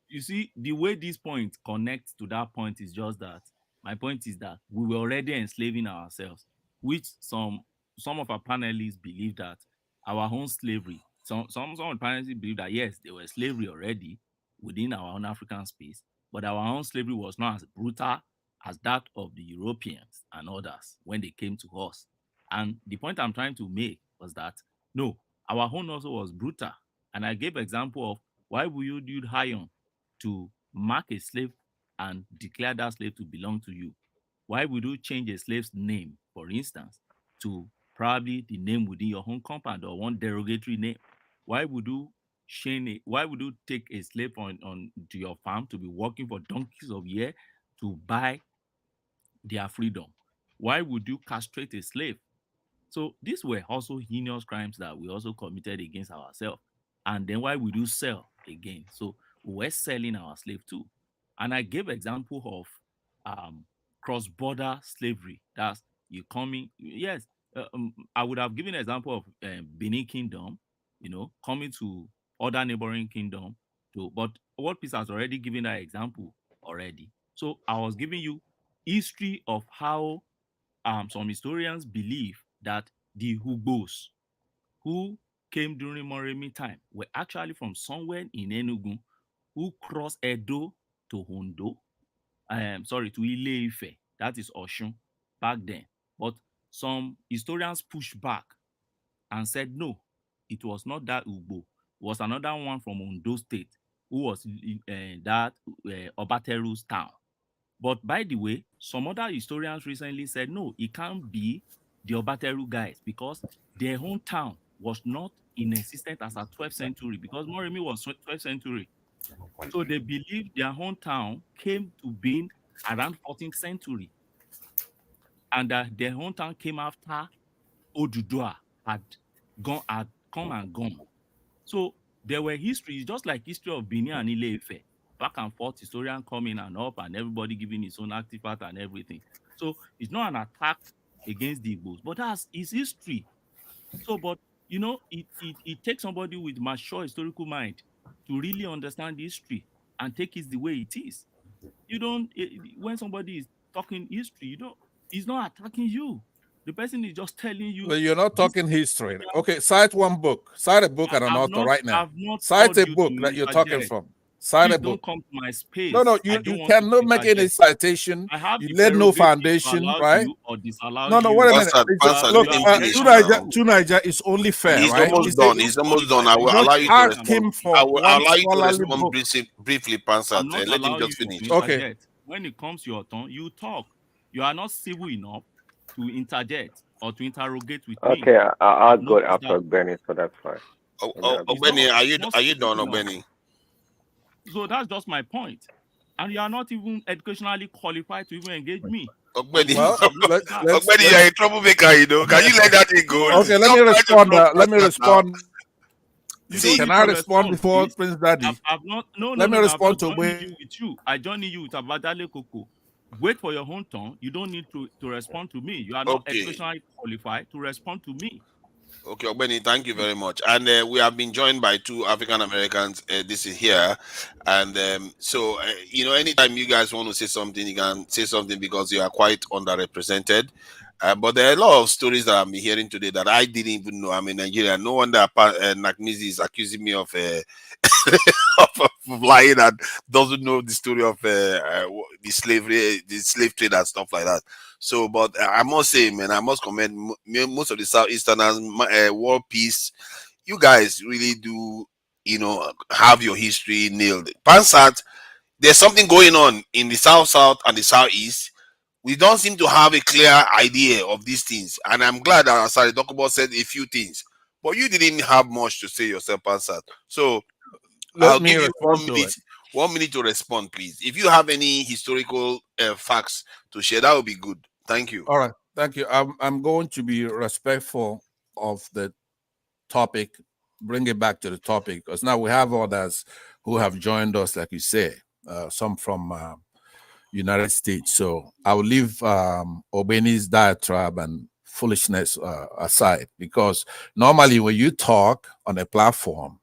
you see, the way this point connects to that point is just that. My point is that we were already enslaving ourselves, which some of our panelists believe that our own slavery. Some of the panelists believe that yes, there was slavery already within our own African space, but our own slavery was not as brutal as that of the Europeans and others when they came to us. And the point I'm trying to make was that no, our own also was brutal. And I gave example of why will you use iron to mark a slave and declare that slave to belong to you? Why would you change a slave's name, for instance, to probably the name within your home compound or one derogatory name? Why would you why would you take a slave on to your farm to be working for donkeys of years to buy their freedom? Why would you castrate a slave? So these were also heinous crimes that we also committed against ourselves. And then why would you sell again? So we're selling our slave too. And I gave example of cross-border slavery. That's you coming. Yes, I would have given an example of Benin Kingdom, coming to other neighboring kingdom. But World Peace has already given that example already. So I was giving you history of how some historians believe that the Hugbos who came during Moremi time were actually from somewhere in Enugu who crossed Edo to Hondo, to Ile-Ife, that is Oshun, back then. But some historians pushed back and said, no, it was not that Ugbo. It was another one from Ondo State who was that Obateru's town. But by the way, some other historians recently said, no, it can't be the Obateru guys because their hometown was not in existence as a 12th century because Moremi was 12th century. So they believe their hometown came to being around 14th century. And that their hometown came after Odudua had come and gone. So there were histories, just like history of Benin and Ile-Ife, back and forth, historian coming and up, and everybody giving his own artifact and everything. So it's not an attack against the Igbos, but that's his history. So, but you know, it takes somebody with mature historical mind to really understand history and take it the way it is. You don't when somebody is talking history, you don't. He's not attacking you. The person is just telling you. Well, you're not talking history. Okay, cite one book. Cite a book and an author right now. Cite a book that you're talking from. Cite a book. Don't come to my space. No, you cannot make any citation. You laid no foundation, right? No, wait a minute. Look, Tunaija is only fair, He's right? almost done. He's almost done. I will allow you to respond. I will allow you to respond briefly, Pansat. Let him just finish. Okay. When it comes to your turn, you talk. You are not civil enough to interject or to interrogate with me. Okay, I'll go after Benny, so that's fine. Benny, are you done, Benny? So that's just my point. And you are not even educationally qualified to even engage me. Benny, you're a troublemaker, you know. Can you let that thing go? Okay, let me respond. Can I respond before Prince Daddy? Let me respond to with you. I join you with Abadale Koko. Wait for your own turn. You don't need to respond to me. You are not educationally qualified to respond to me. Okay, Ogbeni, thank you very much. And we have been joined by two African Americans. This is here. And so, you know, anytime you guys want to say something, you can say something because you are quite underrepresented. But there are a lot of stories that I'm hearing today that I didn't even know. I'm in Nigeria. No wonder Nakmizi is accusing me of of lying and doesn't know the story of the slave trade and stuff like that. So, but I must say, man, I must commend most of the Southeasterners, world peace. You guys really do, you know, have your history nailed. Pansat, there's something going on in the South and the Southeast. We don't seem to have a clear idea of these things. And I'm glad that Asari Dokubo said a few things. But you didn't have much to say yourself, Pansat. So I'll give you 1 minute to respond, please. If you have any historical facts to share, that would be good. Thank you. All right. Thank you. I'm going to be respectful of the topic, bring it back to the topic, because now we have others who have joined us, like you say, some from United States. So I will leave Obeni's diatribe and foolishness aside, because normally when you talk on a platform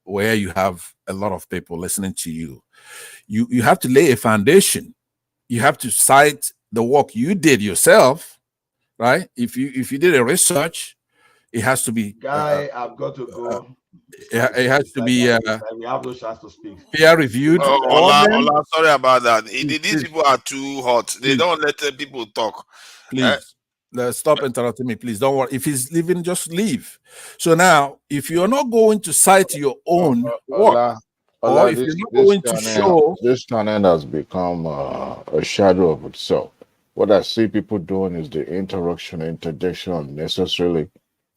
where you have a lot of people listening to you, you have to lay a foundation. You have to cite the work you did yourself, right? If you did a research, it has to be. I've got to go. It has to be. We have no chance to speak. Peer reviewed. Ola, sorry about that. These people are too hot. They don't let people talk. Please. Stop interrupting me, please. Don't worry. If he's leaving, just leave. So now, if you're not going to cite your own work, or if you're not going to show, this channel has become a shadow of itself. What I see people doing is the interjection unnecessarily.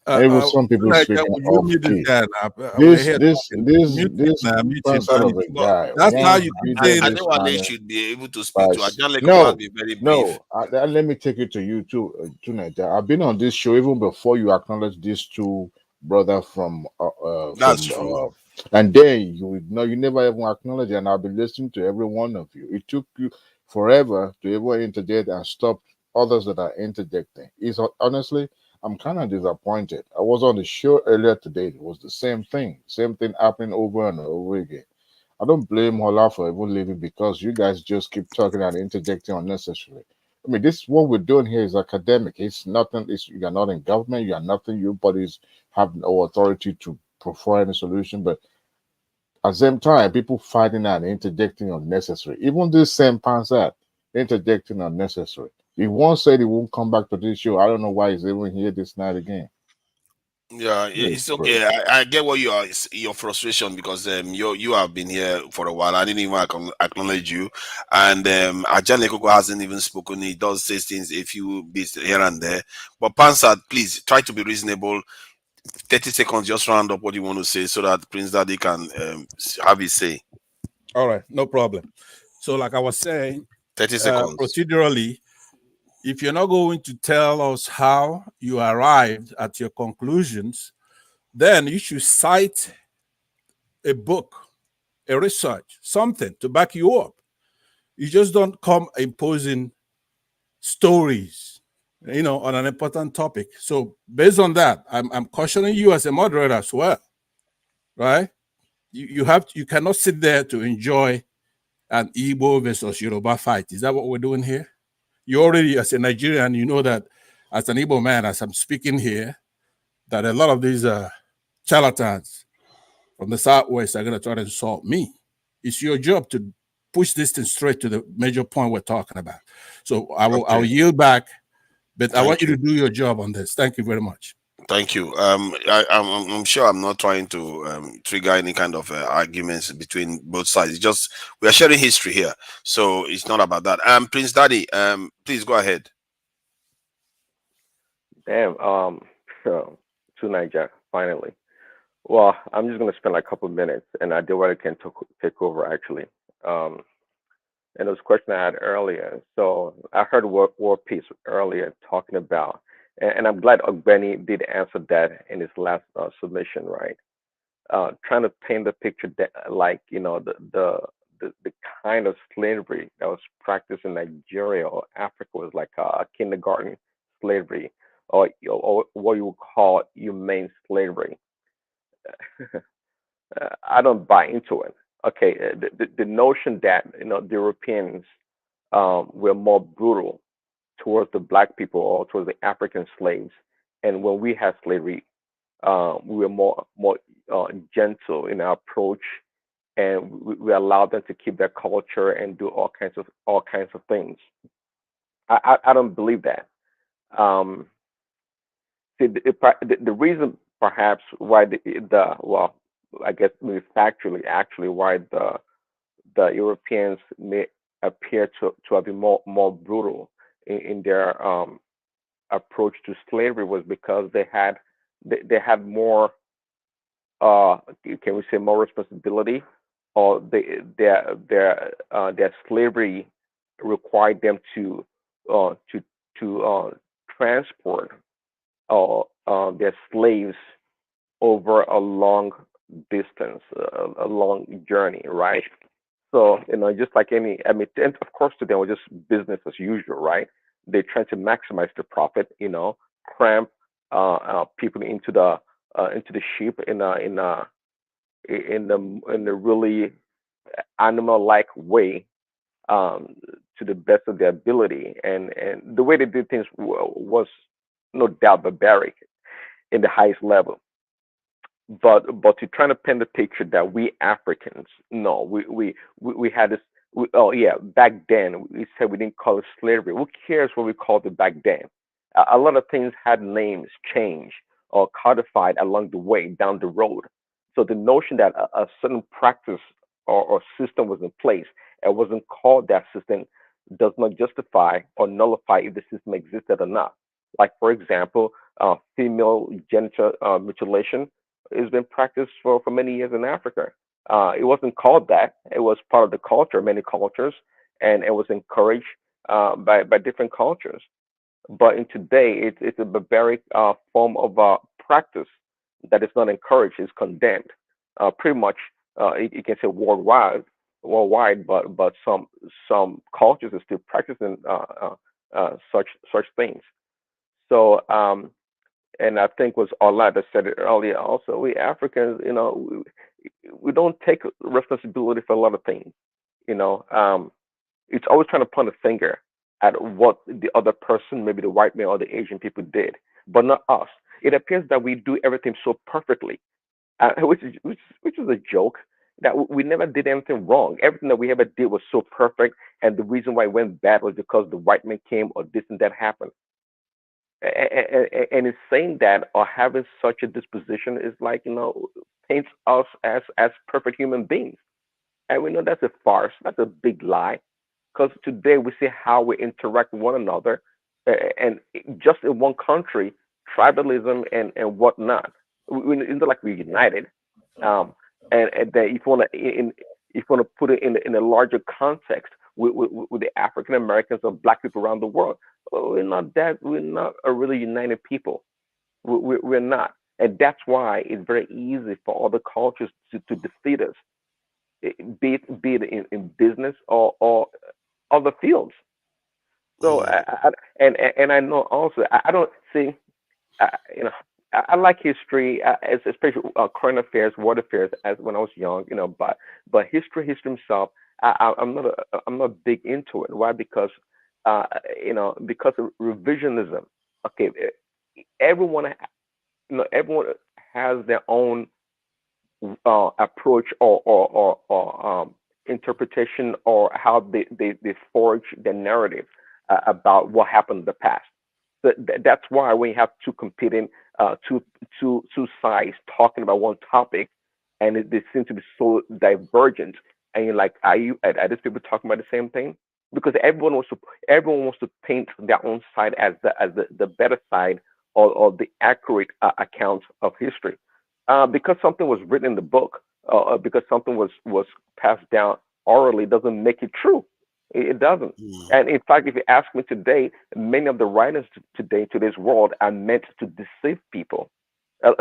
Even some people speaking off key. This sort of a guy. That's how you say Adewale should be able to speak to Ajanleko. Be very brief. Let me take it to you too, Nigeria. I've been on this show even before you acknowledge these two brothers from. That's true. And then you never even acknowledge it, and I've been listening to every one of you. It took you forever to ever interject and stop others that are interjecting. Honestly, I'm kind of disappointed. I was on the show earlier today. It was the same thing happening over and over again. I don't blame Hola for even leaving because you guys just keep talking and interjecting unnecessarily. I mean, this what we're doing here is academic. It's nothing. You're not in government. You are nothing. You bodies have no authority to provide a solution. But at the same time, people fighting and interjecting unnecessary. Even this same Pansat interjecting unnecessary. He once said he won't come back to this show. I don't know why he's even here this night again. Yeah, it's okay. I get what your frustration, because you have been here for a while. I didn't even acknowledge you, and Ajane Koko hasn't even spoken. He does say things a few bits here and there. But Pansat, please try to be reasonable. 30 seconds, just round up what you want to say so that Prince Daddy can have his say. All right, no problem. So, like I was saying, 30 seconds. Procedurally, if you're not going to tell us how you arrived at your conclusions, then you should cite a book, a research, something to back you up. You just don't come imposing stories, on an important topic. So based on that, I'm cautioning you as a moderator as well, right? You cannot sit there to enjoy an Igbo versus Yoruba fight. Is that what we're doing here? You already, as a Nigerian, you know that as an Igbo man, as I'm speaking here, that a lot of these charlatans from the Southwest are going to try to insult me. It's your job to push this thing straight to the major point we're talking about. So I'll yield back, but I want you to do your job on this. Thank you very much. Thank you. I'm sure I'm not trying to trigger any kind of arguments between both sides. It's just we are sharing history here, so it's not about that. Prince Daddy, please go ahead. Damn. So to Niger, finally. Well, I'm just gonna spend like a couple of minutes, and I do what I can to take over actually. And those question I had earlier. So I heard War Peace earlier talking about, and I'm glad Ogbeni did answer that in his last submission, right? Trying to paint the picture that, like, the kind of slavery that was practiced in Nigeria or Africa was like a kindergarten slavery, or what you would call humane slavery. I don't buy into it. Okay, the notion that the Europeans were more brutal towards the black people or towards the African slaves, and when we had slavery, we were more gentle in our approach, and we allowed them to keep their culture and do all kinds of things. I don't believe that. See, the reason perhaps why well, I guess maybe factually actually why the Europeans may appear to have been more brutal in their approach to slavery was because they had more can we say more responsibility, or their slavery required them to transport their slaves over a long distance, a long journey, right? So, just like any, I mean, and of course, to them, it was just business as usual, right? They try to maximize the profit, cramp people into the ship in a really animal-like way, to the best of their ability, and the way they did things was no doubt barbaric in the highest level. But to try to paint the picture that we Africans, no, we had this. Oh yeah, back then we said we didn't call it slavery. Who cares what we called it back then? A lot of things had names changed or codified along the way down the road. So the notion that a certain practice or system was in place and wasn't called that system does not justify or nullify if the system existed or not. Like, for example, female genital mutilation has been practiced for many years in Africa. It wasn't called that. It was part of the culture, many cultures, and it was encouraged by different cultures. But in today, it's a barbaric form of practice that is not encouraged, is condemned. Pretty much, you can say worldwide, but some cultures are still practicing such things. So, and I think was Allah that said it earlier. Also, we Africans, we don't take responsibility for a lot of things. It's always trying to point a finger at what the other person, maybe the white man or the Asian people did, but not us. It appears that we do everything so perfectly, which is a joke. that we never did anything wrong. Everything that we ever did was so perfect, and the reason why it went bad was because the white man came or this and that happened. And in saying that or having such a disposition is like, paints us as perfect human beings, and we know that's a farce. That's a big lie. Because today we see how we interact with one another, and just in one country, tribalism and whatnot. It's not like we're united. And then if you want to put it in a larger context with the African Americans or Black people around the world, we're not a really united people. We're not, and that's why it's very easy for other cultures to defeat us, be it in business or other fields. So and I know also I don't see you know I like history, especially current affairs, world affairs, as when I was young, but history himself, I'm not big into it. Why? Because because of revisionism. Okay, everyone everyone has their own approach or interpretation, or how they forge their narrative about what happened in the past. That's why we have two competing two sides talking about one topic, and they seem to be so divergent. And you're like, are these people talking about the same thing? Because everyone wants to paint their own side as the better side, or the accurate account of history. Because something was written in the book, because something was passed down orally, doesn't make it true. It doesn't. And in fact, if you ask me today, many of the writers today's world are meant to deceive people.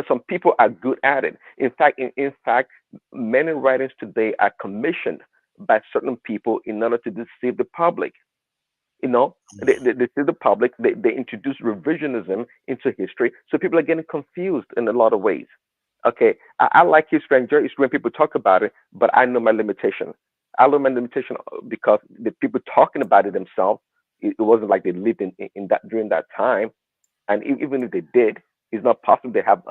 Some people are good at it. In fact, many writers today are commissioned by certain people in order to deceive the public. They see the public, they introduce revisionism into history, so people are getting confused in a lot of ways. Okay, I like history, enjoy history when people talk about it, but I know my limitation. I know my limitation because the people talking about it themselves, it wasn't like they lived in that during that time, and even if they did, it's not possible they have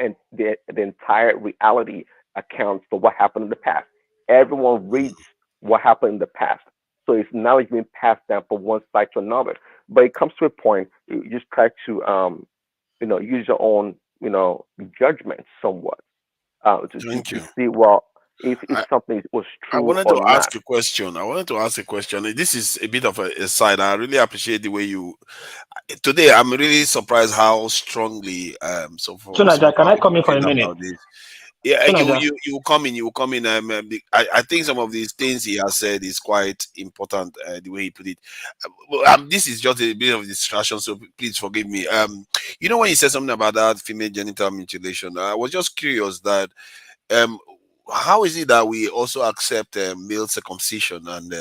and the entire reality accounts for what happened in the past. Everyone reads what happened in the past, so it's knowledge being passed down from one side to another. But it comes to a point you just try to use your own judgment somewhat, Thank to you. see, well, if I, something was I true wanted or to not. ask a question. I wanted to ask a question. This is a bit of a side. I really appreciate the way you today. I'm really surprised how strongly some Tunaja, of can our I people come in for a feel minute? about this. Yeah, Tunaja, you will come in. You will come in. I think some of these things he has said is quite important. The way he put it. This is just a bit of a distraction, so please forgive me. When he said something about that female genital mutilation, I was just curious that um, how is it that we also accept male circumcision and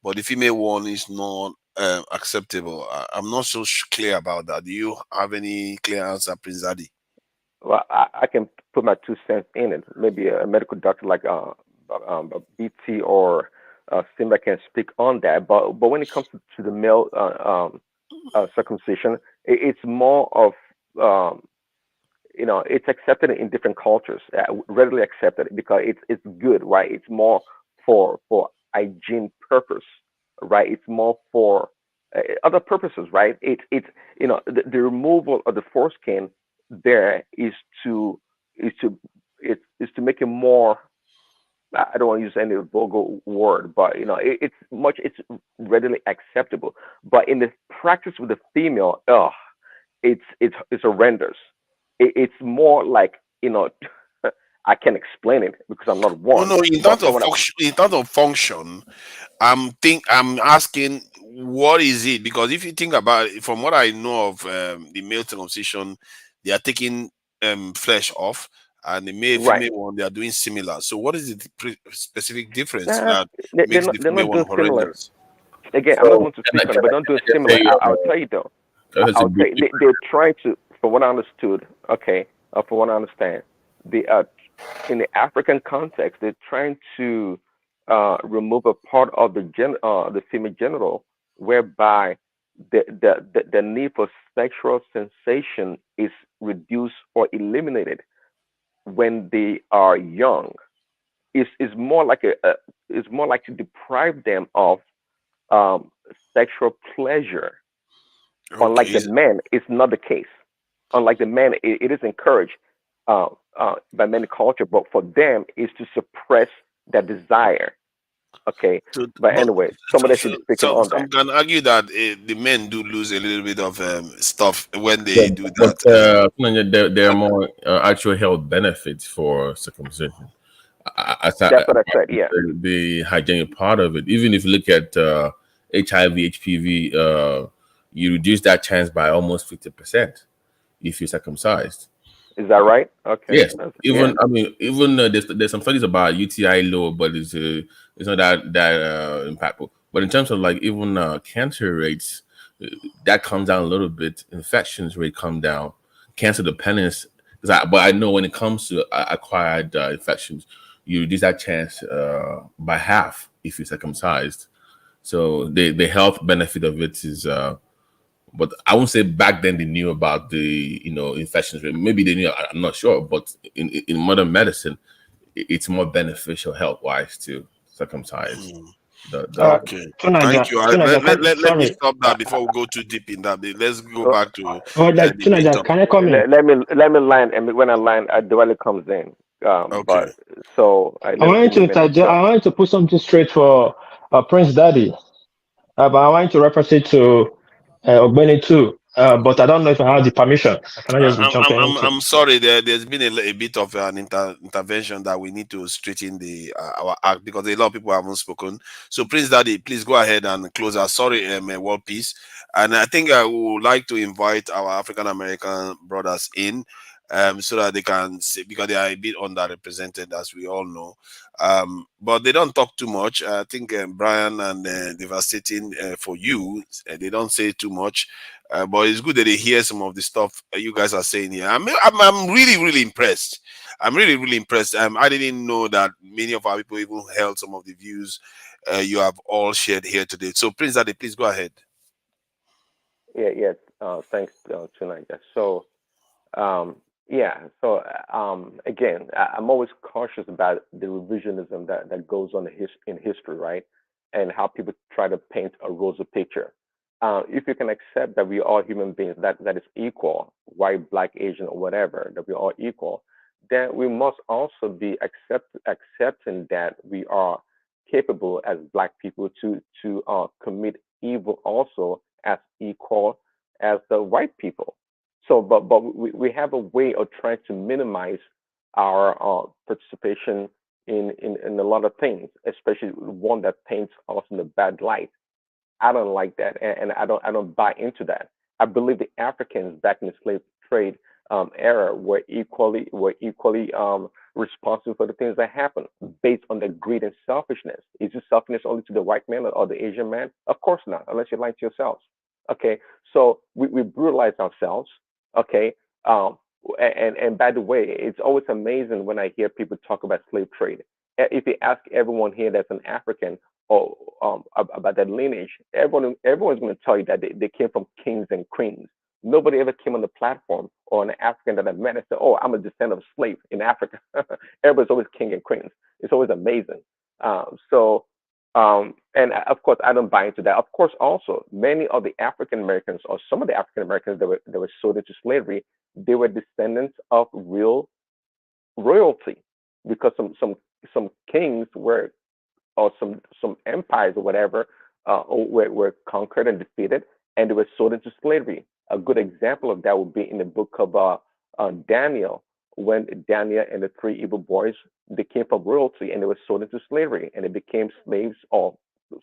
but the female one is not acceptable? I'm not so clear about that. Do you have any clear answer, Prince Adi? Well, I can put my 2 cents in it. Maybe a medical doctor like BT or Simba can speak on that. But when it comes to the male circumcision, it's more of it's accepted in different cultures, readily accepted because it's good, right? It's more for hygiene purpose, right? It's more for other purposes, right? The removal of the foreskin there is to is to make it more. I don't want to use any vulgar word, but it's readily acceptable. But in the practice with the female, it's horrendous. It's more like I can explain it because I'm not No, one. no. But someone In terms of function, I'm asking what is it? Because if you think about it, from what I know of the male circumcision, they are taking flesh off, and the male right. female one they are doing similar. So what is the specific difference Nah, that they're makes not the they're female not one doing similar. horrendous? Again, I'm not So going to speak on it, but don't do can I just similar. say I'll tell you though. can I just say I'll tell brief? you. They're trying to, from what I understood. Okay, from what I understand, the in the African context, they're trying to remove a part of the female genital, whereby the need for sexual sensation is reduced or eliminated when they are young. is more like is more like to deprive them of sexual pleasure. Unlike the men, it's not the case. Unlike the men, it is encouraged by many culture, but for them, is to suppress that desire. Okay, but anyway, somebody should be speaking on Some that. can argue that the men do lose a little bit of stuff when Yeah, they do but that. there are more actual health benefits for circumcision. That's what I said. Yeah. The hygienic part of it. Even if you look at HIV, HPV, you reduce that chance by almost 50% if you're circumcised. Is that right? Okay. Yes. Even Yeah. I mean, even there's some studies about UTI low, but it's not that impactful. But in terms of like even cancer rates, that comes down a little bit. Infections rate come down. Cancer dependence, but I know when it comes to acquired infections, you reduce that chance by half if you're circumcised. So the health benefit of it is. But I won't say back then they knew about the infections rate. Maybe they knew. I'm not sure. But in modern medicine, it's more beneficial health wise to circumcise. Okay, thank you. Let me Sorry. stop that before we go too deep in that. Let's go So, back to the main Tunaja, topic. can I come in? let me land, and when I land, Diwali comes in. Okay. But so I let's wanted keep to moving. interject. I wanted to put something straight for Prince Daddy, but I wanted to reference it to Ogbeni too. But I don't know if I have the permission. I cannot just be jumping into. I'm sorry. There's been a bit of an intervention that we need to straighten our act because a lot of people haven't spoken. So, Prince Daddy, please go ahead and close our sorry, world peace. And I think I would like to invite our African American brothers in. So that they can see, because they are a bit underrepresented, as we all know. But they don't talk too much. I think Brian and Devastating for you, they don't say too much. But it's good that they hear some of the stuff you guys are saying here. I'm really impressed. I'm really impressed. I didn't know that many of our people even held some of the views you have all shared here today. So, Prince Daddy, please go ahead. Yeah. Thanks, tonight. So, yeah. So, again, I'm always cautious about the revisionism that goes on in history, right? And how people try to paint a rosy picture. If you can accept that we are all human beings, that is equal, white, black, Asian, or whatever, that we are all equal, then we must also be accepting that we are capable as black people to commit evil also as equal as the white people. So, but we have a way of trying to minimize our participation in a lot of things, especially one that paints us in a bad light. I don't like that, and I don't buy into that. I believe the Africans back in the slave trade era were equally responsible for the things that happened based on their greed and selfishness. Is this selfishness only to the white man or the Asian man? Of course not, unless you're lying to yourselves. Okay, so we brutalize ourselves. Okay, and by the way, it's always amazing when I hear people talk about slave trade. If you ask everyone here that's an African or about that lineage, everyone's going to tell you that they came from kings and queens. Nobody ever came on the platform or an African that I met and said, "Oh, I'm a descendant of slave in Africa." Everybody's always king and queens. It's always amazing. And of course, I don't buy into that. Of course, also many of the African Americans or some of the African Americans that were sold into slavery, they were descendants of real royalty, because some kings were, or some empires or whatever, were conquered and defeated, and they were sold into slavery. A good example of that would be in the book of Daniel, when Daniel and the three evil boys, they came from royalty and they were sold into slavery, and they became slaves, or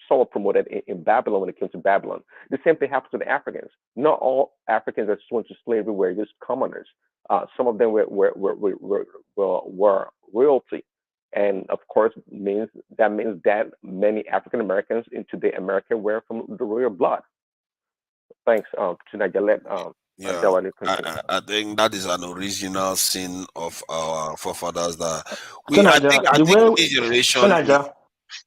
somewhat promoted in Babylon when it came to Babylon. The same thing happened to the Africans. Not all Africans that sold into slavery were just commoners. Some of them were royalty, and of course means that many African Americans in today America were from the royal blood. Thanks. Tonight, let Yeah, I think that is an original sin of our forefathers. That I Tunaja, think the way this generation. Tunaja,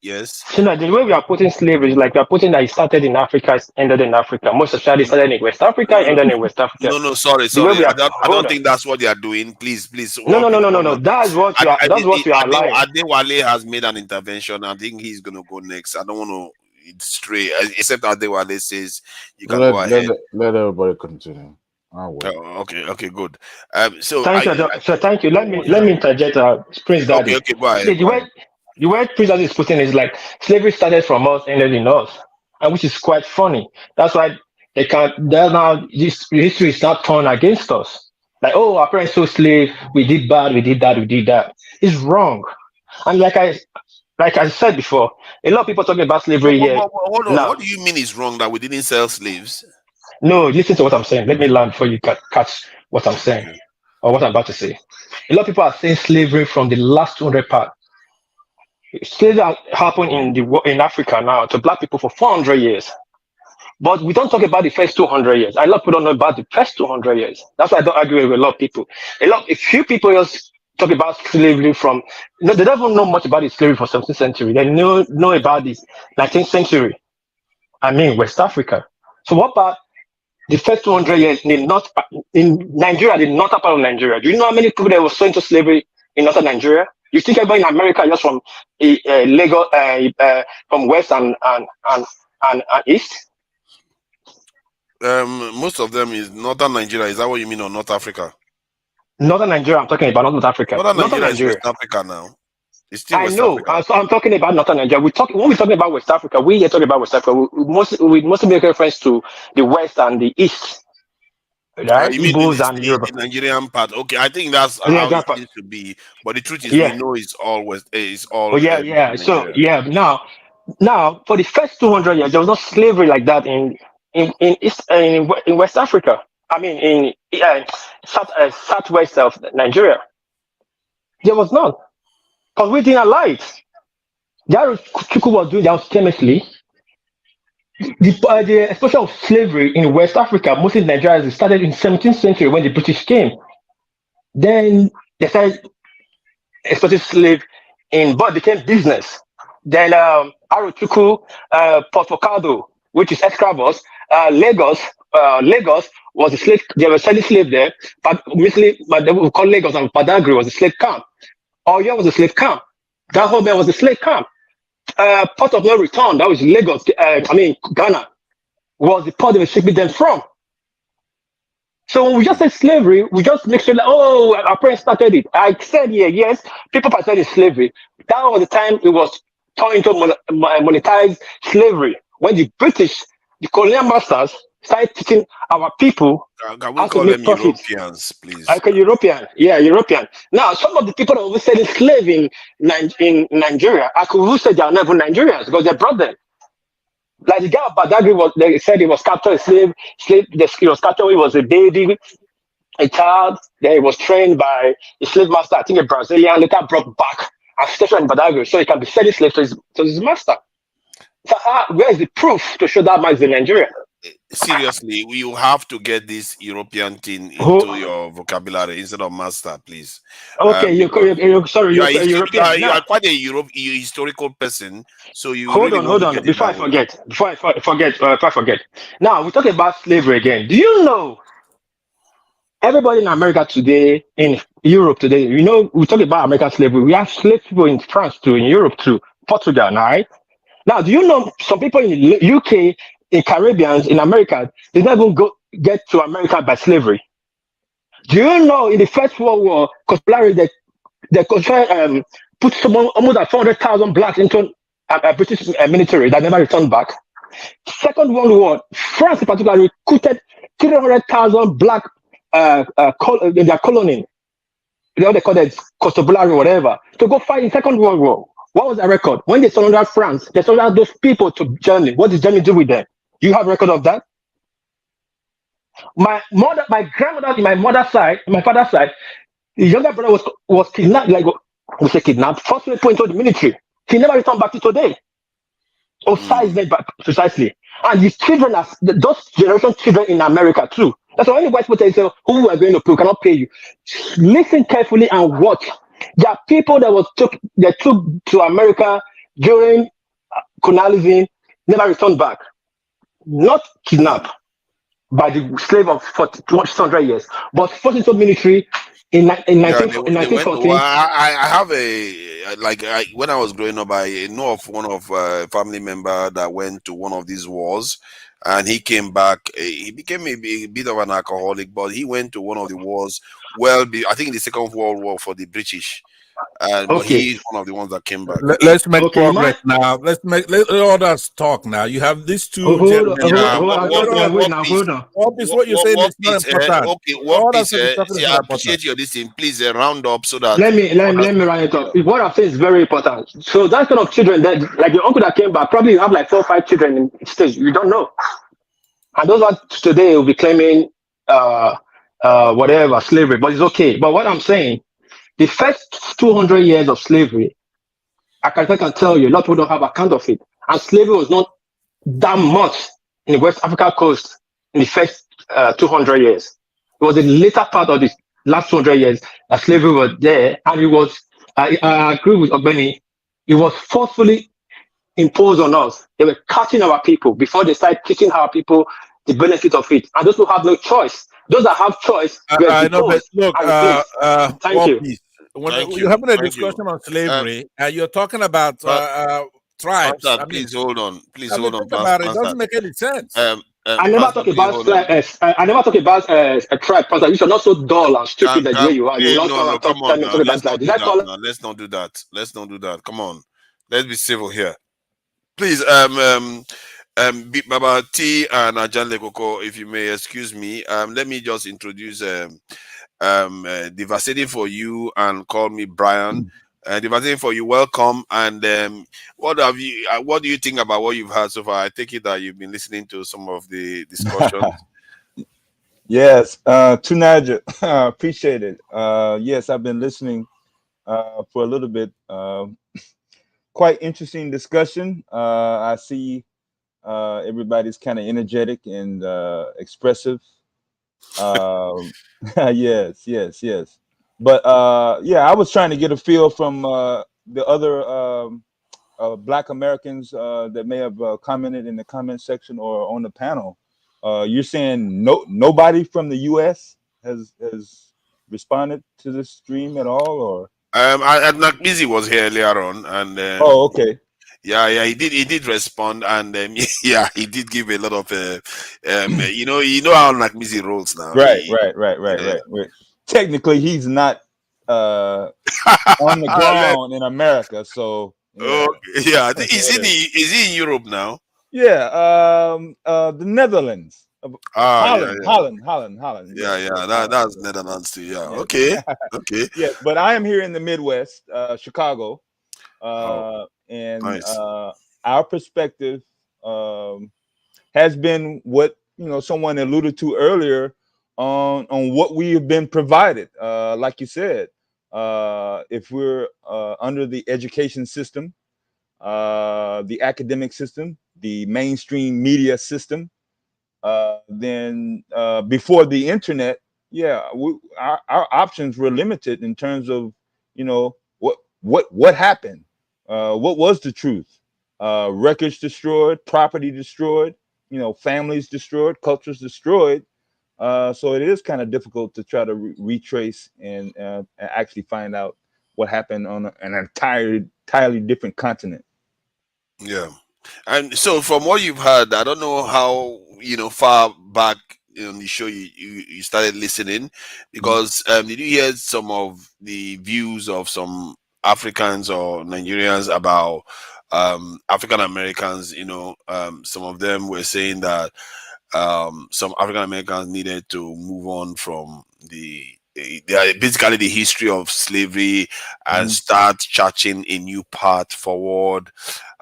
Yes. So now the way we are putting slavery is like we are putting that it started in Africa, it ended in Africa. Most society started in West Africa, ended in West Africa. No, sorry. The way we are, I don't hold on. think that's what they are doing. Please. No. That's what you are. That's what you are lying. Adewale has made an intervention. I think he's going to go next. I don't want to stray, except Adewale says you can go ahead. Let everybody continue. Okay, good. So thank you. Let me interject, Prince Daddy. Okay, go ahead. The way Prince Daddy is putting it is like slavery started from us, ended in us, and which is quite funny. That's why they can't. Now this history is not turned against us. Like, oh, our parents sold slave, we did bad, we did that. It's wrong. And like I said before, a lot of people talking about slavery here. Hold on. What do you mean it's wrong that we didn't sell slaves? No, listen to what I'm saying. Let me learn before you catch what I'm saying or what I'm about to say. A lot of people are saying slavery from the last 200 part. Slavery happened in Africa now to black people for 400 years. But we don't talk about the first 200 years. A lot of people don't know about the first 200 years. That's why I don't agree with a lot of people. A few people just talk about slavery from, they don't even know much about the slavery from 17th century. They know about this 19th century. West Africa. So what about the first 200 years in Nigeria, the northern part of Nigeria? Do you know how many people that were sold into slavery in northern Nigeria? You think everybody in America just from Lagos, from west and east? Most of them is northern Nigeria. Is that what you mean, or North Africa? Northern Nigeria, I'm talking about, not North Africa. Northern Nigeria is West Africa now. It's still I West know. Africa. So I'm talking about Northern Nigeria. When we're talking about West Africa, we are talking about West Africa. We mostly make reference to the west and the east. Right? You mean the Nigerian part? Okay, I think that's how it needs to be. But the truth is, we know it's all West. It's all. Now, for the first 200 years, there was no slavery like that in West Africa. In southwest of Nigeria, there was none, because we didn't allow it. That Chuku was doing that famously. The explosion of slavery in West Africa, mostly in Nigeria, started in 17th century when the British came. Then they started exporting slave but it became business. Then Arochukwu, Port Focado, which is Escravos, Lagos was a slave. They were selling slave there, but they would call Lagos, and Badagry was a slave camp. Oyo was a slave camp. Dahomey was a slave camp. Port of no return, that was Lagos, Ghana, was the port they were shipping them from. So when we just say slavery, we just make sure that, our parents started it. I said, yes, people participated in slavery. That was the time it was turned into monetized slavery. When the British, the colonial masters, started teaching our people can we call them Europeans, please? Okay, European. Now, some of the people that were selling slave in Nigeria, I could say they are never Nigerians because they brought them. Like the guy of Badagry they said he was captured a slave. He was captured when he was a baby, a child. Then he was trained by a slave master, I think a Brazilian, later brought back and stationed in Badagry so he can be selling slaves to his master. So where is the proof to show that man is in Nigeria? Seriously, you have to get this European thing into your vocabulary instead of master, please. Okay, you're European. You are quite a historical person, so you hold on. Before I forget. Now we're talking about slavery again. Do you know everybody in America today, in Europe today? We talk about American slavery. We have slave people in France too, in Europe too, Portugal, right? Now, do you know some people in the UK? In Caribbeans, in America, they never get to America by slavery. Do you know in the First World War, they put almost 400,000 blacks into a British military that never returned back? Second World War, France in particular recruited 300,000 black in their colony, they call it constabulary or whatever, to go fight in Second World War. What was the record? When they surrendered France, they surrendered those people to Germany. What did Germany do with them? You have a record of that? My grandmother, in my father's side, the younger brother was kidnapped, forcibly put into the military. He never returned back to today. Precisely. And his children, those generation children in America too. That's why when the white people say, who are going to pay, we cannot pay you. Listen carefully and watch. There are people that took to America during colonialism never returned back, not kidnapped by the slave of 600 years, but forced into military in Yeah, they went. Well, 1914. I have when I was growing up, I know of one of family member that went to one of these wars, and he came back. He became a bit of an alcoholic, but he went to one of the wars. Well, I think the Second World War for the British, but Okay. he is one of the ones that came back. Let's make Okay, progress now. Let others talk now. You have these two gentlemen. Wait now, hold on. What you're saying is not important. Okay, one All piece. that is talking See, is I not important. appreciate your listening. Please round up so that. Let me round it up. What I'm saying is very important. So that kind of children, that like your uncle that came back, probably you have like 4 or 5 children in stage. You don't know, and those ones today will be claiming whatever slavery, but it's okay. But what I'm saying, the first 200 years of slavery, I can tell you, a lot of people don't have account of it, and slavery was not that much in the West Africa coast in the first 200 years. It was the later part of the last 200 years that slavery was there, and it was, I agree with Ogbeni, it was forcefully imposed on us. They were cutting our people before they started teaching our people the benefit of it. And those who have no choice, those that have choice, were I know, but deposed look, and replaced. Thank you. Peace. When Thank you're you. having a Thank you. discussion on slavery, and you're talking about tribes, Answer, I mean, please hold on. Please I mean, hold on. think about it. It Answer. doesn't make any sense. I never talk about I never talk about a tribe, Pastor. You should not so dull and stupid the way you are. You will not come and talk Come on now. about Let's that. not Did do I that call now. Let's not do that. Let's not do that. Come on. Let's be civil here. Please, Baba T and Ajan Lekoko, if you may excuse me. Let me just introduce Devastating for you and call me Brian. Devastating for you, welcome. And what do you think about what you've heard so far? I take it that you've been listening to some of the discussions. Yes, to Niger, appreciate it. Yes, I've been listening for a little bit. Quite interesting discussion. I see everybody's kind of energetic and expressive. Yes. But yeah, I was trying to get a feel from the other Black Americans that may have commented in the comment section or on the panel. You're saying nobody from the U.S. has responded to this stream at all, or? Nakmizi was here earlier on, and oh, okay. Yeah, he did respond, and yeah, he did give a lot of you know how Nakmizi rolls now. Right. Technically, he's not on the ground in America, so yeah. Okay. Yeah, is he in Europe now? Yeah, the Netherlands. Holland. Yeah. That's Netherlands too. Yeah. Okay. Yes, but I am here in the Midwest, Chicago, and nice. Our perspective has been what someone alluded to earlier on what we have been provided. Like you said, if we're under the education system, the academic system, the mainstream media system, then before the internet, our options were limited in terms of what happened, what was the truth, records destroyed, property destroyed, families destroyed, cultures destroyed. So it is kind of difficult to try to retrace and actually find out what happened on an entirely different continent. Yeah. And so from what you've heard, I don't know how far back on the show you started listening, because did you hear some of the views of some Africans or Nigerians about African Americans? Some of them were saying that some African Americans needed to move on from basically the history of slavery and start charting a new path forward.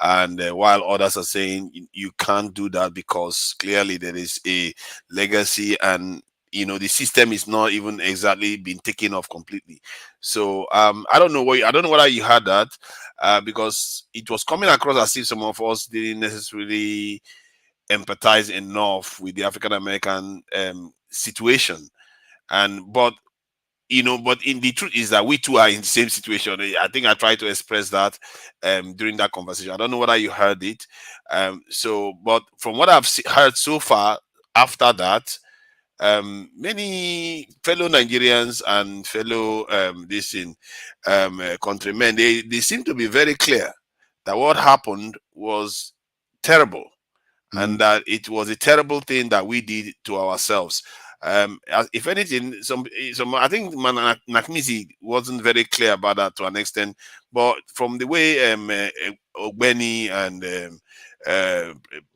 And while others are saying you can't do that because clearly there is a legacy, and the system is not even exactly been taken off completely. So I don't know whether you had that because it was coming across as if some of us didn't necessarily empathize enough with the African American situation. But but in the truth is that we two are in the same situation. I think I tried to express that during that conversation. I don't know whether you heard it. But from what I've heard so far after that, many fellow Nigerians and fellow countrymen, they seem to be very clear that what happened was terrible, and that it was a terrible thing that we did to ourselves. If anything, I think Nakmizi wasn't very clear about that to an extent, but from the way Ogbeni and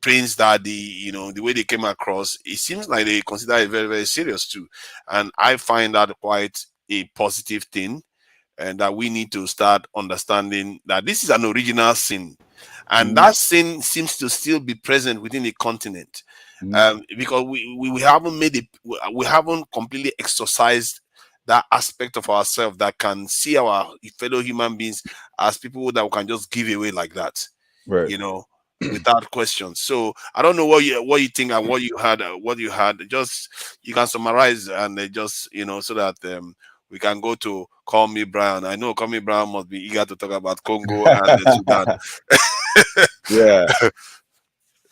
Prince Daddy, the way they came across, it seems like they consider it very, very serious too. And I find that quite a positive thing, and that we need to start understanding that this is an original sin. And that sin seems to still be present within the continent, because we haven't we haven't completely exorcised that aspect of ourselves that can see our fellow human beings as people that we can just give away like that, right? Without questions. So I don't know what you think and what you had. Just you can summarize and just so that we can go to Call Me Brian. I know Call Me Brian must be eager to talk about Congo and Sudan. Yeah.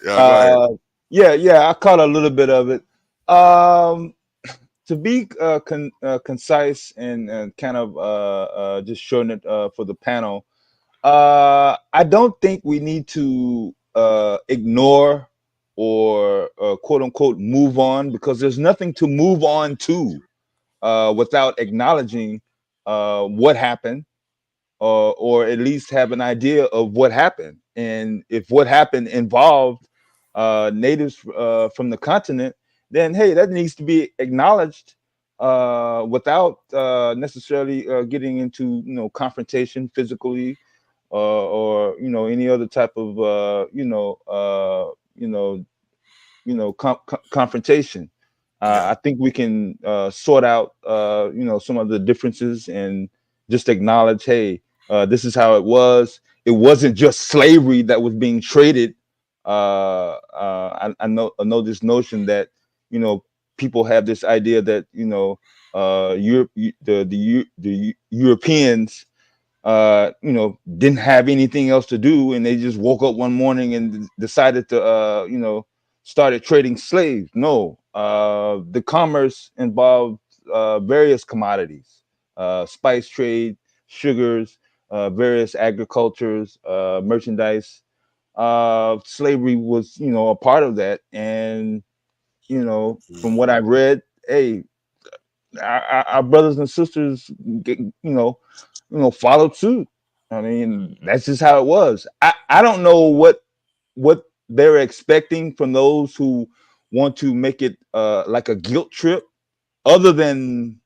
Go ahead. Yeah. I caught a little bit of it. To be concise and kind of just shorten it for the panel, I don't think we need to ignore or quote unquote move on, because there's nothing to move on to without acknowledging what happened, or at least have an idea of what happened. And if what happened involved natives from the continent, then hey, that needs to be acknowledged without necessarily getting into confrontation physically, or any other type of confrontation. I think we can sort out some of the differences and just acknowledge, hey, this is how it was. It wasn't just slavery that was being traded. I know this notion that people have this idea that the Europeans didn't have anything else to do, and they just woke up one morning and decided to started trading slaves. No, the commerce involved various commodities, spice trade, sugars, various agricultures, merchandise. Slavery was a part of that, and from what I read, hey, our brothers and sisters followed suit. I mean, that's just how it was. I don't know what they're expecting from those who want to make it like a guilt trip, other than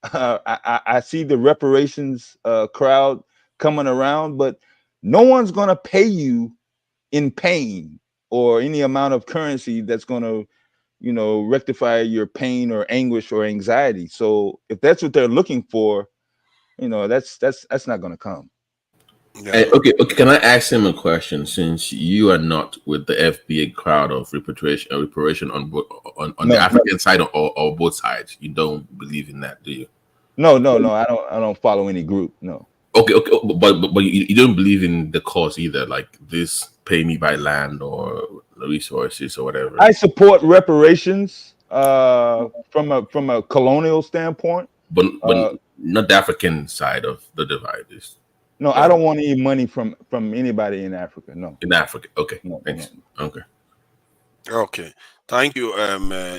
I see the reparations crowd coming around, but no one's going to pay you in pain or any amount of currency that's going to rectify your pain or anguish or anxiety. So if that's what they're looking for, that's not going to come. Hey, okay. Can I ask him a question? Since you are not with the FBA crowd of reparation on the African side or both sides, you don't believe in that, do you? No. I don't follow any group. No. Okay. But you don't believe in the cause either, like this pay me by land or resources or whatever. I support reparations from a colonial standpoint, but not the African side of the divide. No, I don't want any money from anybody in Africa. No. In Africa, okay. No, thanks. No. Okay, thank you,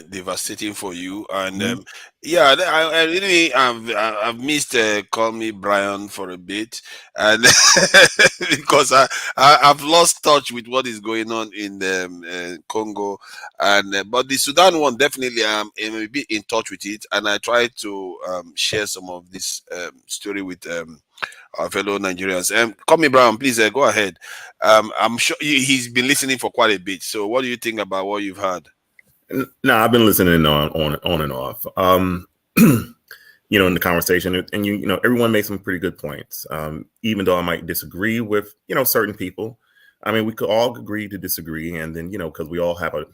devastating for you, and I really I've missed Call Me Brian for a bit, and because I've lost touch with what is going on in Congo, and but the Sudan one definitely I'm a bit in touch with it, and I try to share some of this story with our fellow Nigerians. Call Me Brian, please go ahead. I'm sure he's been listening for quite a bit. So, what do you think about what you've heard? No, I've been listening on and off. In the conversation, and everyone made some pretty good points. Even though I might disagree with certain people, I mean, we could all agree to disagree, and then because we all have our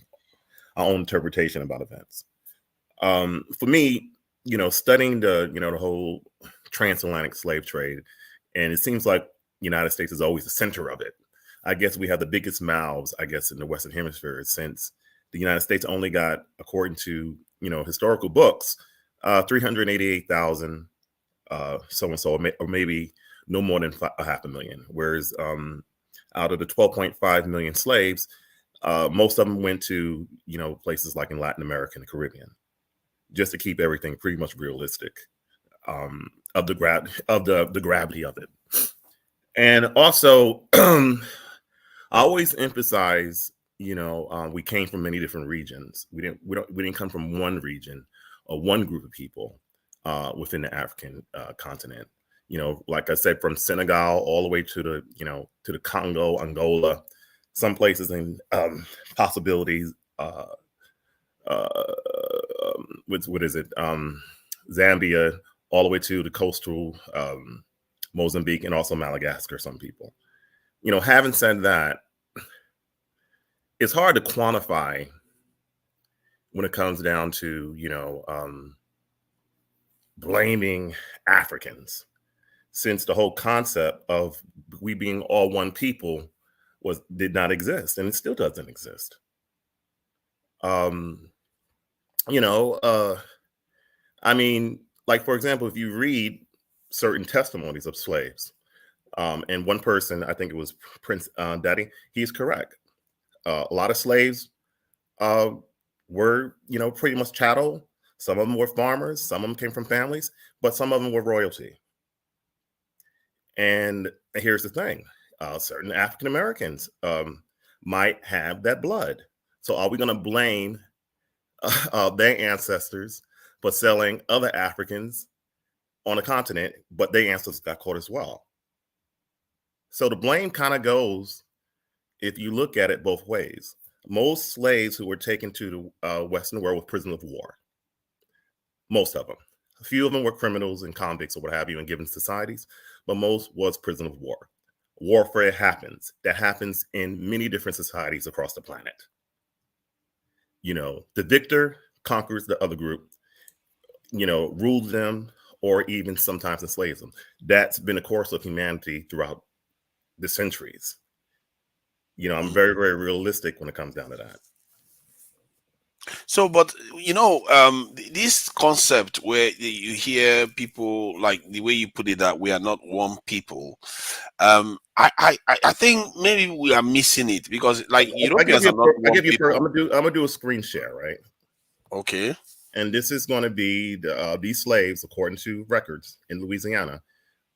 own interpretation about events. For me, studying the whole transatlantic slave trade, and it seems like the United States is always the center of it. I guess we have the biggest mouths, I guess, in the Western Hemisphere, since the United States only got, according to historical books, 388,000 so-and-so, or maybe no more than 500,000. Whereas out of the 12.5 million slaves, most of them went to places like in Latin America and the Caribbean, just to keep everything pretty much realistic of the gravity of it. And also, I always emphasize, we came from many different regions. We didn't come from one region or one group of people within the African continent. Like I said, from Senegal all the way to the Congo, Angola, some places in possibilities. What is it? Zambia, all the way to the coastal Mozambique, and also Madagascar. Some people, having said that, it's hard to quantify when it comes down to blaming Africans, since the whole concept of we being all one people did not exist, and it still doesn't exist. I mean, like, for example, if you read certain testimonies of slaves, and one person, I think it was Prince Daddy, he's correct. A lot of slaves were, pretty much chattel. Some of them were farmers. Some of them came from families, but some of them were royalty. And here's the thing. Certain African Americans might have that blood. So are we going to blame their ancestors for selling other Africans on the continent, but their ancestors got caught as well? So the blame kind of goes, if you look at it, both ways. Most slaves who were taken to the Western world were prisoners of war. Most of them. A few of them were criminals and convicts or what have you in given societies, but most was prisoner of war. Warfare happens. That happens in many different societies across the planet. The victor conquers the other group, rules them, or even sometimes enslaves them. That's been the course of humanity throughout the centuries. I'm very, very realistic when it comes down to that. So, but this concept where you hear people, like the way you put it, that we are not one people, I think maybe we are missing it, because like Europeans are not one people. I'm gonna do a screen share, right? Okay. And this is going to be these slaves, according to records in Louisiana.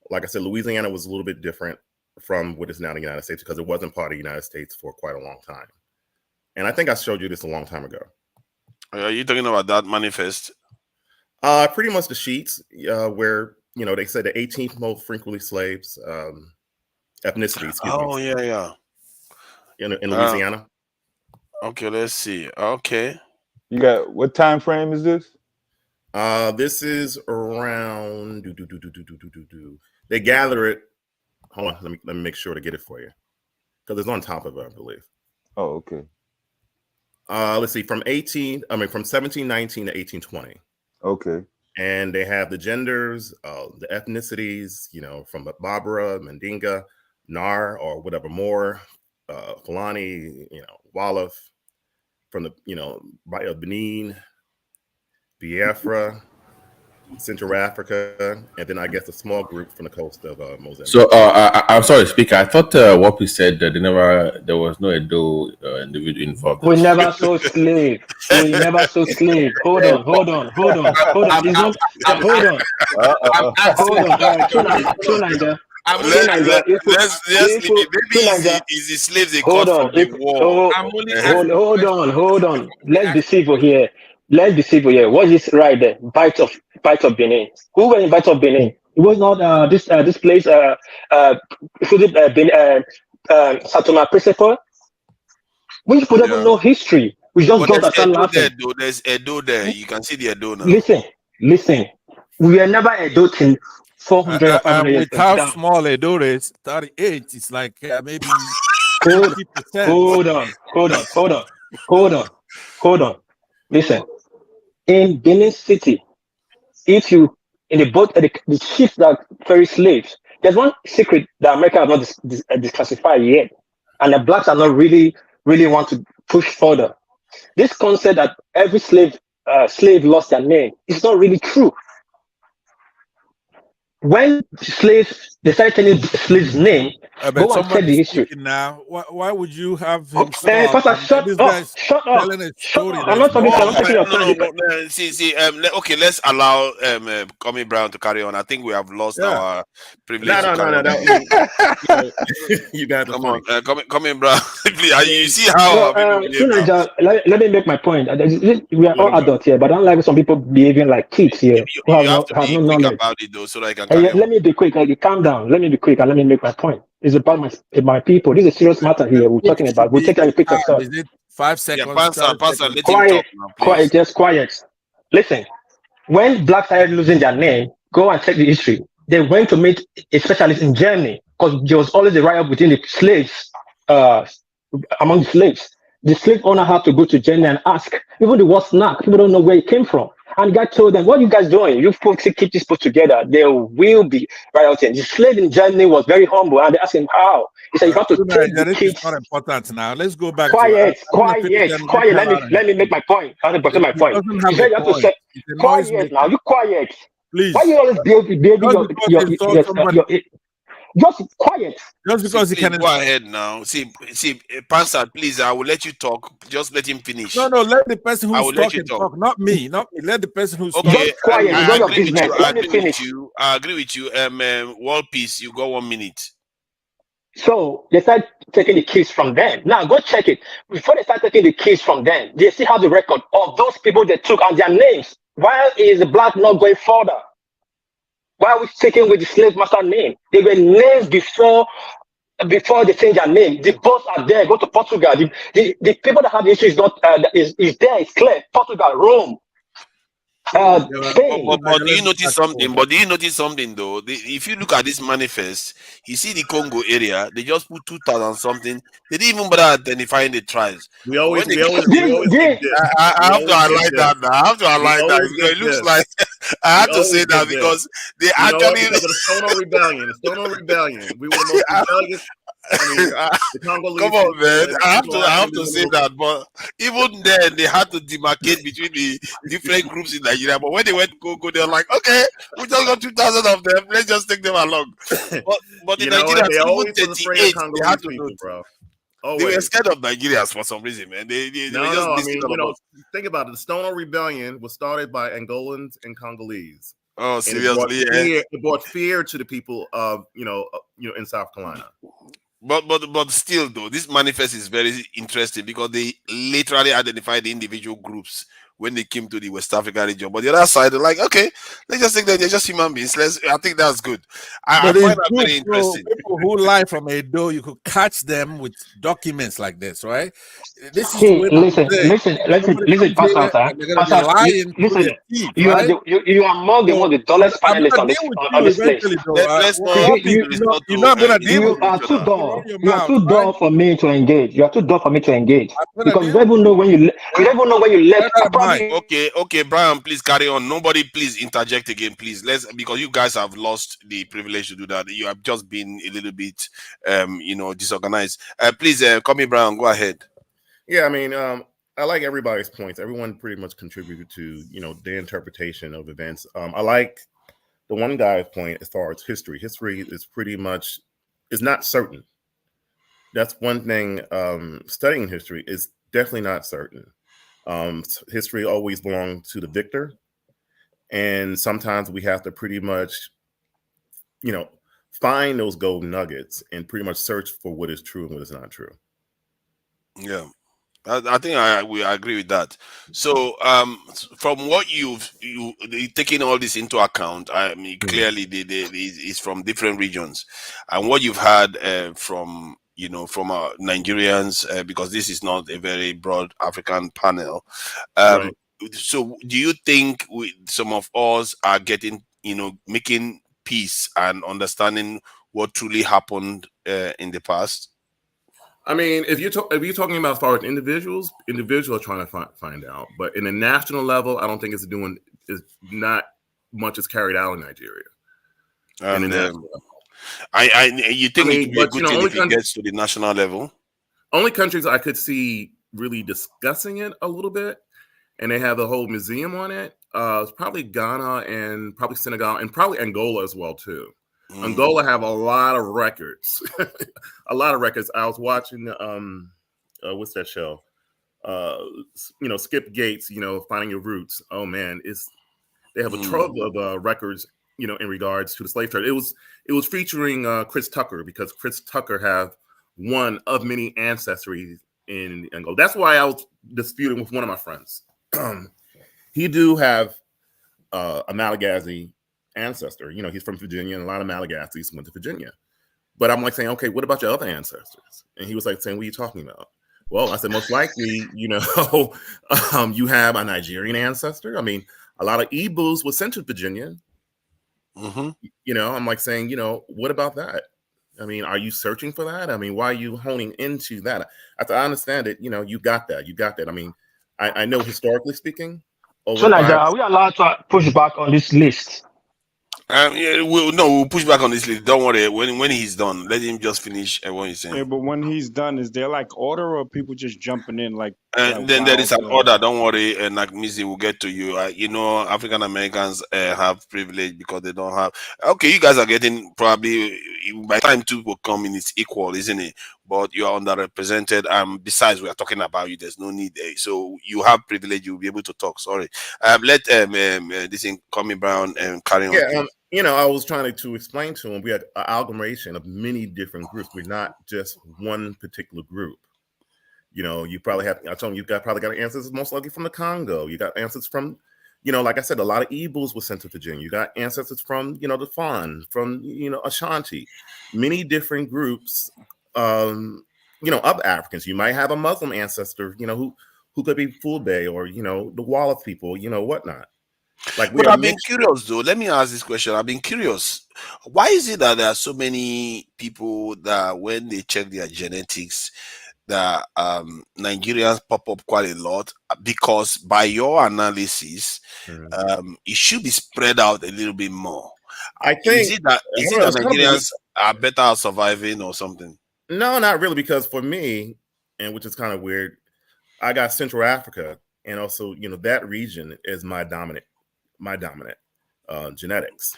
Like I said, Louisiana was a little bit different from what is now the United States, because it wasn't part of the United States for quite a long time. And I think I showed you this a long time ago. Are you talking about that manifest? Pretty much the sheets where, they said the 18th most frequently slaves, ethnicity. Oh, yeah. In Louisiana. Okay, let's see. Okay. You got, what time frame is this? This is around They gather it. Hold on, let me make sure to get it for you, because it's on top of it, I believe. Oh, okay. Let's see, from 1719 to 1820. Okay. And they have the genders, the ethnicities, from Barbara, Mandinga, Nar, or whatever more, Fulani, Wolof, from the Benin, Biafra, Central Africa, and then I guess a small group from the coast of Mozambique. So I'm sorry, Speaker. I thought what we said that there was no Edo individual involved. We never saw slave. We never saw slave. Hold on. Hold on. It's not. Hold on. Let's maybe is the slaves they caught from the war. Hold on. Let's be civil here. What is right there? Bites of Benin. Who were in Bites of Benin? It was not this place. Satoma Principle. We people don't know history. We just don't start laughing. There's Edo there. You can see the Edo now. Listen. We were never Edo till 400 or 500 years. With how small Edo is, 38, it's like maybe 50%. Hold on. Listen. In Benin City, if you in the boat, the ships that ferry slaves, there's one secret that America has not declassified yet, and the blacks are not really want to push further. This concept that every slave lost their name is not really true. When slaves, they started telling slaves' name, But go and check the somebody's history. speaking now. Why would you have him Man, stop? Pastor, shut This up! guy's Shut up! telling a Shut story up! that I'm is not talking to you. I'm taking your time. Okay, let's allow Comey Brown to carry on. I think we have lost our privilege. No. You guys are Come funny. on, Comey Brown. Please, you see how people behave now. Let me make my point. We are all adults here, but I don't like some people behaving like kids here who You have to have be no quick knowledge. about it though, so that I can carry on. Let me be quick. Calm down. Let me be quick and let me make my point. It's about my people. This is a serious matter here. We're talking about. We'll take a picture. Is it 5 seconds? Yeah, Pastor, let him Quiet, talk now, please. just quiet. Listen, when blacks started losing their name, go and check the history. They went to meet a specialist in Germany because there was always a riot between the slaves, among the slaves. The slave owner had to go to Germany and ask. Even the word snack, people don't know where it came from. And God told them, what are you guys doing? You folks keep this put together. There will be rioting. The slave in Germany was very humble and they asked him how. He said, you have to take the This kids. is not important now. Let's go back Quiet. to Let me make my point. I want to my point. You said you have to say, quiet now. You quiet. Please. Why you always building your just quiet. Just because he please can go ahead now. See, Pastor, please, I will let you talk. Just let him finish. No, let the person I who's will let you talking talk. Not me. Let the person who's okay. talking. Just quiet. I agree with you. Let me finish. I agree with you. World Peace, you got 1 minute. So they start taking the keys from them. Now go check it. Before they start taking the keys from them, they still have the record of those people they took and their names. Why is the black not going further? Why are we taking with the slave master name? They were names before they change their name. The boats are there. Go to Portugal. The people that have the issue is not is there. It's clear. Portugal, Rome. But do you notice something? Though? If you look at this manifest, you see the Congo area, they just put 2,000 something. They didn't even bother identifying the tribes. We always I have to highlight that now. I have to highlight that. It looks like I have to say that because they actually because of the Stono Rebellion. The Stono Rebellion. We were the most rebellious. I mean, the Congolese. Come on, man. I have to say that, but even then they had to demarcate between the different groups in Nigeria. But when they went to Congo, they were like, okay, we just got 2,000 of them. Let's just take them along. But in Nigeria, even 38, they had to do it, bro. They were scared of Nigerians for some reason, man. They were just I mean, think about it. The Stono Rebellion was started by Angolans and Congolese. Oh, seriously? It brought fear to the people of in South Carolina. But still, though, this manifest is very interesting because they literally identified the individual groups when they came to the West Africa region. But the other side, they're like, okay, let's just think that they're just human beings. I think that's good. I find that very interesting. People who lie from a door, you could catch them with documents like this, right? This is listen, Pastor. You are among the dullest panelists on this place. You're not gonna deal You are too dull. You are too dull for me to engage. You are too dull for me to engage because you don't even know when you left. Okay, Brian, please carry on. Nobody, please interject again, please. Because you guys have lost the privilege to do that. You have just been a little bit, disorganized. Please, Comey Brown, go ahead. Yeah, I mean, I like everybody's points. Everyone pretty much contributed to, their interpretation of events. I like the one guy's point as far as history. History is pretty much is not certain. That's one thing. Studying history is definitely not certain. History always belongs to the victor, and sometimes we have to pretty much, find those golden nuggets and pretty much search for what is true and what is not true. Yeah. I think we agree with that. So, from what you've taking all this into account, I mean, clearly it's from different regions, and what you've had from Nigerians, because this is not a very broad African panel. Right. So, do you think some of us are getting, making peace and understanding what truly happened in the past? I mean, if you're talking about as far as individuals are trying to find out, but in a national level, I don't think it's not much is carried out in Nigeria. And you think it would be a good thing if it gets to the national level? Only countries I could see really discussing it a little bit, and they have the whole museum on it. It's probably Ghana and probably Senegal and probably Angola as well too. Angola have a lot of records, a lot of records. I was watching what's that show? Skip Gates. Finding Your Roots. Oh man, they have a trove of records. In regards to the slave trade. It was featuring Chris Tucker, because Chris Tucker have one of many ancestries in Angola. That's why I was disputing with one of my friends. He do have a Malagasy ancestor. He's from Virginia, and a lot of Malagasys went to Virginia. But I'm like saying, okay, what about your other ancestors? And he was like saying, what are you talking about? Well, I said, most likely, you have a Nigerian ancestor. I mean, a lot of Igbos were sent to Virginia. I'm like saying, what about that? I mean, are you searching for that? I mean, why are you honing into that? I understand it. You got that. I mean, I know historically speaking. So, Nigeria, are we allowed to push back on this list? We'll push back on this list. Don't worry. When he's done, let him just finish what he's saying. Yeah, but when he's done, is there like order, or people just jumping in like? And then there is an order. Don't worry, and like Missy will get to you. African Americans have privilege because they don't have. Okay, you guys are getting probably by the time two will come in, it's equal, isn't it? But you are underrepresented. Besides, we are talking about you. There's no need. So you have privilege. You'll be able to talk. Sorry. Let this thing Comey Brown and carry on. I was trying to explain to him we had an amalgamation of many different groups. We're not just one particular group. You probably have. I told him probably got ancestors most likely from the Congo. You got ancestors from, like I said, a lot of Igbos were sent to Virginia. You got ancestors from, the Fon, from Ashanti, many different groups. Of Africans. You might have a Muslim ancestor, who could be Fulbe or the Wolof people, whatnot. But I've been curious though. Let me ask this question. I've been curious. Why is it that there are so many people that when they check their genetics, that Nigerians pop up quite a lot? Because by your analysis, it should be spread out a little bit more. I think is it that Nigerians are better at surviving or something? No, not really. Because for me, and which is kind of weird, I got Central Africa, and also that region is my dominant genetics.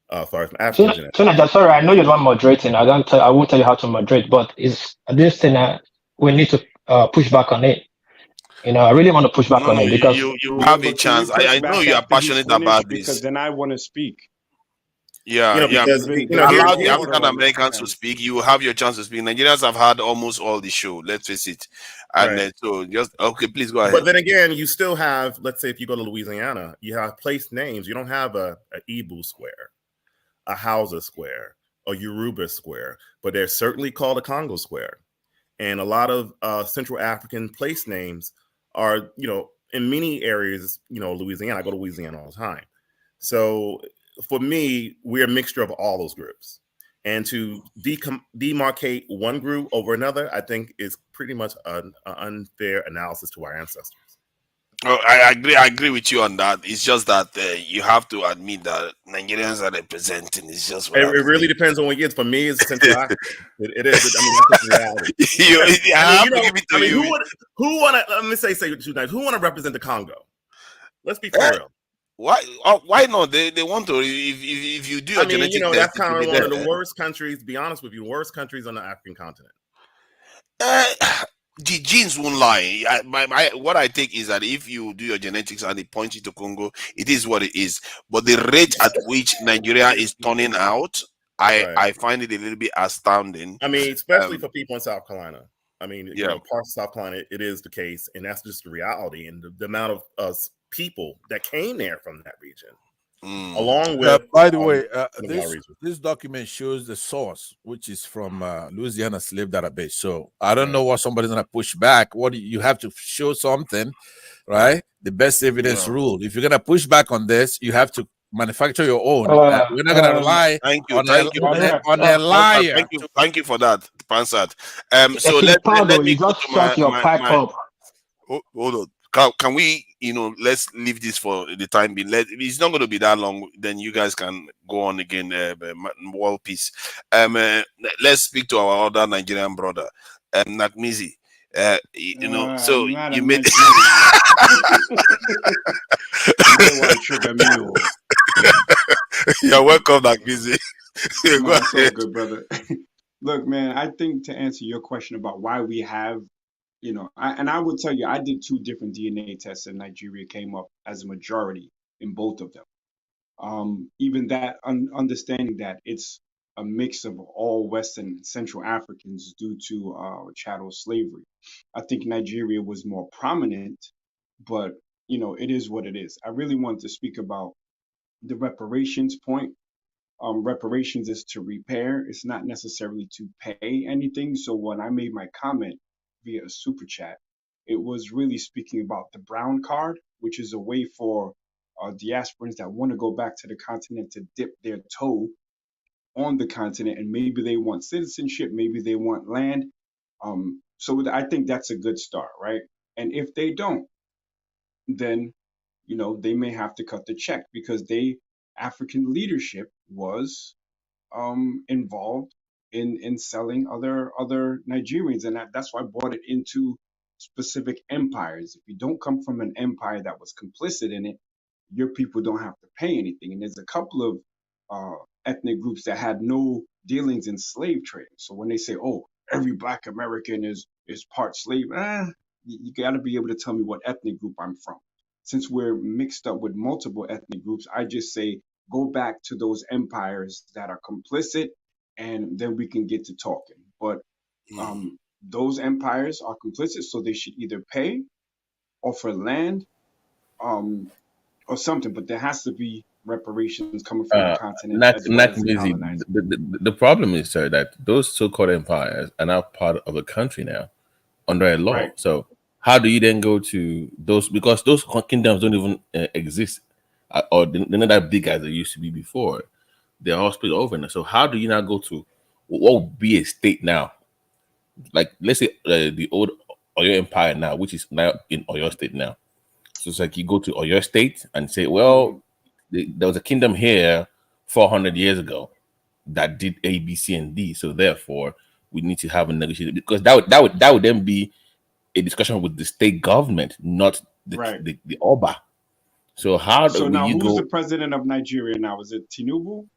As far as African genetics. Sorry, I know you're not moderating. I won't tell you how to moderate, but is this thing we need to push back on it. I really want to push back on it because you have a chance. I know you are passionate about this. Because then I want to speak. Allow the African Americans to speak. You have your chance to speak. Nigerians have had almost all the show. Let's face it. And so just please go ahead. But then again, you still have, let's say, if you go to Louisiana, you have place names. You don't have a Igbo square, a Hausa square, a Yoruba square, but they're certainly called a Congo square. And a lot of Central African place names are, in many areas, Louisiana. I go to Louisiana all the time. So for me, we're a mixture of all those groups. And to demarcate one group over another, I think is pretty much an unfair analysis to our ancestors. Oh, I agree with you on that. It's just that you have to admit that Nigerians are representing. It's just it really depends on what it is. For me, it's Central Africa. It is. I mean, that's the reality. Who want to? Let me say two nights. Who want to represent the Congo? Let's be for real. Why? Why not? They want to. If you do your genetic test, that's kind of one of the worst countries. To be honest with you, the worst countries on the African continent. The genes won't lie. What I take is that if you do your genetics and they point you to Congo, it is what it is. But the rate at which Nigeria is turning out, I find it a little bit astounding. I mean, especially for people in South Carolina. I mean, parts of South Carolina, it is the case, and that's just the reality. And the amount of people that came there from that region, along with. By the way, this document shows the source, which is from Louisiana Slave Database. So I don't know what somebody's gonna push back. What you have to show something, right? The best evidence rule. If you're gonna push back on this, you have to manufacture your own. We're not gonna rely on a liar. Thank you for that, Pansat. So let me you just shut your pipe up. Hold on. can we, let's leave this for the time being. It's not going to be that long. Then you guys can go on again. World peace. Let's speak to our other Nigerian brother, Nakmizi. So I'm not a you made. You're welcome, Nakmizi. Go No, it's all ahead. good, brother. Look, man, I think to answer your question about why we have, I would tell you, I did 2 different DNA tests and Nigeria came up as a majority in both of them. Even that, understanding that it's a mix of all West and Central Africans due to chattel slavery. I think Nigeria was more prominent, but it is what it is. I really want to speak about the reparations point. Reparations is to repair. It's not necessarily to pay anything. So when I made my comment via a super chat, it was really speaking about the brown card, which is a way for diasporans that want to go back to the continent to dip their toe on the continent, and maybe they want citizenship, maybe they want land. So I think that's a good start, right? And if they don't, then they may have to cut the check because African leadership was involved in selling other Nigerians, and that's why I brought it into specific empires. If you don't come from an empire that was complicit in it, your people don't have to pay anything. And there's a couple of ethnic groups that had no dealings in slave trading. So when they say, "Oh, every Black American is part slave," you got to be able to tell me what ethnic group I'm from. Since we're mixed up with multiple ethnic groups, I just say go back to those empires that are complicit, and then we can get to talking. But those empires are complicit, so they should either pay, offer land, or something. But there has to be reparations coming from the continent as well Not as the busy. colonizer. The problem is, sir, that those so-called empires are now part of a country now under a law. Right. So how do you then go to those, because those kingdoms don't even exist, or they're not that big as they used to be before. They're all split over now. So how do you now go to what would be a state now? Like, let's say the old Oyo Empire now, which is now in Oyo State now. So it's like you go to Oyo State and say, well, there was a kingdom here 400 years ago that did A, B, C, and D. So therefore, we need to have a negotiation, because that would then be a discussion with the state government, not the Oba. So how So will now, you who's go? the president of Nigeria now? Is it Tinubu?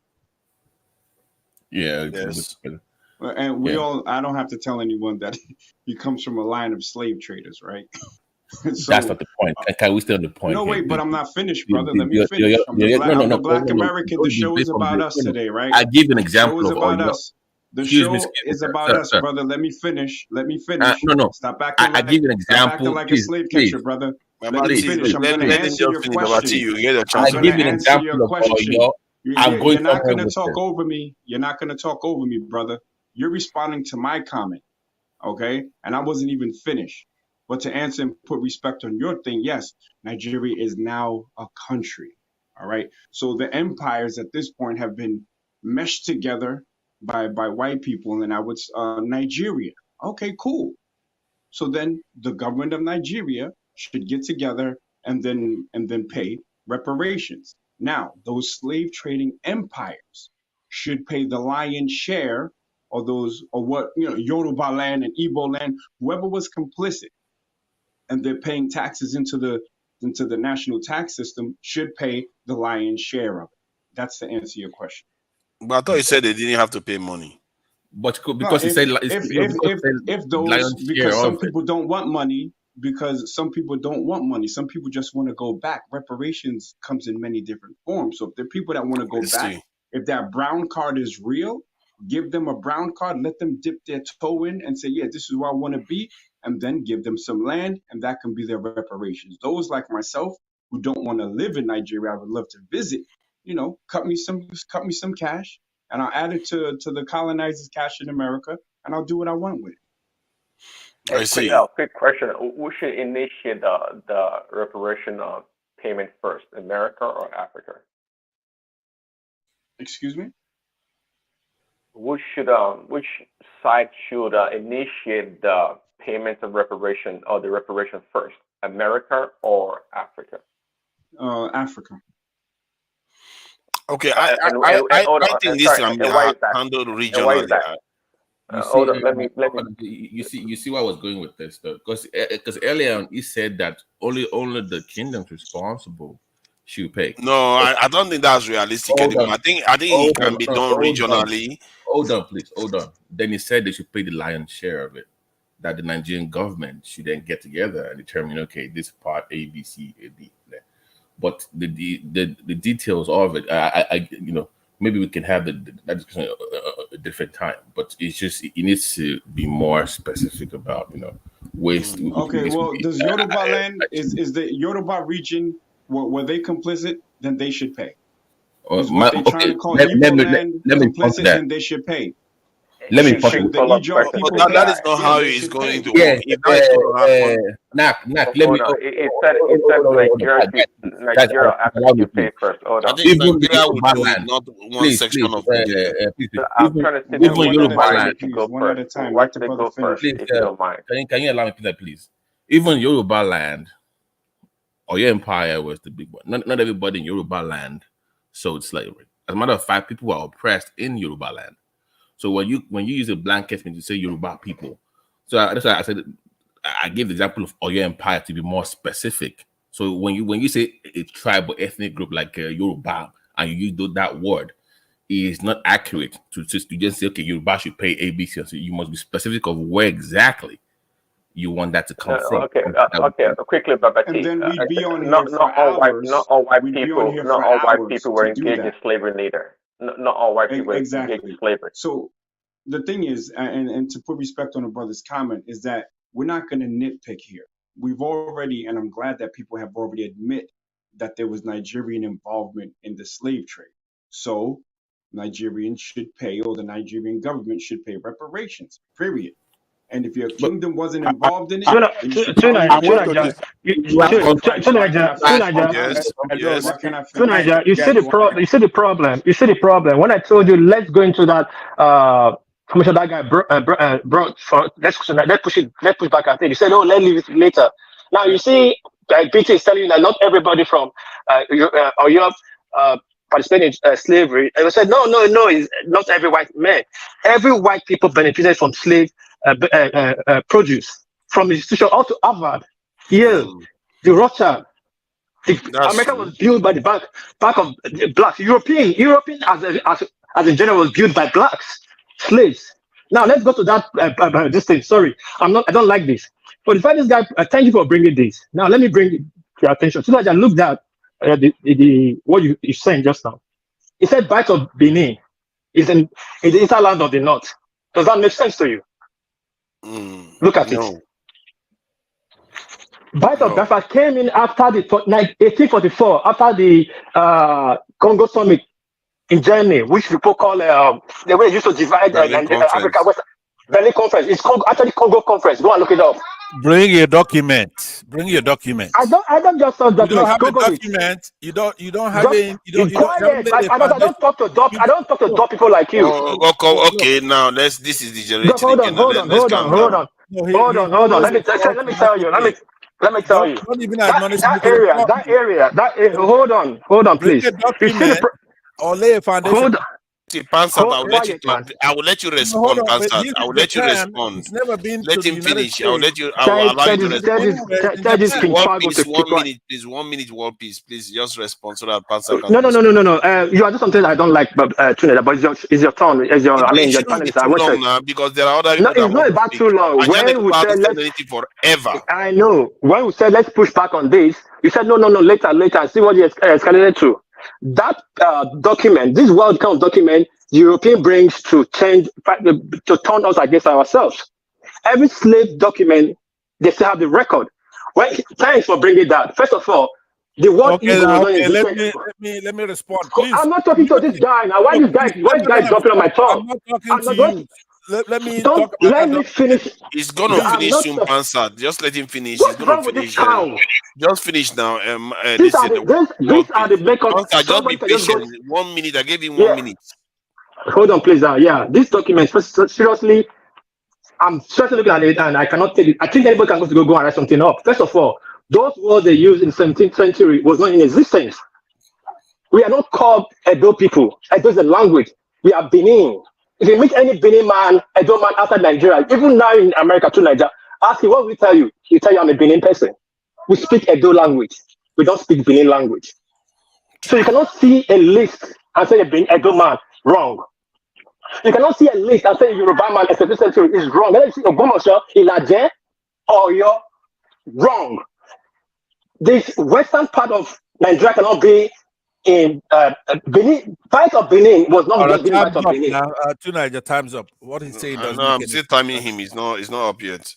Yeah, Yes. And I don't have to tell anyone that he comes from a line of slave traders, right? So that's not the point. Can we stay on the point no, here? wait, but I'm not finished, brother. Let me finish. I'm the Black American. The show is about us today, right? I give an The show example is of about Oyo. us. The Excuse me, show is about us, sir. brother. Let me finish. Let me finish. No. Stop acting I give you an stop acting example. like Please, a slave please. catcher, brother. Let Baba me T, finish. I'm let going to him answer just your finish. Baba T, question. you get a I'm chance. I going give to you an answer example your of question. Oyo. I'm going You're not somewhere going to with talk this. over me. You're not going to talk over me, brother. You're responding to my comment, okay? And I wasn't even finished. But to answer and put respect on your thing, yes, Nigeria is now a country, all right? So the empires at this point have been meshed together by white people, and Nigeria. Okay, cool. So then the government of Nigeria should get together and then pay reparations. Now, those slave trading empires should pay the lion's share of those, or what, Yoruba land and Igbo land, whoever was complicit, and they're paying taxes into the national tax system should pay the lion's share of it. That's to answer your question. But I thought you said they didn't have to pay money. But No, because he said, if those, lion's share because some of it. people don't want money, because some people don't want money. Some people just want to go back. Reparations comes in many different forms. So if there are people that want to go Let's back, see. if that brown card is real, give them a brown card, let them dip their toe in and say, yeah, this is where I want to be, and then give them some land, and that can be their reparations. Those like myself who don't want to live in Nigeria, I would love to visit, cut me some cash, and I'll add it to the colonizers' cash in America, and I'll do what I want with it. I see. Quick question: who should initiate the reparation payment first, America or Africa? Excuse me? Which side should initiate the payment of reparation or the reparation first, America or Africa? Africa. Okay, I think this can be handled regionally. Hold on, let me. You see where I was going with this though, because earlier on he said that only the kingdoms responsible should pay. No, I don't think that's realistic anymore. I think it can be done regionally. Hold on, please, hold on. Then he said they should pay the lion's share of it. That the Nigerian government should then get together and determine, okay, this part A, B, C, A, D. But the details of it, I maybe we can have that discussion a different time. But it's just it needs to be more specific about ways. Okay, well, does Yoruba land is the Yoruba region were they complicit? Then they should pay. Is what they're trying to call Igbo land complicit? Then they should pay. Let me But that is not how it's going to work. If that is going to happen, let me. It said Nigeria actually pay first. Hold on. Even Nigeria will do it, not one section of Nigeria. I'm trying to see even Yoruba land. One at a time. Why should they go first? If you don't mind. Can you allow me to please? Even Yoruba land, or your empire was the big one. Not everybody in Yoruba land sold slavery. As a matter of fact, people were oppressed in Yoruba land. So when you use a blanket when you say Yoruba people, so that's why I said I gave the example of Oyo Empire to be more specific. So when you say a tribe or ethnic group like Yoruba and you use that word, it is not accurate to just say okay, Yoruba should pay ABC. So you must be specific of where exactly you want that to come from. Okay, quickly, Baba T. And then we'd be on here Not all white people were engaged in slavery neither. Not all white people engaged in slavery. So the thing is, and to put respect on the brother's comment, is that we're not going to nitpick here. We've already, and I'm glad that people have already admit that there was Nigerian involvement in the slave trade. So Nigerians should pay, or the Nigerian government should pay reparations, period. And if your kingdom wasn't involved in it, you see the problem. When I told you, let's go into that information that guy brought for, let's push back at it. You said, oh, let's leave it later. Now you see, BT is telling you that not everybody from Europe participated in slavery. And I said, no, it's not every white man. Every white people benefited from slave produce, from the institution all to Harvard, Yale, the Rothschild. America was built by the back of the blacks. European as in general was built by blacks, slaves. Now let's go to that this thing. Sorry, I don't like this. But in fact, this guy, thank you for bringing this. Now let me bring it to your attention. So that I looked at what you're saying just now. It said Bight of Benin is in the hinterland of the north. Does that make sense to you? Look at it. Bight of Biafra came in after the 1844, after the Congo Summit in Germany, which people call the way they used to divide Africa West. Berlin Conference. It's actually Congo Conference. Go and look it up. Bring your document. Bring your document. I don't just have document. You don't have a document. You don't have a. I don't talk to doc people like you. Okay, now this is degenerating. Hold on. Let me tell you. Let me tell you. That area. Hold on, please. You see or lay a foundation. Hold on. I will let you respond, Pansat. I will let you respond. It's never been let him finish. I will let you. I will allow you to respond. One minute, War Peace. Please just respond so that Pansat can. No. You are just something I don't like, but it's your turn. It's your. I mean, your turn is. Because there are other. No, it's not about too long. When we said let's forever. I know. When we said let's push back on this, you said no. Later. See what you escalated to. That document, this World Count document, the European brings to change, to turn us against ourselves. Every slave document, they still have the record. Well, thanks for bringing that. First of all, the world. Let me respond, please. I'm not talking to this guy now. Why this guy dropping on my tongue? I'm not talking to you. Let me finish. He's gonna finish soon, Pansat. Just let him finish. He's gonna finish. Just finish now. These are the makeup. Just be patient. 1 minute. I gave him 1 minute. Hold on, please. This document, seriously, I'm seriously looking at it and I cannot take it. I think anybody can go and write something up. First of all, Those words they used in the 17th century was not in existence. We are not called Edo people. Edo is a language. We are Benin. If you meet any Benin man, Edo man outside Nigeria, even now in America to Nigeria, ask him what will he tell you? He'll tell you I'm a Benin person. We speak Edo language. We don't speak Benin language. So you cannot see a list and say a Edo man wrong. You cannot see a list and say Yoruba man in the 17th century is wrong. Then you see Ogbomoso, Ilaje, or you're wrong. This western part of Nigeria cannot be in Benin. Fight of Benin was not just Benin fight of Benin. Now, Niger, time's up. What he's saying doesn't No, make I'm any still timing him. It's not up yet.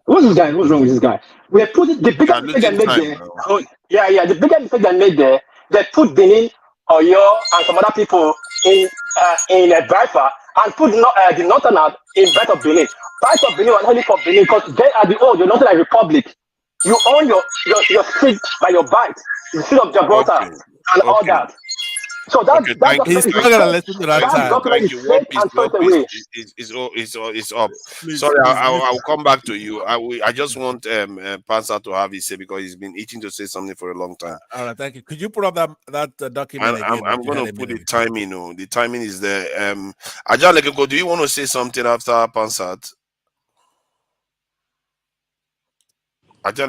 What's this guy? What's wrong with this guy? We have put the bigger mistake they made there. Oh, yeah. The bigger mistake they made there. They put Benin, Oyo, and some other people in Biafra and put the northerners in Bight of Benin. Bight of Benin was only for Benin because they are the old. You're not like a republic. You own your street by your Bight, the street of Gibraltar, and all that. So that's he's not gonna listen to that time. Thank you. It's up. Sorry, I'll come back to you. I just want Pansa to have his say because he's been itching to say something for a long time. All right, thank you. Could you put up that document again? I'm going to put the timing. The timing is there. Ajalekeko, do you want to say something after Pansat? Yeah,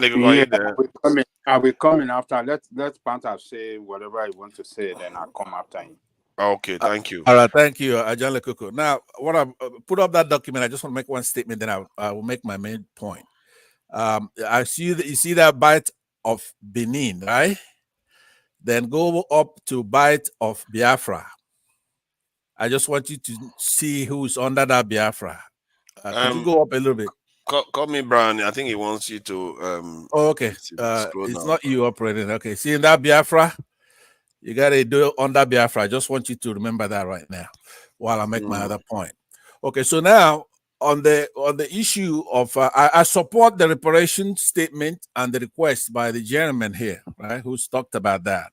I will come in after. Let Panther say whatever I want to say, then I'll come after him. Okay, thank you. All right, thank you, Ajan Lekoko. Now, what I put up that document, I just want to make one statement, then I will make my main point. I see that you see that Bight of Benin, right? Then go up to Bight of Biafra. I just want you to see who's under that Biafra. Could you go up a little bit? Call me Brian. I think he wants you to. Okay. It's not you operating. Okay. See in that Biafra, you gotta do it under Biafra. I just want you to remember that right now, while I make my other point. Okay. So now on the issue of, I support the reparation statement and the request by the gentleman here, right, who's talked about that.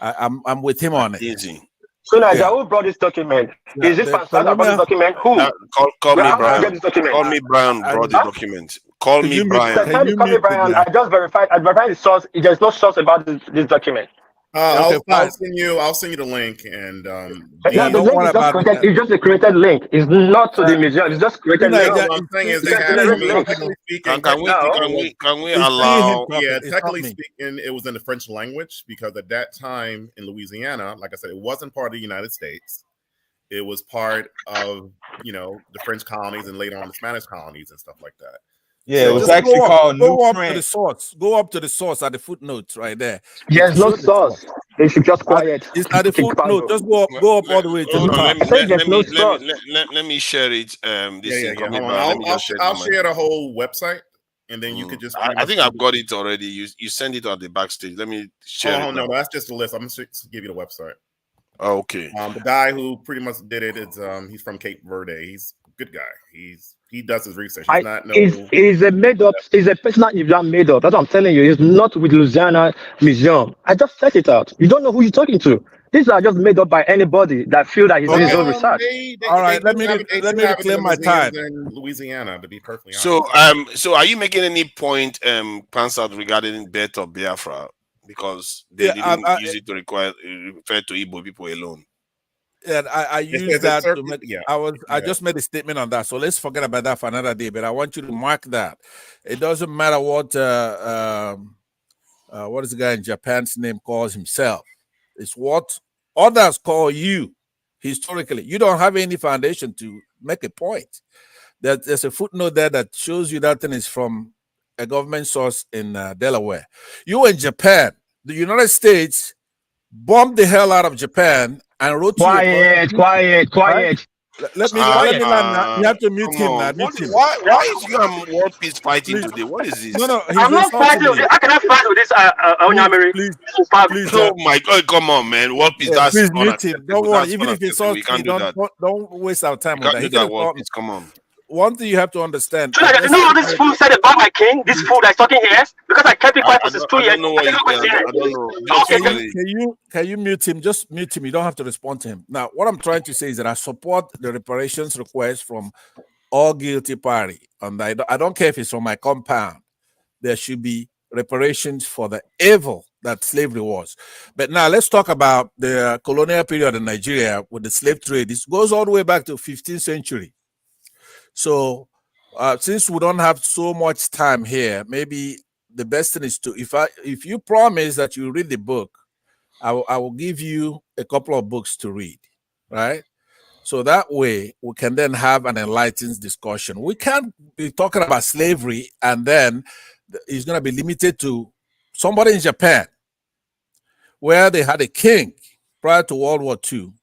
I'm with him on it. Easy. So now, who brought this document? Is it Pastor that brought this document? Who? Call me Brian. Call me Brian brought the document. Call me Brian. Call me Brian. I just verified. I verified the source. There's no source about this document. I'll send you the link and the link is just created. It's just a created link. It's not to the museum. It's just created link. What I'm saying is they have can we allow? Yeah, technically speaking, it was in the French language because at that time in Louisiana, like I said, it wasn't part of the United States. It was part of the French colonies and later on the Spanish colonies and stuff like that. Yeah, so it was actually called New France. To the source. Go up to the source at the footnotes right there. There's no source. They should just quiet. It's at the footnote. Just go up all the way to the top. Let me share it. I'll share the whole website, and then you could just. I think I've got it already. You send it at the backstage. Let me share. Oh no, that's just the list. I'm gonna give you the website. Oh, okay. The guy who pretty much did it is he's from Cape Verde. He's a good guy. He does his research. He's a made up. He's a person that you've made up. That's what I'm telling you. He's not with Louisiana Museum. I just checked it out. You don't know who you're talking to. These are just made up by anybody that feel that he's doing his own research. All right, let me reclaim my time. In Louisiana, to be perfectly honest. So are you making any point, Pansat, regarding Bight of Biafra? Because they didn't use it to refer to Igbo people alone. Yeah, I used that to make. I just made a statement on that. So let's forget about that for another day. But I want you to mark that. It doesn't matter what is the guy in Japan's name calls himself. It's what others call you historically. You don't have any foundation to make a point. There's a footnote there that shows you that thing is from a government source in Delaware. You in Japan, the United States bombed the hell out of Japan and wrote quiet. Right? Let me land now. You have to mute him now. Why is you and World Peace fighting today? What is this? No, I'm not fighting with this. I cannot fight with this. Please. Oh my God, come on, man. World Peace, that's please mute him. Don't worry. Even if it's we can't do that. Don't waste our time on that. Do that, World Peace. Come on. One thing you have to understand. So you know what this fool said about my king? This fool that's talking here? Because I kept it quiet for 2 years. I don't know. Can you mute him? Just mute him. You don't have to respond to him. Now, what I'm trying to say is that I support the reparations request from all guilty party. And I don't care if it's from my compound. There should be reparations for the evil that slavery was. But now let's talk about the colonial period in Nigeria with the slave trade. This goes all the way back to 15th century. So since we don't have so much time here, maybe the best thing is to, if you promise that you read the book, I will give you a couple of books to read, right? So that way we can then have an enlightened discussion. We can't be talking about slavery and then it's going to be limited to somebody in Japan where they had a king prior to World War II.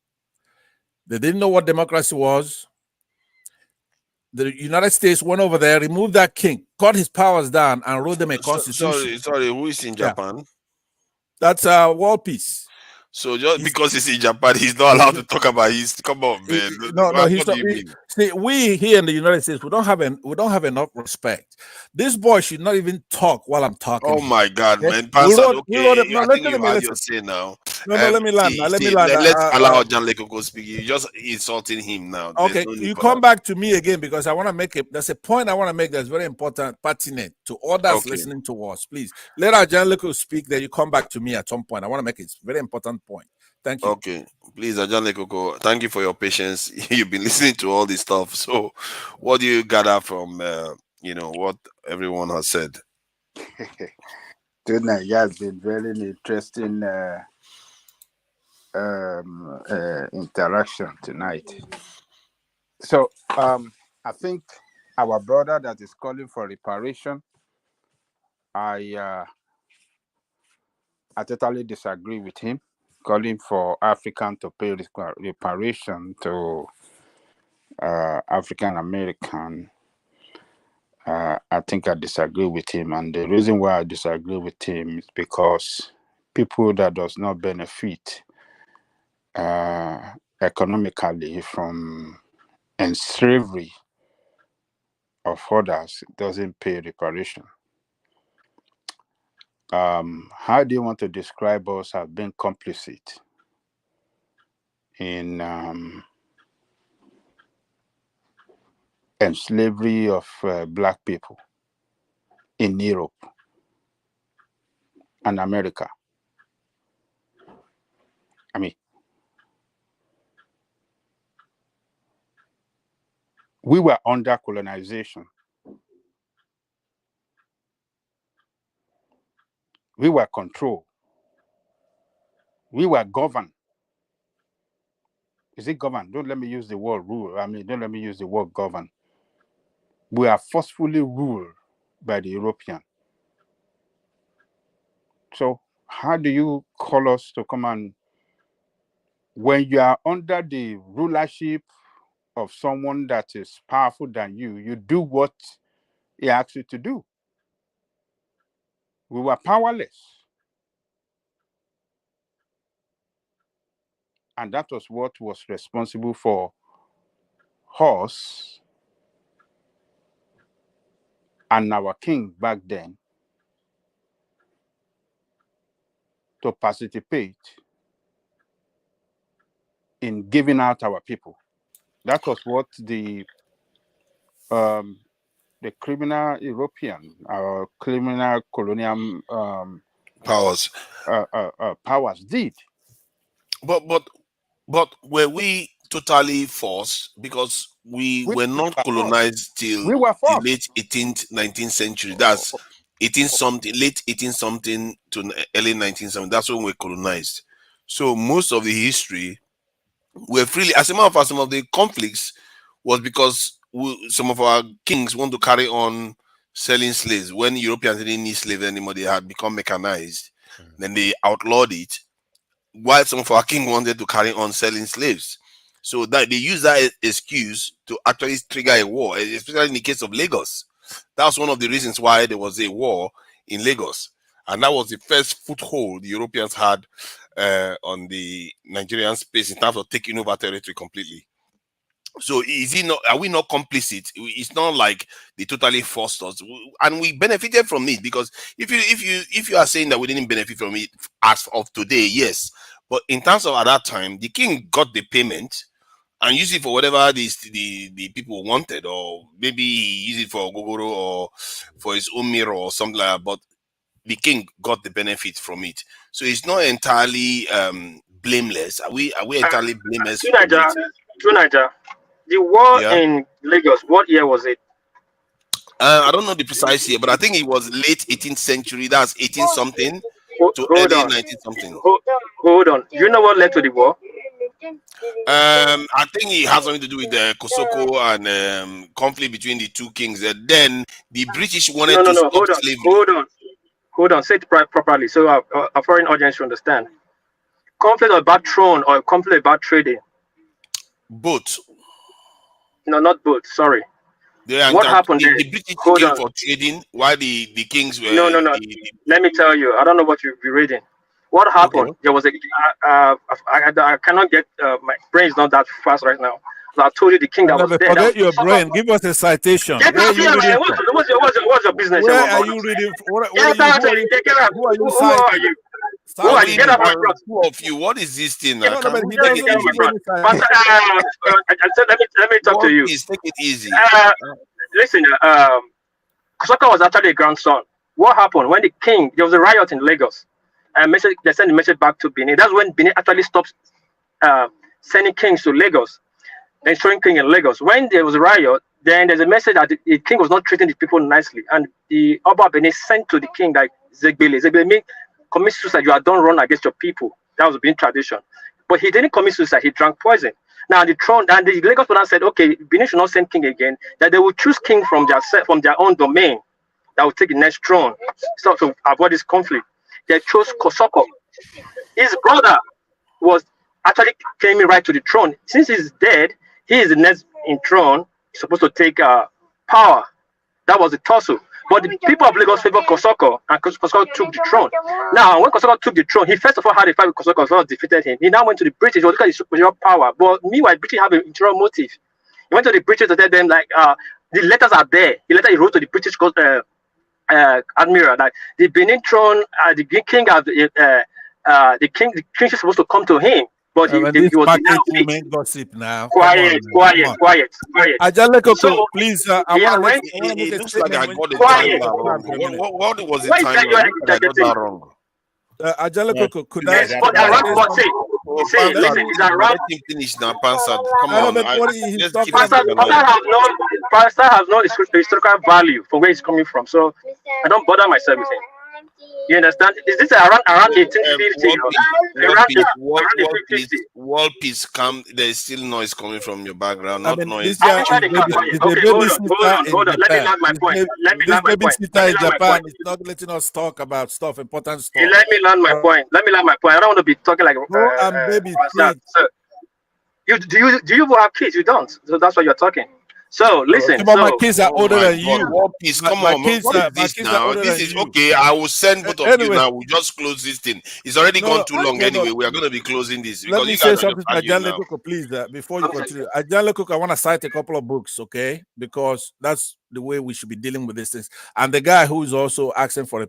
They didn't know what democracy was. The United States went over there, removed that king, cut his powers down, and wrote them a constitution. Sorry, who is in Japan? That's world peace. So just because he's in Japan, he's not allowed to talk about his. Come on, man. No, he's what not. do you mean? See, we here in the United States, we don't have enough respect. This boy should not even talk while I'm talking. Oh my God, okay? man, Pastor. No, I think you've had your say now. No, let me land. Let me land. Let's allow John Leko go speak. You're just insulting him now. Okay, you come back to me again because I want to make it. There's a point I want to make that's very important, pertinent to others listening to us. Please let our John Leko speak. Then you come back to me at some point. I want to make it a very important point. Thank you. Okay, please, John Leko, thank you for your patience. You've been listening to all this stuff. So, what do you gather from what everyone has said? Tonight has been very interesting interaction tonight. So I think our brother that is calling for reparation, I totally disagree with him. Calling for African to pay reparation to African American. I think I disagree with him, and the reason why I disagree with him is because people that does not benefit economically from slavery of others doesn't pay reparation. How do you want to describe us as being complicit in slavery of Black people in Europe and America? I mean, we were under colonization. We were controlled. We were governed. Is it governed? Don't let me use the word rule. Don't let me use the word govern. We are forcefully ruled by the European. So how do you call us to come and, when you are under the rulership of someone that is powerful than you, you do what he asks you to do? We were powerless. And that was what was responsible for us and our king back then to participate in giving out our people. That was what the criminal European or criminal colonial powers did. But were we totally forced? Because we were not colonized till the late 18th, 19th century. That's 18 something, late 18 something to early 19th something. That's when we were colonized. So most of the history were freely. As a matter of fact, some of the conflicts was because some of our kings want to carry on selling slaves. When Europeans didn't need slaves anymore, they had become mechanized. Then they outlawed it, while some of our king wanted to carry on selling slaves. So that they use that excuse to actually trigger a war, especially in the case of Lagos. That's one of the reasons why there was a war in Lagos. And that was the first foothold the Europeans had on the Nigerian space in terms of taking over territory completely. So are we not complicit? It's not like they totally forced us, and we benefited from it. Because if you are saying that we didn't benefit from it as of today, yes, but in terms of at that time, the king got the payment and used it for whatever the people wanted, or maybe he used it for Gogoro or for his own mirror or something like that. But the king got the benefit from it. So it's not entirely blameless. Are we entirely blameless? True Niger. The war in Lagos, what year was it? I don't know the precise year, but I think it was late 18th century. That's 18 something to early 19 something. Hold on. Do you know what led to the war? I think it has something to do with the Kosoko and conflict between the two kings. Then the British wanted to stop slavery. Hold on. Say it properly so a foreign audience should understand. Conflict about throne or conflict about trading? Both. No, not both. Sorry. What happened? The British came for trading while the kings were. No. Let me tell you. I don't know what you'll be reading. What happened? Okay. There was I cannot get my brain is not that fast right now. I told you the king that was there. Forget your brain. Give us a citation. Get out here, man. What's your business? Where are you reading? Who are you citing? Who are you? Get out of my front. Two of you. What is this thing? Let me talk to you. Please take it easy. Listen, Kosoko was actually a grandson. What happened when there was a riot in Lagos, and they sent a message back to Benin. That's when Benin actually stopped sending kings to Lagos, ensuring king in Lagos. When there was a riot, then there's a message that the king was not treating the people nicely, and the Oba Benin sent to the king like Zegbele, commit suicide. You are done run against your people. That was Benin tradition, but he didn't commit suicide. He drank poison. Now the throne and the Lagos Brothers said, okay, Benin should not send king again. That they will choose king from their own domain that will take the next throne, so to avoid this conflict. They chose Kosoko. His brother was actually claiming right to the throne. Since he's dead, he is the next in throne. He's supposed to take power. That was the tussle. But the people of Lagos favored Kosoko, and Kosoko took the throne. Now, when Kosoko took the throne, he first of all had a fight with Kosoko. Kosoko defeated him. He now went to the British. He was looking at his superior power. But meanwhile, British have an interior motive. He went to the British to tell them, like, the letters are there. The letter he wrote to the British admiral that the Benin throne, the king of the king is supposed to come to him. But he was denied. Gossip now. Quiet. So, please, I want to make it looks like I got the time wrong. What was the time I got that wrong? Ajalekoko, could I? Listen, it's around. Finish now, Pansa. Come on. Pastor has no historical value for where he's coming from, so I don't bother myself with him. You understand? Is this around 1850? World peace come. There is still noise coming from your background. Not noise. Hold on. Let me land my point. Japan is not letting us talk about important stuff. Let me land my point. I don't want to be talking like. Baby, do you have kids? You don't. So that's why you're talking. So listen. But my kids are older than you. Peace, come on, what is this now? This is okay. I will send both of you now. We'll just close this thing. It's already gone too long anyway. We are going to be closing this. Let me say something to Ajahn Lekoko, please, before you continue. Ajahn Lekoko, I want to cite a couple of books, okay? Because that's the way we should be dealing with these things. And the guy who is also asking for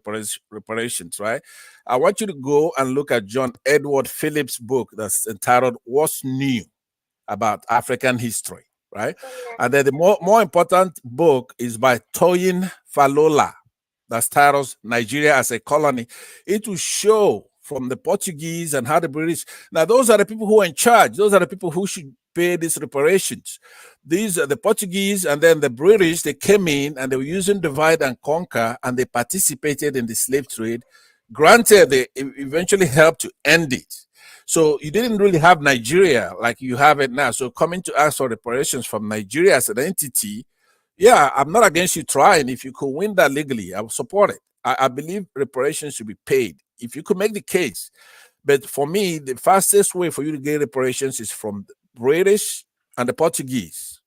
reparations, right? I want you to go and look at John Edward Phillips' book that's entitled What's New About African History. Right, and then the more important book is by Toyin Falola, that's titled Nigeria as a Colony. It will show from the Portuguese and how the British. Now, those are the people who are in charge. Those are the people who should pay these reparations. These are the Portuguese, and then the British. They came in and they were using divide and conquer, and they participated in the slave trade. Granted, they eventually helped to end it. So you didn't really have Nigeria like you have it now. So coming to ask for reparations from Nigeria as an entity, yeah, I'm not against you trying. If you could win that legally, I will support it. I believe reparations should be paid if you could make the case. But for me, the fastest way for you to get reparations is from the British and the Portuguese.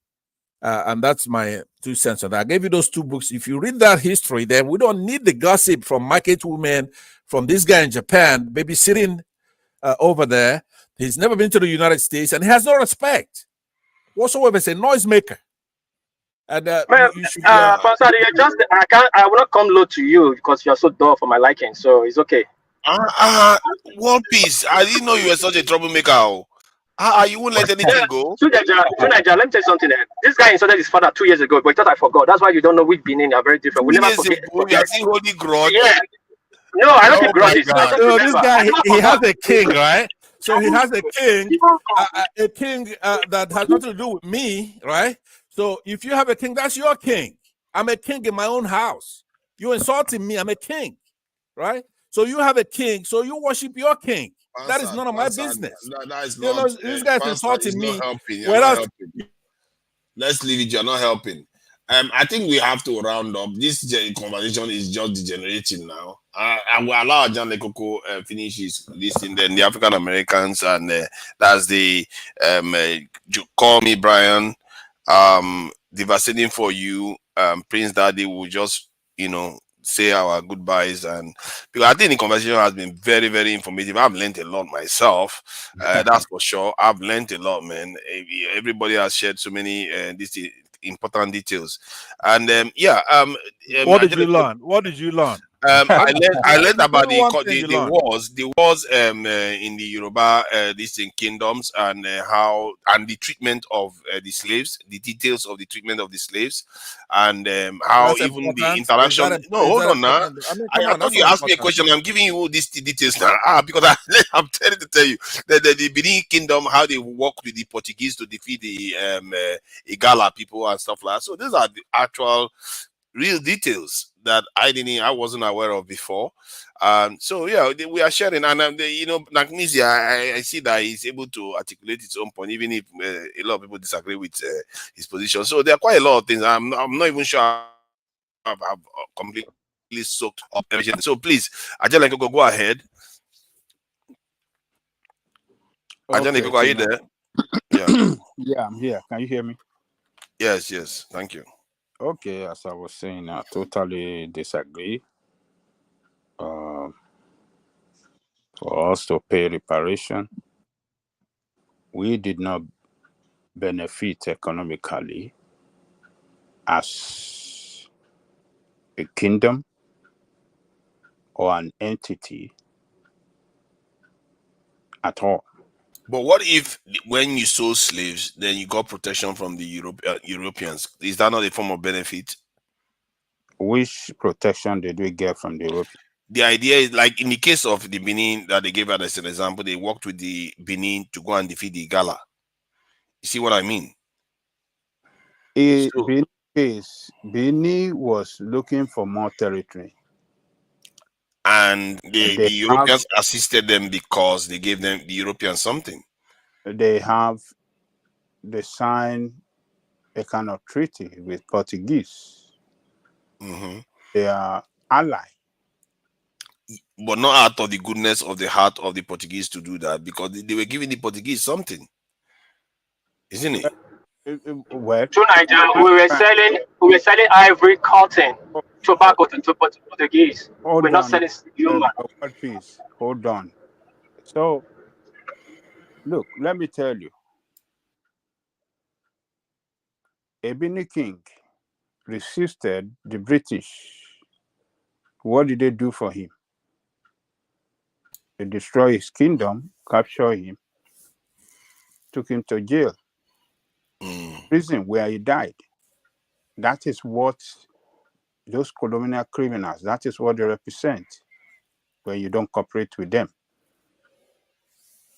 And that's my 2 cents on that. I gave you those 2 books. If you read that history, then we don't need the gossip from market women, from this guy in Japan, babysitting over there. He's never been to the United States and he has no respect whatsoever. It's a noisemaker. And you should, Pastor, I will not come low to you because you're so dull for my liking, so it's okay. One Piece, I didn't know you were such a troublemaker. You won't let anything go. Sunaja, let me tell you something. This guy insulted his father 2 years ago, but he thought I forgot. That's why you don't know which Benin are very different. We never forget. We are seeing Holy Grudge. Yeah. No, I don't Oh keep my grudges. I God. just So this remember. I guy, never he has forgot. a king, right? So he has a king that has nothing to do with me, right? So if you have a king, that's your king. I'm a king in my own house. You're insulting me. I'm a king, right? So you have a king, so you worship your king. That is none of my business. That is You not, know, this guy's Pastor is insulting not me. helping. You're not Whereas helping. Let's leave it. You're not helping. I think we have to round up. This conversation is just degenerating now. I will allow John Lekoko finish his this thing. Then the African Americans, and that's the call me Brian. Devastating for you, Prince Daddy will just say our goodbyes, and because I think the conversation has been very, very informative. I've learned a lot myself, that's for sure. I've learned a lot, man. Everybody has shared so many these important details, and what did you learn? What did you learn? I learned about Give me one thing you the learned. wars in the Yoruba distinct kingdoms, and how and the treatment of the slaves, the details of the treatment of the slaves, and how That's even the important. interaction. No, Is hold that on now. important? I mean, come I on, thought that's you not asked me a important. question. I'm giving you these details now. Because I'm telling to tell you that the Benin Kingdom, how they work with the Portuguese to defeat the Igala people and stuff like that. So these are the actual real details that I wasn't aware of before. So yeah, we are sharing, and Nagnisia, I see that he's able to articulate his own point, even if a lot of people disagree with his position. So there are quite a lot of things. I'm not even sure I've completely soaked up everything. So please, Ajay Lekoko, go ahead. Ajay Okay, Lekoko, are you Tina. there? Yeah. Yeah, I'm here. Can you hear me? Yes. Thank you. Okay, as I was saying, I totally disagree. For us to pay reparation, we did not benefit economically as a kingdom or an entity at all. But what if when you sold slaves, then you got protection from the Europeans? Is that not a form of benefit? Which protection did we get from the Europeans? The idea is, like in the case of the Benin that they gave out as an example, they worked with the Benin to go and defeat the Gala. You see what I mean? In Benin case, Benin was looking for more territory. And the Europeans assisted them because they gave them the Europeans something. They signed a kind of treaty with Portuguese. Mm-hmm. They are allies. But not out of the goodness of the heart of the Portuguese to do that, because they were giving the Portuguese something, isn't it? Well, to Nigeria, we were selling ivory, cotton, tobacco to Portuguese. We're not selling human. Peace. Hold on. So, look, let me tell you. Ebony King resisted the British. What did they do for him? They destroyed his kingdom, captured him, took him to jail, prison where he died. That is what those colonial criminals, that is what they represent when you don't cooperate with them.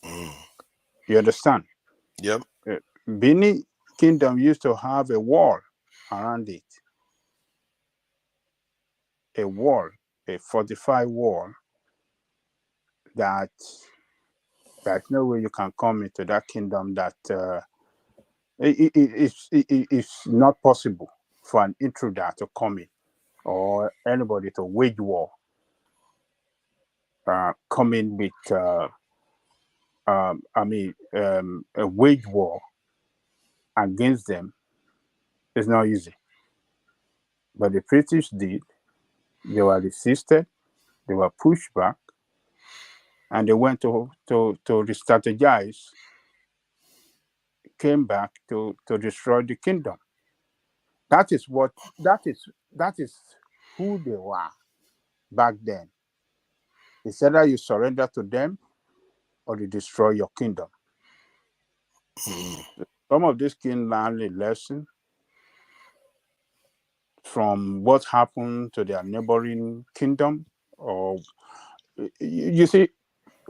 You understand? Yep. Benin Kingdom used to have a wall around it. A wall, a fortified wall that there's no way you can come into that kingdom that it's not possible for an intruder to come in or anybody to wage war. Come in with, a wage war against them is not easy. But the British did. They were resisted, they were pushed back, and they went to re-strategize, came back to destroy the kingdom. That is who they were back then. It's either you surrender to them or they destroy your kingdom. Some of these kings learned a lesson from what happened to their neighboring kingdom or you see,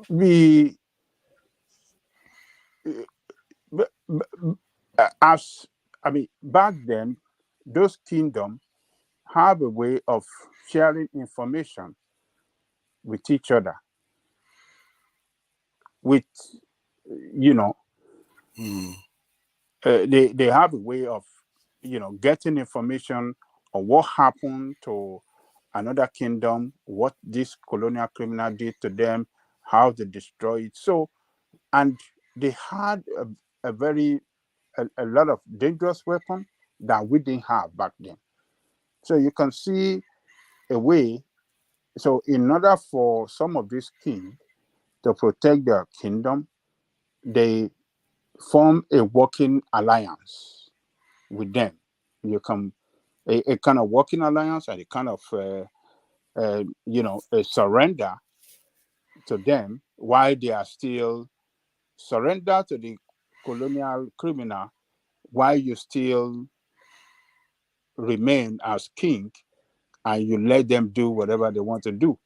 we as I mean, back then, those kingdoms have a way of sharing information with each other, with you know, they have a way of getting information on what happened to another kingdom, what this colonial criminal did to them, how they destroyed it. So, and they had a lot of dangerous weapons that we didn't have back then. So you can see a way. So in order for some of these kings to protect their kingdom, they form a working alliance with them. You can a kind of working alliance and a kind of a surrender to them while they are still surrender to the colonial criminal while you still remain as king, and you let them do whatever they want to do.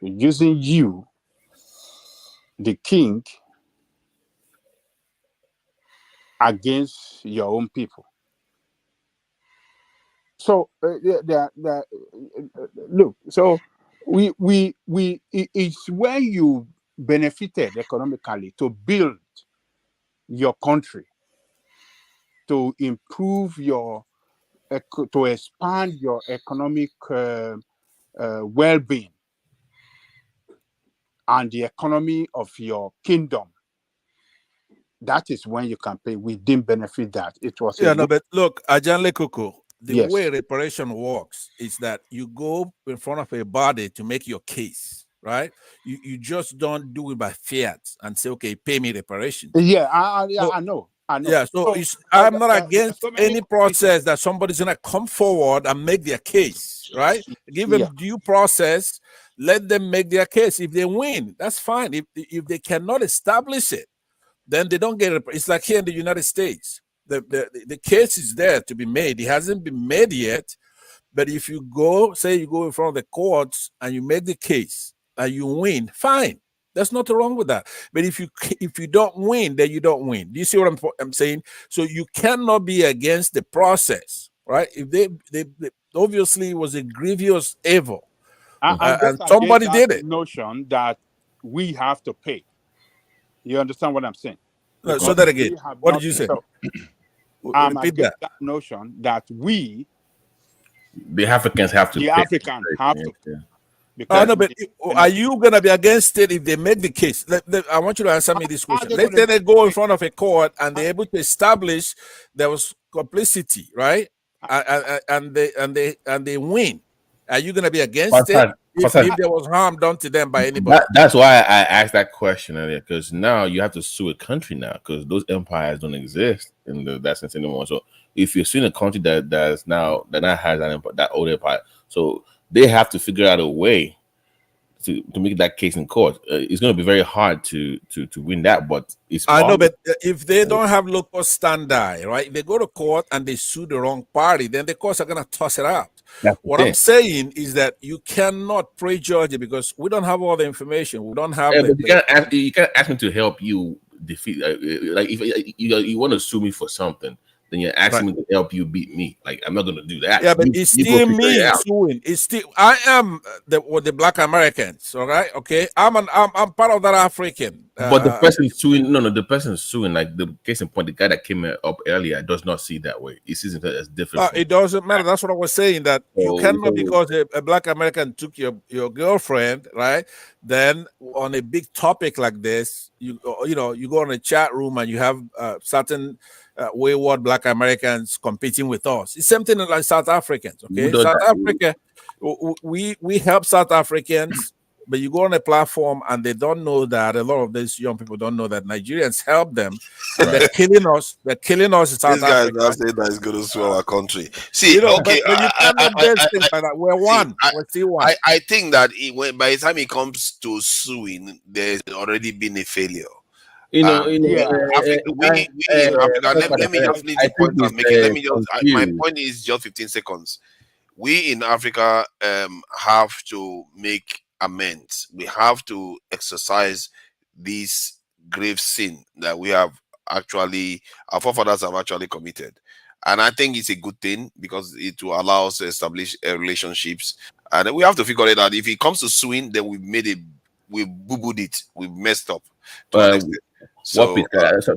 Using you, the king, against your own people. So look. So it's when you benefited economically to build your country, to improve to expand your economic well-being and the economy of your kingdom. That is when you can pay. We didn't benefit that. It was but look, Ajanle Koko, the Yes. way reparation works is that you go in front of a body to make your case, right? You just don't do it by fiat and say, okay, pay me reparations. Yeah, I know. Yeah, so I'm not against any process that somebody's gonna come forward and make their case, right? Give them due process, let them make their case. If they win, that's fine. If they cannot establish it, then they don't get it. It's like here in the United States. The case is there to be made. It hasn't been made yet. But if you go in front of the courts and you make the case and you win, fine. There's nothing wrong with that. But if you don't win, then you don't win. Do you see what I'm saying? So you cannot be against the process, right? If they obviously it was a grievous evil, and somebody did it. Notion that we have to pay. You understand what I'm saying? No, so that again. What did you say? I'm against that notion that we, the Africans, have to. The Africans have to. Because no, but are you going to be against it if they make the case? I want you to answer me this question. Let's say they go in front of a court and they're able to establish there was complicity, right? And they win. Are you going to be against it if there was harm done to them by anybody? That's why I asked that question earlier, because now you have to sue a country now, because those empires don't exist in that sense anymore. So if you're suing a country that has that old empire, so they have to figure out a way to make that case in court. It's going to be very hard to win that, but it's possible. I know, but if they don't have local standard, right? If they go to court and they sue the wrong party, then the courts are going to toss it out. What I'm saying is that you cannot prejudge it because we don't have all the information. We don't have. You can't ask me to help you defeat. Like if you want to sue me for something, then you're asking me to help you beat me. Like I'm not going to do that. Yeah, but it's still me suing. It's still I am the Black Americans. All right, okay. I'm part of that African. But the person suing, the person suing, like the case in point, the guy that came up earlier does not see it that way. He sees it as different. It doesn't matter. That's what I was saying. That you cannot because a Black American took your girlfriend, right? Then on a big topic like this, you go on a chat room and you have certain wayward Black Americans competing with us. It's something like South Africans. Okay, South Africa, we help South Africans. But you go on a platform and they don't know that a lot of these young people don't know that Nigerians help them. And they're killing us. They're killing us in South Africa. This guy saying that is going to sue our country. See, okay, but you cannot do things like that. We're one. We're still one. I think that by the time it comes to suing, there's already been a failure. We in Africa. Let me just finish the point I'm making. My point is just 15 seconds. we in Africa have to make amends. We have to exercise this grave sin that we have actually, our forefathers have actually committed. And I think it's a good thing because it will allow us to establish relationships. And we have to figure it out. If it comes to suing, then we boo-booed it, we messed up to an extent. So,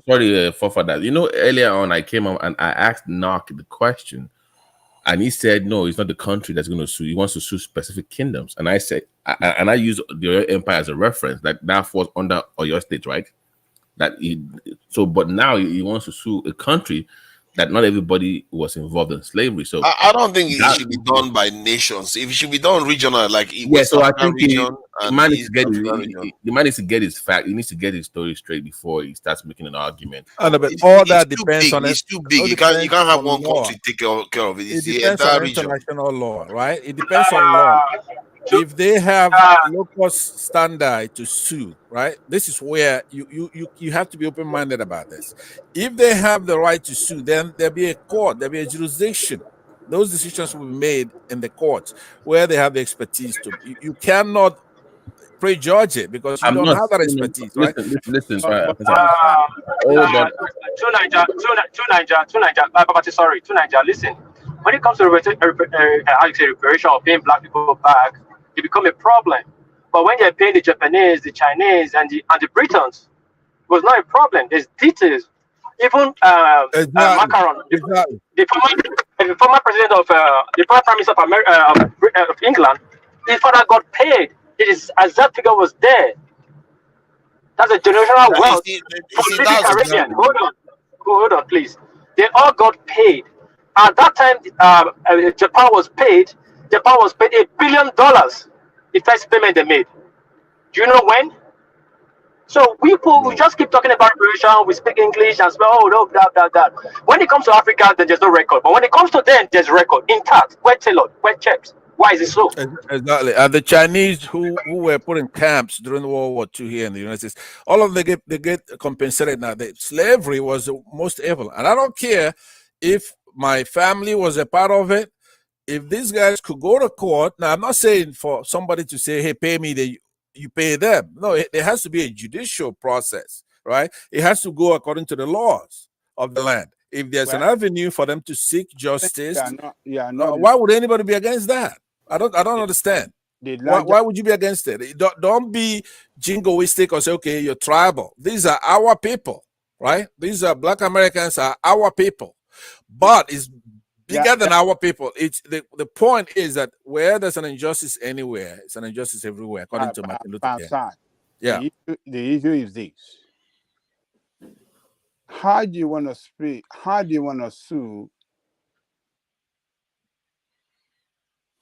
sorry for that. You know, earlier on I came up and I asked Knock the question, and he said, no, it's not the country that's going to sue. He wants to sue specific kingdoms. And I said, I use the Oyo Empire as a reference, that falls under Oyo State, right? But now he wants to sue a country that not everybody was involved in slavery. So I don't think it should be done by nations. It should be done regional, like so I think region the man needs to get his fact. He needs to get his story straight before he starts making an argument. But all that depends on it's too big. You can't have one country take care of it. It's the depends entire on region. international law, right? It depends on law. If they have local standard to sue, right? This is where you have to be open-minded about this. If they have the right to sue, then there'll be a court, there'll be a jurisdiction. Those decisions will be made in the courts where they have the expertise to. You cannot prejudge it because you don't have that expertise, right? Listen. To Niger. Listen, when it comes to reparation or paying black people back, it become a problem. But when they're paying the Japanese, the Chinese, and the Britons, it was not a problem. There's details. Even Macron, the former president of the former prime minister of England, his father got paid. It is as that figure was there. That's a generational wealth. Caribbean. Hold on, please. They all got paid. At that time, Japan was paid $1 billion. The first payment they made. Do you know when? So we just keep talking about reparation. We speak English and spell, that. When it comes to Africa, then there's no record. But when it comes to them, there's record intact, well tailored, well checked. Why is it so? Exactly. And the Chinese who were put in camps during World War II here in the United States, all of them they get compensated now. Slavery was the most evil. And I don't care if my family was a part of it. If these guys could go to court, now I'm not saying for somebody to say, hey, pay me, you pay them. No, there has to be a judicial process, right? It has to go according to the laws of the land. If there's an avenue for them to seek justice, why would anybody be against that? I don't understand. Why would you be against it? Don't be jingoistic or say, okay, you're tribal. These are our people, right? These are Black Americans are our people. But it's bigger than our people. It's the point is that where there's an injustice anywhere, it's an injustice everywhere, according to Martin Luther King. Yeah. The issue is this. How do you want to speak? How do you want to sue?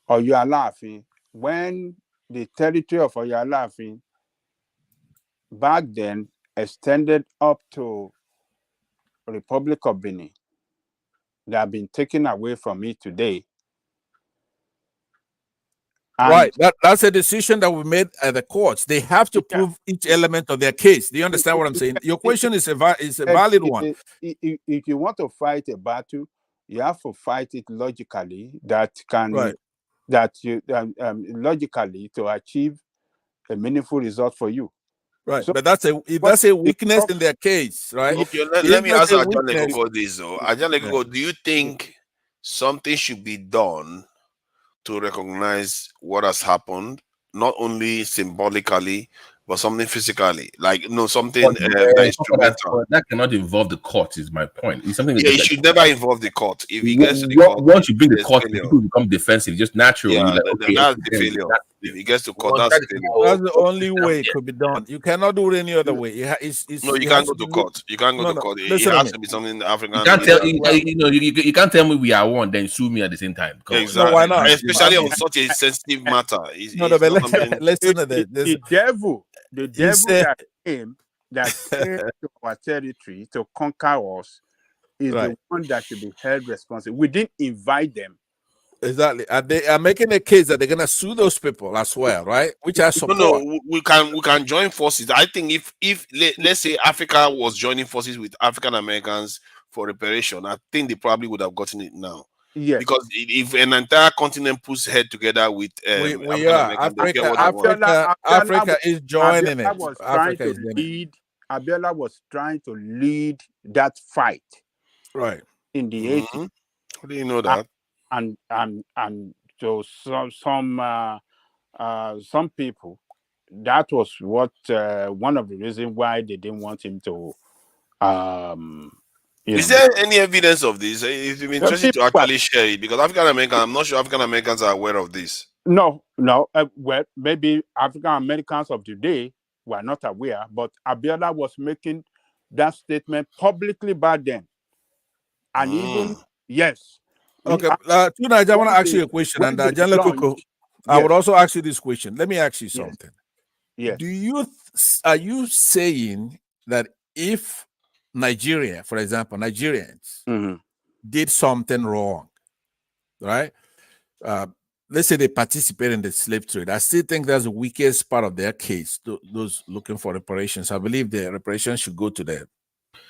Or you are laughing when the territory of Oyalafi back then extended up to Republic of Benin. They have been taken away from it today. And right. That's a decision that we made at the courts. They have to prove each element of their case. Do you understand what I'm saying? Your question is a valid one. If you want to fight a battle, you have to fight it logically. That can logically to achieve a meaningful result for you. Right, so, but that's a weakness in their case, right? Okay, let me ask Ajahn Lekoko this though. Ajahn Lekoko, do you think something should be done to recognize what has happened, not only symbolically, but something physically, like something that is instrumental? That cannot involve the court. Is my point. It's something. Yeah, it should never involve the court. If it gets to the court, once you bring the court, people become defensive. Just natural. Yeah, like, okay, that's the failure. If it gets to court, that's the failure. That's the only way it could be done. You cannot do it any other way. No, you can't go to court. You can't go to court. It has to be something African. You can't tell you can't tell me we are one, then sue me at the same time. Exactly. No, why not? Especially on such a sensitive matter. Listen to this. The devil that came to our territory to conquer us is the one that should be held responsible. We didn't invite them. Exactly. And they are making a case that they're gonna sue those people as well, right? Which I support. No, we can join forces. I think if let's say Africa was joining forces with African Americans for reparation, I think they probably would have gotten it now. Yes. Because if an entire continent puts head together with we are. African American, they get what they want. Africa is joining Abiola it. was trying Africa to is in it. lead. Abiola was trying to lead that fight. Right. In the 80s. How do you know that? And so some people, that was what one of the reasons why they didn't want him to. Is there any evidence of this? If you're interested to actually share it, because African Americans, I'm not sure African Americans are aware of this. No. Well, maybe African Americans of today were not aware, but Abiola was making that statement publicly back then, and even yes. Okay, Tunaj, I want to ask you a question, and Janle Koko, I would also ask you this question. Let me ask you something. Yes. Are you saying that if Nigeria, for example, Nigerians did something wrong, right? Let's say they participate in the slave trade. I still think that's the weakest part of their case. Those looking for reparations, I believe the reparations should go to the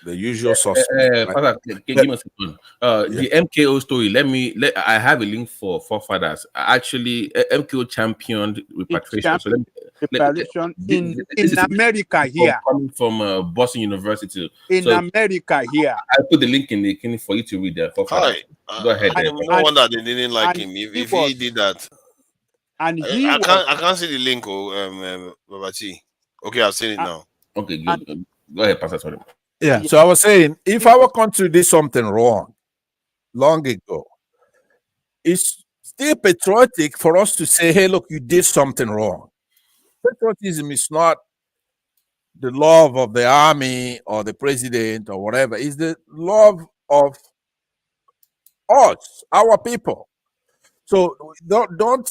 usual source. Right? Give me a second. The MKO story. I have a link for forefathers. Actually, MKO championed repatriation. So repatriation in America here. Coming from Boston University. In America here. I put the link in the for you to read there. Forefathers. Go ahead. No wonder they didn't like him. If he did that, and I can't see the link. Babati. Okay, I've seen it now. Okay, good. Go ahead, Pastor. Sorry. Yeah. So I was saying, if our country did something wrong long ago, it's still patriotic for us to say, "Hey, look, you did something wrong." Patriotism is not the love of the army or the president or whatever. It's the love of us, our people. So don't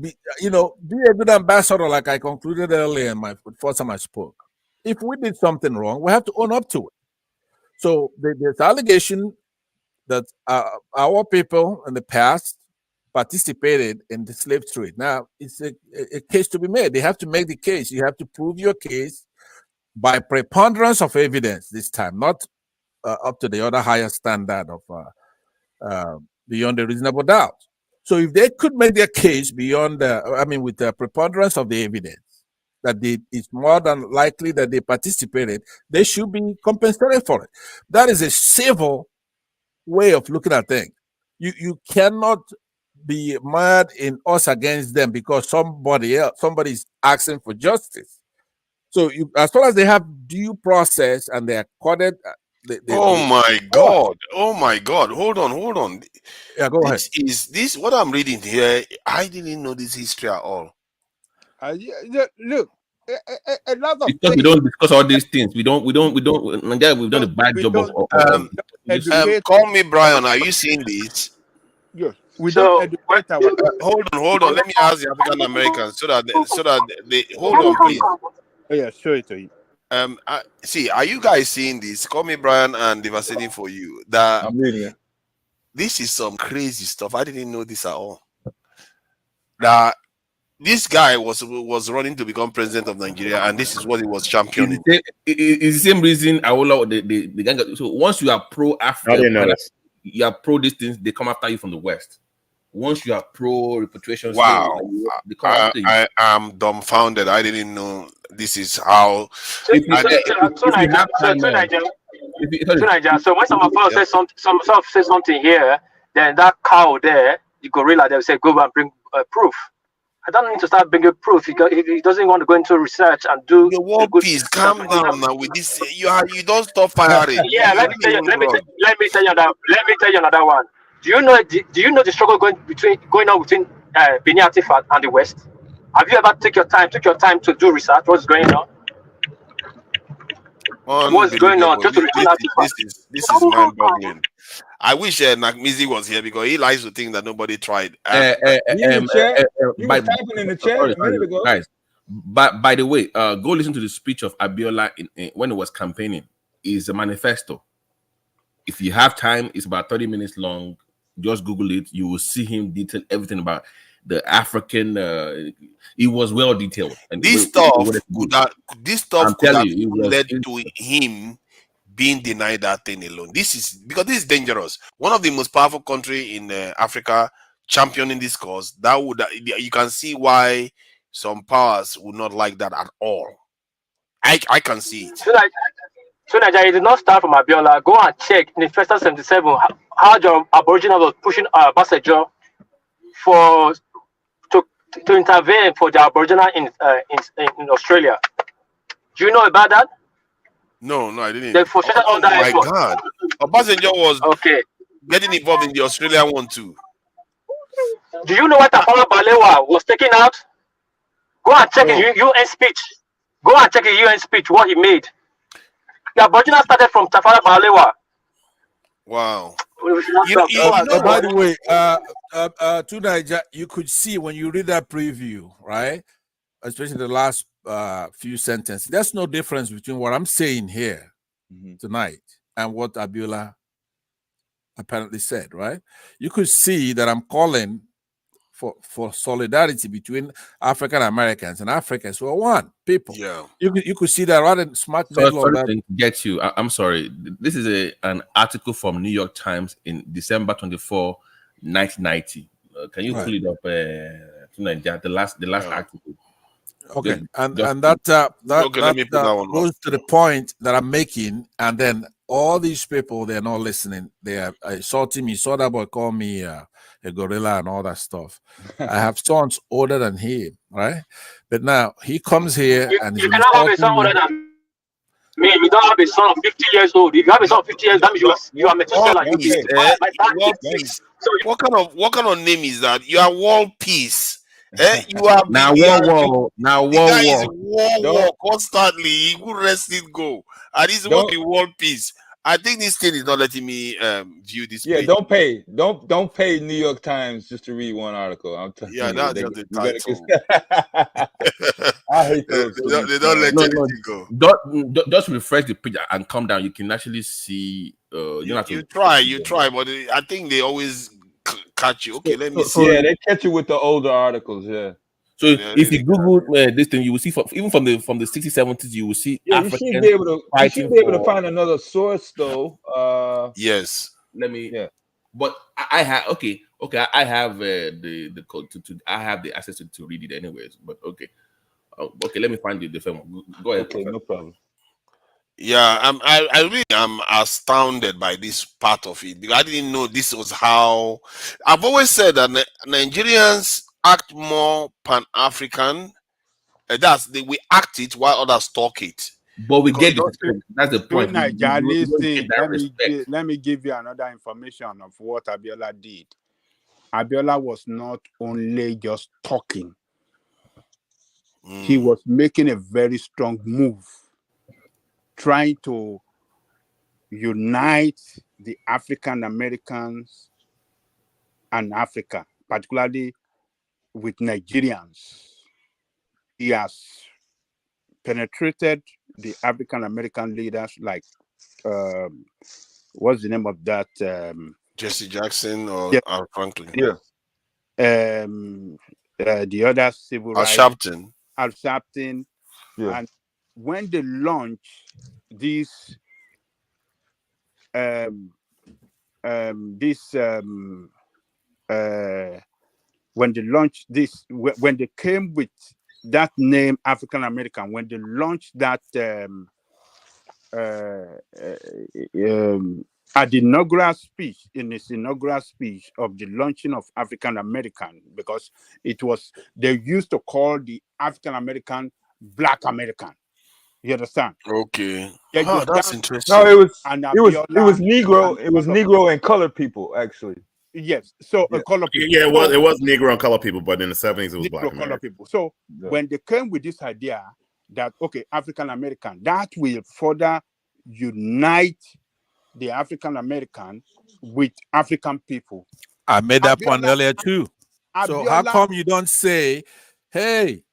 be, be a good ambassador, like I concluded earlier in my first time I spoke. If we did something wrong, we have to own up to it. So there's allegation that our people in the past participated in the slave trade. Now it's a case to be made. They have to make the case. You have to prove your case by preponderance of evidence this time, not up to the other higher standard of beyond a reasonable doubt. So if they could make their case beyond, with the preponderance of the evidence, that it's more than likely that they participated, they should be compensated for it. That is a civil way of looking at things. You cannot be mad in us against them because somebody's asking for justice. So as long as they have due process and they are accorded. My God! Hold on. Yeah, go ahead. This what I'm reading here? I didn't know this history at all. Look, a lot of because we don't discuss all these things. We've done a bad job of call me Brian. Are you seeing this? Yes. We don't educate our. Hold on. Let me ask the African Americans so that they hold on, please. Oh, yeah, show it to you. See, are you guys seeing this? Call me Brian and devastating for you. That I'm reading it. This is some crazy stuff. I didn't know this at all. That this guy was running to become president of Nigeria, and this is what he was championing. It's the same reason the gang. So once you are pro Africa, you are pro these things, they come after you from the West. Once you are pro repatriation, wow, I am dumbfounded. I didn't know this is how. So when some of us say something here, then that cow there, the gorilla, they will say, go and bring proof. I don't need to start bringing proof if he doesn't want to go into research and do the war piece. Calm down now with this. You don't stop firing. Yeah, let me tell you another one. Do you know the struggle going on between Bini Atifat and the West? Have you ever took your time to do research? What's going on? What's going on? This is mind-boggling. I wish Nakmizi was here because he likes to think that nobody tried. He was typing in the chat a minute ago. Guys, by the way, go listen to the speech of Abiola when he was campaigning. It's a manifesto. If you have time, it's about 30 minutes long. Just Google it. You will see him detail everything about the African. It was well detailed. And this stuff could have led to him being denied that thing alone. This is because this is dangerous. One of the most powerful country in Africa championing this cause, that would you can see why some powers would not like that at all. I can see it. So Nigeria did not start from Abiola. Go and check in the first 77 how the Aboriginal was pushing Basejo for to intervene for the Aboriginal in Australia. Do you know about that? No, I didn't. They frustrated Oh under my effort. God. Obasanjo was getting involved in the Australian one too. Do you know what Tafawa Balewa was taking out? Go and check his UN speech. Go and check his UN speech, what he made. The Aboriginal started from Tafawa Balewa. Wow. By the way, to Niger, you could see when you read that preview, right? Especially the last few sentences. There's no difference between what I'm saying here tonight and what Abiola apparently said, right? You could see that I'm calling for solidarity between African Americans and Africans who are one people. Yeah. You could see that rather than smart middle of that. To get you. I'm sorry. This is an article from New York Times in December 24, 1990. Can you pull it up tonight? The last article. Okay, and that goes to the point that I'm making, and then all these people, they're not listening. They are assaulting me. Saw that boy call me a gorilla and all that stuff. I have sons older than him, right? But now he comes here and you cannot have a son older than me. You don't have a son of 50 years old. If you have a son of 50 years, that means you are Methuselah. What kind of name is that? You are World Peace. You are now war constantly. He would rest it go, and this is what the world peace. I think this thing is not letting me view this. Yeah, don't pay New York Times just to read one article. I'm telling you, that's just the title. I hate those. They don't let anything go. Just refresh the page and come down. You can actually see. You try, but I think they always catch you. Okay, let me see. Yeah, they catch you with the older articles. Yeah. So if you Google this thing, you will see even from the 60s, 70s, you will see. Yeah, you should be able to find another source though. Yes. Let me. Yeah. But I have I have the code to I have the access to read it anyways. But okay, let me find the film. Go ahead. Okay, no problem. Yeah, I really am astounded by this part of it because I didn't know this was how. I've always said that Nigerians act more Pan-African. We act it while others talk it. But we get it. That's the point. Let me give you another information of what Abiola did. Abiola was not only just talking. He was making a very strong move, trying to unite the African Americans and Africa, particularly with Nigerians. He has penetrated the African American leaders like, what's the name of that? Jesse Jackson or Al Franklin? Yeah. The other civil rights. Al Sharpton. Yeah. And when they launched this, when they came with that name African American, when they launched that at the inaugural speech, in his inaugural speech of the launching of African American, because they used to call the African American Black American. You understand? Okay. Yeah, that's interesting. No, it was Negro. It was Negro and colored people actually. Yes. So color people. Yeah, it was Negro and color people, but in the 70s it was Black American. Color people. So when they came with this idea that African American, that will further unite the African American with African people. I made that point earlier too. So how come you don't say, hey,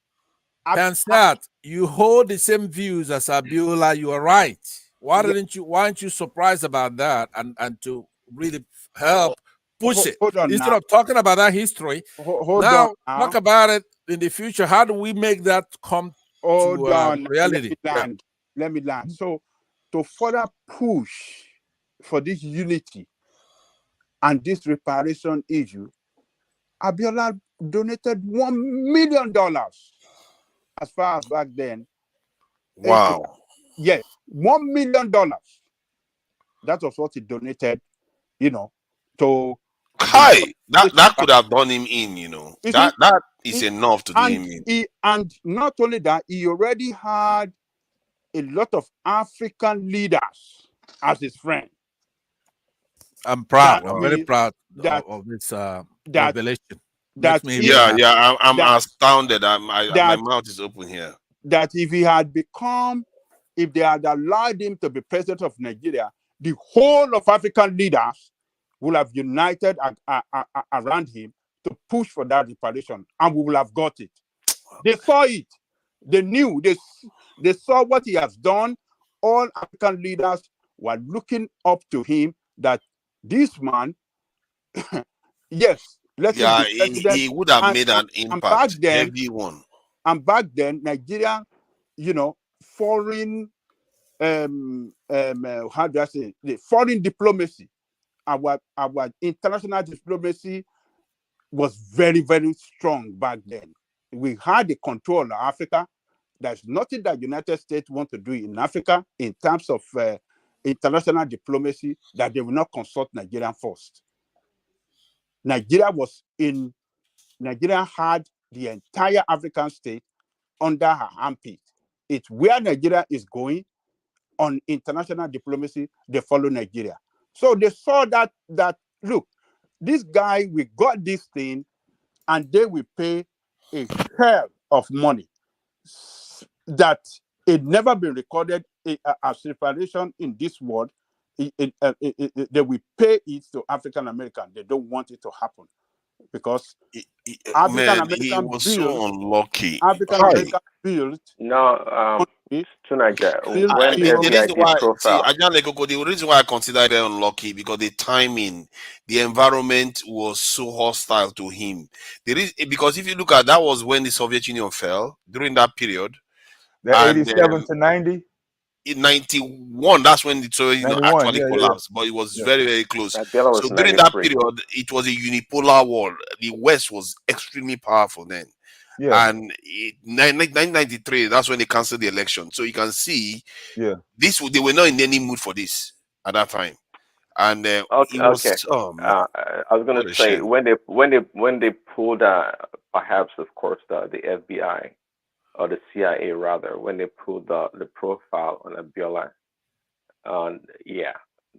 Hansat, you hold the same views as Abiola, you are right. Why aren't you surprised about that and to really help push it? Instead of talking about that history, talk about it in the future. How do we make that come to reality? Let me land. So to further push for this unity and this reparation issue, Abiola donated $1 million as far as back then. Wow. Yes, $1 million. That was what he donated, to. Hi, that could have done him in, that is enough to do him in. And not only that, he already had a lot of African leaders as his friend. I'm proud. I'm very proud of this revelation. I'm astounded. My mouth is open here. That if they had allowed him to be president of Nigeria, the whole of African leaders would have united around him to push for that reparation, and we will have got it. They saw it. They knew. They saw what he has done. All African leaders were looking up to him, that this man, yes, let him be president. He would have made an impact. Everyone. And back then, Nigeria, foreign, how do I say, the foreign diplomacy, our international diplomacy was very, very strong back then. We had the control of Africa. There's nothing that United States want to do in Africa in terms of international diplomacy that they will not consult Nigeria first. Nigeria had the entire African state under her armpit. It's where Nigeria is going on international diplomacy. They follow Nigeria. So they saw that look, this guy, we got this thing, and they will pay a hell of money that it never been recorded as reparation in this world. They will pay it to African American. They don't want it to happen because African American was so unlucky. African American built to Nigeria. The reason why I consider it unlucky, because the timing, the environment was so hostile to him. Because if you look at, that was when the Soviet Union fell during that period. That 87 to 90. In 91, that's when the Soviet Union actually collapsed, but it was very, very close. So during that period, it was a unipolar world. The West was extremely powerful then. And in 1993, that's when they canceled the election. So you can see, they were not in any mood for this at that time. And I was going to say, when they pulled, perhaps, of course, the FBI or the CIA rather, when they pulled the profile on Abiola,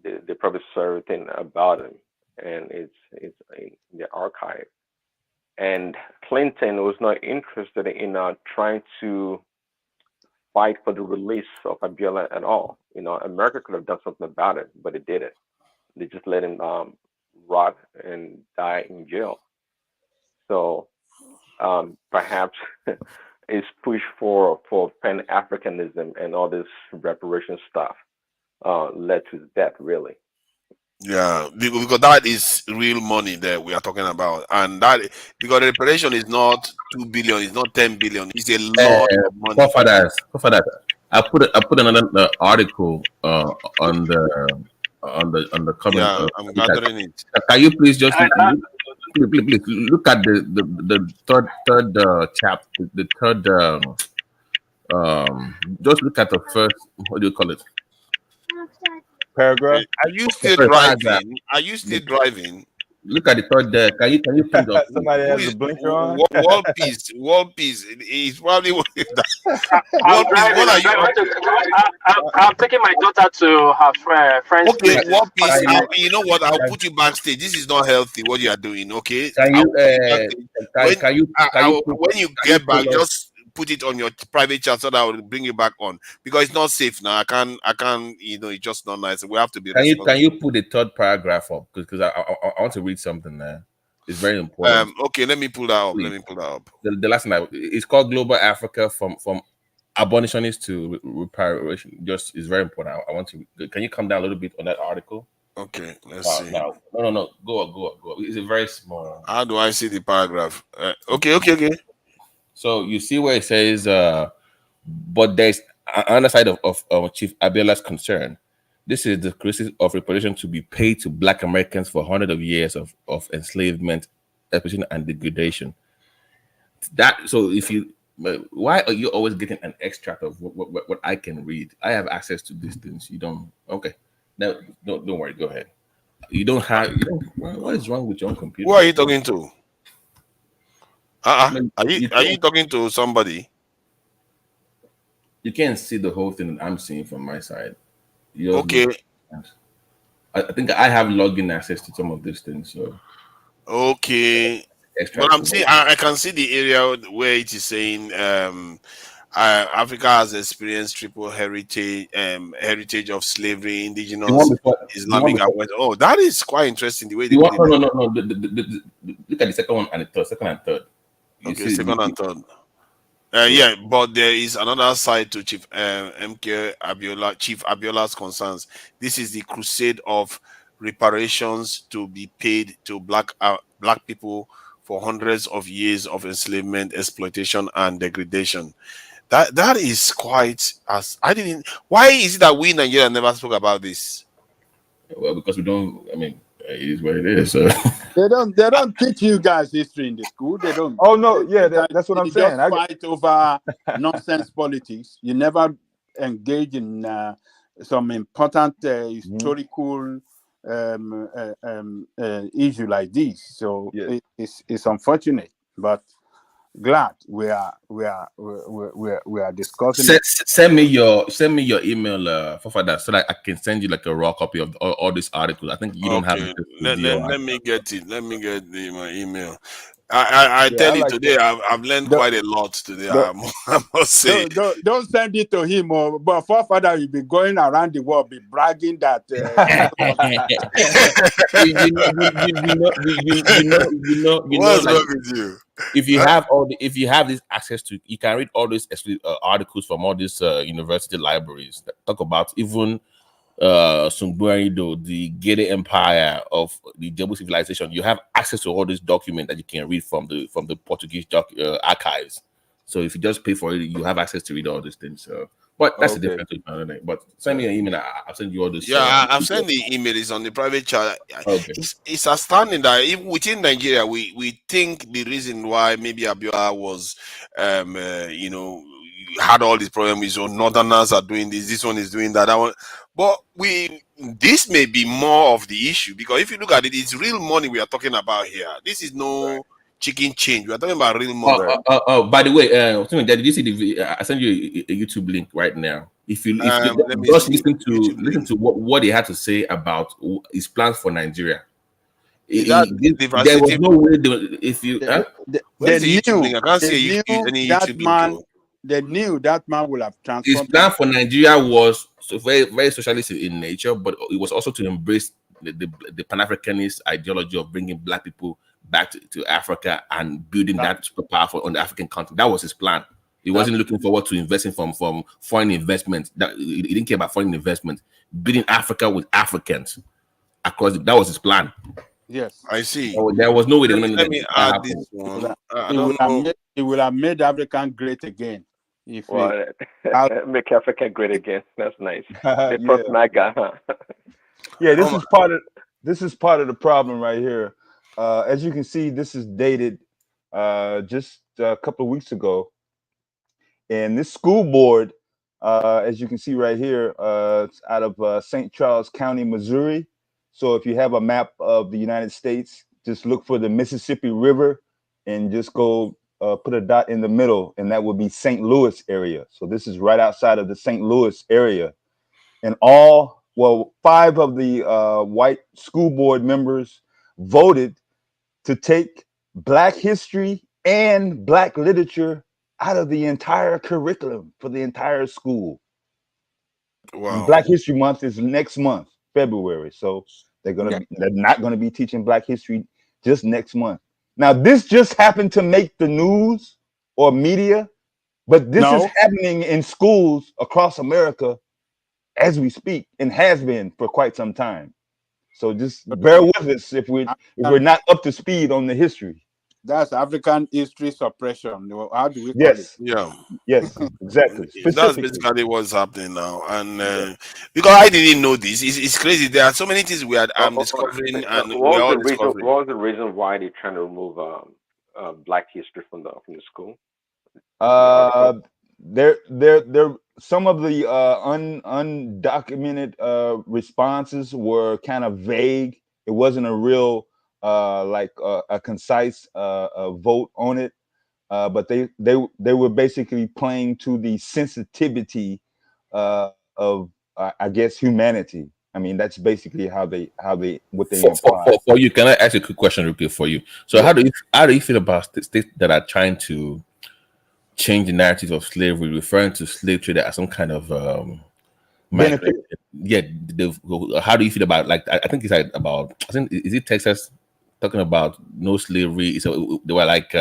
they probably saw everything about him, and it's in the archive. And Clinton was not interested in trying to fight for the release of Abiola at all. America could have done something about it, but it didn't. They just let him rot and die in jail. So perhaps his push for Pan-Africanism and all this reparation stuff led to his death, really. Yeah, because that is real money that we are talking about, and that because the reparation is not 2 billion, it's not 10 billion, it's a lot of money. Forefathers. I put another article on the comment. Yeah, I'm gathering it. Can you please just please look at the third chapter, the third just look at the first, what do you call it? Paragraph. Are you still driving? Are you still driving? Look at the third there. Can you please somebody has a blinker on? World Peace. He's probably I'm taking my daughter to her friend's okay, place. World Peace. You know what? I'll put you backstage. This is not healthy. What you are doing? Okay. Can you when you get back, just put it on your private chat so that I will bring you back on, because it's not safe now. I can't. It's just not nice. We have to be responsible. Can you put the third paragraph up, because I want to read something there. It's very important. Okay, let me pull that up. The last thing it's called Global Africa from abolitionist to reparation. Just is very important. I want to. Can you come down a little bit on that article? Okay, let's see. No. Go up. It's a very small. How do I see the paragraph? Okay. So you see where it says, but there's on the side of Chief Abiola's concern, this is the crisis of reparation to be paid to Black Americans for hundreds of years of enslavement, exploitation, and degradation. That so if you why are you always getting an extract of what I can read? I have access to these things. You don't. Okay, no, don't worry. Go ahead. You don't have. You don't. What is wrong with your own computer? Who are you talking to? Man, Are you talking to somebody? You can't see the whole thing that I'm seeing from my side. Okay. I think I have login access to some of these things. So Okay. But I'm seeing I can see the area where it is saying Africa has experienced triple heritage of slavery, indigenous, Islamic, and West. Oh, that is quite interesting the way they put it. No. Look at the second one and the third. Second and third. Okay, second and third. Yeah, but there is another side to Chief Abiola's concerns. This is the crusade of reparations to be paid to black people for hundreds of years of enslavement, exploitation, and degradation. That is quite as I didn't. Why is it that we in Nigeria never spoke about this? Well, because we don't. I mean, it is what it is. So. They don't teach you guys history in the school. They don't. Oh no, yeah, that's what I'm saying. Just fight over nonsense politics. You never engage in some important historical issue like this. So it's unfortunate, but glad we are discussing. Send me your email for that so that I can send you like a raw copy of all these articles. I think you don't have it. Let me get it. Let me get my email. I tell you today, I've learned quite a lot today. I must say. Don't send it to him, but forefather will be going around the world, be bragging that. What's wrong with you? If you have this access to, you can read all these articles from all these university libraries that talk about even Sumbuarido, the Gede Empire of the Jebu civilization. You have access to all these documents that you can read from the Portuguese archives. So if you just pay for it, you have access to read all these things. So, but that's the difference. But send me an email. I'll send you all this. Yeah, I've sent the email. It's on the private chat. Okay. It's astounding that even within Nigeria, we think the reason why maybe Abiola was, had all these problems. So Northerners are doing this. This one is doing that. That one. But this may be more of the issue, because if you look at it, it's real money we are talking about here. This is no chicken change. We are talking about real money. By the way, did you see the? I sent you a YouTube link right now. If you just listen to what he had to say about his plans for Nigeria. There was no way if you. They knew that man will have transformed. His plan for Nigeria was very, very socialist in nature, but it was also to embrace the Pan-Africanist ideology of bringing Black people back to Africa and building that superpower on the African continent. That was his plan. He wasn't looking forward to investing from foreign investment. He didn't care about foreign investment. Building Africa with Africans across. That was his plan. Yes, I see. So there was no way. Let me add this one. It will have made Africa great again. Make Africa great again. That's nice. MAGA. Yeah, this is part of the problem right here. As you can see, this is dated just a couple of weeks ago, and this school board, as you can see right here, it's out of St. Charles County, Missouri. So if you have a map of the United States, just look for the Mississippi River and just go put a dot in the middle, and that would be St. Louis area. So this is right outside of the St. Louis area. And 5 of the white school board members voted to take Black history and Black literature out of the entire curriculum for the entire school. Wow. Black History Month is next month, February. So they're not gonna be teaching Black history just next month. Now, this just happened to make the news or media, but this is happening in schools across America as we speak, and has been for quite some time. So just bear with us if we're not up to speed on the history. That's African history suppression. How do we call it? Yes. Yeah. Yes. Exactly. That's Specifically. basically what's happening now, and because I didn't know this, it's crazy. There are so many things we are discovering, and we are all discovering. What was the reason why they're trying to remove Black history from the school? The article. There. Some of the undocumented responses were kind of vague. It wasn't a real a concise vote on it. But they were basically playing to the sensitivity of I guess humanity. I mean, that's basically how they what they imply. For you, can I ask a quick question real quick for you? So Yeah. how do you feel about states that are trying to change the narrative of slavery, referring to slave trade as some kind of Benefit. migration? Yeah, how do you feel about, like, I think it's like about, I think, is it Texas talking about no slavery? So they were like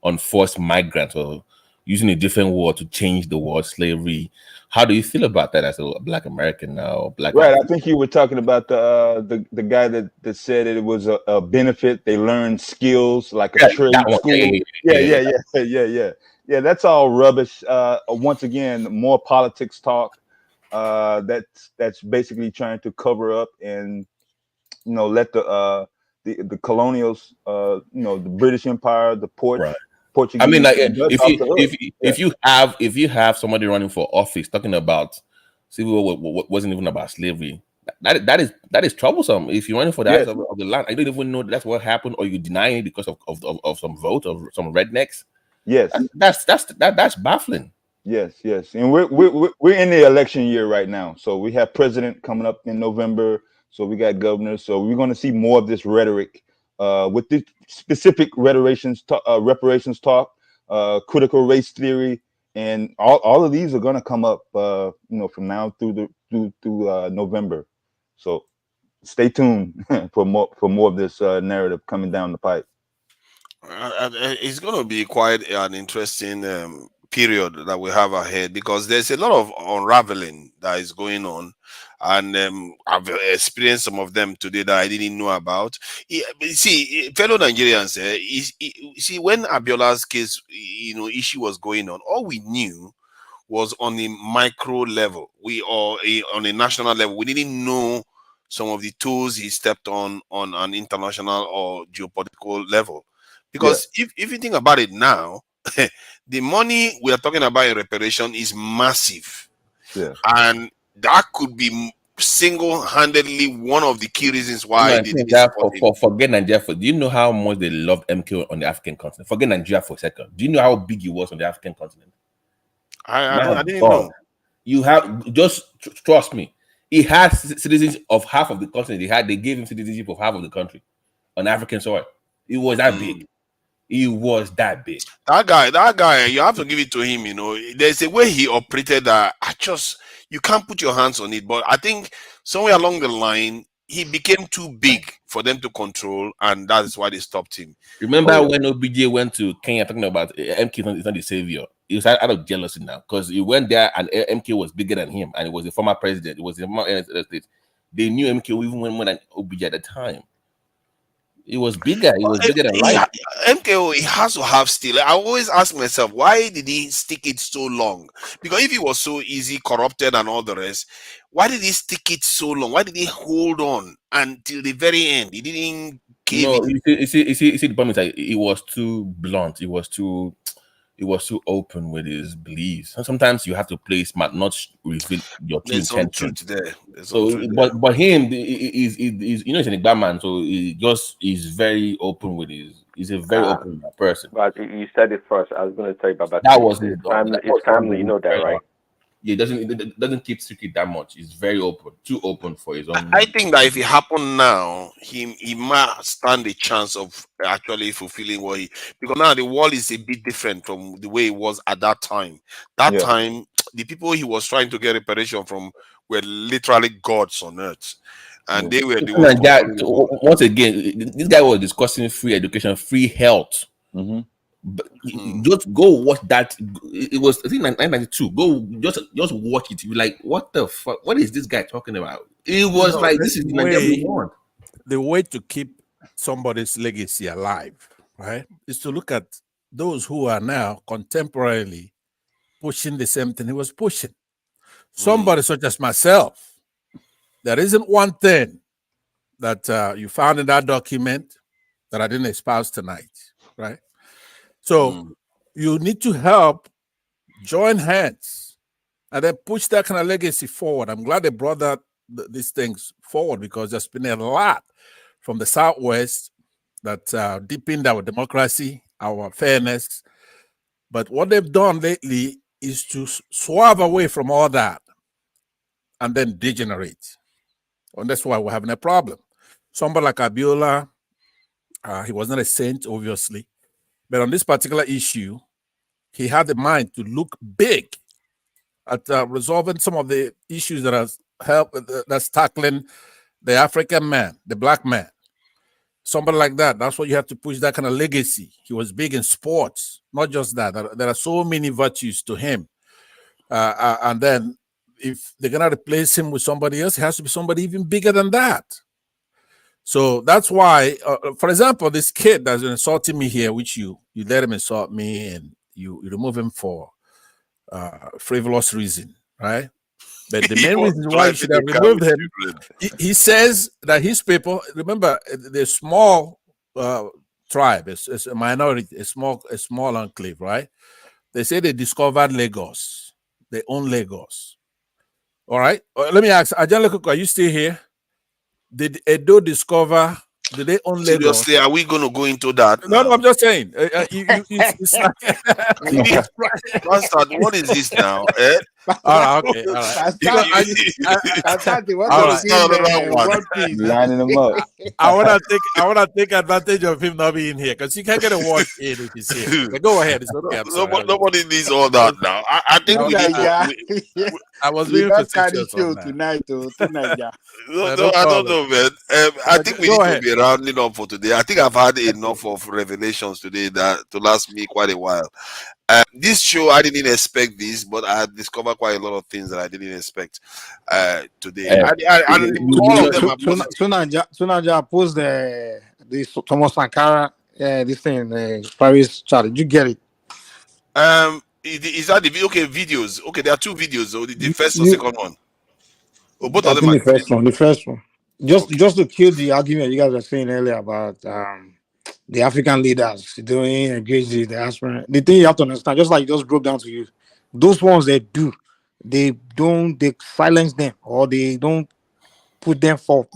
unforced migrants, or using a different word to change the word slavery. How do you feel about that as a Black American now? Black Right. I African? think you were talking about the guy that said it was a benefit. They learned skills like a Yeah, trade that one. school. Yeah. That's all rubbish. Once again, more politics talk. That's basically trying to cover up and let the colonials, the British Empire, the Right. Portuguese, I mean, like, and Dutch off the hook. if you have somebody running for office talking about civil war wasn't even about slavery, that is troublesome. If you're running for the Yes. eyes of the land, I don't even know that's what happened, or you denying it because of some vote of some rednecks. Yes. That's baffling. Yes, and we're in the election year right now. So we have president coming up in November. So we got governors. So we're going to see more of this rhetoric, with the specific reparations talk, critical race theory, and all of these are going to come up, from now through November. So stay tuned for more of this narrative coming down the pipe. It's going to be quite an interesting period that we have ahead, because there's a lot of unraveling that is going on, and I've experienced some of them today that I didn't know about. See, fellow Nigerians, see, when Abiola's case, issue was going on, all we knew was on a micro level. On a national level, we didn't know some of the tools he stepped on an international or geopolitical level. Because if you think about it now, the money we are talking about in reparation is massive. Yeah. And that could be single-handedly one of the key reasons No, why I they think didn't that support him. forget Nigeria. Do you know how much they love MK on the African continent? Forget Nigeria for a second. Do you know how big he was on the African continent? I didn't know. You have just trust me. He has citizens of half of the continent. They gave him citizenship of half of the country on African soil. It was that big. He was that big. That guy, you have to give it to him. There's a way he operated that you can't put your hands on it. But I think somewhere along the line, he became too big for them to control, and that's why they stopped him. Remember when OBJ went to Kenya talking about MK is not the savior? He was out of jealousy now, because he went there and MK was bigger than him, and it was the former president. It was the former state. They knew MK even more than OBJ at the time. It was bigger. It was bigger than life. MKO, he has to have still. I always ask myself, why did he stick it so long? Because if he was so easy, corrupted, and all the rest, why did he stick it so long? Why did he hold on until the very end? He didn't cave in. You see, the problem is that he was too blunt. He was too open with his beliefs. And sometimes you have to play smart, not reveal your true There's some intention. truth there. But him, he's he's an Igba man, so he's very open with he's a very open person. But you said it first. I was going to tell you about That was his family. His family, you know that, right? Yeah, it doesn't keep secret that much. It's very open, too open for his own. I think that if it happened now, he might stand a chance of actually fulfilling because now the world is a bit different from the way it was at that time. That time, the people he was trying to get reparation from were literally gods on earth, and they were the ones. Once again, this guy was discussing free education, free health. But just go watch that. It was, I think, 1992. Go just watch it. You're like, what the fuck? What is this guy talking about? It was like, this is the Nigeria we want. The way to keep somebody's legacy alive right, is to look at those who are now contemporarily pushing the same thing he was pushing. Somebody such as myself, there isn't one thing that you found in that document that I didn't espouse tonight, right? So you need to help join hands and then push that kind of legacy forward. I'm glad they brought these things forward, because there's been a lot from the Southwest that deepened our democracy, our fairness. But what they've done lately is to swerve away from all that and then degenerate. And that's why we're having a problem. Somebody like Abiola, he was not a saint, obviously. But on this particular issue, he had the mind to look big at resolving some of the issues that's tackling the African man, the black man. Somebody like that, that's what you have to push, that kind of legacy. He was big in sports. Not just that. There are so many virtues to him. And then if they're going to replace him with somebody else, it has to be somebody even bigger than that. So that's why, for example, this kid that's insulting me here, which you let him insult me and you remove him for frivolous reason, right? But the main reason why you should have removed him, he says that his people, remember, the small tribe, it's a minority, a small enclave, right? They say they discovered Lagos. They own Lagos. All right. Let me ask, Ajahn Lekoko, are you still here? Did Edo discover? Did they own Lagos? Seriously, are we going to go into that? No, I'm just saying. Bastard, what is this now? Eh? All right, okay, all right. Lining them up. I want to take advantage of him not being here, because he can't get a watch in if he's here. But go ahead. It's okay. Nobody needs all that now. I think we need to. I was being facetious on that. Tonight. No, I don't know, man. I think we need to be rounding up for today. I think I've had enough of revelations today to last me quite a while. This show, I didn't expect this, but I discovered quite a lot of things that I didn't expect today. All of them are positive. Sunaja post the Thomas Sankara this thing, Paris chat. Did you get it? Is that the video? Okay, videos. Okay, there are two videos. So the first or second one. Oh, both of them are the first one. Just to kill the argument you guys were saying earlier about the African leaders doing engage the diaspora. The thing you have to understand, just like you just broke down to you, those ones they silence them, or they don't put them front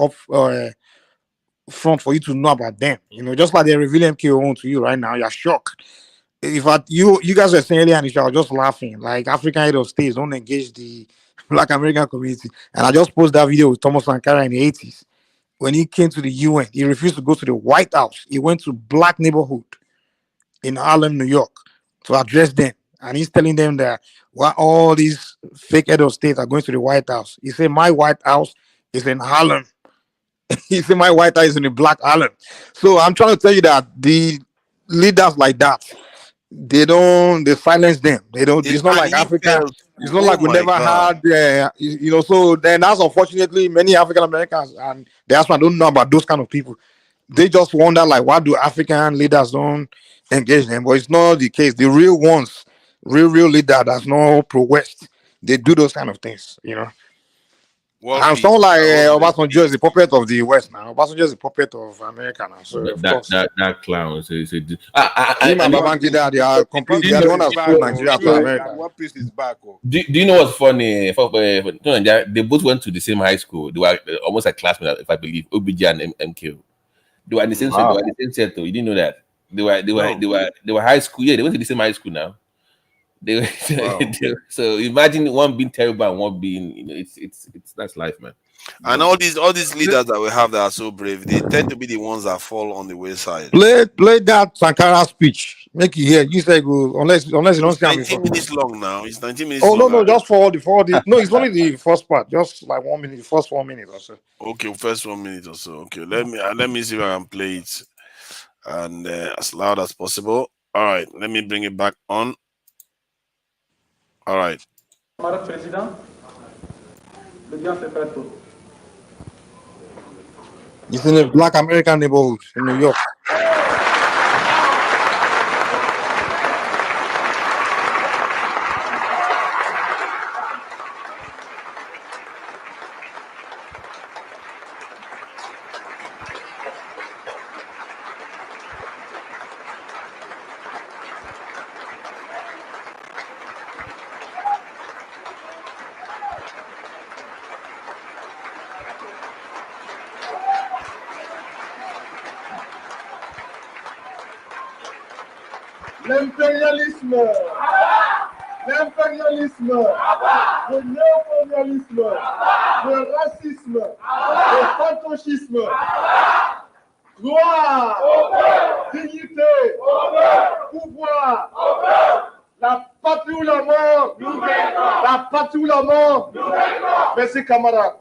for you to know about them. You know, just like they reveal MKO to you right now, you're shocked. You guys were saying earlier, and I was just laughing. Like, African head of states don't engage the Black American community, and I just posted that video with Thomas Sankara in the 80s. When he came to the UN, he refused to go to the White House. He went to black neighborhood in Harlem, New York, to address them. And he's telling them that all these fake head of state are going to the White House. He said, my White House is in Harlem. He said, my White House is in the black Harlem. So I'm trying to tell you that the leaders like that, they silence them. It's not like Africa. It's not like we never had, so then that's unfortunately many African Americans and diaspora don't know about those kind of people. They just wonder, like, why do African leaders don't engage them? But it's not the case. The real ones, real leader that's not pro-West, they do those kind of things, I'm someone like Obasanjo is the puppet of the West now. Obasanjo is the puppet of America now. So that clown. Him and Babangida, they are completely. They are the one that screwed Nigeria to America. What piece is back? Do you know what's funny? They both went to the same high school. They were almost like classmates, if I believe. OBJ and MQ. They were in the same set. They were in the same set. You didn't know that. They were high school. Yeah, they went to the same high school now. So imagine one being terrible and one being, it's that's life, man. And all these leaders that we have that are so brave, they tend to be the ones that fall on the wayside. Play that Sankara speech. Make you hear. You say go unless you don't see 19 minutes long now. It's 19 minutes. Oh no, just for the no, it's only the first part, just like 1 minute, the first 1 minute or so. Okay, first 1 minute or so. Okay, let me see if I can play it and as loud as possible. All right, let me bring it back on. All right. Madame Président, l'audience est prête. It's in a black American neighborhood in New York. l'impérialisme, l'impérialisme, le néocolonialisme, le racisme, le fantonchisme. Gloire, dignité, pouvoir, la patrie ou la mort, la patrie ou la mort. Merci camarades.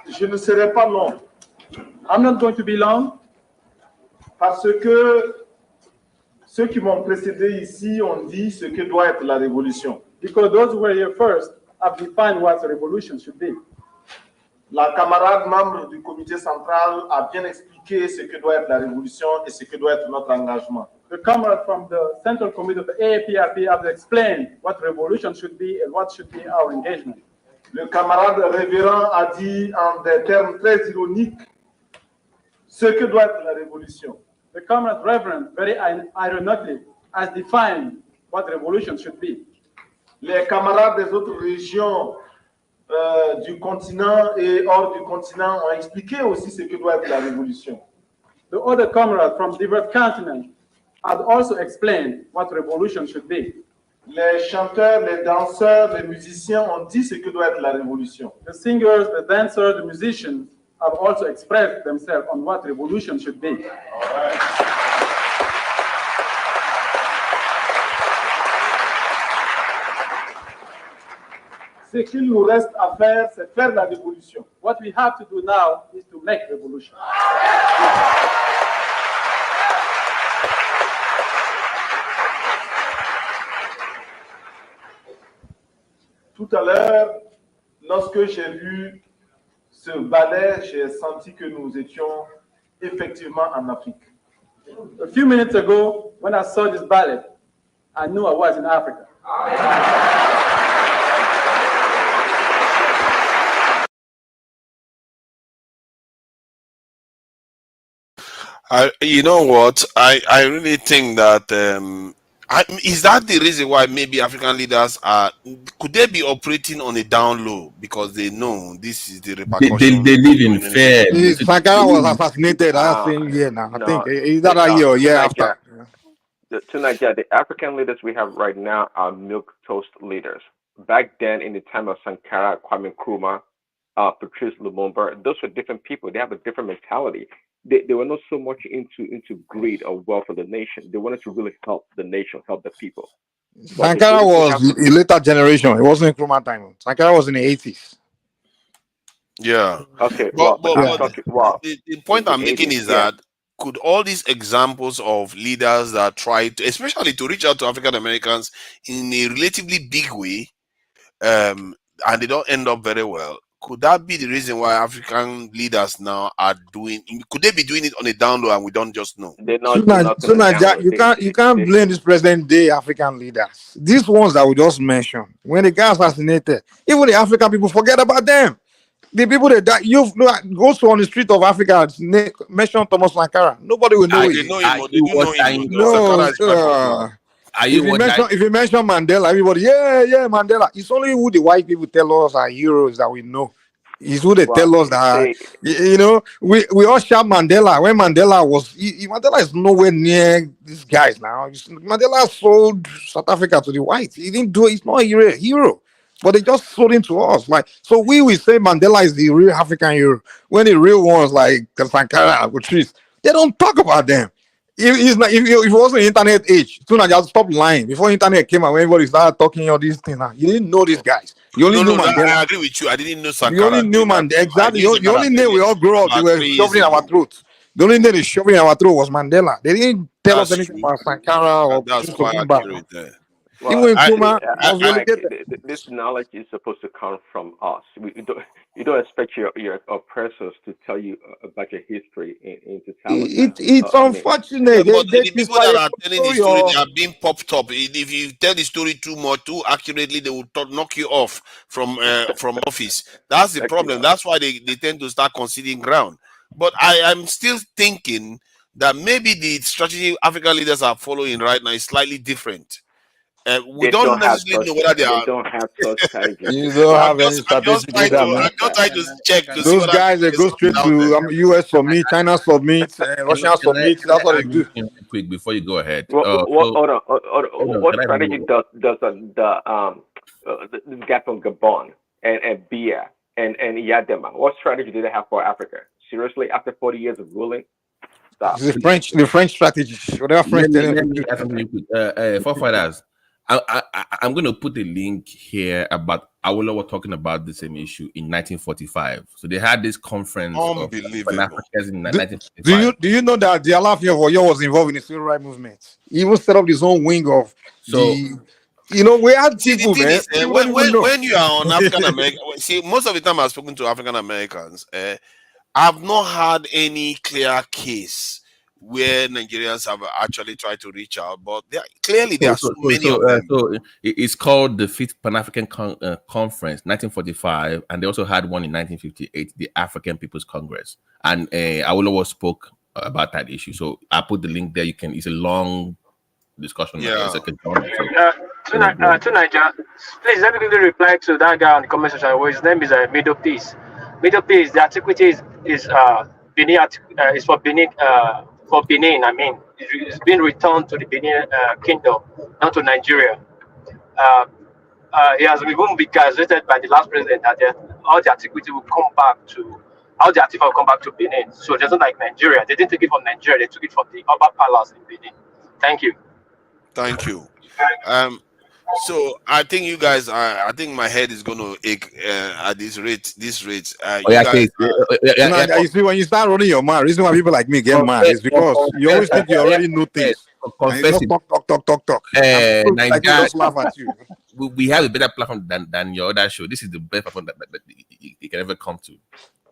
Je ne serai pas long. I'm not going to be long parce que ceux qui m'ont précédé ici ont dit ce que doit être la révolution. Because those who were here first have defined what the revolution should be. La camarade membre du comité central a bien expliqué ce que doit être la révolution et ce que doit être notre engagement. The comrade from the central committee of the AAPRP have explained what revolution should be and what should be our engagement. Le camarade révérend a dit en des termes très ironiques ce que doit être la révolution. The comrade reverend, very ironically, has defined what revolution should be. Les camarades des autres régions du continent et hors du continent ont expliqué aussi ce que doit être la révolution. The other comrades from different continents have also explained what revolution should be. Les chanteurs, les danseurs, les musiciens ont dit ce que doit être la révolution. The singers, the dancers, the musicians have also expressed themselves on what revolution should be. All right. Ce qu'il nous reste à faire, c'est faire la révolution. What we have to do now is to make revolution. Tout à l'heure, lorsque j'ai vu ce ballet, j'ai senti que nous étions effectivement en Afrique. A few minutes ago, when I saw this ballet, I knew I was in Africa. You know what? I really think that is that the reason why maybe African leaders could they be operating on a down low because they know this is the repercussion. They live in fear. Sankara was assassinated that same year now. I think is that a year or year after? To Nigeria, the African leaders we have right now are milk toast leaders. Back then, in the time of Sankara, Kwame Nkrumah, Patrice Lumumba, those were different people. They have a different mentality. They were not so much into greed or wealth of the nation. They wanted to really help the nation, help the people. Sankara was a later generation. It wasn't Nkrumah time. Sankara was in the 80s. Yeah. Okay. But Well, the point I'm making is that could all these examples of leaders that try to, especially to reach out to African Americans in a relatively big way, and they don't end up very well, could that be the reason why African leaders now are doing? Could they be doing it on a down low and we don't just know? You can't blame this present day African leaders. These ones that we just mentioned, when the guy assassinated, even the African people forget about them. The people that died, go to on the street of Africa, mention Thomas Sankara. Nobody will know it. If you mention Mandela, everybody, yeah, Mandela. It's only who the white people tell us are heroes that we know. It's who they tell us that we all shout Mandela. When Mandela was, Mandela is nowhere near these guys now. Mandela sold South Africa to the whites. He didn't do it. He's not a hero. But they just sold him to us. So we will say Mandela is the real African hero. When the real ones like Sankara, Patrice, they don't talk about them. If it wasn't internet age, soon I just stopped lying. Before internet came out, when everybody started talking all these things. You didn't know these guys. You only knew Mandela. I agree with you. I didn't know Sankara. You only knew Mandela. Exactly. The only name we all grew up, they were shoving in our throats. The only name they shoving in our throat was Mandela. They didn't tell us anything about Sankara or Lumumba. Well, this knowledge is supposed to come from us. You don't expect your oppressors to tell you about your history and to tell us. It's unfortunate. But the people that are telling the story, they are being popped up. If you tell the story too much, too accurately, they will knock you off from office. That's the problem. That's why they tend to start conceding ground. But I'm still thinking that maybe the strategy African leaders are following right now is slightly different. We don't necessarily know whether they are. They don't have such strategy. You don't have any I'm just strategic trying leader, to. man. I'm just trying to check to see Those whether guys, they there's go something straight out there. to US submit, China submit, Russia submit. Can That's I what they add this do. in real quick before you go ahead? Hold on. What Can I strategy does this guy from Gabon and Bia and Yadema? What strategy do they have for Africa? Seriously, after 40 years of ruling, stop. It's the French strategy. Whatever French tell them Let to me do. add something real quick. Forefathers, I'm going to put a link here about Awolowo talking about the same issue in 1945. So they had this conference of Pan-Africans in 1945. Do you know that the Alaafin of Oyo was involved in the civil rights movement? He even set up his own wing of the. You know, we had See, people, the thing man. is, People don't even know. when you are on African American, see, most of the time I've spoken to African Americans, I've not had any clear case where Nigerians have actually tried to reach out, but clearly there are so many of them. So it's called the Fifth Pan-African Conference, 1945, and they also had one in 1958, the African People's Congress, and Awolowo spoke about that issue. So I put the link there. It's a long discussion. Yeah. To Nigeria, please let me quickly reply to that guy on the comment section. Where his name is Middle Peace. Middle Peace. The antiquity is Benin. Is for Benin. For Benin, I mean, it's been returned to the Benin Kingdom, not to Nigeria. It has even been gazetted by the last president that all the antiquity will come back to. All the artifact will come back to Benin. So just like Nigeria, they didn't take it from Nigeria. They took it from the Upper Palace in Benin. Thank you. Thank you. So I think you guys I think my head is going to ache at this rate. You see, when you start running your mouth, reason why people like me get mad is because you always think you already know things. And you just talk. Like just laugh at you. We have a better platform than your other show. This is the best platform that you can ever come to.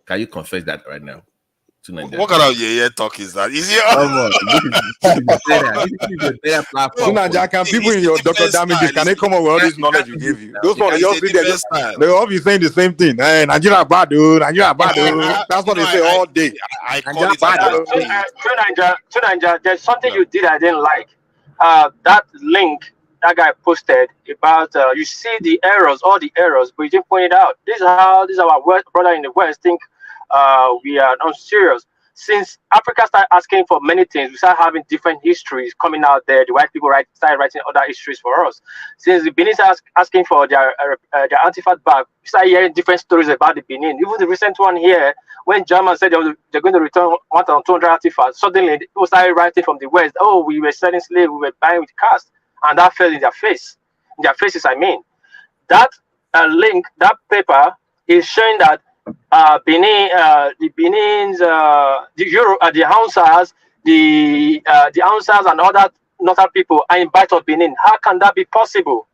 Can you confess that right now? What kind of talk is that? Is it? This is a better platform. Can people in your doctor damages can they come up with all this knowledge you give you? Those ones just sit there, they all be saying the same thing. Hey, Nigeria bad, dude. Nigeria bad, dude. That's what they say all day. I call it bad. To Nigeria, there's something you did I didn't like. That link that guy posted about you see the errors, all the errors, but you didn't point it out. This is how our brother in the West think we are not serious. Since Africa started asking for many things, we started having different histories coming out there. The white people started writing other histories for us. Since the Benin started asking for their artifact back, we started hearing different stories about the Benin. Even the recent one here, when Germans said they're going to return 1,200 artifacts, suddenly people started writing from the West, oh, we were selling slaves, we were buying with caste. And that fell in their face. In their faces, I mean. That link, that paper is showing that Benin, the Benins, the Hausas, the Hausas and other northern people are in Bight of Benin. How can that be possible?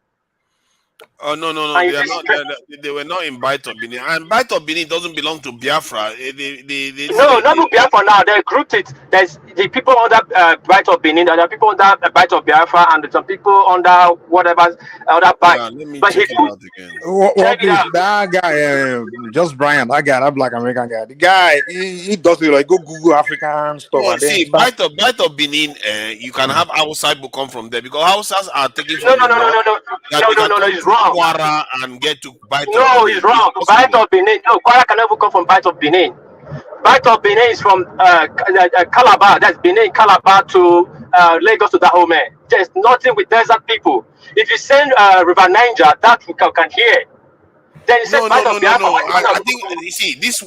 Oh no! They were not in Bight of Benin. And Bight of Benin doesn't belong to Biafra. Not Biafra now. They grouped it. There's the people under Bight of Benin. There are people under Bight of Biafra, and some people under whatever other Bight. Yeah, let me check it out again. Check it out. That guy, just Brian, that Black American guy. The guy, he does it like go Google African stuff. No, and see, then Bight of Benin, you can have outside book come from there because Hausas are taking from No, it's wrong. Kwara and get to Bight of No, Benin. it's wrong. Bight of Benin. No, Kwara can never come from Bight of Benin. Bight of Benin is from Calabar. That's Benin, Calabar to Lagos to Dahomey. There's nothing with desert people. If you send River Niger, that we can hear. Then you No. I think you see this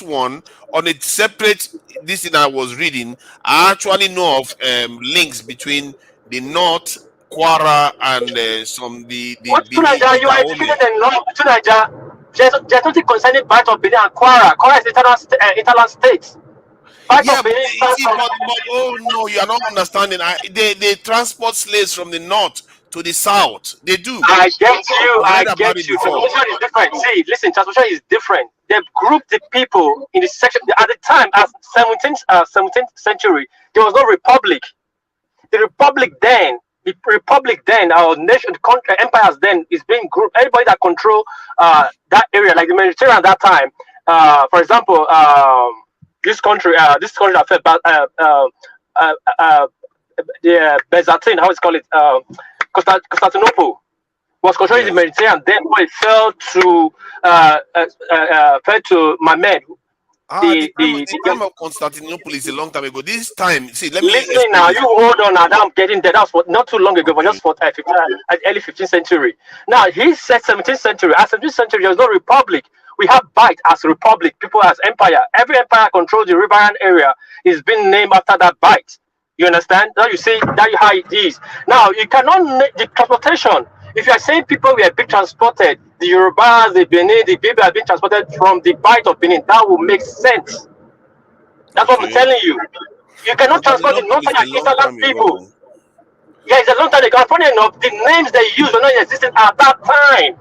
one on a separate. This thing I was reading. I actually know of links between the North, Kwara, and the Tunaja, you are educated in law. Tunaja, there's nothing concerning Bight of Benin and Kwara. Kwara is internal state. But oh no, you are not understanding. They transport slaves from the north to the south. They do. I get you. Transportation is different. See, listen, transportation is different. They grouped the people in the section at the time as 17th century. There was no republic. The republic then, our nation, country, empires then is being grouped. Everybody that control that area, like the Mediterranean at that time. For example, this country that fed the Byzantine, how it's called it, Constantinople was controlling the Mediterranean. Then when it fell to Mehmed, The time of Constantinople is a long time ago. This time, see, let me Listening explain now, this. you hold on now. I'm getting there. That was not too long ago, but just for early 15th century. Now he said 17th century. At 17th century, there's no republic. We have Bite as republic, people as empire. Every empire controls the riverine area is being named after that Bite. You understand? Now you see that how it is. Now you cannot the transportation. If you are saying people were being transported, the Yorubas, the Benin, the people are being transported from the Bite of Benin, that will make sense. That's what I'm telling you. You cannot transport the northern and eastern people. Yeah, it's a long time ago. Funny enough, the names they use were not existing at that time.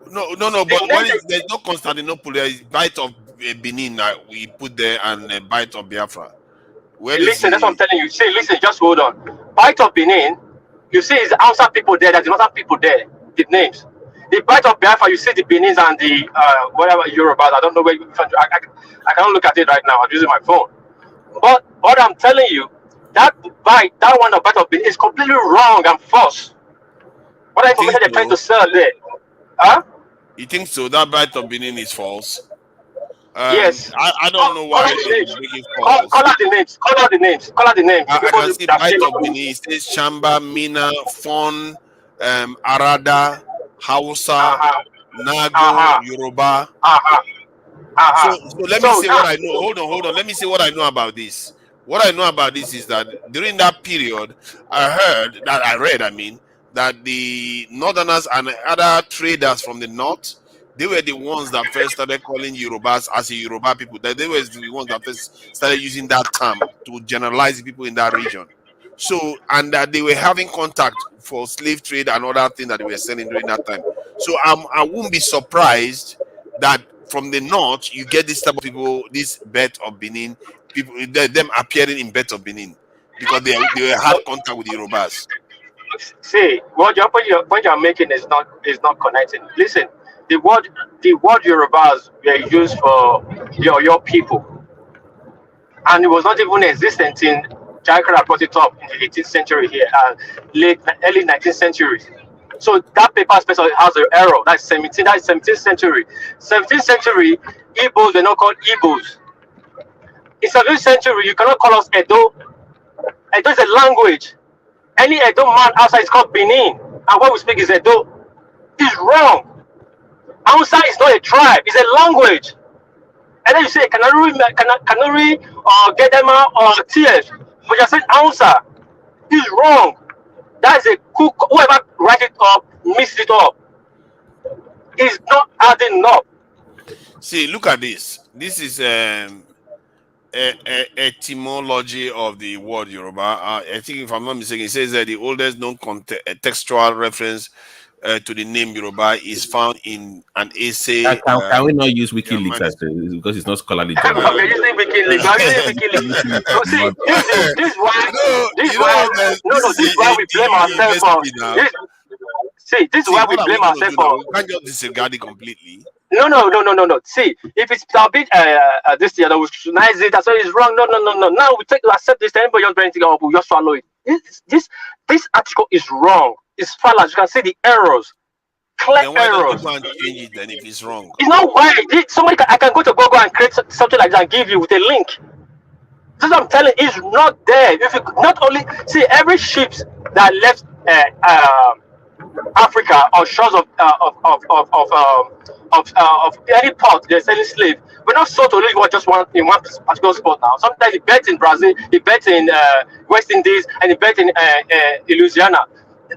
No. But there's no Constantinople. There is Bite of Benin that we put there and a Bite of Biafra. Listen, that's what I'm telling you. See, listen, just hold on. Bite of Benin, you see, it's the outside people there. There's the northern people there. The names. The Bite of Biafra, you see the Benins and the whatever Yorubas. I don't know where. I cannot look at it right now. I'm using my phone. But what I'm telling you, that one of Bite of Benin is completely wrong and false. What information they're trying to sell there? Huh? You think so? That Bite of Benin is false? Yes. I don't know why they make it false. Call out the names. Call out the names. I can see Bite of Benin. It says Chamba, Mina, Fon, Arada, Hausa, Nago, Yoruba. So let me say what I know. Hold on. Let me say what I know about this. What I know about this is that during that period, I read that the Northerners and other traders from the north, they were the ones that first started calling Yorubas as a Yoruba people. That they were the ones that first started using that term to generalize the people in that region. So, and that they were having contact for slave trade and other things that they were selling during that time. So I wouldn't be surprised that from the north you get this type of people, this Bet of Benin, people, them appearing in Bet of Benin because they had contact with the Yorubas. See, what your point you're making is not connecting. Listen, the word Yorubas were used for your people, and it was not even existent in Jakarta. Brought it up in the 18th century here, early 19th century. So that paper space has an error. That's 17th century. 17th century, Igbos were not called Igbos. In 17th century, you cannot call us Edo. Edo is a language. Any Edo man outside is called Benin, and what we speak is Edo. It's wrong. Hausa is not a tribe; it's a language. And then you say Kanuri or Gedema or TF, but you're saying Hausa. It's wrong. That is a cook. Whoever write it up, mix it up. It's not adding up. See, look at this. This is etymology of the word Yoruba. I think, if I'm not mistaken, it says that the oldest known textual reference to the name Yoruba is found in an essay. Can we not use WikiLeaks as because it's not scholarly journal? Okay, you say WikiLeaks. This is why we blame ourselves for. This is why we blame ourselves for. We can't just disregard it completely. No. See, if it's a bit this year, we scrutinize it. That's why it's wrong. No. Now we accept this. Anybody just bring it up, we just swallow it. This article is wrong. It's fallacious. You can see the errors, clear then why errors. Don't you change it then if it's wrong? It's not why I can go to Google and create something like that and give you with a link. This is what I'm telling you, it's not there. If you not only see every ship that left Africa or shores of any port, they're selling slaves. We're not sold to only just one particular spot now. Sometimes he bet in Brazil, he bet in West Indies, and he bet in Louisiana.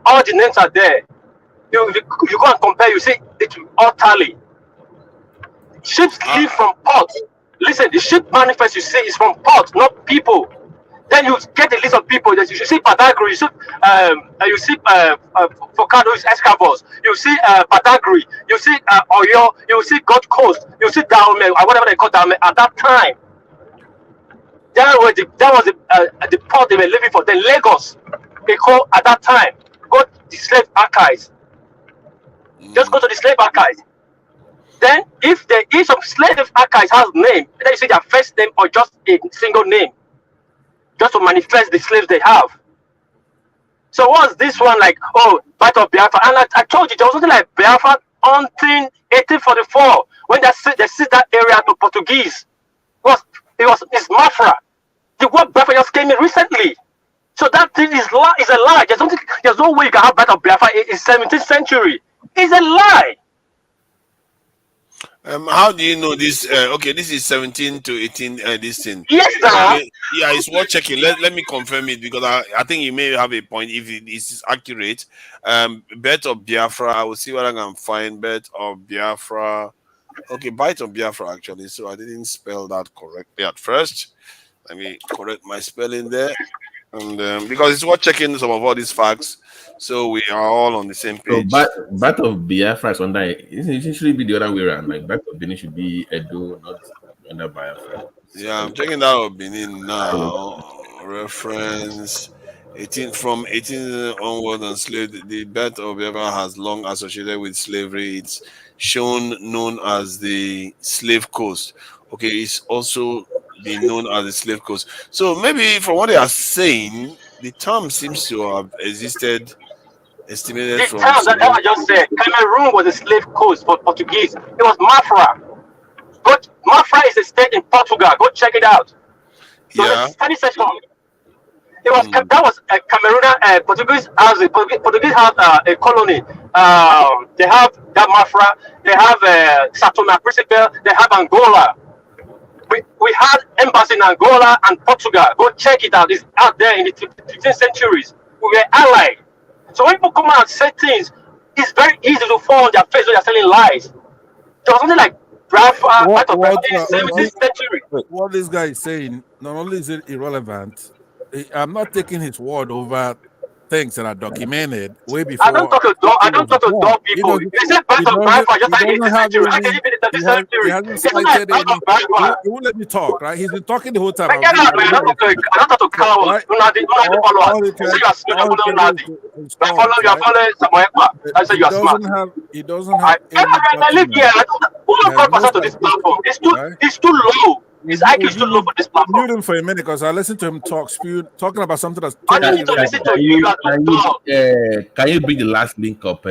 All the names are there. You go and compare, you see it all tally. Ships leave from port. Listen, the ship manifest you see is from port, not people. Then you get a list of people that you see Badagry, you see Focado is Escavos, you see Badagry, you see Oyo, you see Gold Coast, you see Dahomey, or whatever they call Dahomey at that time. That was the port they were living for. Then Lagos, they call at that time. Go to the slave archives. Just go to the slave archives. Then if each of slave archives has name, then you see their first name or just a single name, just to manifest the slaves they have. So what's this one like? Oh, Battle of Biafra. And I told you there was something like Biafra until 1844 when they seized that area to Portuguese. It's Mafra. The word Biafra just came in recently. So that thing is a lie. There's no way you can have Battle of Biafra in 17th century. It's a lie. How do you know this? Okay, this is 17 to 18. This thing. Yes, sir. Okay. Yeah, it's worth checking. Let me confirm it because I think you may have a point if it is accurate. Bet of Biafra. I will see what I can find. Bet of Biafra. Okay, Bite of Biafra actually. So I didn't spell that correctly at first. Let me correct my spelling there. And because it's worth checking some of all these facts, so we are all on the same So, page. Bat of Biafra is under. It should be the other way around. Like Bat of Benin should be Edo, not under Biafra. Yeah, I'm checking that out Benin now. Reference 18 from 18 onward and slave. The birth of Biafra has long associated with slavery. It's known as the slave coast. Okay, it's also been known as the slave coast. So maybe from what they are saying, the term seems to have existed. Estimated The from term that I just said, Cameroon was a slave coast for Portuguese. It was Mafra. But Mafra is a state in Portugal. Go check it out. So yeah. study session. It was that was a Cameroon. Portuguese have a colony. They have that Mafra. They have Satuna Principe. They have Angola. We had embassy in Angola and Portugal. Go check it out. It's out there in the 15th centuries. We were allied. So when people come out and say things, it's very easy to fall on their face when they're telling lies. There was something like what this guy is saying, not only is it irrelevant, I'm not taking his word over things that are documented way before. I don't talk to dumb people. They say Battle of Biafra just like 18th century. How can it be the 30th century? He hasn't It's not like cited Battle of Biafra. he won't let me talk, right? He's been talking the whole time. I don't talk to cowards. You know the followers. You say you are smart. You are following Samuel Ekpa. I say you are smart. He doesn't have I live here. Who don't call person to this platform? It's too low. His IQ is too low for this platform. Mute him for a minute because I listened to him talking about something that's I need to listen to you. Can you bring the last link up,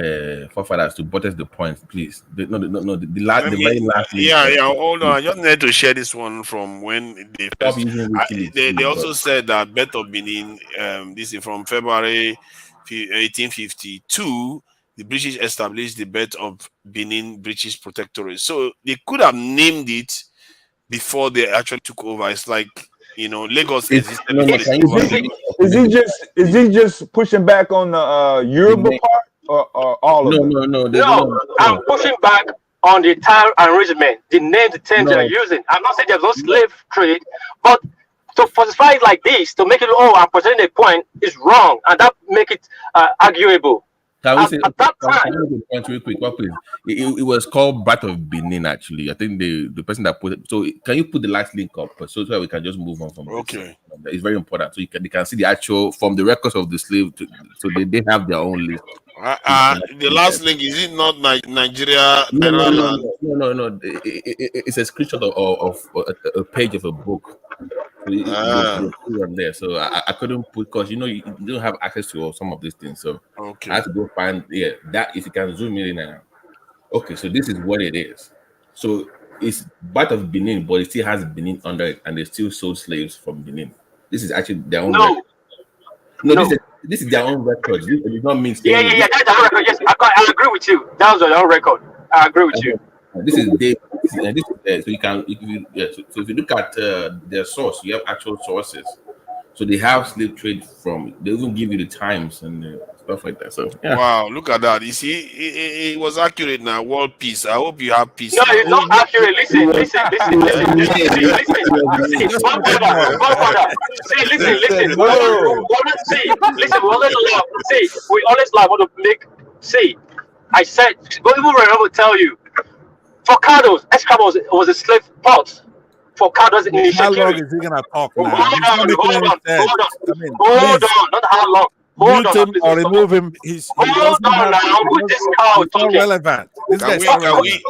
forefathers, to buttress the point, please? The very last link. Yeah. Hold on. I just need to share this one from when they first. They also said that Bet of Benin. This is from February 1852. The British established the Bet of Benin British Protectorate. So they could have named it before they actually took over. It's like, Lagos existed before they took over. Is he just pushing back on the Yoruba part or all of it? No, I'm pushing back on the time arrangement, the name, the terms they're using. I'm not saying there's no slave trade, but to falsify it like this, to make it, I'm presenting a point, is wrong, and that make it arguable. Can we say at that time? Point real quick, please. It was called Battle of Benin. Actually, I think the person that put it. So, can you put the last link up so that we can just move on from? Okay, this. It's very important. So they can see the actual from the records of the slave. So they have their own list. The last link, is it not Nigeria? No. It's a screenshot of a page of a book. On there, so I couldn't put because you don't have access to some of these things. So I had to go find that if you can zoom in now. Okay, so this is what it is. So it's part of Benin, but it still has Benin under it, and they still sold slaves from Benin. This is actually their own. This is their own records. This does not mean. Yeah. That's their own record. Yes, I agree with you. That was their own record. I agree with you. This is so you can so if you look at their source, you have actual sources. So they have slave trade from. They even give you the times and stuff like that. So wow, look at that. You see, it was accurate now. World peace. I hope you have peace. No, it's not accurate. Listen. We always lie. Want to make. See, I said. Go even remember tell you. Forcados, Escravos was a slave port. Forcados in the How long is he gonna talk now? Hold on, not how long. Hold on, him or remove him. He's not relevant. This guy's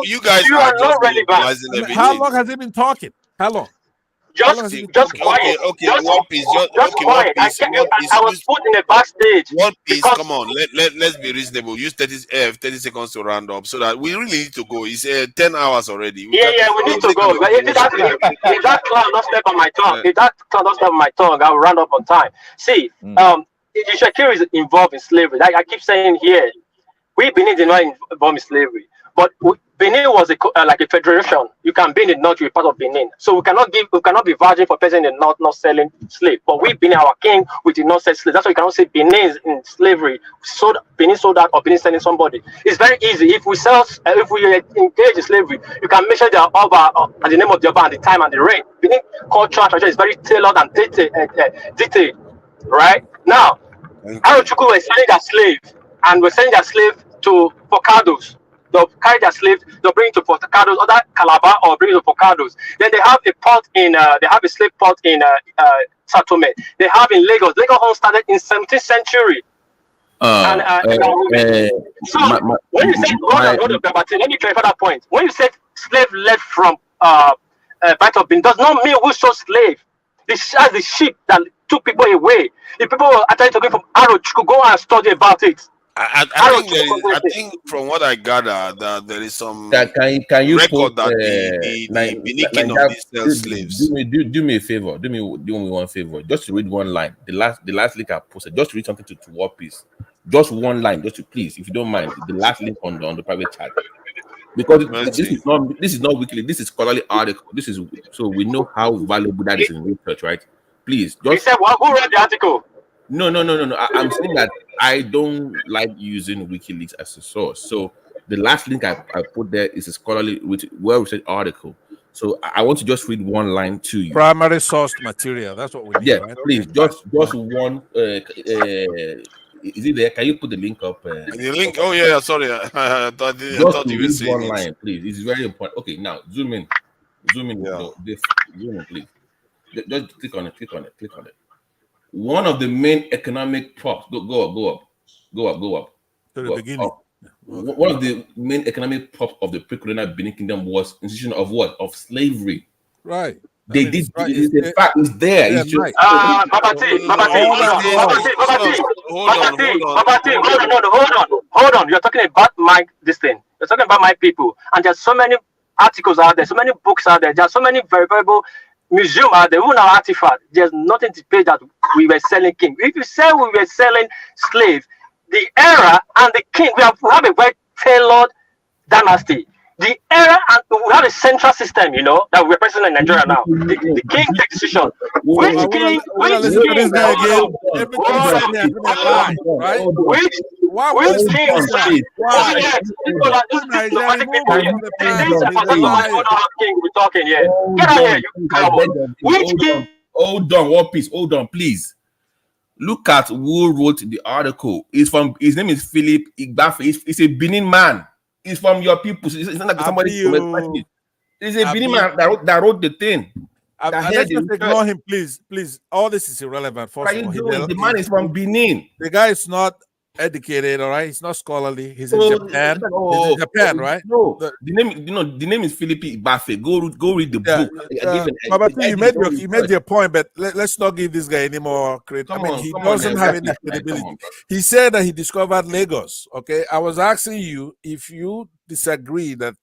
you guys are not relevant. How long has he been talking? How long? How long has he been Just talking? quiet. Okay, Just, One Piece. just Okay, One quiet. Piece. One Piece. I was put in a backstage One Piece. because Come on, let's be reasonable. Use 30 seconds to round up so that we really need to go. It's 10 hours already. We we need don't to take go. But if that clown not step on my tongue, if that clown not step on my tongue, I'll round up on time. See, Shakira is involved in slavery. I keep saying here, we Benin did not involve in slavery, but Benin was like a federation. You can be in the north, you're part of Benin. So we cannot be virgin for person in the north not selling slave. But we Benin, our king, we did not sell slaves. That's why you cannot say Benin is in slavery. Benin sold out or Benin selling somebody. It's very easy. If we engage in slavery, you can make sure they are over at the name of the Oba and the time and the rate. Benin culture tradition is very tailored and detailed. Right now, Arochukwu were selling their slave, and we're selling their slave to Focados. They'll carry their slaves, they'll bring it to Focados, other Calabar, or bring it to Focados. Then they have a slave port in Satome. They have in Lagos. Lagos home started in 17th century. So when you say, hold on, but let me clarify that point. When you said slave left from Bight of Benin, does not mean we saw slave. As the sheep that took people away. The people were actually talking from Arochukwu, go and study about it. I think from what I gather that there is some can you record put that the Benin Kingdom did sell slaves. Do me a favor. Do me one favor. Just to read one line. The last link I posted. Just to read something to War Peace. Just one line. Just to please, if you don't mind, the last link on the private chat. Because this is not weekly. This is scholarly article. This is so we know how valuable that is in research, right? Please, just. You said who read the article? No. I'm saying that I don't like using WikiLeaks as a source. So the last link I put there is a scholarly, well-researched article. So I want to just read one line to you. Primary sourced material. That's what we need. Yeah, right? please, just one. Is it there? Can you put the link up? The link? Oh yeah, sorry. I thought you were saying one it. line, please. It's very important. Okay, now zoom in. Zoom in, please. Just click on it. One of the main economic props. Go up. To the beginning. Up. One of the main economic props of the pre-colonial Benin Kingdom was institution of what? Of slavery. Right. They did. It's a fact. It's there. It's just. Hold on. You're talking about this thing. You're talking about my people, and there's so many articles out there, so many books out there. There's so many very valuable museum out there. Who now artifact? There's nothing to pay that we were selling king. If you say we were selling slave, the era and the king, we have a very tailored dynasty. The era, and we have a central system, that we're present in Nigeria now. The king takes decision. Which king? Hold on, War Peace. Hold on, please. Look at who wrote the article. His name is Philip Igbafe. He's a Benin man. It's from your people. It's not like somebody from a. It's a Benin man that wrote the thing. Let's just ignore him, please. All this is irrelevant. First of all, the man is from Benin. The guy is not educated, all right. He's not scholarly. He's in Japan. He's in Japan, right? No, the name is Philip Igbafe. Go read the book. You made your point, but let's not give this guy any more credit. He doesn't have any credibility. He said that he discovered Lagos. Okay, I was asking you if you disagree that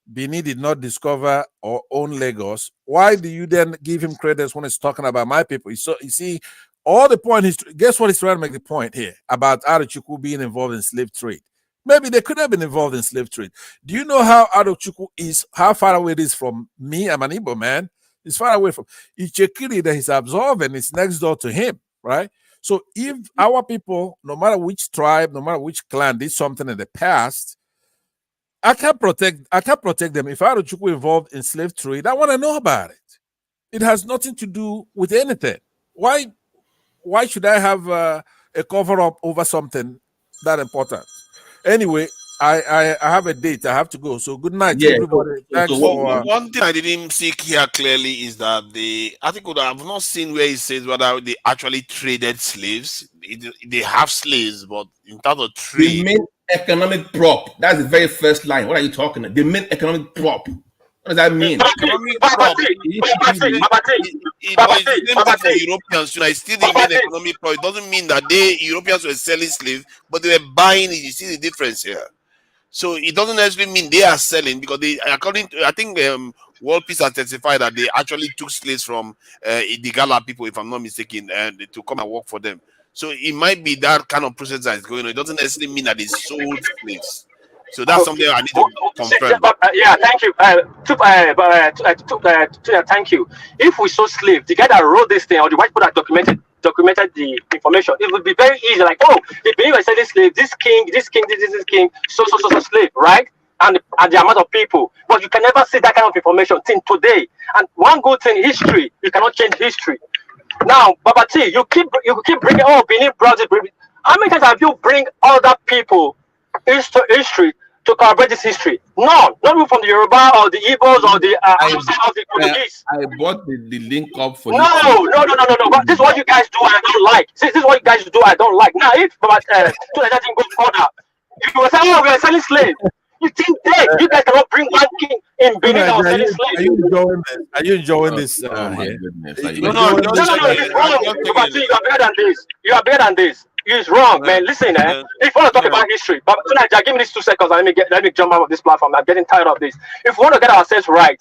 Benin did not discover or own Lagos. Why do you then give him credit when he's talking about my people? So you see. All the point is, guess what he's trying to make the point here about Arochukwu being involved in slave trade? Maybe they could have been involved in slave trade. Do you know how Arochukwu is, how far away it is from me? I'm an Igbo man. It's far away from Ichekiri that he's absorbing. It's next door to him, right? So if our people, no matter which tribe, no matter which clan, did something in the past, I can't protect them. If Arochukwu involved in slave trade, I want to know about it. It has nothing to do with anything. Why should I have a cover-up over something that important? Anyway, I have a date. I have to go. So good night, everybody. Thanks for one thing I didn't see here clearly is that the article that I've not seen where it says whether they actually traded slaves. They have slaves, but in terms of trade, the main economic prop. That's the very first line. What are you talking about? The main economic prop. What does that mean? Economic prop. But it's the same thing for Europeans. It's still remain economic prop. It doesn't mean that Europeans were selling slaves, but they were buying it. You see the difference here. So it doesn't necessarily mean they are selling, because they, according to, I think World Peace has testified that they actually took slaves from the Gala people, if I'm not mistaken, and to come and work for them. So it might be that kind of process that is going on. It doesn't necessarily mean that they sold slaves. So that's something I need to confirm. Yeah, thank you. Thank you. If we saw slave, the guy that wrote this thing, or the white people that documented the information, it would be very easy. Like, oh, they believe I said this slave, this king, this king, this king, so slave, right? And the amount of people. But you can never see that kind of information till today. And one good thing, history, you cannot change history. Now, Baba T, you keep bringing, oh, Benin brought it. How many times have you bring other people history to corroborate this history? None. Not even from the Yoruba or the Igbos or the Portuguese. I bought the link up for No. But this is what you guys do I don't like. This is what you guys do I don't like. Now, if Baba that thing goes further, you will say, oh, we are selling slaves. You think you guys cannot bring one king in Benin or selling slaves? Are you enjoying this? Oh my goodness. No, it's wrong. You are better than this. You are better than this. It's wrong, man. Listen, if you want to talk about history, but tonight, give me these 2 seconds. Let me jump out of this platform. I'm getting tired of this. If we want to get ourselves right,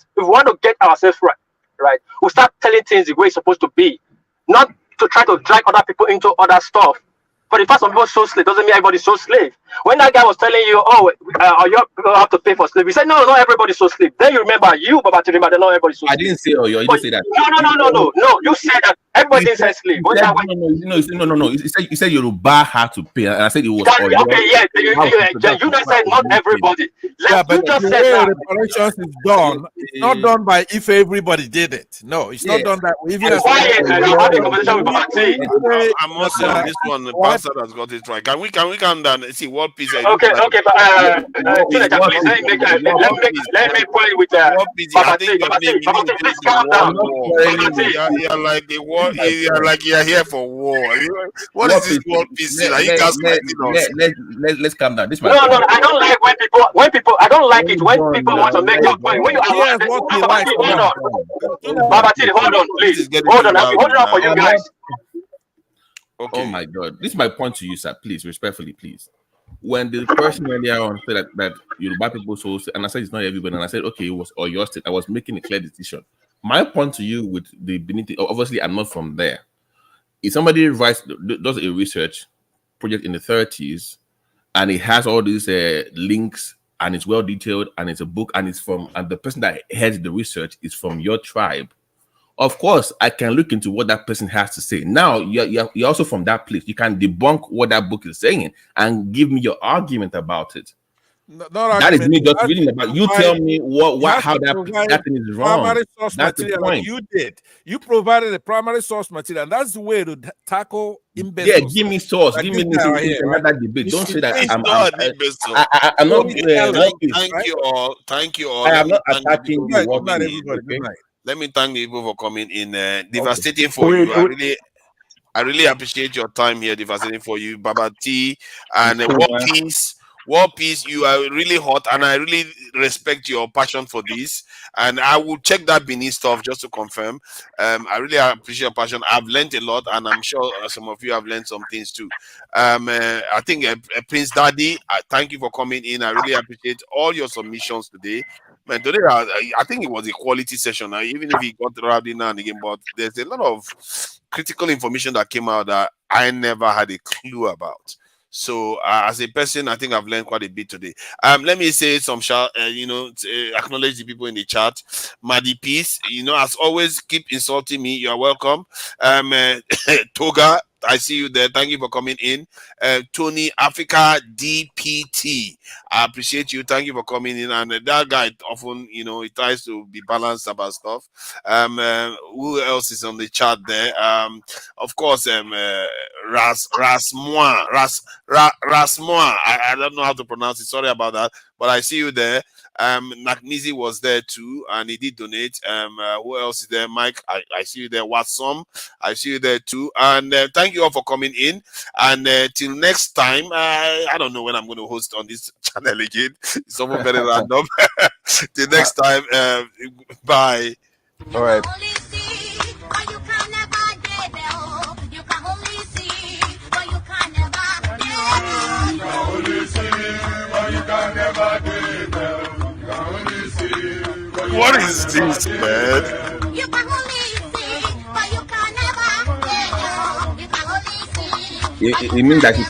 we'll start telling things the way it's supposed to be, not to try to drag other people into other stuff. For the fact some people so slave doesn't mean everybody's so slave. When that guy was telling you, you people have to pay for slave, he said, no, not everybody's so slave. Then you remember, Baba, to remember that not everybody's so slave. I didn't say, you didn't say that. No. You said that everybody didn't say slave. No. You said Yoruba had to pay, and I said it was. Okay, yeah. You just said not everybody. But the way reparations is done, it's not done by if everybody did it. No, it's not done that way. I must say on this one, the pastor has got it right. Can we calm down? See what piece? Okay, but let me point with I think please calm down. You're like a war. You're like you're here for war. What is this world peace? Let's calm down. This no, I don't like when people. I don't like it when people want to make their point. When you Baba T, hold on, please. Hold on for you guys. Okay. Oh my God. This is my point to you, sir. Please, respectfully, please. When the person earlier on said that Yoruba people so, and I said it's not everybody, and I said, okay, it was or your state, I was making a clear decision. My point to you with the Benin, obviously I'm not from there. If somebody does a research project in the 30s, and it has all these links, and it's well detailed, and it's a book, and the person that heads the research is from your tribe, of course, I can look into what that person has to say. Now, you're also from that place. You can debunk what that book is saying and give me your argument about it. That is me just reading about. You tell me how that thing is wrong. Primary source material like you did. You provided a primary source material, and that's the way to tackle imbeciles. Yeah, give me source. Give me this another debate. Don't say that I'm not. Thank you all. I am not attacking you. Let me thank the people for coming in. Devastating for you. I really appreciate your time here. Devastating for you, Baba T, and War Peace. You are really hot, and I really respect your passion for this. And I will check that Benin stuff just to confirm. I really appreciate your passion. I've learned a lot, and I'm sure some of you have learned some things too. I think Prince Daddy, thank you for coming in. I really appreciate all your submissions today. Man, today I think it was a quality session. Even if he got rowdy now and again, but there's a lot of critical information that came out that I never had a clue about. So as a person, I think I've learned quite a bit today. Let me say some acknowledge the people in the chat. Madi Peace, as always, keep insulting me. You're welcome. Toga, I see you there. Thank you for coming in. Tony Africa DPT, I appreciate you. Thank you for coming in. And that guy often, he tries to be balanced about stuff. Who else is on the chat there? Of course, Rasmoa. I don't know how to pronounce it. Sorry about that. But I see you there. Naknizi was there too, and he did donate. Who else is there? Mike, I see you there. Watson, I see you there too. And thank you all for coming in. And till next time, I don't know when I'm going to host on this channel again. It's almost very random. Till next time, bye. All right. What is this, man? You can only see, but you can never tell. You can only see. It means that